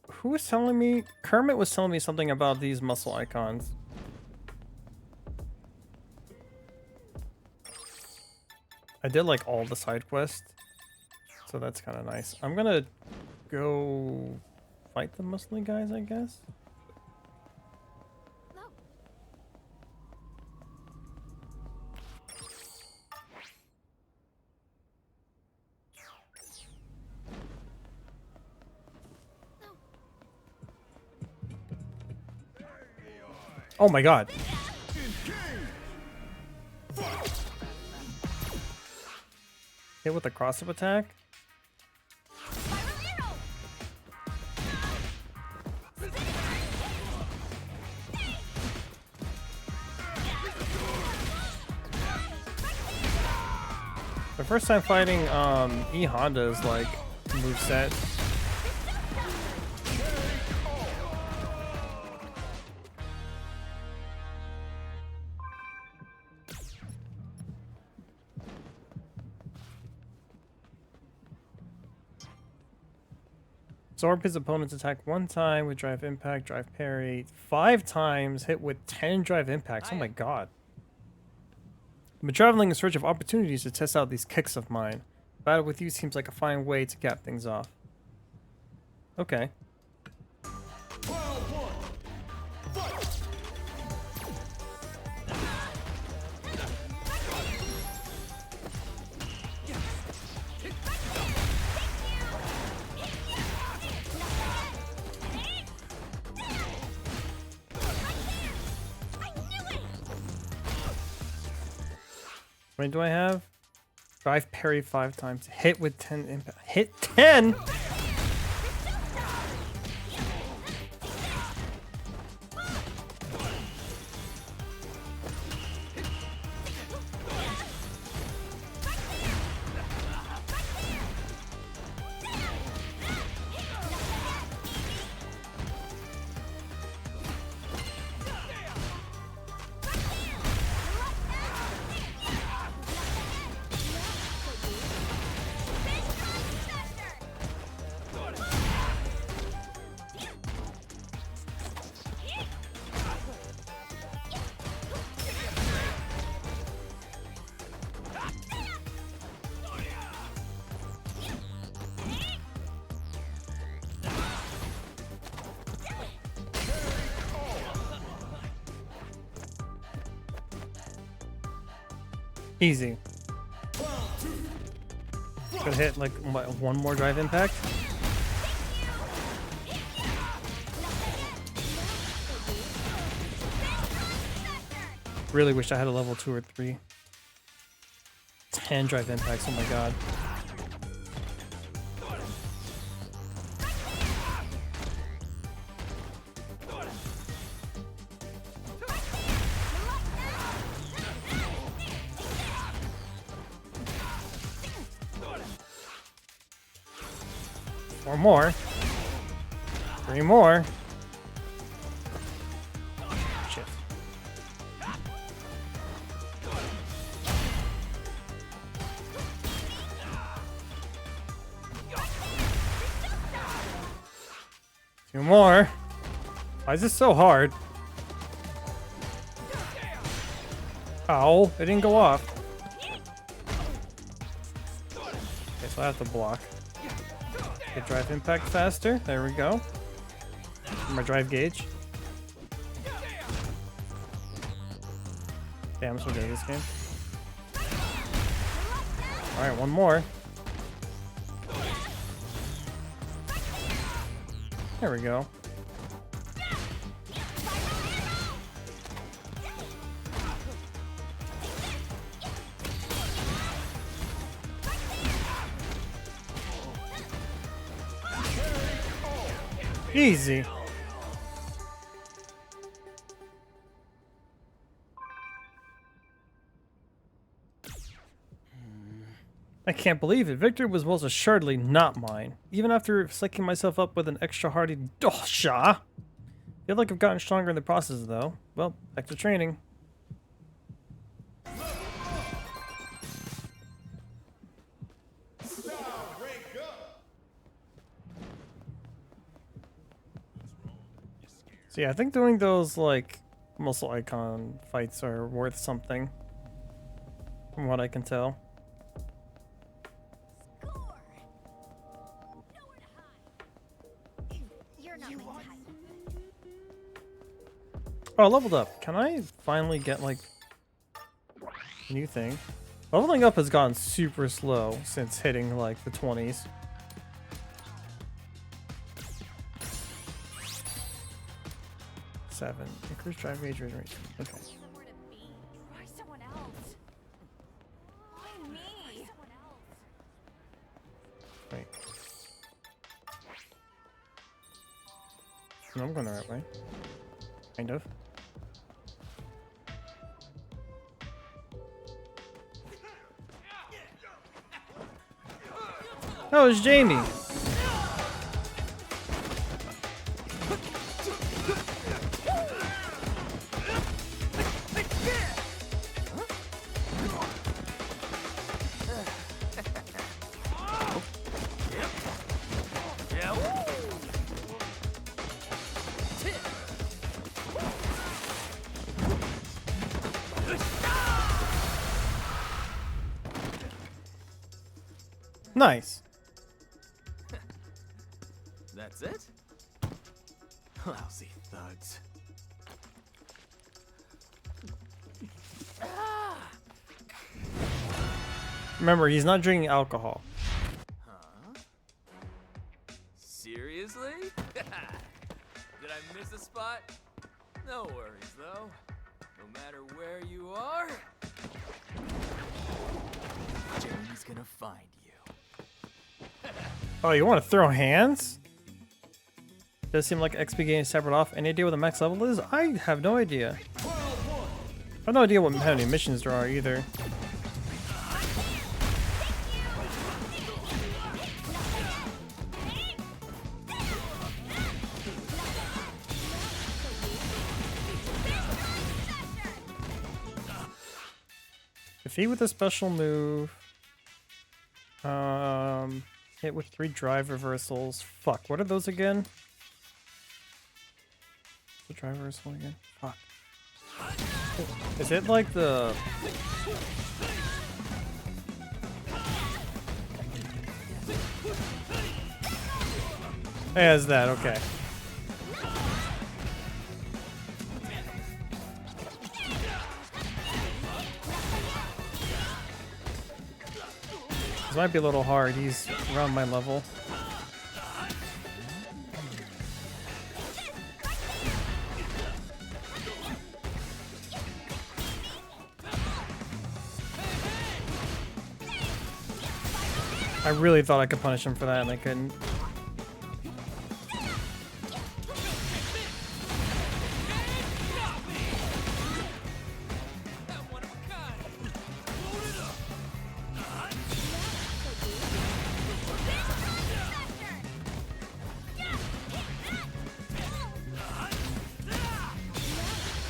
Who was telling me? Kermit was telling me something about these muscle icons. I did like all the side quests, so that's kind of nice. I'm gonna go fight the muscly guys, I guess. Oh my god. Hit with a cross-up attack? The first time fighting E Honda's like moveset. Absorb his opponent's attack 1 time with drive impact, drive parry, 5 times, hit with 10 drive impacts. Oh my god. I've been traveling in search of opportunities to test out these kicks of mine. Battle with you seems like a fine way to cap things off. Okay. How many do I have? Drive parry 5 times. Hit with 10 impact. Hit 10? Easy. Could hit like what, one more drive impact. Really wish I had a level 2 or 3. 10 drive impacts, oh my god. Four more. 3 more. Shit. Two more. Why is this so hard? Ow, it didn't go off. Okay, so I have to block. Get drive impact faster. There we go. My drive gauge. Damn, I'm so good at this game. Alright, one more. There we go. Easy. I can't believe it. Victor was most assuredly not mine. Even after psyching myself up with an extra hardy dosha. Feel like I've gotten stronger in the process though. Well, back to training. So yeah, I think doing those like muscle icon fights are worth something. From what I can tell. Oh, I leveled up. Can I finally get like a new thing? Leveling up has gone super slow since hitting like the 20s. Seven. Increase drive gauge range. Okay. Try someone else. Why me? Wait. No, I'm going the right way. Kind of. Oh, it's Jamie. Nice. That's it? Lousy thugs. Remember, he's not drinking alcohol. Huh? Seriously? Did I miss a spot? No worries, though. No matter where you are, Jamie's gonna find you. Oh, you want to throw hands? Does seem like XP game is separate off. Any idea what the max level is? I have no idea. I have no idea how many missions there are either. Defeat with a special move. Hit with 3 drive reversals. Fuck, what are those again? The drive reversal again? Fuck. Is it like the... Yeah, it's that, okay. This might be a little hard. He's around my level. I really thought I could punish him for that, and I couldn't.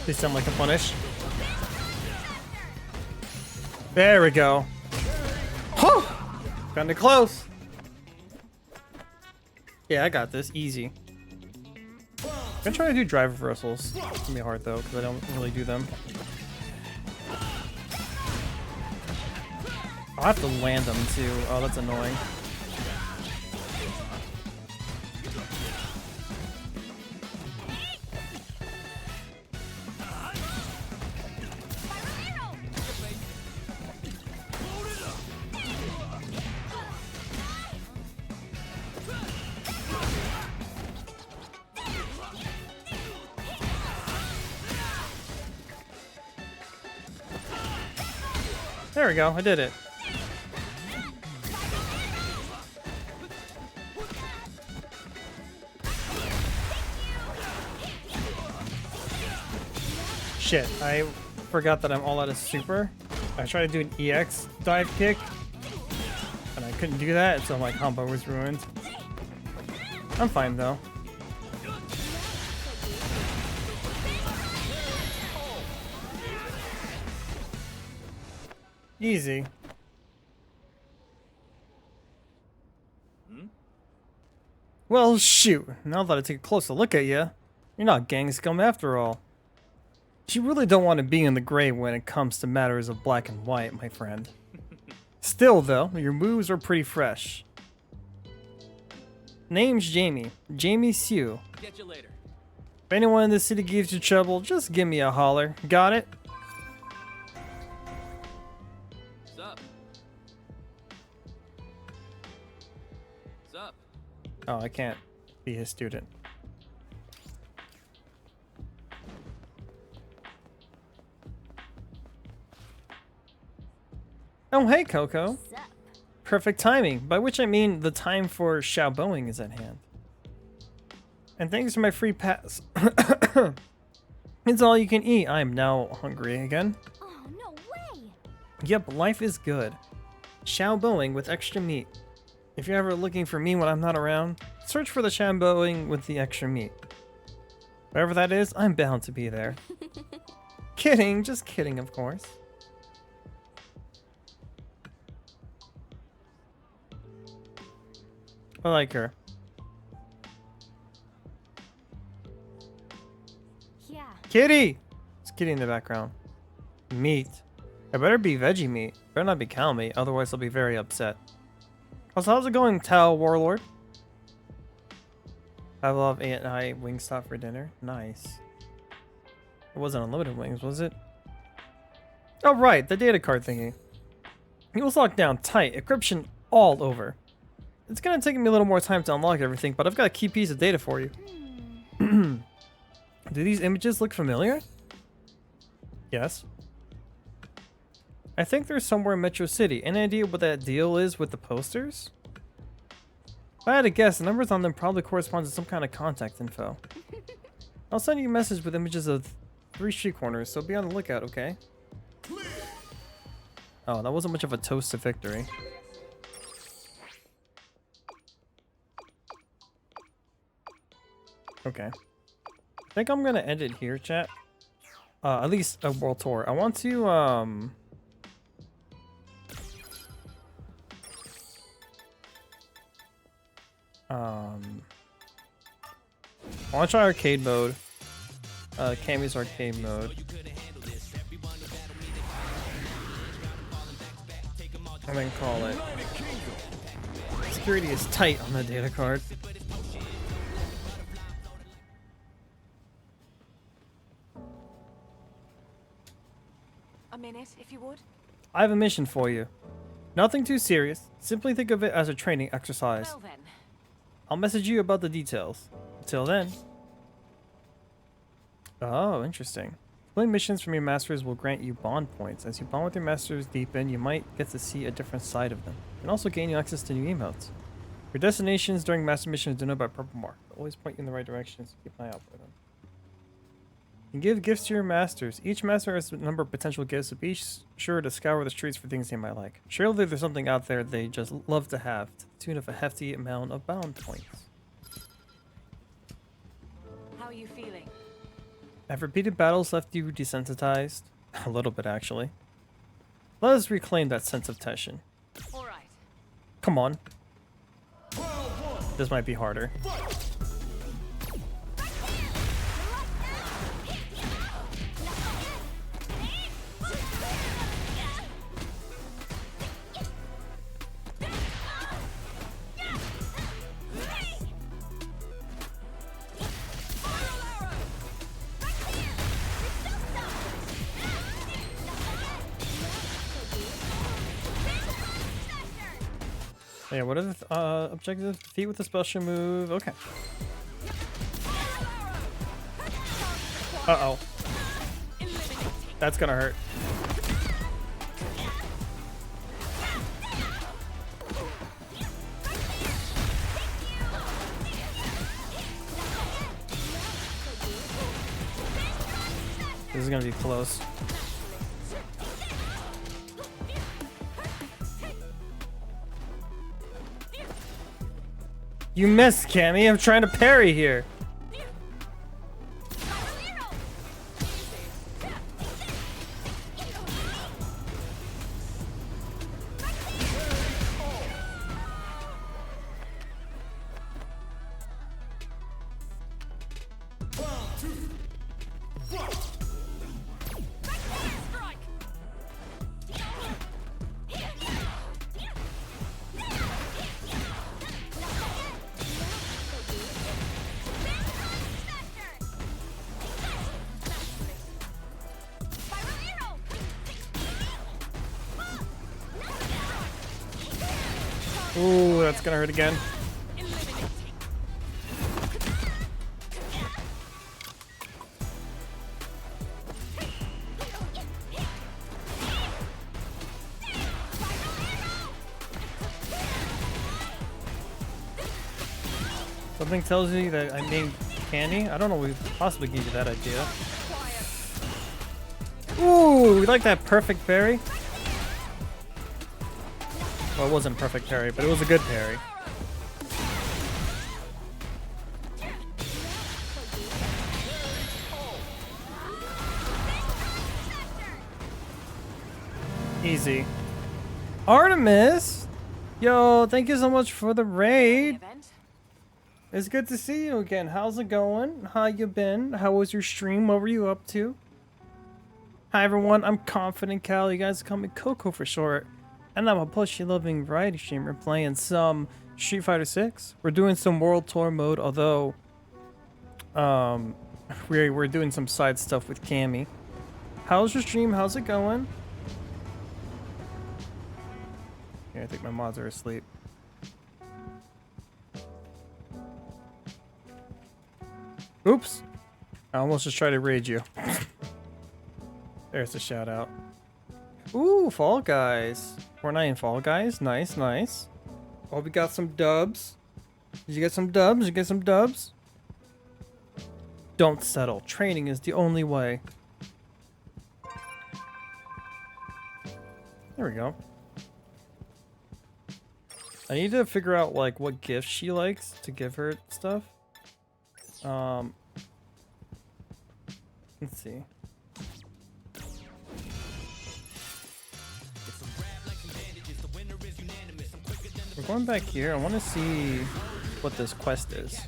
Please tell him I can punish. There we go. Whew! Kinda close. Yeah, I got this. Easy. I'm gonna try to do drive reversals. It's gonna be hard though, because I don't really do them. I'll have to land them too. Oh, that's annoying. There we go, I did it. Shit, I forgot that I'm all out of super. I tried to do an EX dive kick, and I couldn't do that, so my combo was ruined. I'm fine though. Easy. Well, shoot. Now that I take a closer look at you, you're not gang scum after all. You really don't want to be in the gray when it comes to matters of black and white, my friend. Still, though, your moves are pretty fresh. Name's Jamie. Jamie Sue. Catch you later. If anyone in this city gives you trouble, just give me a holler. Got it? Sup? Sup? Oh, I can't be his student. Oh, hey, Coco. Perfect timing, by which I mean the time for Xiaoboing is at hand. And thanks for my free pass. It's all you can eat. I'm now hungry again. Oh, no way! Yep, life is good. Xiaoboing with extra meat. If you're ever looking for me when I'm not around, search for the Xiaoboing with the extra meat. Wherever that is, I'm bound to be there. Kidding, just kidding, of course. I like her. Yeah. Kitty! It's Kitty in the background. Meat. It better be veggie meat. Better not be cow meat, otherwise I'll be very upset. Also, how's it going, Tao Warlord? I love AI Wingstop for dinner. Nice. It wasn't unlimited wings, was it? Oh right, the data card thingy. It was locked down tight, encryption all over. It's gonna take me a little more time to unlock everything, but I've got a key piece of data for you. Do these images look familiar? Yes. I think they're somewhere in Metro City. Any idea what that deal is with the posters? If I had to guess, the numbers on them probably correspond to some kind of contact info. I'll send you a message with images of 3 street corners, so be on the lookout, okay? Oh, that wasn't much of a toast to victory. Okay. I think I'm gonna end it here, chat. At least a world tour. I want to, I want to try arcade mode. Cammy's arcade mode. And then call it. Security is tight on the data card. A minute, if you would. I have a mission for you. Nothing too serious. Simply think of it as a training exercise. Well then. I'll message you about the details. Until then. Oh, interesting. Completing missions from your masters will grant you bond points. As you bond with your masters deepen, you might get to see a different side of them. And also gain you access to new emotes. Your destinations during master missions denoted by purple mark. They'll always point you in the right direction, so keep an eye out for them. You can give gifts to your masters. Each master has a number of potential gifts, so be sure to scour the streets for things they might like. Surely there's something out there they just love to have, to the tune of a hefty amount of bound points. How are you feeling? Have repeated battles left you desensitized? A little bit, actually. Let us reclaim that sense of tension. All right. Come on. This might be harder. Yeah, what are the objectives? Defeat with a special move. Okay. Uh-oh. That's gonna hurt. This is gonna be close. You missed, Cammy. I'm trying to parry here. Ooh, that's gonna hurt again. Something tells you that I named candy? I don't know, we possibly gave you that idea. Ooh, we like that perfect parry. Well, it wasn't a perfect parry, but it was a good parry. Easy. Artemis! Yo, thank you so much for the raid. It's good to see you again. How's it going? How you been? How was your stream? What were you up to? Hi everyone, I'm Confident Cow. You guys call me Coco for short. And I'm a pushy loving variety streamer playing some Street Fighter 6. We're doing some World Tour mode, although we're doing some side stuff with Cammy. How's your stream? How's it going? Yeah, I think my mods are asleep. Oops. I almost just tried to raid you. There's a shout out. Ooh, Fall Guys. Fortnite and Fall Guys. Nice, nice. Oh, we got some dubs. Did you get some dubs? Did you get some dubs? Don't settle. Training is the only way. There we go. I need to figure out like what gifts she likes to give her stuff. Let's see. We're going back here. I want to see what this quest is.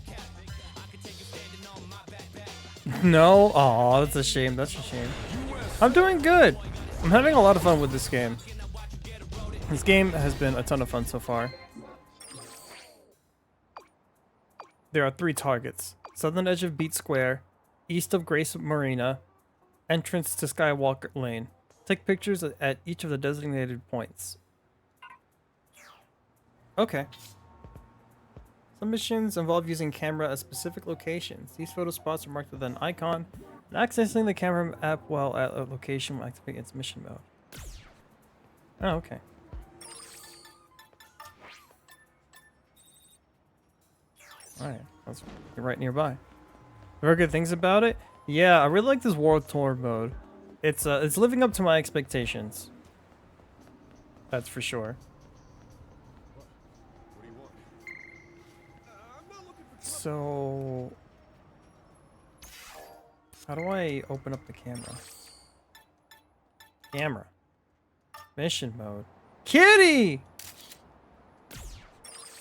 No? Aw, that's a shame. That's a shame. I'm doing good. I'm having a lot of fun with this game. This game has been a ton of fun so far. There are 3 targets. Southern edge of Beat Square, east of Grace Marina, entrance to Skywalker Lane. Take pictures at each of the designated points. Okay. Some missions involve using camera at specific locations. These photo spots are marked with an icon. And accessing the camera app while at a location will activate its mission mode. Oh, okay. Alright, that's right nearby. Very good things about it? Yeah, I really like this World Tour mode. It's living up to my expectations. That's for sure. So, how do I open up the camera? Camera. Mission mode. Kitty!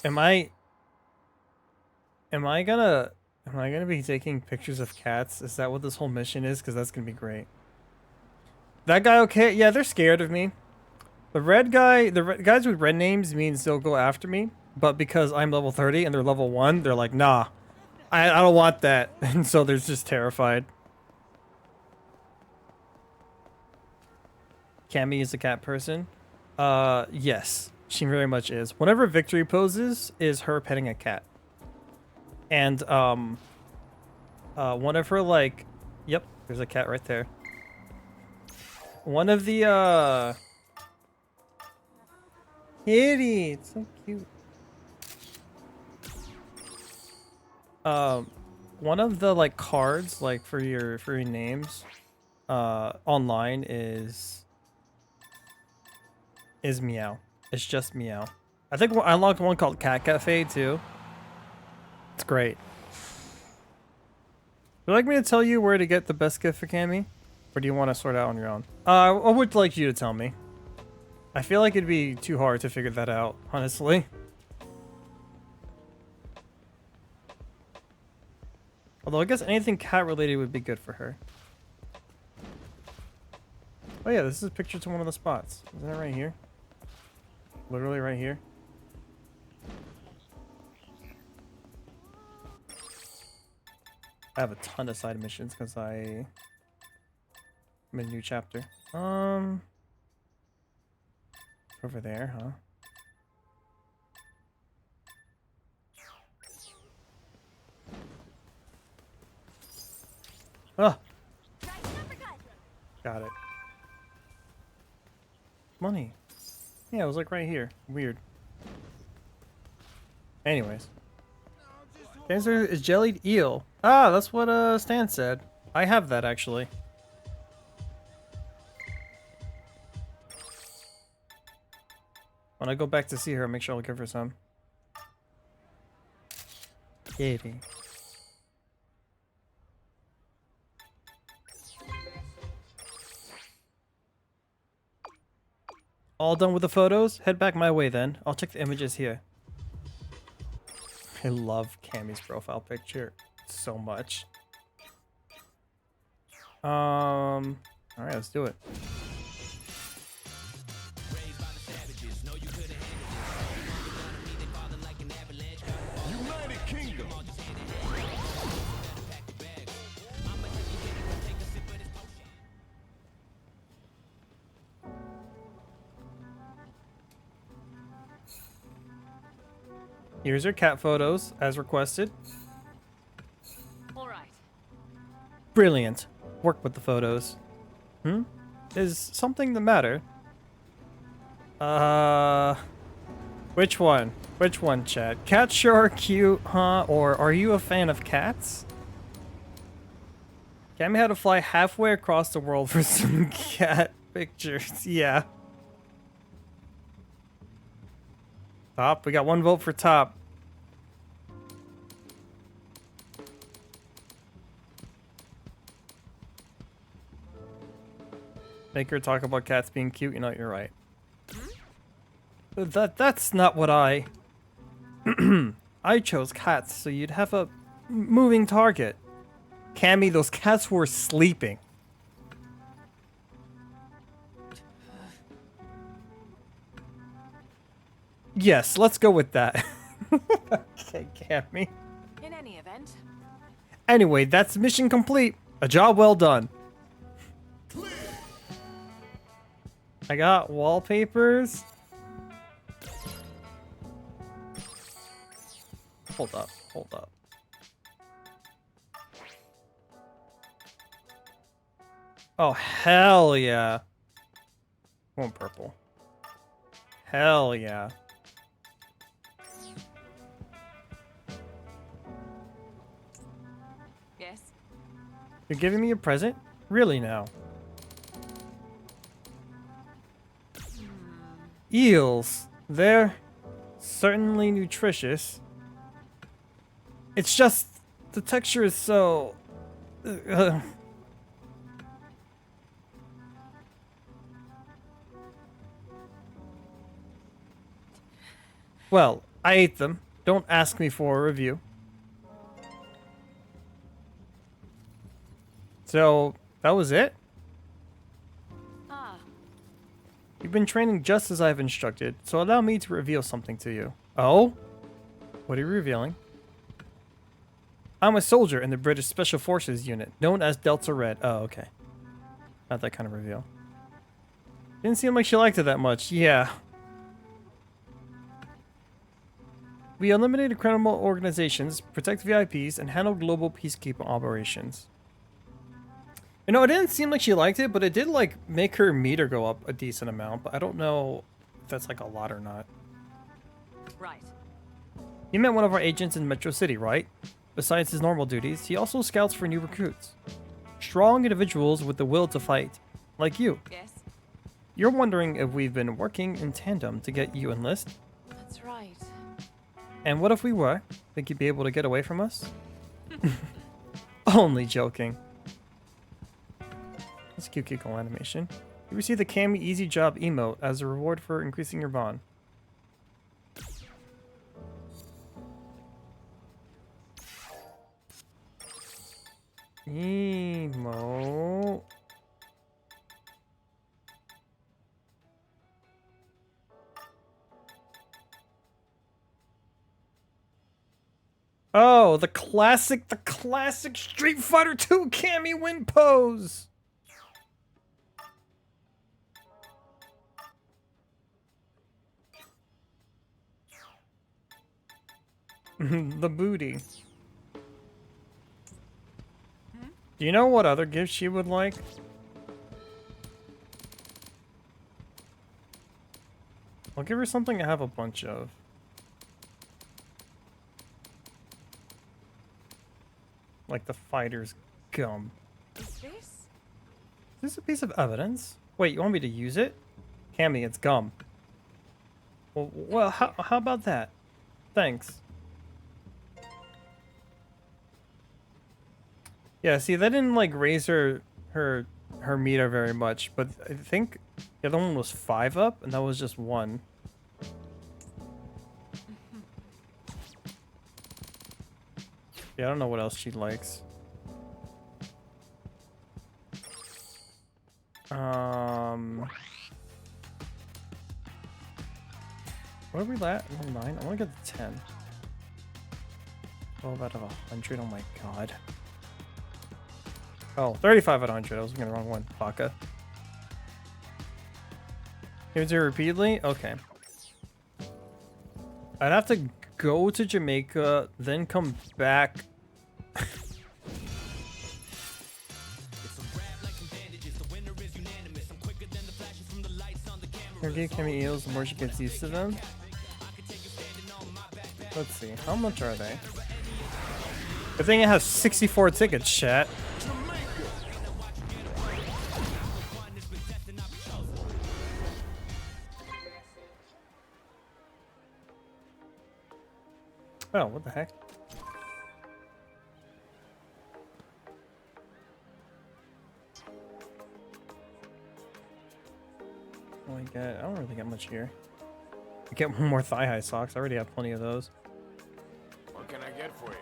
Am I gonna be taking pictures of cats? Is that what this whole mission is? Because that's gonna be great. That guy okay? Yeah, they're scared of me. The guys with red names means they'll go after me. But because I'm level 30 and they're level 1, they're like, nah. I don't want that. And so they're just terrified. Cammy is a cat person. Yes. She very much is. Whenever Victory poses is her petting a cat. And, one of her, like... Yep, there's a cat right there. One of the, Kitty! It's so cute. One of the, like, cards, like, for your names, online is Meow. It's just Meow. I think I unlocked one called Cat Cafe, too. It's great. Would you like me to tell you where to get the best gift for Cammy? Or do you want to sort it out on your own? I would like you to tell me. I feel like it'd be too hard to figure that out, honestly. Although I guess anything cat related would be good for her. Oh yeah, this is a picture to one of the spots. Isn't it right here? Literally right here. I have a ton of side missions because I'm in a new chapter. Over there, huh? Ah! Got it. Money. Yeah, it was like right here. Weird. Anyways. Answer is jellied eel. Ah, that's what Stan said. I have that actually. When I go back to see her, I'll make sure I'll give her some. Kitty. All done with the photos? Head back my way then. I'll check the images here. I love Cammy's profile picture so much. Alright, let's do it. United Kingdom. Here's your cat photos, as requested. All right. Brilliant. Work with the photos. Is something the matter? Which one? Which one, chat? Cats sure are cute, huh? Or are you a fan of cats? Cammy had to fly halfway across the world for some cat pictures. Yeah. Top. We got one vote for top. Make her talk about cats being cute. You know, you're right. That's not what I... I chose cats, so you'd have a moving target. Cammy, those cats were sleeping. Yes, let's go with that. Okay, Cammy. In any event. Anyway, that's mission complete. A job well done. I got wallpapers. Hold up, hold up. Oh, hell yeah. I want purple. Hell yeah. Yes? You're giving me a present? Really now? Eels. They're certainly nutritious. It's just the texture is so... Well, I ate them. Don't ask me for a review. So, that was it? Ah, You've been training just as I've instructed, so allow me to reveal something to you. Oh? What are you revealing? I'm a soldier in the British Special Forces unit, known as Delta Red. Oh, okay. Not that kind of reveal. Didn't seem like she liked it that much. Yeah. We eliminated criminal organizations, protect VIPs, and handle global peacekeeping operations. You know, it didn't seem like she liked it, but it did, like, make her meter go up a decent amount. But I don't know if that's, like, a lot or not. right. You met one of our agents in Metro City, right? Besides his normal duties, he also scouts for new recruits. Strong individuals with the will to fight, like you. Yes? You're wondering if we've been working in tandem to get you enlist? That's right. And what if we were? Think you'd be able to get away from us? Only joking. That's a cute Kiko animation. You receive the Cammy Easy Job emote as a reward for increasing your bond. Emote. Oh, the classic Street Fighter 2 Cammy win pose. The booty. Do you know what other gift she would like? I'll give her something I have a bunch of. Like the fighter's gum. Is this? Is this a piece of evidence? Wait, you want me to use it? Cammy, it's gum. Well, how about that? Thanks. Yeah, see, that didn't like raise her meter very much, but I think the other one was 5 up, and that was just 1. Yeah, I don't know what else she likes. What are we at? 9? I want to get the 10. 12 out of 100. Oh my god. Oh, 35 out of 100. I was looking at the wrong one. Baka. Give it to her repeatedly? Okay. I'd have to go to Jamaica, then come back. Give Cammy eels, the more she gets used to them. Let's see, how much are they? The thing it has 64 tickets, chat. Oh, what the heck? I don't really get much here. I get more thigh-high socks. I already have plenty of those. What can I get for you?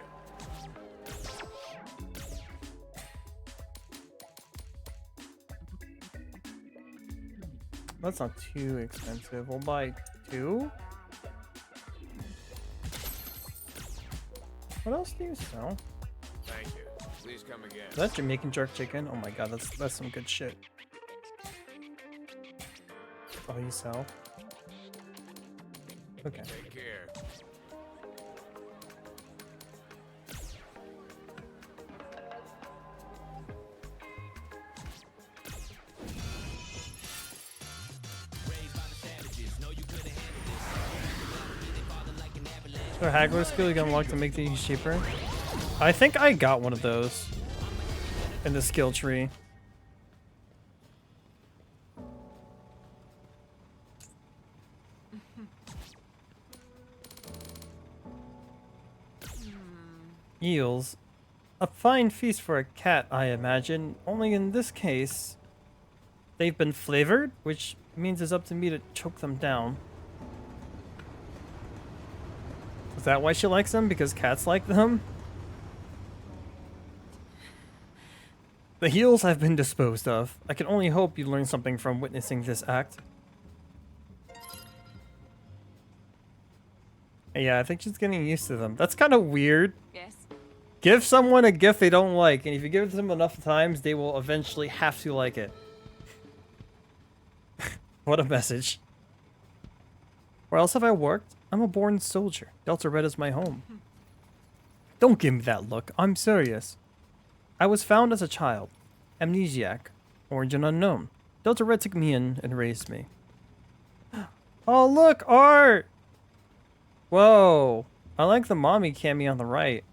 That's not too expensive. We'll buy 2. What else do you sell? Thank you. Please come again. Is that Jamaican jerk chicken? Oh my god, that's some good shit. Oh, you sell? Okay. Take care. The haggler skill you can unlock to make these cheaper. I think I got one of those in the skill tree. Eels. A fine feast for a cat, I imagine. Only in this case, they've been flavored, which means it's up to me to choke them down. Is that why she likes them? Because cats like them? The heels have been disposed of. I can only hope you learn something from witnessing this act. Yeah, I think she's getting used to them. That's kind of weird. Yes. Give someone a gift they don't like, and if you give it to them enough times, they will eventually have to like it. What a message. Where else have I worked? I'm a born soldier. Delta Red is my home. Don't give me that look. I'm serious. I was found as a child. Amnesiac. Origin unknown. Delta Red took me in and raised me. Oh, look! Art! Whoa. I like the mommy Cammy on the right.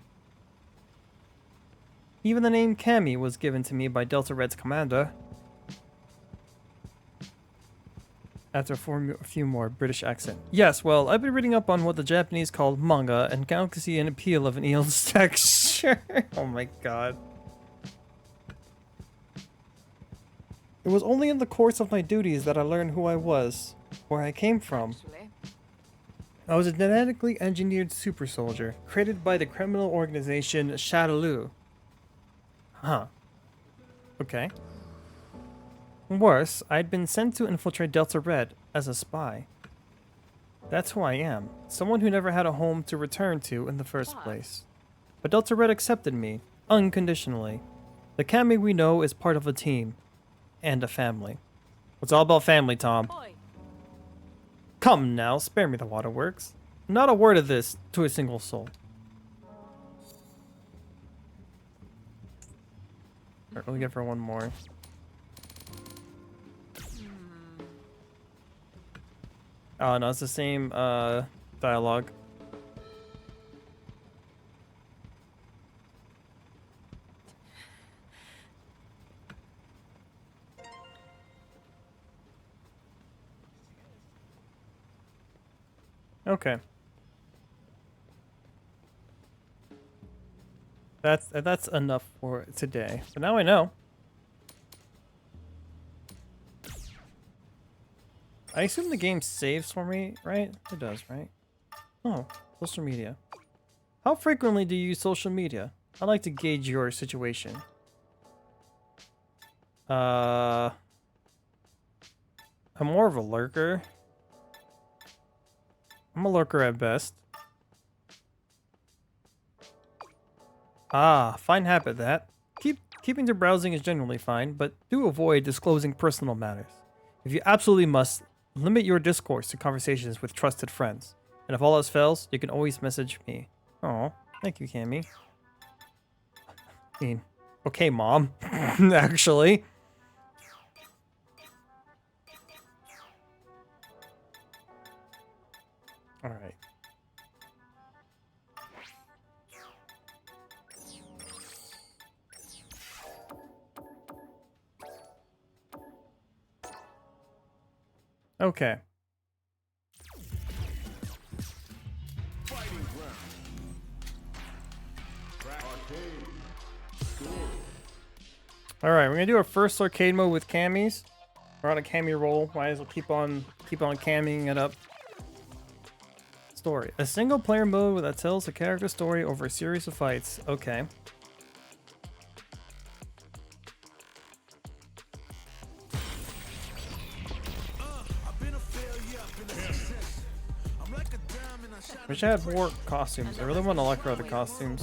Even the name Cammy was given to me by Delta Red's commander. After a few more British accent. Yes, well, I've been reading up on what the Japanese call manga and can see an appeal of an eel's texture. Oh my god. It was only in the course of my duties that I learned who I was, where I came from. Actually. I was a genetically engineered super soldier, created by the criminal organization Shadaloo. Huh. Okay. Worse, I'd been sent to infiltrate Delta Red as a spy. That's who I am. Someone who never had a home to return to in the first place. But Delta Red accepted me, unconditionally. The Cammy we know is part of a team. And a family. It's all about family, Tom. Oi. Come now, spare me the waterworks. Not a word of this to a single soul. Alright, we'll get for one more. Oh, no, it's the same dialogue. Okay. That's enough for today. So now I know. I assume the game saves for me, right? It does, right? Oh, social media. How frequently do you use social media? I'd like to gauge your situation. I'm more of a lurker. I'm a lurker at best. Ah, fine habit that. Keeping to browsing is generally fine, but do avoid disclosing personal matters. If you absolutely must, limit your discourse to conversations with trusted friends. And if all else fails, you can always message me. Oh, thank you, Cammy. I mean, okay, Mom. Actually. Alright. Okay. Alright, we're gonna do our first arcade mode with Cammies. We're on a Cammy roll. Might as well keep on camming it up. Story. A single player mode that tells a character story over a series of fights. Okay. Wish I had more costumes. I really want to like her other costumes.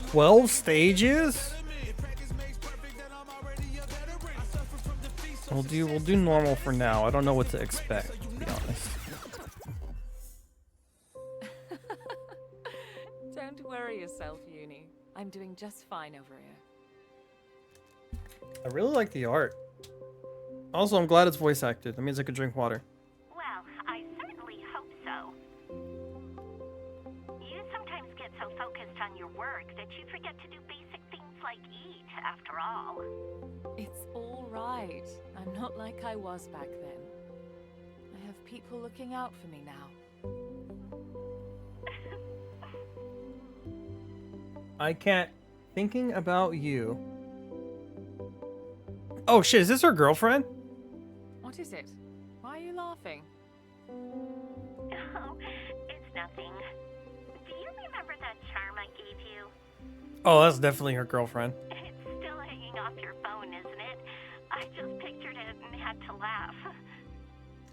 12 stages? We'll do normal for now. I don't know what to expect, to be honest. Don't worry yourself, Uni. I'm doing just fine over here. I really like the art. Also, I'm glad it's voice acted. That means I could drink water. Well, I on your work that you forget to do basic things like eat, after all. It's all right. I'm not like I was back then. I have people looking out for me now. I can't. Thinking about you. Oh shit, is this her girlfriend? What is it? Why are you laughing? Oh, it's nothing. Do you remember that charm I gave you? Oh, that's definitely her girlfriend. It's still hanging off your phone, isn't it? I just pictured it and had to laugh.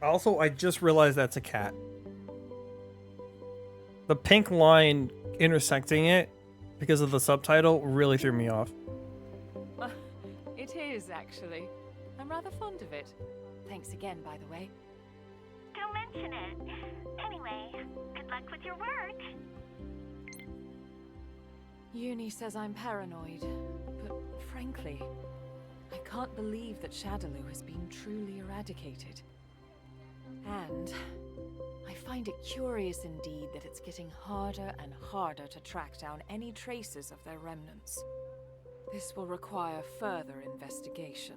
Also, I just realized that's a cat. The pink line intersecting it because of the subtitle really threw me off. It is, actually. I'm rather fond of it. Thanks again, by the way. Don't mention it. Anyway, good luck with your work. Uni says I'm paranoid, but frankly, I can't believe that Shadaloo has been truly eradicated. And I find it curious indeed that it's getting harder and harder to track down any traces of their remnants. This will require further investigation.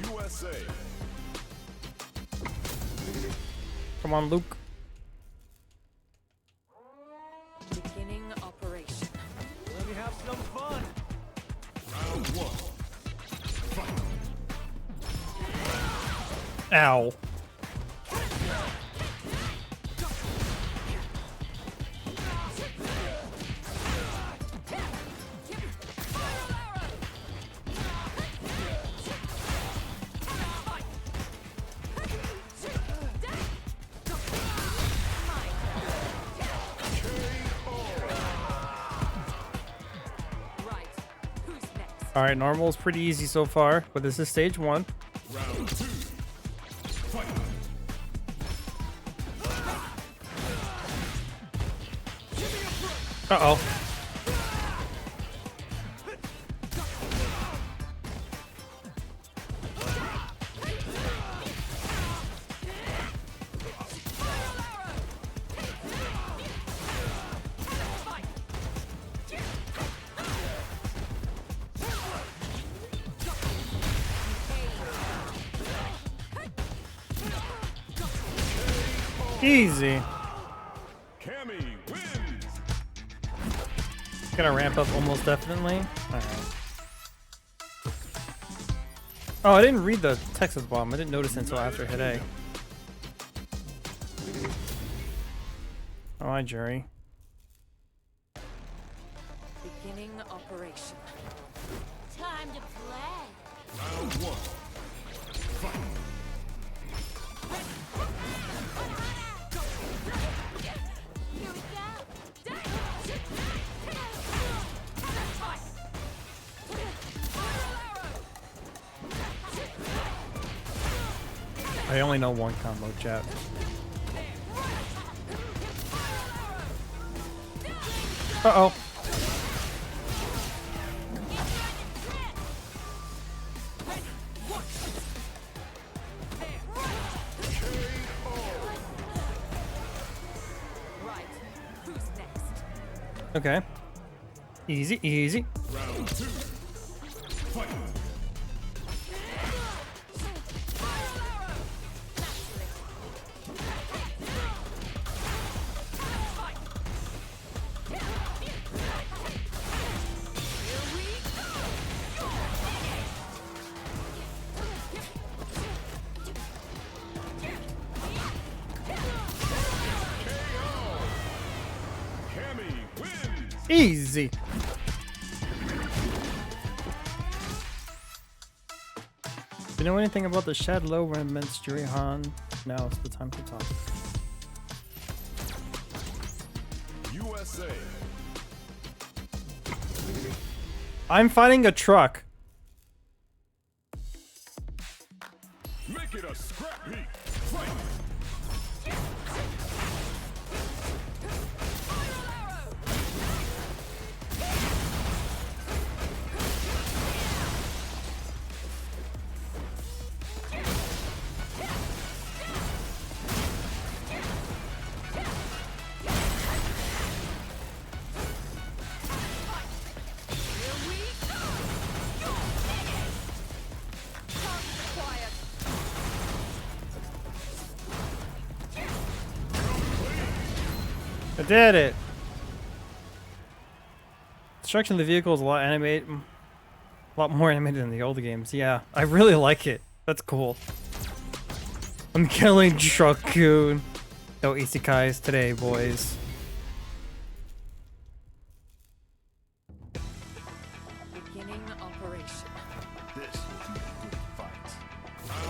USA. Come on, Luke. Beginning operation. Let me have some fun. Round one. Fight. Ow. All right, normal is pretty easy so far, but this is stage 1. Round 2. Fight. Uh-oh. Easy. Cammy wins. Gonna ramp up almost definitely. Alright. Oh, I didn't read the Texas bomb. I didn't notice it until after hit A. Oh, hi, Jerry. Beginning operation. Time to play. Round 1. Fight. Here we go. I only know one combo, chat. Uh-oh. Right. Who's next? Okay. Easy, easy. Round 2. Fight. Cammy wins. Easy. Do you know anything about the Shadaloo remnants, Jurihan? Now is the time to talk. USA. I'm fighting a truck. Make it a scrap heap. Fight. I did it. Destruction of the vehicle is a lot more animated than the older games. Yeah, I really like it. That's cool. I'm killing Truck-kun. No isekais today, boys. Beginning operation.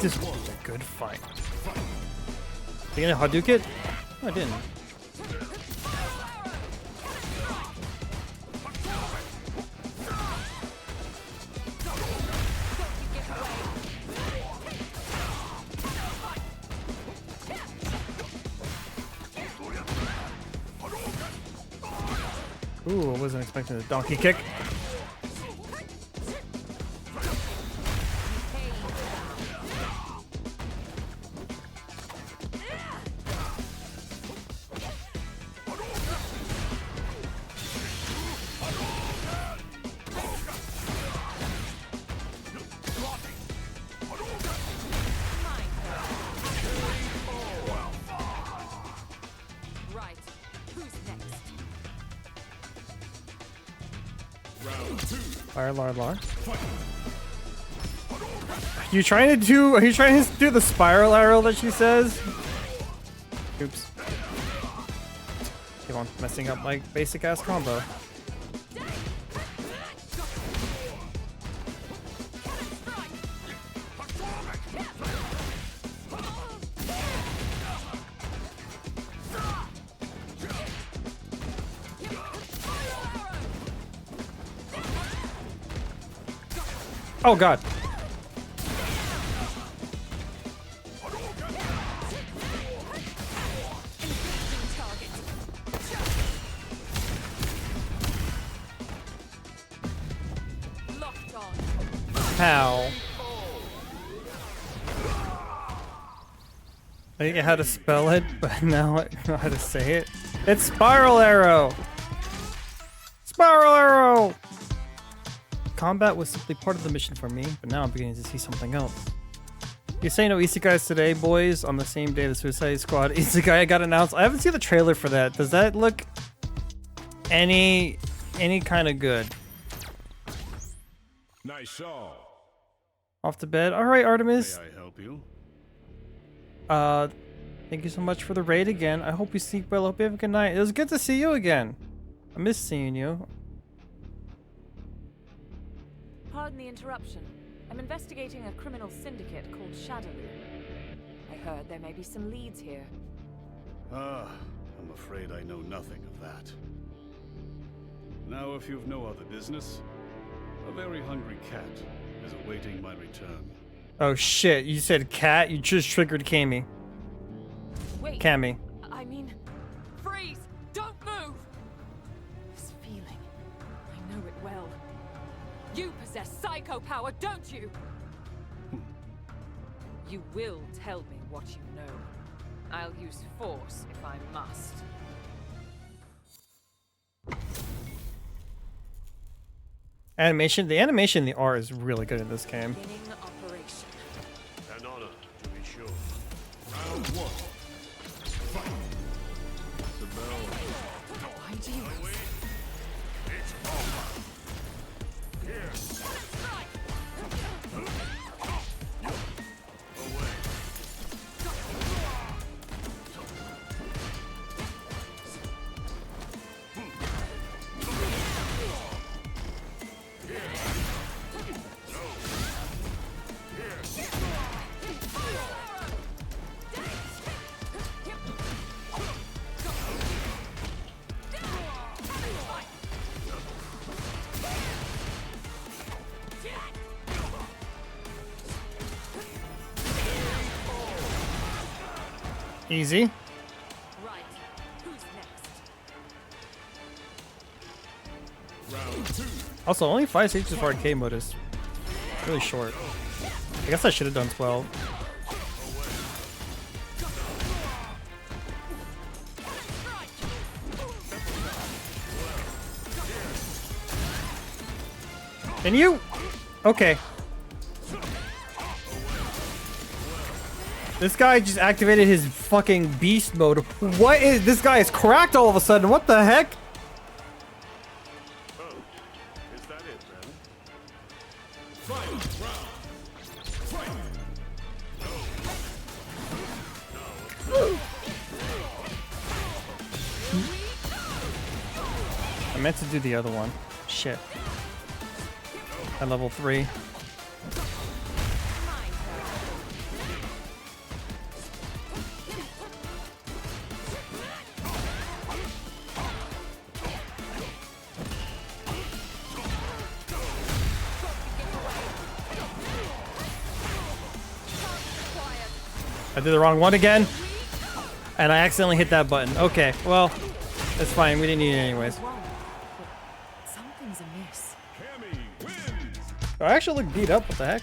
This will be a good fight. You gonna Hadouken it? No, I didn't. Ooh, I wasn't expecting a donkey kick. Right. Who's next? Fire lar lar. Are you trying to do the spiral arrow that she says? Oops. Keep on messing up my basic ass combo. Oh god. Pow. I didn't get how to spell it, but now I know how to say it. It's Spiral Arrow! Spiral Arrow! Combat was simply part of the mission for me, but now I'm beginning to see something else. You say no isekais today, boys? On the same day the Suicide Squad isekai got announced. I haven't seen the trailer for that. Does that look any kind of good? Nice shawl. Off to bed. All right, Artemis. May I help you? Thank you so much for the raid again. I hope you sleep well. Hope you have a good night. It was good to see you again. I miss seeing you. Pardon the interruption. I'm investigating a criminal syndicate called Shadaloo. I heard there may be some leads here. Ah, I'm afraid I know nothing of that. Now, if you've no other business, a very hungry cat is awaiting my return. Oh shit, you said cat? You just triggered Cammy. Wait. Cammy. I mean, freeze! Don't move! This feeling, I know it well. You possess psycho power, don't you? You will tell me what you know. I'll use force if I must. Animation. The animation in the art is really good in this game. Beginning operation. An honor, to be sure. Round one. Fight. Why do you... It's over. Here. Away. Easy. Right. Who's next? Round two. Also, only 5 stages for arcade mode is really short. I guess I should have done 12. And you? Okay. This guy just activated his fucking beast mode. What is this guy is cracked all of a sudden? What the heck? Oh, is that it then? Final round. Fight. I meant to do the other one. Shit. At level 3. I did the wrong one again, and I accidentally hit that button. Okay, well, that's fine. We didn't need it anyways. Something's amiss. Cammy wins. I actually look beat up. What the heck?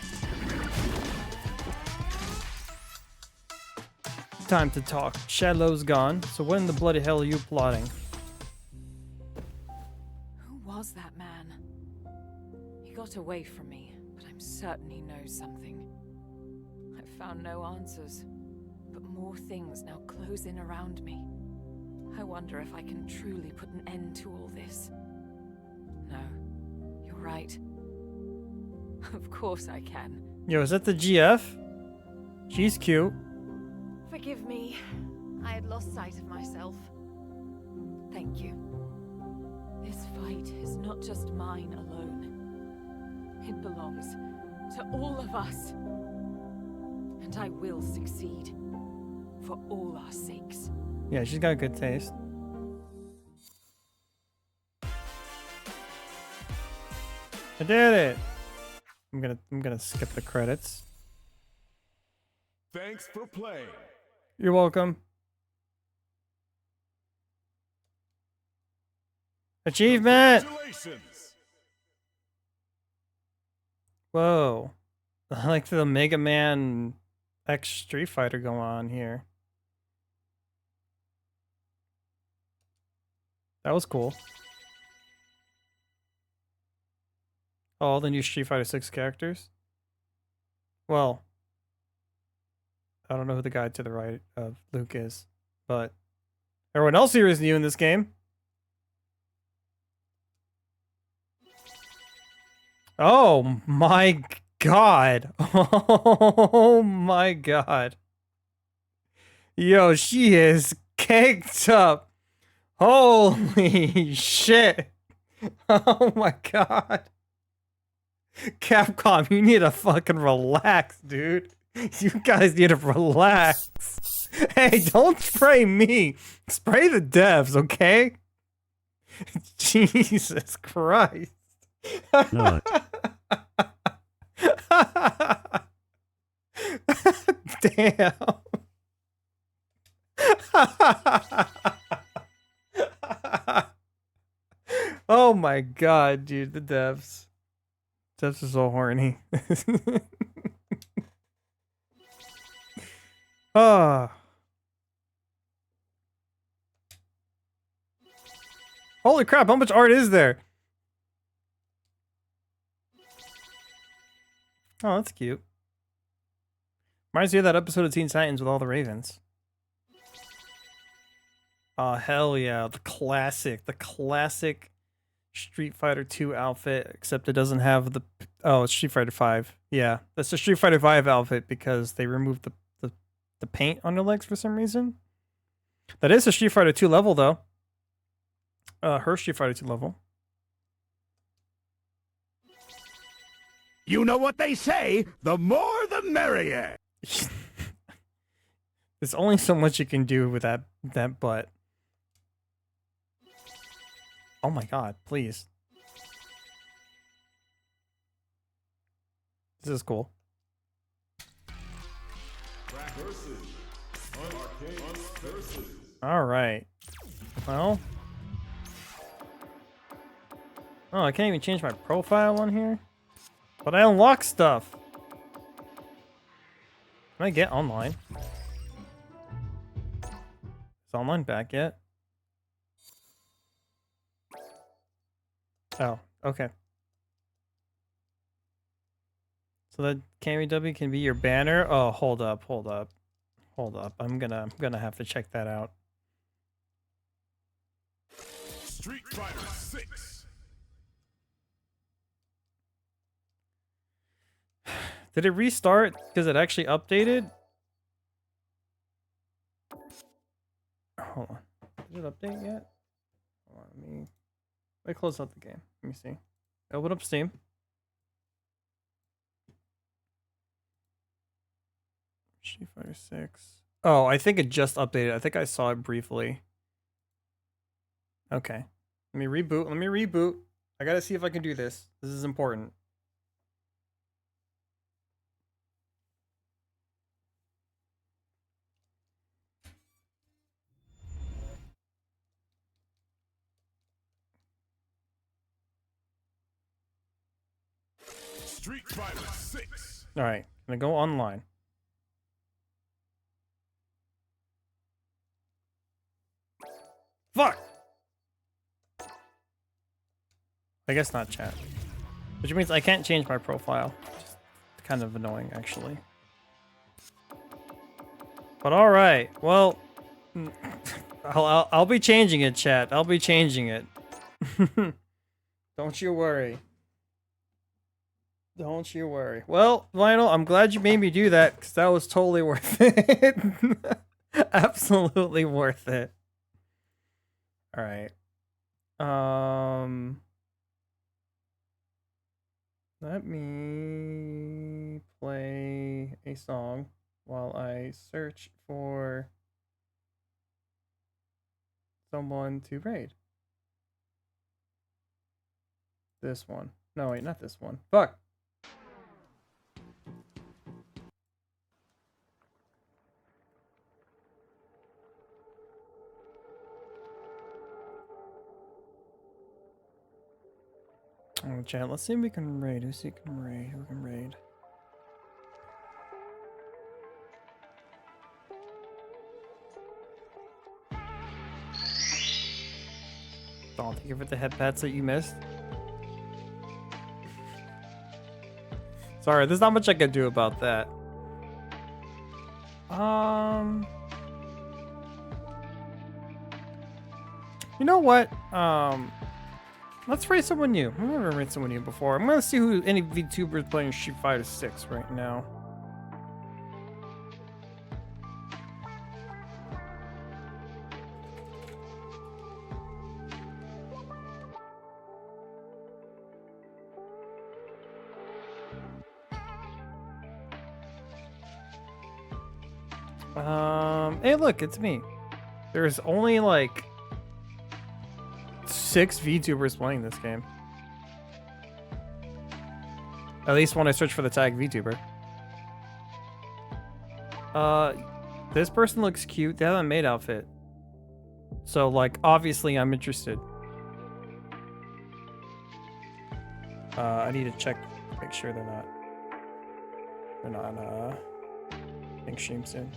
Time to talk. Shadow's gone. So what in the bloody hell are you plotting? Who was that man? He got away from me, but I'm certain he knows something. I've found no answers, but more things now close in around me. I wonder if I can truly put an end to all this. No, you're right. Of course I can. Yo, is that the GF? She's cute. Forgive me. I had lost sight of myself. Thank you. This fight is not just mine alone. It belongs to all of us. And I will succeed. For all our sakes. Yeah, she's got good taste. I did it. I'm gonna skip the credits. Thanks for playing. You're welcome. Achievement! Congratulations. Whoa. I like the Mega Man X Street Fighter going on here. That was cool. Oh, all the new Street Fighter 6 characters? Well, I don't know who the guy to the right of Luke is, but everyone else here is new in this game. Oh my god. Oh my god. Yo, she is caked up. Holy shit. Oh my god. Capcom, you need to fucking relax, dude. You guys need to relax. Hey, don't spray me. Spray the devs, okay? Jesus Christ. No. Damn. Oh my god, dude, the devs. Devs are so horny. Ah. Holy crap, how much art is there? Oh, that's cute. Reminds me of that episode of Teen Titans with all the Ravens. Oh, hell yeah. The classic Street Fighter 2 outfit, except it doesn't have the... Oh, it's Street Fighter 5. Yeah, that's the Street Fighter 5 outfit because they removed the paint on the legs for some reason. That is a Street Fighter 2 level, though. Her Street Fighter 2 level. You know what they say, the more the merrier. There's only so much you can do with that butt. Oh my god, please. This is cool. Alright. Well. Oh, I can't even change my profile on here? But I unlock stuff. Can I get online? Is online back yet? Oh, okay. So that Cammy W can be your banner? Oh, hold up. Hold up, I'm gonna have to check that out. Street Fighter 6. Did it restart because it actually updated? Hold on. Did it update yet? Hold on, let me close out the game. Let me see. Open up Steam. Street Fighter 6. Oh, I think it just updated. I think I saw it briefly. Okay. Let me reboot. Let me reboot. I gotta see if I can do this. This is important. Street Fighter 6. Alright. Gonna go online. Fuck! I guess not, chat. Which means I can't change my profile. Just kind of annoying, actually. But alright, well... I'll be changing it, chat. I'll be changing it. Don't you worry. Don't you worry. Well, Lionel, I'm glad you made me do that, because that was totally worth it. Absolutely worth it. Alright. Let me play a song while I search for someone to raid. This one. No, wait, not this one. Fuck! Oh, chat, let's see if we can raid. Who can raid? Who can raid? Don't thank you for the head pats that you missed. Sorry, there's not much I can do about that. You know what? Let's raid someone new. I've never raided someone new before. I'm gonna see who any VTubers playing Street Fighter 6 right now. Hey look, it's me. There's only like 6 VTubers playing this game. At least when I search for the tag VTuber. This person looks cute. They have a maid outfit. So like obviously I'm interested. I need to check, make sure they're not being streamed soon.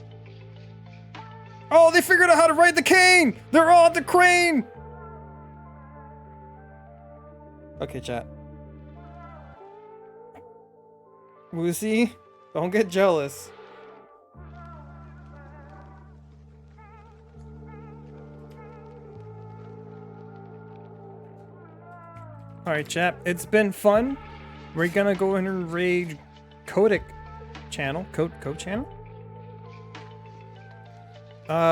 Oh, they figured out how to ride the cane! They're on the crane! Okay, chat. Woozy, don't get jealous. Alright, chat. It's been fun. We're gonna go in and raid Kodak channel. Code channel?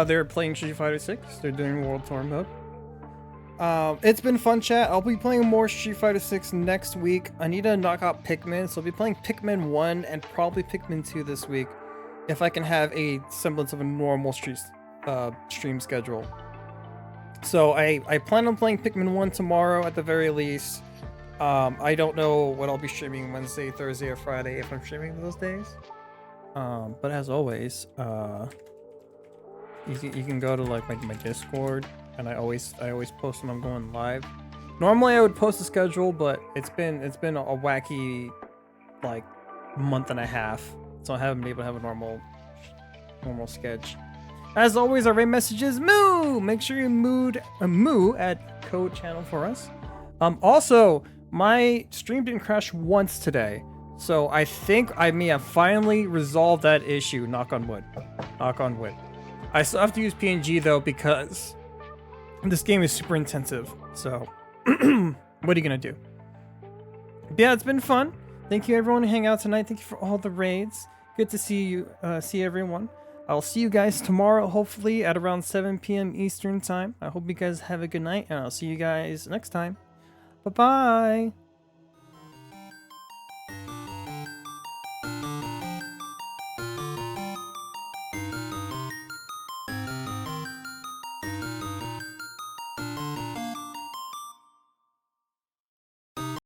They're playing Street Fighter 6. They're doing World Tour mode. It's been fun, chat. I'll be playing more Street Fighter 6 next week. I need to knock out Pikmin, so I'll be playing Pikmin 1 and probably Pikmin 2 this week, if I can have a semblance of a normal stream schedule. So I plan on playing Pikmin 1 tomorrow at the very least. I don't know what I'll be streaming Wednesday, Thursday, or Friday if I'm streaming those days. But as always, you can go to like my Discord, and I always post when I'm going live. Normally I would post a schedule, but it's been a wacky like month and a half, so I haven't been able to have a normal sketch. As always, our raid message is moo. Make sure you moo at Code channel for us. Also, my stream didn't crash once today, So I think I may have finally resolved that issue. Knock on wood. Knock on wood. I still have to use PNG though because this game is super intensive. So what are you gonna do? But yeah, it's been fun. Thank you everyone who hang out tonight. Thank you for all the raids. Good to see you, see everyone. I'll see you guys tomorrow, hopefully at around 7 p.m. Eastern time. I hope you guys have a good night, and I'll see you guys next time. Bye-bye.